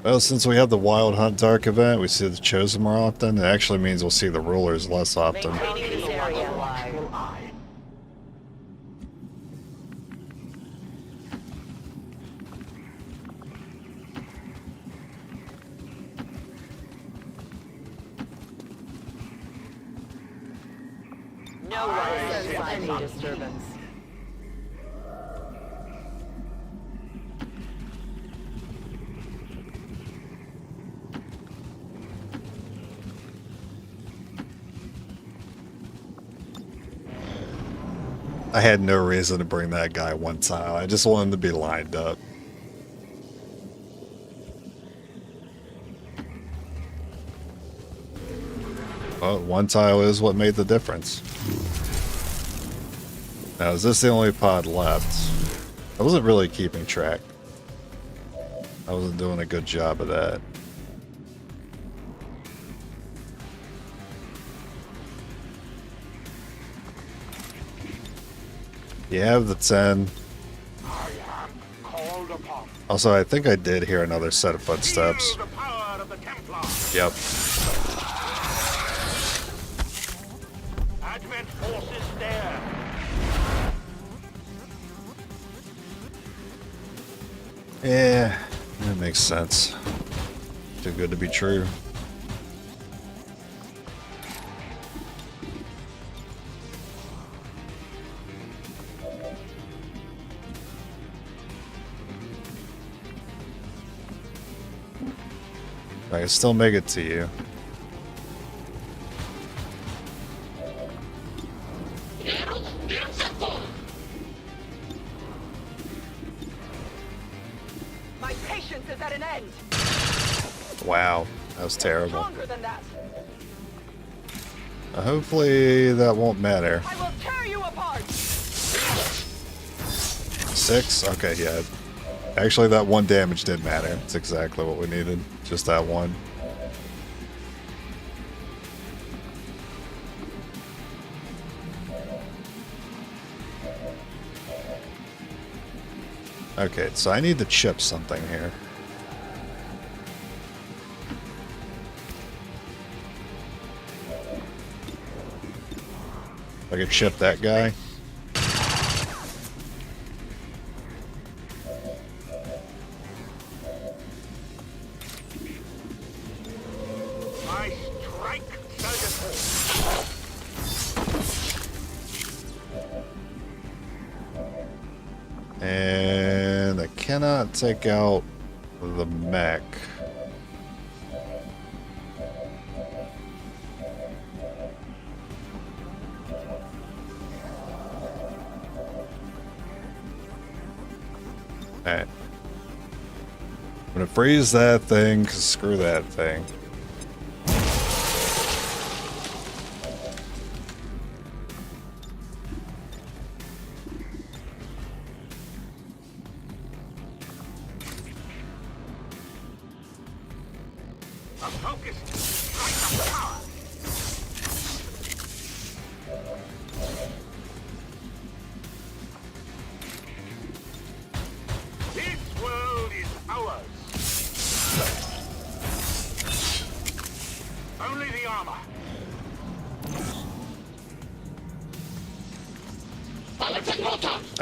Well, since we have the Wild Hunt Dark event, we see the Chosen more often. It actually means we'll see the Rulers less often. Maintaining this area. No one sense any disturbance. I had no reason to bring that guy one tile. I just wanted him to be lined up. Well, one tile is what made the difference. Now, is this the only pod left? I wasn't really keeping track. I wasn't doing a good job of that. You have the 10. Also, I think I did hear another set of footsteps. Yep. Advent forces there. Yeah, that makes sense. Too good to be true. I can still make it to you. My patience is at an end. Wow, that was terrible. Stronger than that. Hopefully that won't matter. I will tear you apart. 6? Okay, yeah. Actually, that one damage did matter. It's exactly what we needed. Just that one. Okay, so I need to chip something here. I could chip that guy. I strike surgical. And I cannot take out the mech. Alright. I'm gonna freeze that thing, 'cause screw that thing. A focused strike of power. This world is ours. Only the armor.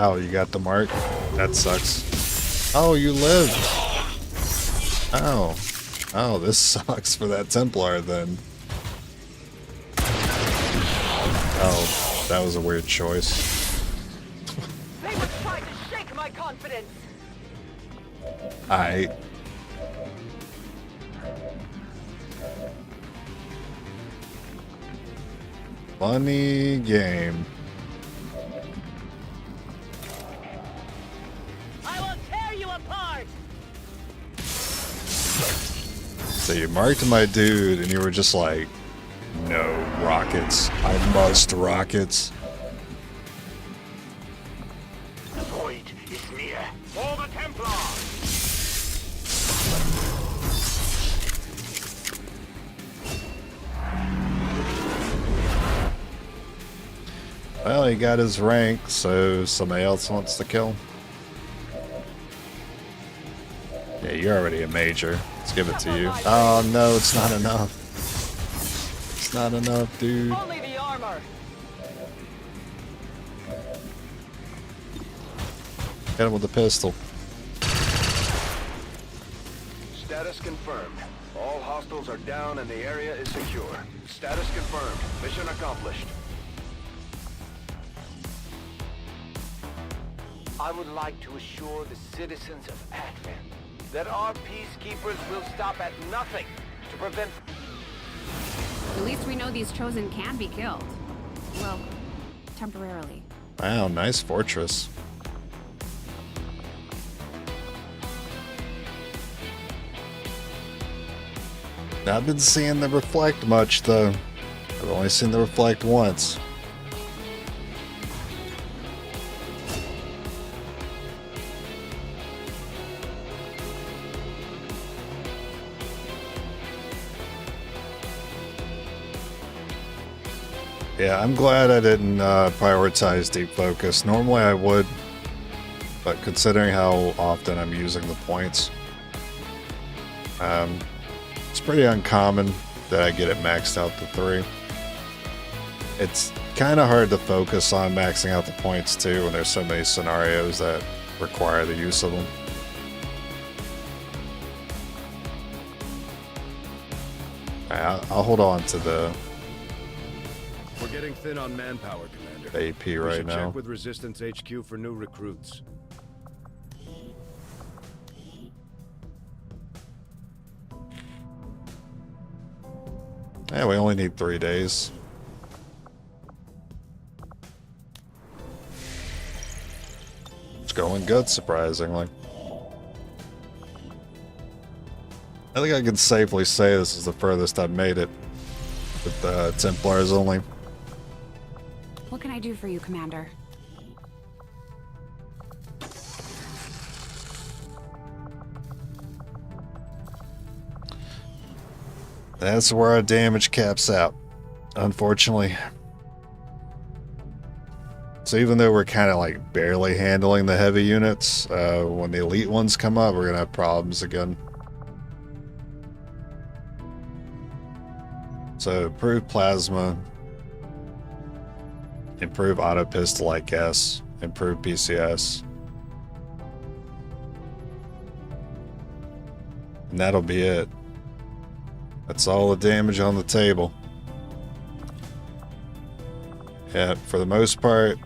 Oh, you got the mark? That sucks. Oh, you lived. Oh. Oh, this sucks for that Templar then. Oh, that was a weird choice. They were trying to shake my confidence. Aight. Funny game. I will tear you apart. So you marked my dude and you were just like, no rockets. I must rockets. The void is near. For the Templars. Well, he got his rank, so somebody else wants to kill. Yeah, you're already a major. Let's give it to you. Oh no, it's not enough. It's not enough, dude. Only the armor. Hit him with the pistol. Status confirmed. All hostiles are down and the area is secure. Status confirmed. Mission accomplished. I would like to assure the citizens of Advent that our peacekeepers will stop at nothing to prevent... At least we know these Chosen can be killed. Well, temporarily. Wow, nice fortress. Not been seeing the reflect much though. I've only seen the reflect once. Yeah, I'm glad I didn't prioritize deep focus. Normally I would, but considering how often I'm using the points, it's pretty uncommon that I get it maxed out to 3. It's kind of hard to focus on maxing out the points too when there's so many scenarios that require the use of them. I'll hold on to the We're getting thin on manpower, Commander. AP We right should now. check with Resistance HQ for new recruits. Yeah, we only need 3 days. It's going good, surprisingly. I think I can safely say this is the furthest I've made it with Templars only. What can I do for you, Commander? That's where our damage caps out, unfortunately. So even though we're kind of like barely handling the heavy units, when the elite ones come up, we're going to have problems again. So improve plasma, improve auto pistol, I guess, improve PCS. And that'll be it. That's all the damage on the table. Yeah, for the most part,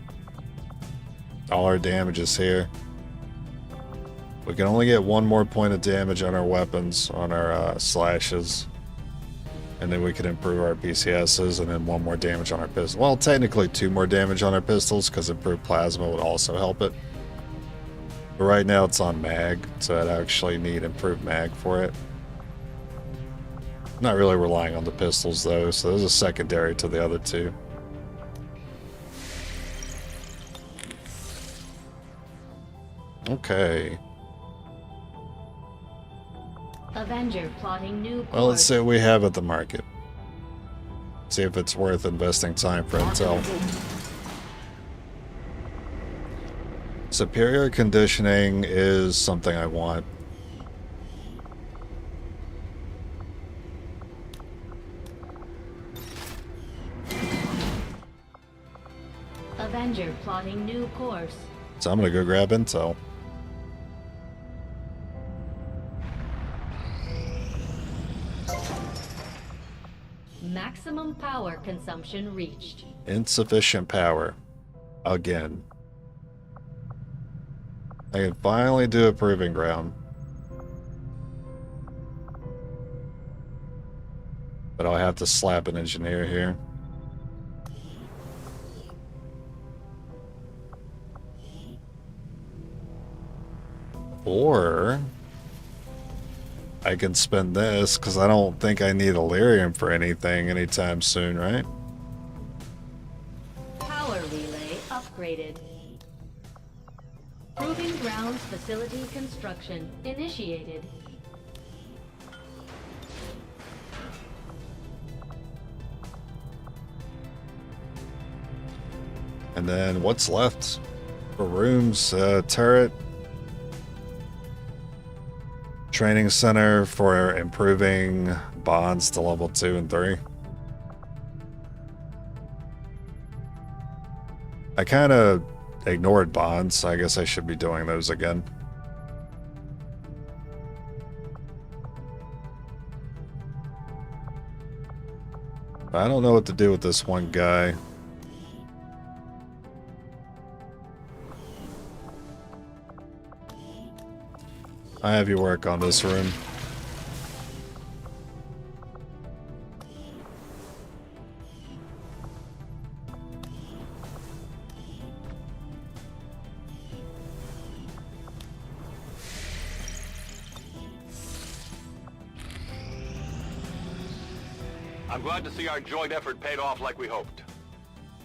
all our damage is here. We can only get 1 more point of damage on our weapons, on our slashes. And then we can improve our PCSs, and then 1 more damage on our pistols. Well, technically 2 more damage on our pistols, because improved plasma would also help it. But right now it's on mag, so I'd actually need improved mag for it. Not really relying on the pistols though, so there's a secondary to the other 2. Okay. Avenger plotting new Well, let's course. see what we have at the market. See if it's worth investing time for intel. Superior conditioning is something I want. Avenger plotting new course. So I'm gonna go grab intel. Maximum power consumption reached. Insufficient power. Again. I can finally do a proving ground. But I'll have to slap an engineer here. Or I can spend this, because I don't think I need Illyrium for anything anytime soon, right? Power relay upgraded. Proving grounds facility construction initiated. And then what's left for rooms? Turret. Training center for improving bonds to level 2 and 3. I kind of ignored bonds, so I guess I should be doing those again. I don't know what to do with this one guy. I have you work on this room. I'm glad to see our joint effort paid off like we hoped.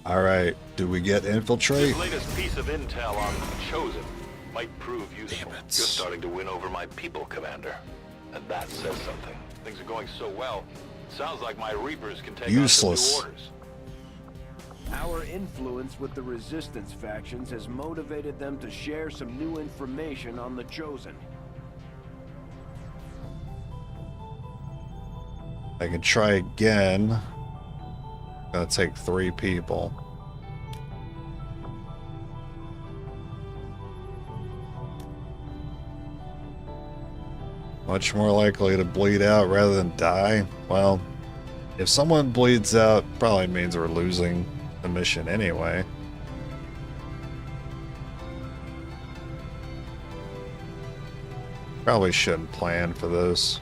Alright, do we get infiltrate? This latest piece of intel on Chosen might prove useful. You're starting to win over my people, Commander. And that says something. Things are going so well. Sounds like my Reapers can take on some new orders. Our influence with the Resistance factions has motivated them to share some new information on the Chosen. I can try again. Gonna take 3 people. Much more likely to bleed out rather than die. Well, if someone bleeds out, probably means we're losing the mission anyway. Probably shouldn't plan for this.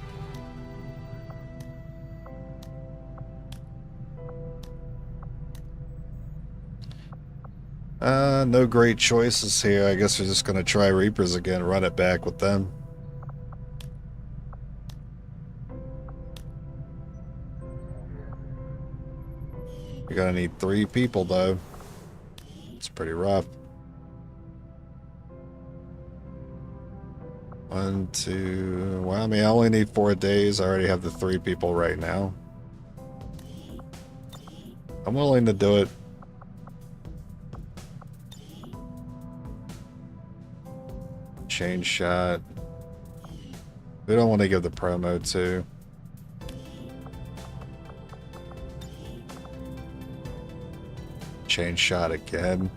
No great choices here. I guess we're just gonna try Reapers again, run it back with them. You're gonna need 3 people though. It's pretty rough. 1, 2. Well, I mean, I only need 4 days. I already have the 3 people right now. I'm willing to do it. Chain shot. We don't want to give the promo to. Chain shot again.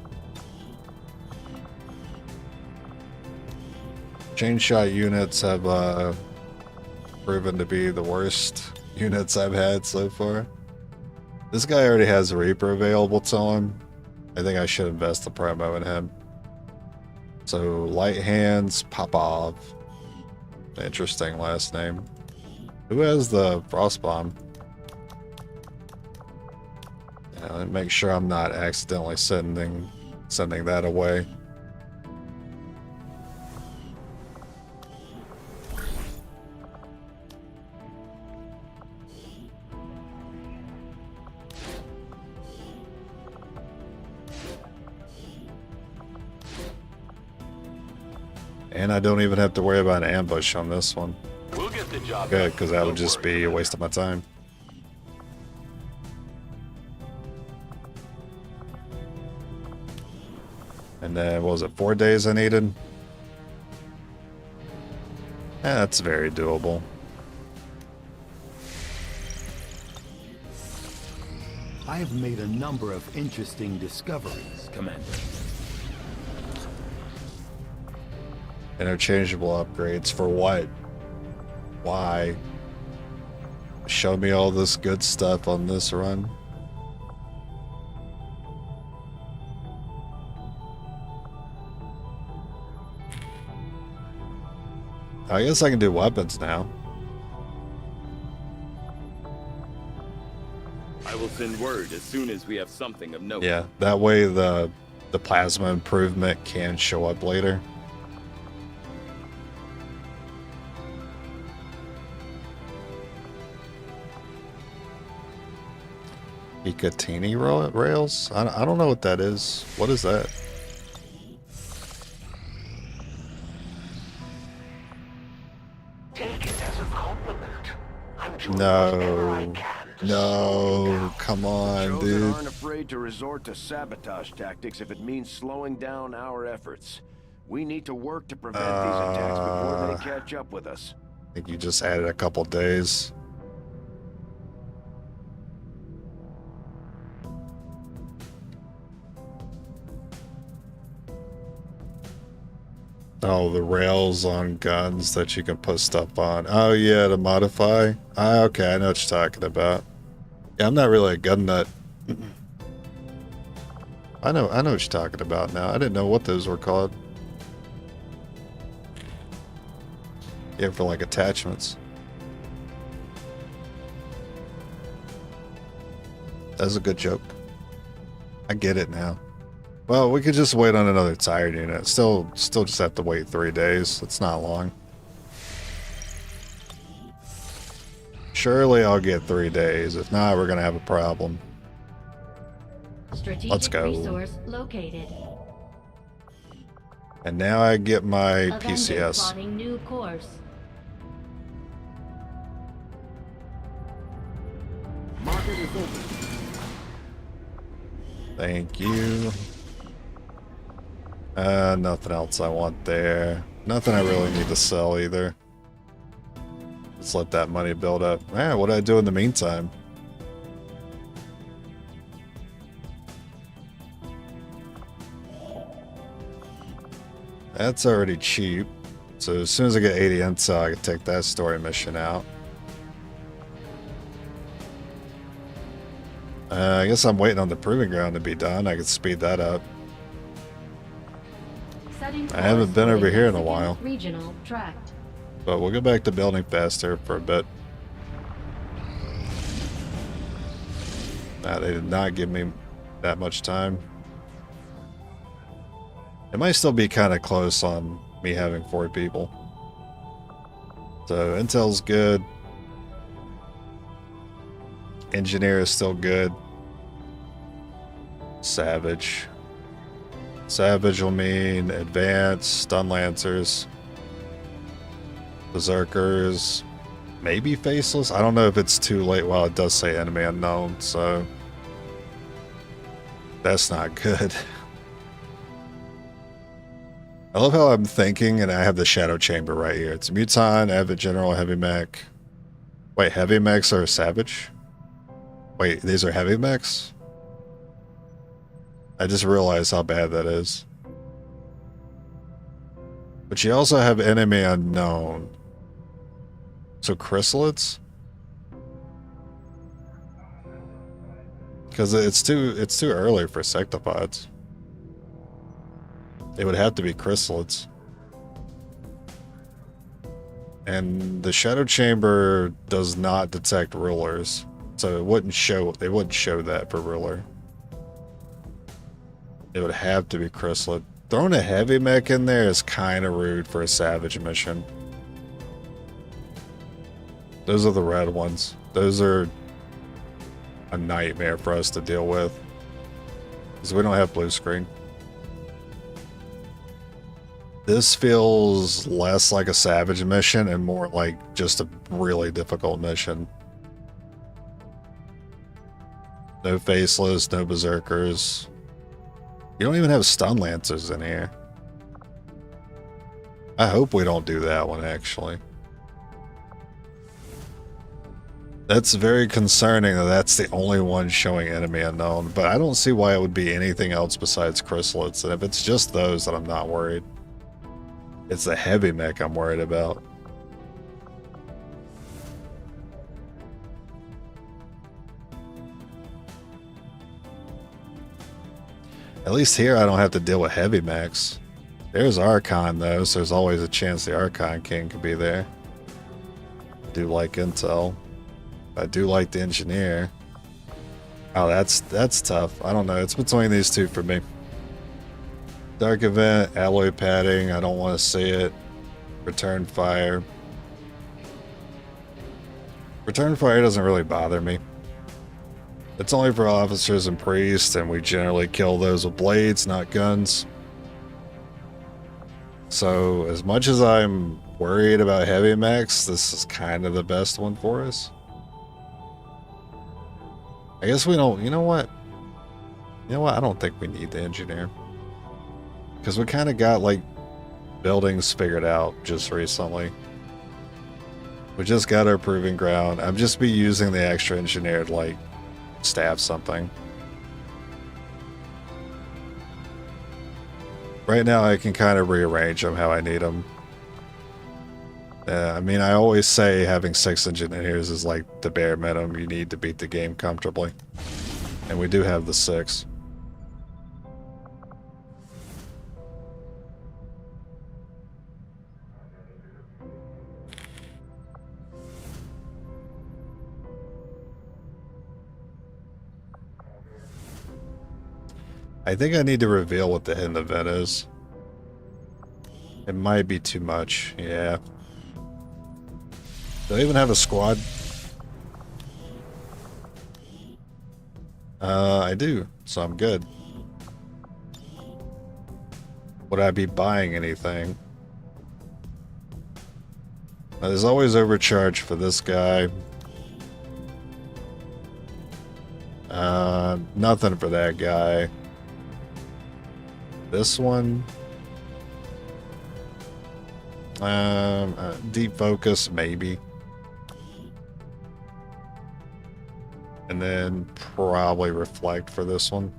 Chain shot units have proven to be the worst units I've had so far. This guy already has a Reaper available to him. I think I should invest the promo in him. So, Light Hands Popov. Interesting last name. Who has the Frost Bomb? Yeah, make sure I'm not accidentally sending that away. And I don't even have to worry about an ambush on this one. We'll get the job good, because that would just be a waste of my time. And then, what was it, 4 days I needed? That's very doable. I have made a number of interesting discoveries, Commander. Interchangeable upgrades for what? Why? Show me all this good stuff on this run. I guess I can do weapons now. I will send word as soon as we have something of note. Yeah, that way the plasma improvement can show up later. Picatinny rails? I don't know what that is. What is that? Take it as a compliment. I'm doing No. No, come on, Chosen dude. aren't afraid to resort to sabotage tactics if it means slowing down our efforts. We need to work to prevent these attacks before they catch up with us. I think you just added a couple days. Oh, the rails on guns that you can put stuff on. Oh yeah, to modify. Okay, I know what you're talking about. Yeah, I'm not really a gun nut. I know what you're talking about now. I didn't know what those were called. Yeah, for like attachments. That's a good joke. I get it now. Well, we could just wait on another tired unit. Still just have to wait 3 days. It's not long. Surely I'll get 3 days. If not, we're gonna have a problem. Strategic Let's go. Resource located. And now I get my Avenger PCS. plotting new course. Market is open. Thank you. Nothing else I want there. Nothing I really need to sell either. Let's let that money build up. Man, what do I do in the meantime? That's already cheap. So as soon as I get 80 intel, I can take that story mission out. I guess I'm waiting on the proving ground to be done. I can speed that up. I haven't been over here in a while. Regional tract. But we'll go back to building faster for a bit. Nah, they did not give me that much time. It might still be kind of close on me having 4 people. So intel's good. Engineer is still good. Savage. Savage will mean advanced, stun lancers, berserkers, maybe faceless. I don't know if it's too late. Well, it does say enemy unknown, so that's not good. I love how I'm thinking and I have the Shadow Chamber right here. It's Muton, Avid General, Heavy Mech. Wait, Heavy Mechs are Savage? Wait, these are Heavy Mechs? I just realized how bad that is. But you also have Enemy Unknown. So Chrysalids? Because it's too early for Sectopods. It would have to be Chrysalids. And the Shadow Chamber does not detect rulers. So it wouldn't show that for ruler. It would have to be Chrysalid. Throwing a heavy mech in there is kind of rude for a Savage mission. Those are the red ones. Those are a nightmare for us to deal with. Because we don't have blue screen. This feels less like a Savage mission and more like just a really difficult mission. No Faceless, no Berserkers. You don't even have Stun Lancers in here. I hope we don't do that one, actually. That's very concerning that that's the only one showing Enemy Unknown, but I don't see why it would be anything else besides Chrysalids, and if it's just those, then I'm not worried. It's the heavy mech I'm worried about. At least here I don't have to deal with heavy mechs. There's Archon though, so there's always a chance the Archon King could be there. I do like Intel. I do like the Engineer. Oh, that's tough. I don't know. It's between these two for me. Dark Event, Alloy Padding, I don't want to see it. Return Fire. Return Fire doesn't really bother me. It's only for officers and priests, and we generally kill those with blades, not guns. So, as much as I'm worried about heavy mechs, this is kind of the best one for us. I guess we don't... You know what? I don't think we need the Engineer. Because we kind of got, like, buildings figured out just recently. We just got our proving ground. I'm just be using the extra Engineer to, like, staff something. Right now I can kind of rearrange them how I need them. I mean, I always say having 6 engineers is like the bare minimum you need to beat the game comfortably. And we do have the 6. I think I need to reveal what the hidden event is. It might be too much, yeah. Do I even have a squad? I do, so I'm good. Would I be buying anything? There's always overcharge for this guy. Nothing for that guy. This one, deep focus maybe, and then probably reflect for this one.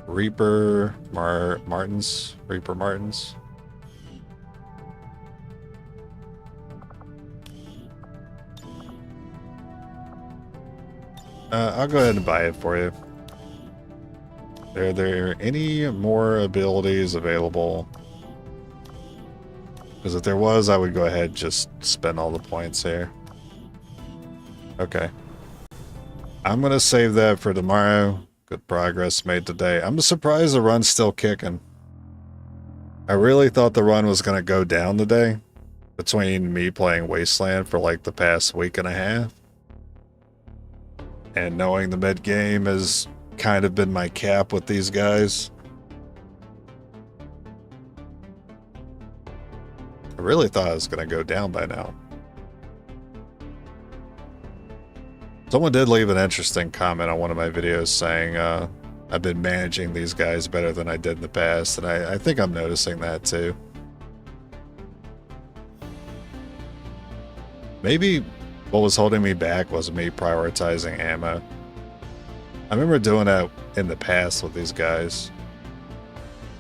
Reaper Martins. I'll go ahead and buy it for you. Are there any more abilities available? Because if there was, I would go ahead and just spend all the points here. Okay. I'm going to save that for tomorrow. Good progress made today. I'm surprised the run's still kicking. I really thought the run was going to go down today. Between me playing Wasteland for like the past week and a half. And knowing the mid game has kind of been my cap with these guys. I really thought it was going to go down by now. Someone did leave an interesting comment on one of my videos saying I've been managing these guys better than I did in the past, and I think I'm noticing that too. Maybe what was holding me back was me prioritizing ammo. I remember doing that in the past with these guys.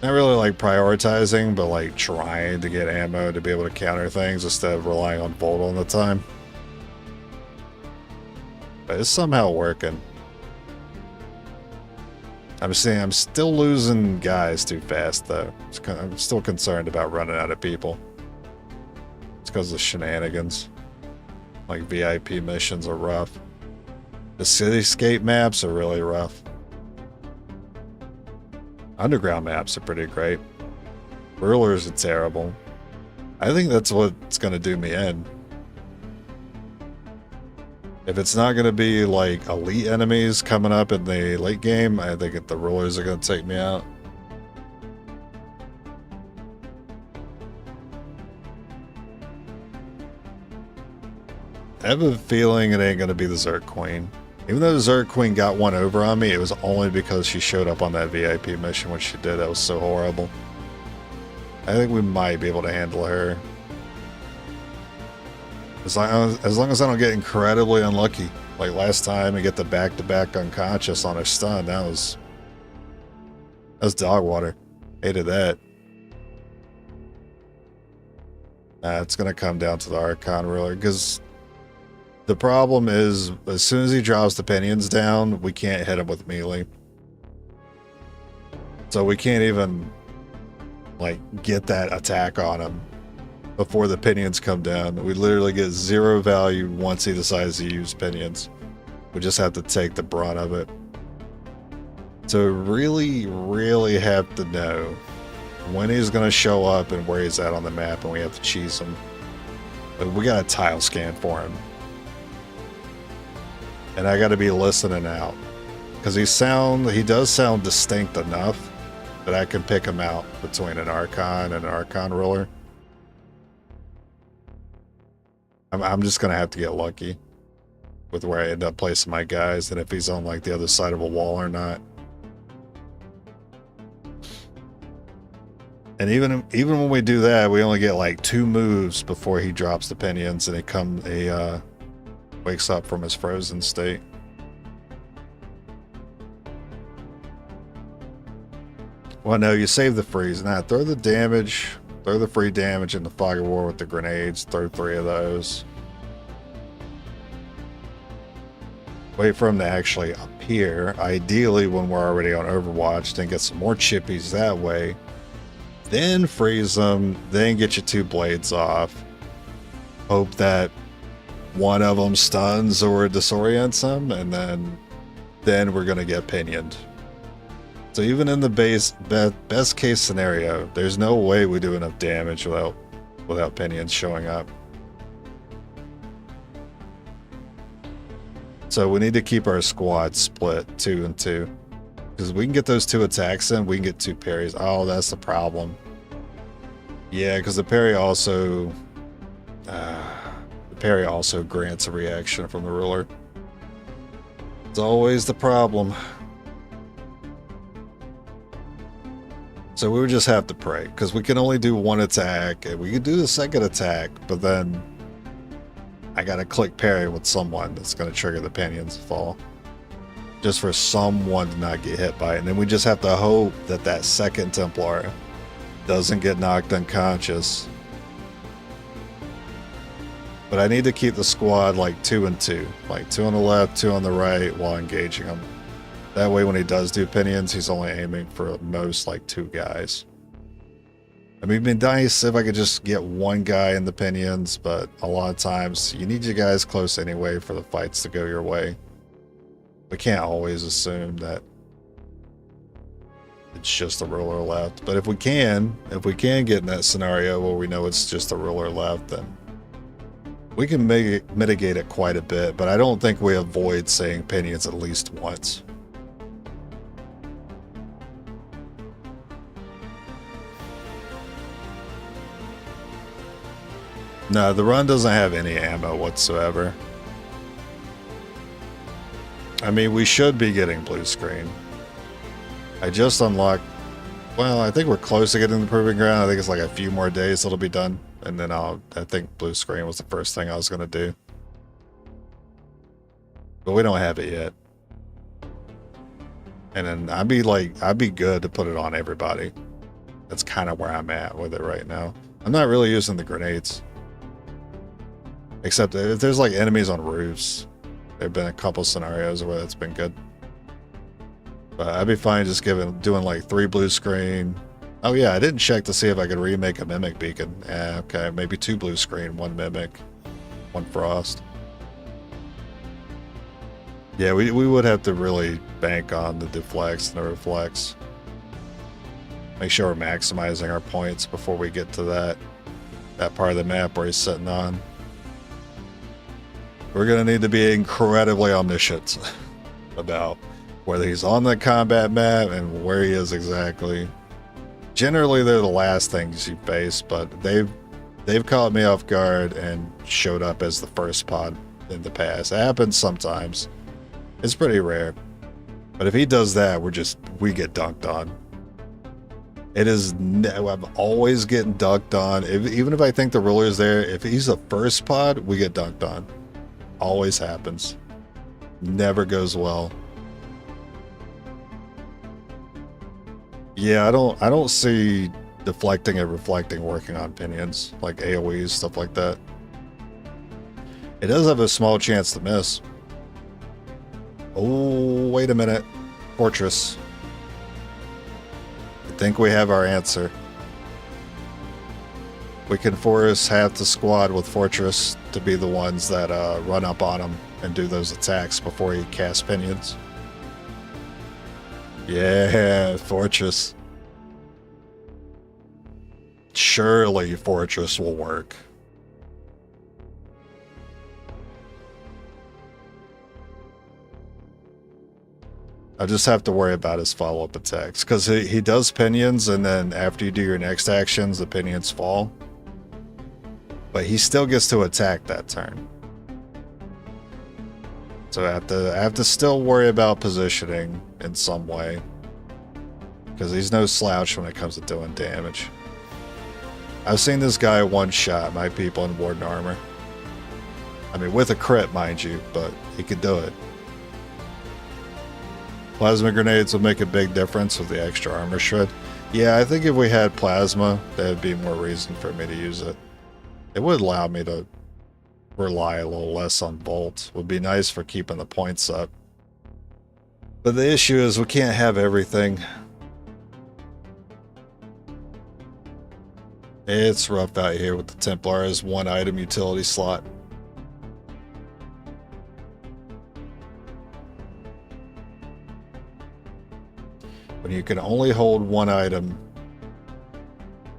Not really like prioritizing, but like trying to get ammo to be able to counter things instead of relying on Volt all the time. But it's somehow working. I'm still losing guys too fast though. I'm still concerned about running out of people. It's because of shenanigans. Like VIP missions are rough. The cityscape maps are really rough. Underground maps are pretty great. Rulers are terrible. I think that's what's going to do me in. If it's not going to be like elite enemies coming up in the late game, I think the rulers are going to take me out. I have a feeling it ain't going to be the Zerg Queen. Even though the Zerg Queen got one over on me, it was only because she showed up on that VIP mission when she did. That was so horrible. I think we might be able to handle her. As long as I don't get incredibly unlucky. Like last time and get the back-to-back unconscious on her stun. That was dog water. Hated that. It's going to come down to the Archon Ruler, because the problem is, as soon as he drops the pinions down, we can't hit him with melee. So we can't even, like, get that attack on him before the pinions come down. We literally get 0 value once he decides to use pinions. We just have to take the brunt of it. So really, really have to know when he's going to show up and where he's at on the map, and we have to cheese him. But we got a tile scan for him. And I got to be listening out, because he does sound distinct enough that I can pick him out between an Archon and an Archon Ruler. I'm just going to have to get lucky with where I end up placing my guys, and if he's on like the other side of a wall or not. And even when we do that, we only get like 2 moves before he drops the pinions and he wakes up from his frozen state. Well, no, you save the freeze. Now, throw the damage, throw the free damage in the Fog of War with the grenades. Throw 3 of those. Wait for him to actually appear. Ideally, when we're already on Overwatch, then get some more chippies that way. Then freeze them. Then get your 2 blades off. Hope that one of them stuns or disorients him, and then we're gonna get pinioned. So even in the best case scenario, there's no way we do enough damage without pinions showing up. So we need to keep our squad split 2 and 2, because we can get those 2 attacks in, we can get 2 parries. Oh, that's the problem. Yeah, because the parry also grants a reaction from the ruler. It's always the problem. So we would just have to pray, because we can only do 1 attack, and we can do the second attack, but then I gotta click parry with someone that's gonna trigger the pinions to fall. Just for someone to not get hit by it. And then we just have to hope that that second Templar doesn't get knocked unconscious. But I need to keep the squad like 2 and 2. Like 2 on the left, 2 on the right while engaging him. That way when he does do pinions, he's only aiming for at most like 2 guys. I mean, it'd be nice if I could just get 1 guy in the pinions, but a lot of times you need your guys close anyway for the fights to go your way. We can't always assume that it's just a ruler left. But if we can get in that scenario where we know it's just a ruler left, then we can mitigate it quite a bit, but I don't think we avoid saying pinions at least once. No, the run doesn't have any ammo whatsoever. I mean, we should be getting blue screen. I just unlocked... Well, I think we're close to getting the proving ground. I think it's like a few more days it'll be done. And then I think blue screen was the first thing I was going to do. But we don't have it yet. And then I'd be good to put it on everybody. That's kind of where I'm at with it right now. I'm not really using the grenades. Except if there's like enemies on roofs. There've been a couple scenarios where that's been good. But I'd be fine just doing like 3 blue screen. Oh yeah, I didn't check to see if I could remake a mimic beacon. Okay, maybe 2 blue screen, 1 mimic, 1 frost. Yeah, we would have to really bank on the deflects and the reflects. Make sure we're maximizing our points before we get to that part of the map where he's sitting on. We're going to need to be incredibly omniscient about whether he's on the combat map and where he is exactly. Generally, they're the last things you face, but they've caught me off guard and showed up as the first pod in the past. It happens sometimes. It's pretty rare. But if he does that, we get dunked on. I'm always getting dunked on. Even if I think the ruler's there, if he's the first pod, we get dunked on. Always happens. Never goes well. Yeah, I don't see deflecting and reflecting working on pinions, like AoEs, stuff like that. It does have a small chance to miss. Oh, wait a minute. Fortress. I think we have our answer. We can force half the squad with Fortress to be the ones that run up on him and do those attacks before he casts pinions. Yeah, Fortress. Surely Fortress will work. I just have to worry about his follow-up attacks, because he does pinions, and then after you do your next actions, the pinions fall. But he still gets to attack that turn. So I have to still worry about positioning in some way, because he's no slouch when it comes to doing damage. I've seen this guy one-shot my people in Warden armor. I mean, with a crit, mind you, but he could do it. Plasma grenades will make a big difference with the extra armor shred. Yeah, I think if we had plasma, that'd be more reason for me to use it. It would allow me to rely a little less on Bolt. Would be nice for keeping the points up. But the issue is we can't have everything. It's rough out here with the Templars 1 item utility slot. When you can only hold 1 item,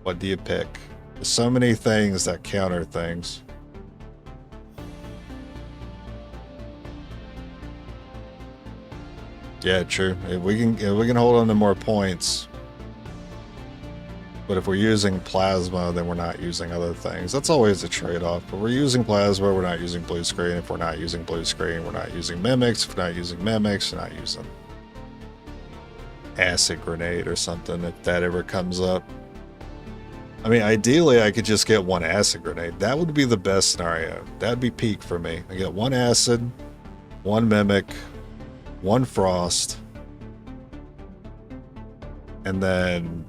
what do you pick? There's so many things that counter things. Yeah, true. If we can hold on to more points. But if we're using plasma, then we're not using other things. That's always a trade-off. But we're using plasma, we're not using blue screen. If we're not using blue screen, we're not using mimics. If we're not using mimics, we're not using acid grenade or something, if that ever comes up. I mean, ideally, I could just get 1 acid grenade. That would be the best scenario. That'd be peak for me. I get 1 acid, 1 mimic, 1 frost, and then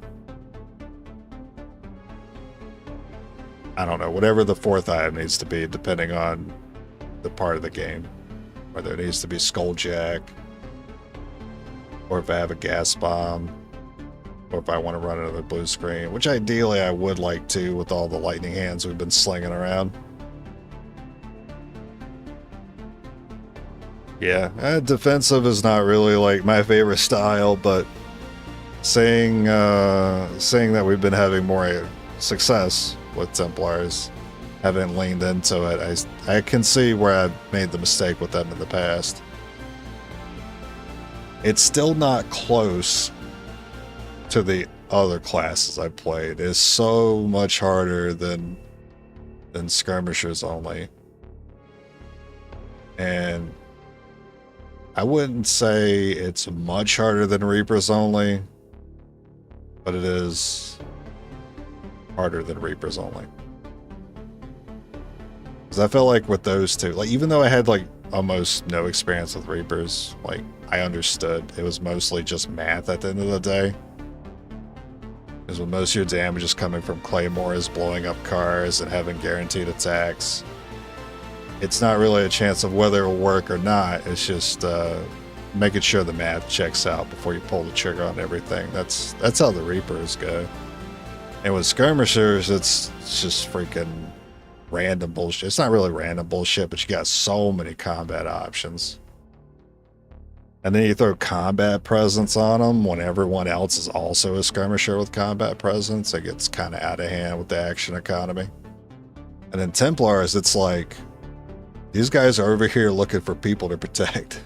I don't know, whatever the 4th item needs to be, depending on the part of the game. Whether it needs to be Skulljack, or if I have a gas bomb, or if I want to run another blue screen, which ideally I would like to with all the lightning hands we've been slinging around. Yeah, defensive is not really like my favorite style, but saying that we've been having more success with Templars, haven't leaned into it, I can see where I've made the mistake with them in the past. It's still not close to the other classes I played. It's so much harder than skirmishers only. And I wouldn't say it's much harder than Reapers Only, but it is harder than Reapers Only. Because I felt like with those two, like even though I had like almost no experience with Reapers, like I understood it was mostly just math at the end of the day. Because when most of your damage is coming from claymores, blowing up cars, and having guaranteed attacks, it's not really a chance of whether it will work or not. It's just making sure the math checks out before you pull the trigger on everything. That's how the Reapers go. And with skirmishers, it's just freaking random bullshit. It's not really random bullshit, but you got so many combat options. And then you throw combat presence on them when everyone else is also a skirmisher with combat presence. It gets kind of out of hand with the action economy. And then Templars, it's like, these guys are over here looking for people to protect.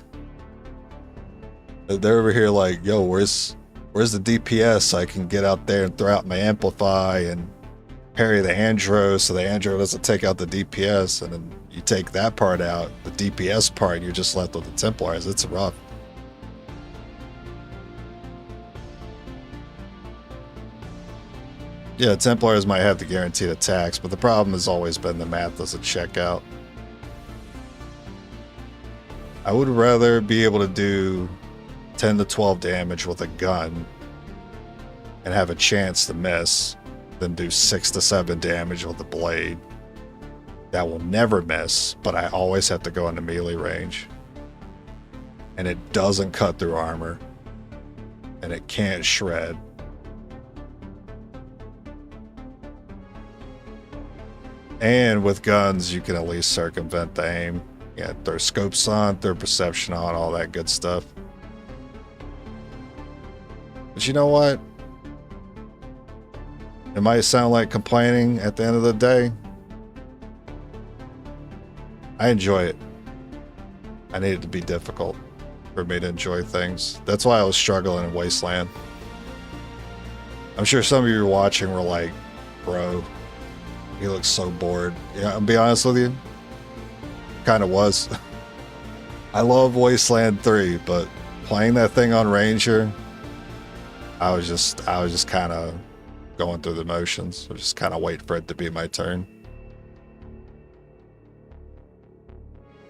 They're over here like, yo, where's the DPS so I can get out there and throw out my Amplify and parry the Andro so the Andro doesn't take out the DPS, and then you take that part out, the DPS part, you're just left with the Templars. It's rough. Yeah, Templars might have the guaranteed attacks, but the problem has always been the math doesn't check out. I would rather be able to do 10 to 12 damage with a gun and have a chance to miss than do 6 to 7 damage with a blade that will never miss, but I always have to go into melee range. And it doesn't cut through armor. And it can't shred. And with guns, you can at least circumvent the aim. Yeah, throw scopes on, throw perception on, all that good stuff. But you know what? It might sound like complaining at the end of the day. I enjoy it. I need it to be difficult for me to enjoy things. That's why I was struggling in Wasteland. I'm sure some of you watching were like, bro, he looks so bored. Yeah, I'll be honest with you. Kind of was. I love Wasteland 3, but playing that thing on Ranger, I was just kind of going through the motions. I was just kind of waiting for it to be my turn.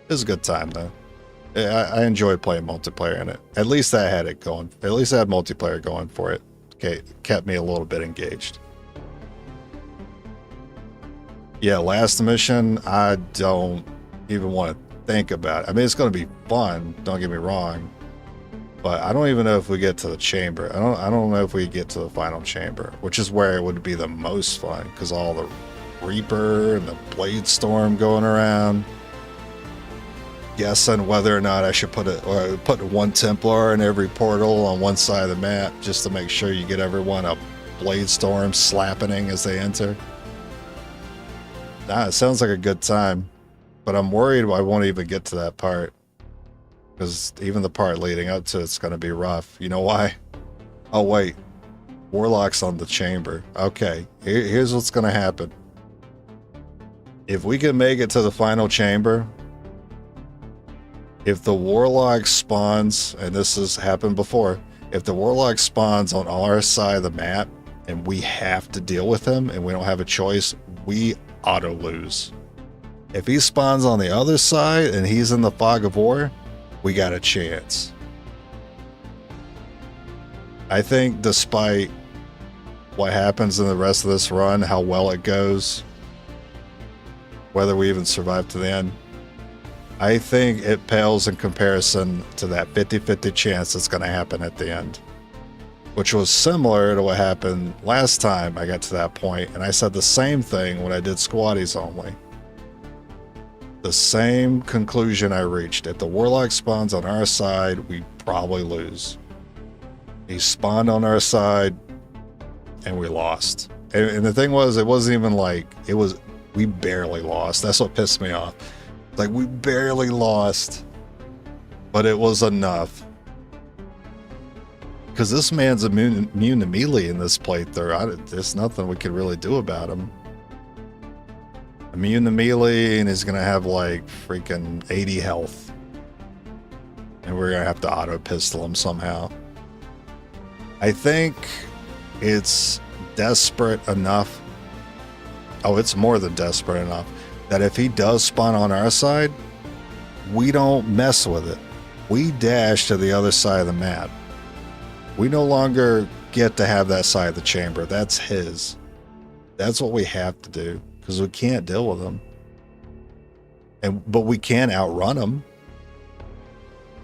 It was a good time though. I enjoyed playing multiplayer in it. At least I had it going. At least I had multiplayer going for it. Okay, it kept me a little bit engaged. Yeah, last mission, I don't even want to think about it. I mean, it's going to be fun, don't get me wrong, but I don't even know if we get to the chamber. I don't know if we get to the final chamber, which is where it would be the most fun, because all the Reaper and the Blade Storm going around, guessing whether or not I should put one Templar in every portal on one side of the map just to make sure you get everyone a Blade Storm slapping as they enter. Nah, it sounds like a good time, but I'm worried I won't even get to that part, because even the part leading up to it's going to be rough. You know why? Oh wait, Warlock's on the chamber. Okay, here's what's going to happen. If we can make it to the final chamber, if the Warlock spawns, and this has happened before, if the Warlock spawns on our side of the map and we have to deal with him and we don't have a choice, we auto lose. If he spawns on the other side and he's in the fog of war, we got a chance. I think despite what happens in the rest of this run, how well it goes, whether we even survive to the end, I think it pales in comparison to that 50-50 chance that's going to happen at the end, which was similar to what happened last time I got to that point, and I said the same thing when I did Squaddies only. The same conclusion I reached. If the Warlock spawns on our side, we probably lose. He spawned on our side, and we lost. And the thing was, it wasn't even like, we barely lost. That's what pissed me off. Like, we barely lost, but it was enough. Because this man's immune to melee in this playthrough. There's nothing we could really do about him. Immune to melee, and he's going to have like freaking 80 health. And and we're gonna have to auto pistol him somehow. I think it's desperate enough. Oh, it's more than desperate enough that if he does spawn on our side, we don't mess with it. We dash to the other side of the map. We no longer get to have that side of the chamber. That's his. That's what we have to do, because we can't deal with him. But we can outrun him.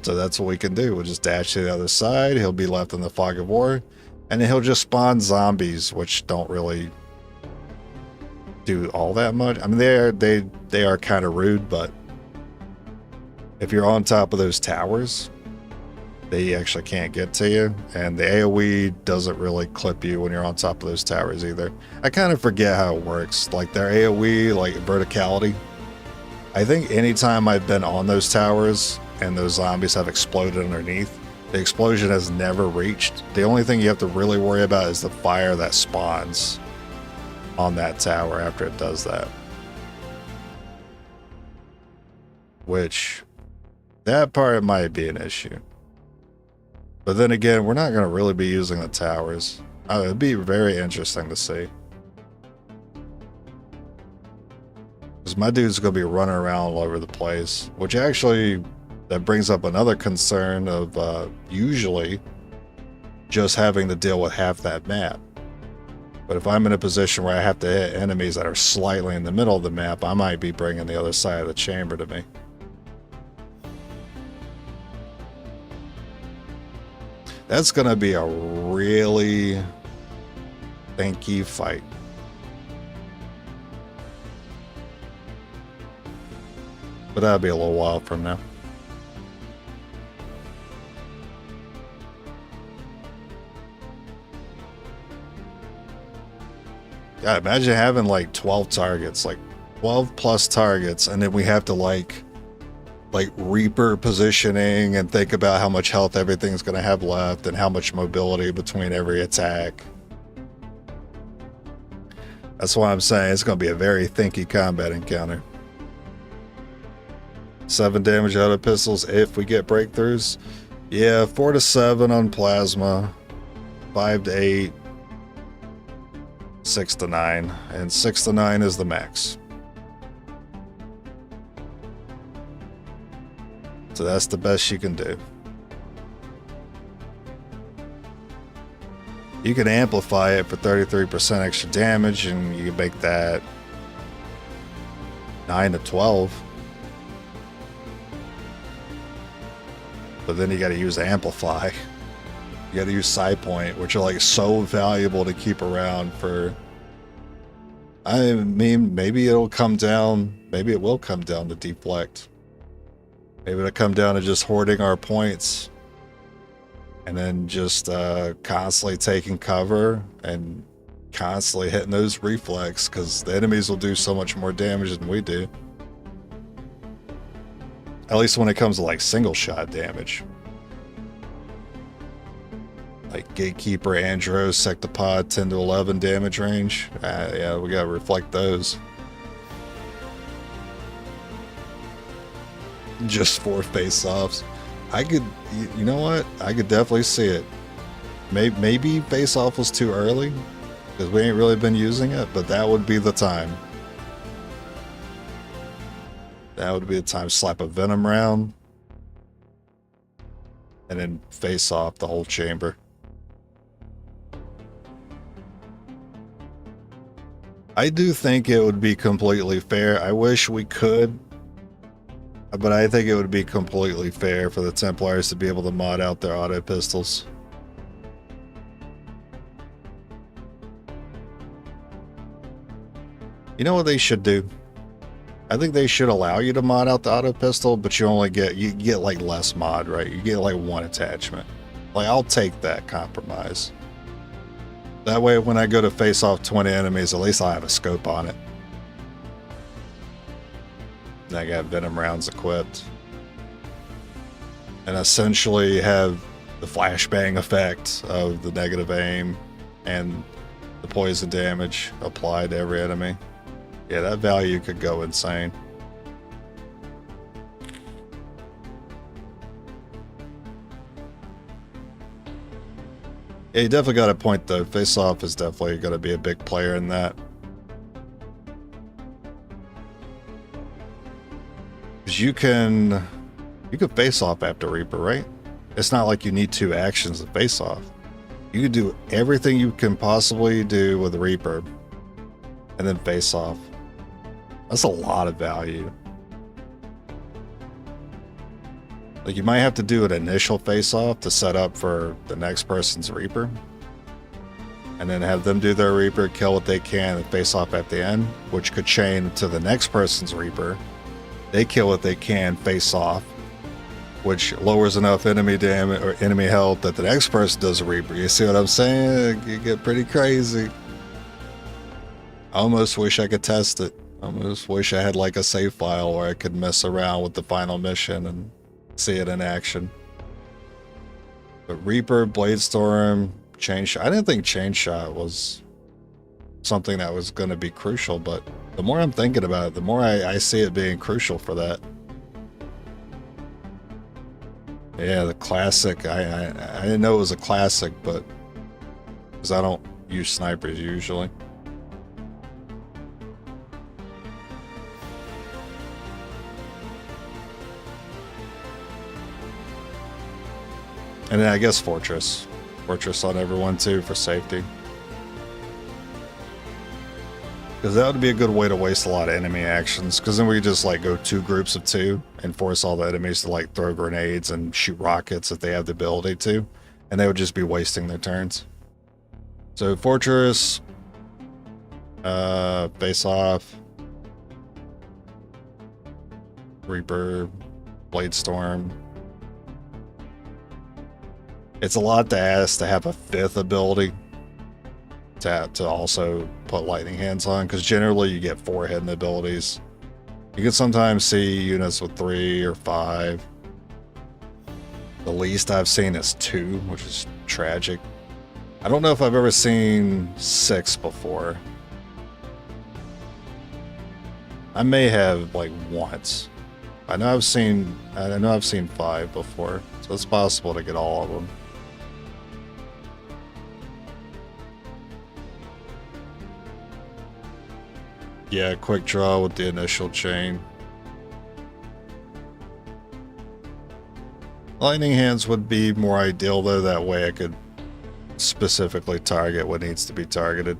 So that's what we can do. We'll just dash to the other side. He'll be left in the fog of war. And then he'll just spawn zombies, which don't really do all that much. I mean, they are kind of rude, but if you're on top of those towers, they actually can't get to you. And the AoE doesn't really clip you when you're on top of those towers either. I kind of forget how it works. Like their AoE, like verticality. I think anytime I've been on those towers and those zombies have exploded underneath, the explosion has never reached. The only thing you have to really worry about is the fire that spawns on that tower after it does that. Which, that part might be an issue. But then again, we're not going to really be using the towers. It'd be very interesting to see. Because my dude's going to be running around all over the place. Which actually, that brings up another concern of usually just having to deal with half that map. But if I'm in a position where I have to hit enemies that are slightly in the middle of the map, I might be bringing the other side of the chamber to me. That's going to be a really stinky fight. But that'll be a little while from now. Yeah, imagine having like 12 targets, like 12 plus targets, and then we have to like Reaper positioning and think about how much health everything's going to have left and how much mobility between every attack. That's why I'm saying it's going to be a very thinky combat encounter. 7 damage out of pistols if we get breakthroughs. Yeah, 4 to 7 on plasma, 5 to 8, 6 to 9, and 6 to 9 is the max. So that's the best you can do. You can amplify it for 33% extra damage, and you can make that 9 to 12. But then you got to use amplify. You got to use side point, which are like so valuable to keep around for. I mean, maybe it'll come down. Maybe it will come down to deflect. Maybe it'll come down to just hoarding our points, and then just constantly taking cover and constantly hitting those reflex, because the enemies will do so much more damage than we do. At least when it comes to like single shot damage. Like Gatekeeper, Andros, Sectopod, 10 to 11 damage range. Yeah, we gotta reflect those. Just 4 face-offs. I could, you know what? I could definitely see it. Maybe face-off was too early, because we ain't really been using it, but that would be the time. That would be the time. Slap a Venom round, and then face off the whole chamber. I do think it would be completely fair. I wish we could, but I think it would be completely fair for the Templars to be able to mod out their auto pistols. You know what they should do? I think they should allow you to mod out the auto pistol, but you get like less mod, right? You get like 1 attachment. Like, I'll take that compromise. That way, when I go to face off 20 enemies, at least I'll have a scope on it. And I got Venom rounds equipped. And essentially have the flashbang effect of the negative aim and the poison damage applied to every enemy. Yeah, that value could go insane. Yeah, you definitely got a point though. Face off is definitely going to be a big player in that. Because you can face off after Reaper, right? It's not like you need 2 actions to face off. You can do everything you can possibly do with Reaper and then face off. That's a lot of value. Like, you might have to do an initial face-off to set up for the next person's Reaper. And then have them do their Reaper, kill what they can, and face off at the end, which could chain to the next person's Reaper. They kill what they can, face off, which lowers enough enemy damage or enemy health that the next person does a Reaper. You see what I'm saying? You get pretty crazy. I almost wish I could test it. I almost wish I had like a save file where I could mess around with the final mission and see it in action. But Reaper, Bladestorm, Chain Shot. I didn't think Chain Shot was something that was going to be crucial, but the more I'm thinking about it, the more I see it being crucial for that. Yeah, the classic. I didn't know it was a classic, but because I don't use snipers usually. And then I guess Fortress. Fortress on everyone too for safety. Because that would be a good way to waste a lot of enemy actions. Because then we could just like go 2 groups of 2 and force all the enemies to like throw grenades and shoot rockets if they have the ability to. And they would just be wasting their turns. So Fortress, face off, Reaper, Bladestorm. It's a lot to ask to have a 5th ability to also put lightning hands on, because generally you get 4 hidden abilities. You can sometimes see units with 3 or 5. The least I've seen is 2, which is tragic. I don't know if I've ever seen 6 before. I may have like once. I know I've seen 5 before, so it's possible to get all of them. Yeah, quick draw with the initial chain. Lightning hands would be more ideal though, that way I could specifically target what needs to be targeted.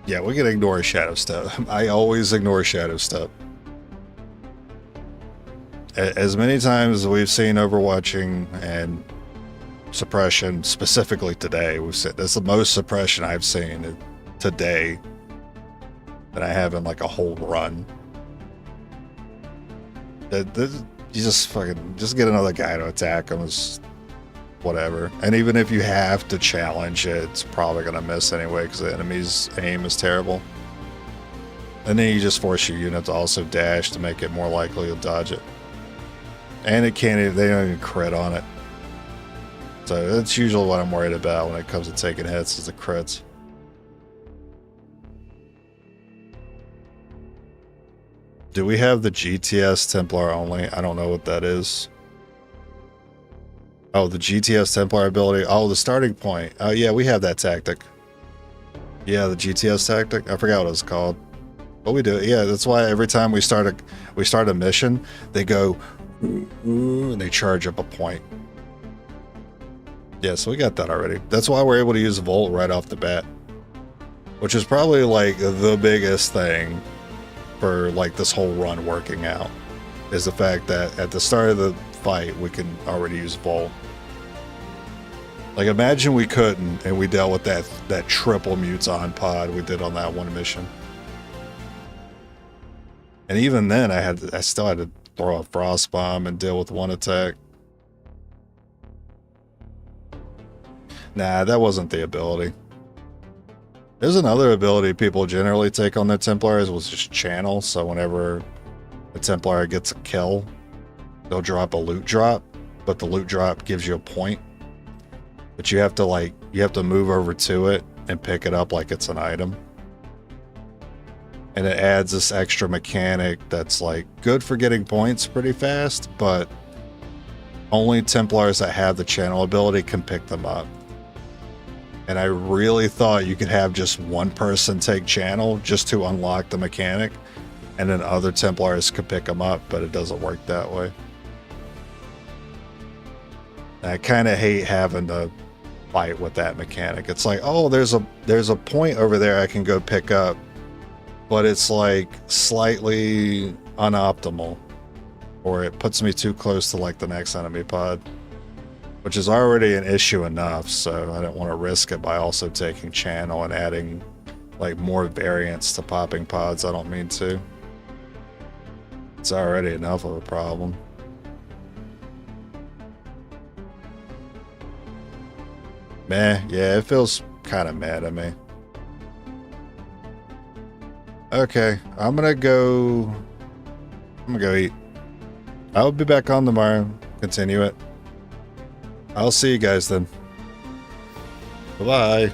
Yeah, we can ignore Shadow Step. I always ignore Shadow Step. As many times as we've seen Overwatching and suppression, specifically today, we've said that's the most suppression I've seen today that I have in like a whole run. You just get another guy to attack him, is whatever. And even if you have to challenge it, it's probably gonna miss anyway because the enemy's aim is terrible. And then you just force your unit to also dash to make it more likely to dodge it. And it can't even, they don't even crit on it. So that's usually what I'm worried about when it comes to taking hits, is the crits. Do we have the GTS Templar only? I don't know what that is. Oh, the GTS Templar ability. Oh, the starting point. Oh yeah, we have that tactic. Yeah, the GTS tactic. I forgot what it's called. But we do it. Yeah, that's why every time we start a mission, they go ooh, and they charge up a point. Yeah, so we got that already. That's why we're able to use Volt right off the bat. Which is probably like the biggest thing for like this whole run working out, is the fact that at the start of the fight we can already use Volt. Like imagine we couldn't and we dealt with that triple Muton pod we did on that one mission. And even then I still had to throw a Frost Bomb and deal with one attack. Nah, that wasn't the ability. There's another ability people generally take on their Templars, was just channel. So whenever a Templar gets a kill, they'll drop a loot drop, but the loot drop gives you a point. But you have to move over to it and pick it up like it's an item. And it adds this extra mechanic that's like good for getting points pretty fast, but only Templars that have the channel ability can pick them up. And I really thought you could have just one person take channel just to unlock the mechanic, and then other Templars could pick them up, but it doesn't work that way. And I kind of hate having to fight with that mechanic. It's like, oh, there's a point over there I can go pick up, but it's like slightly unoptimal, or it puts me too close to like the next enemy pod, which is already an issue enough, so I don't want to risk it by also taking channel and adding like more variants to popping pods. I don't mean to. It's already enough of a problem. Meh, yeah, it feels kind of meh to me. Okay, I'm gonna go eat. I'll be back on tomorrow, continue it. I'll see you guys then. Bye-bye.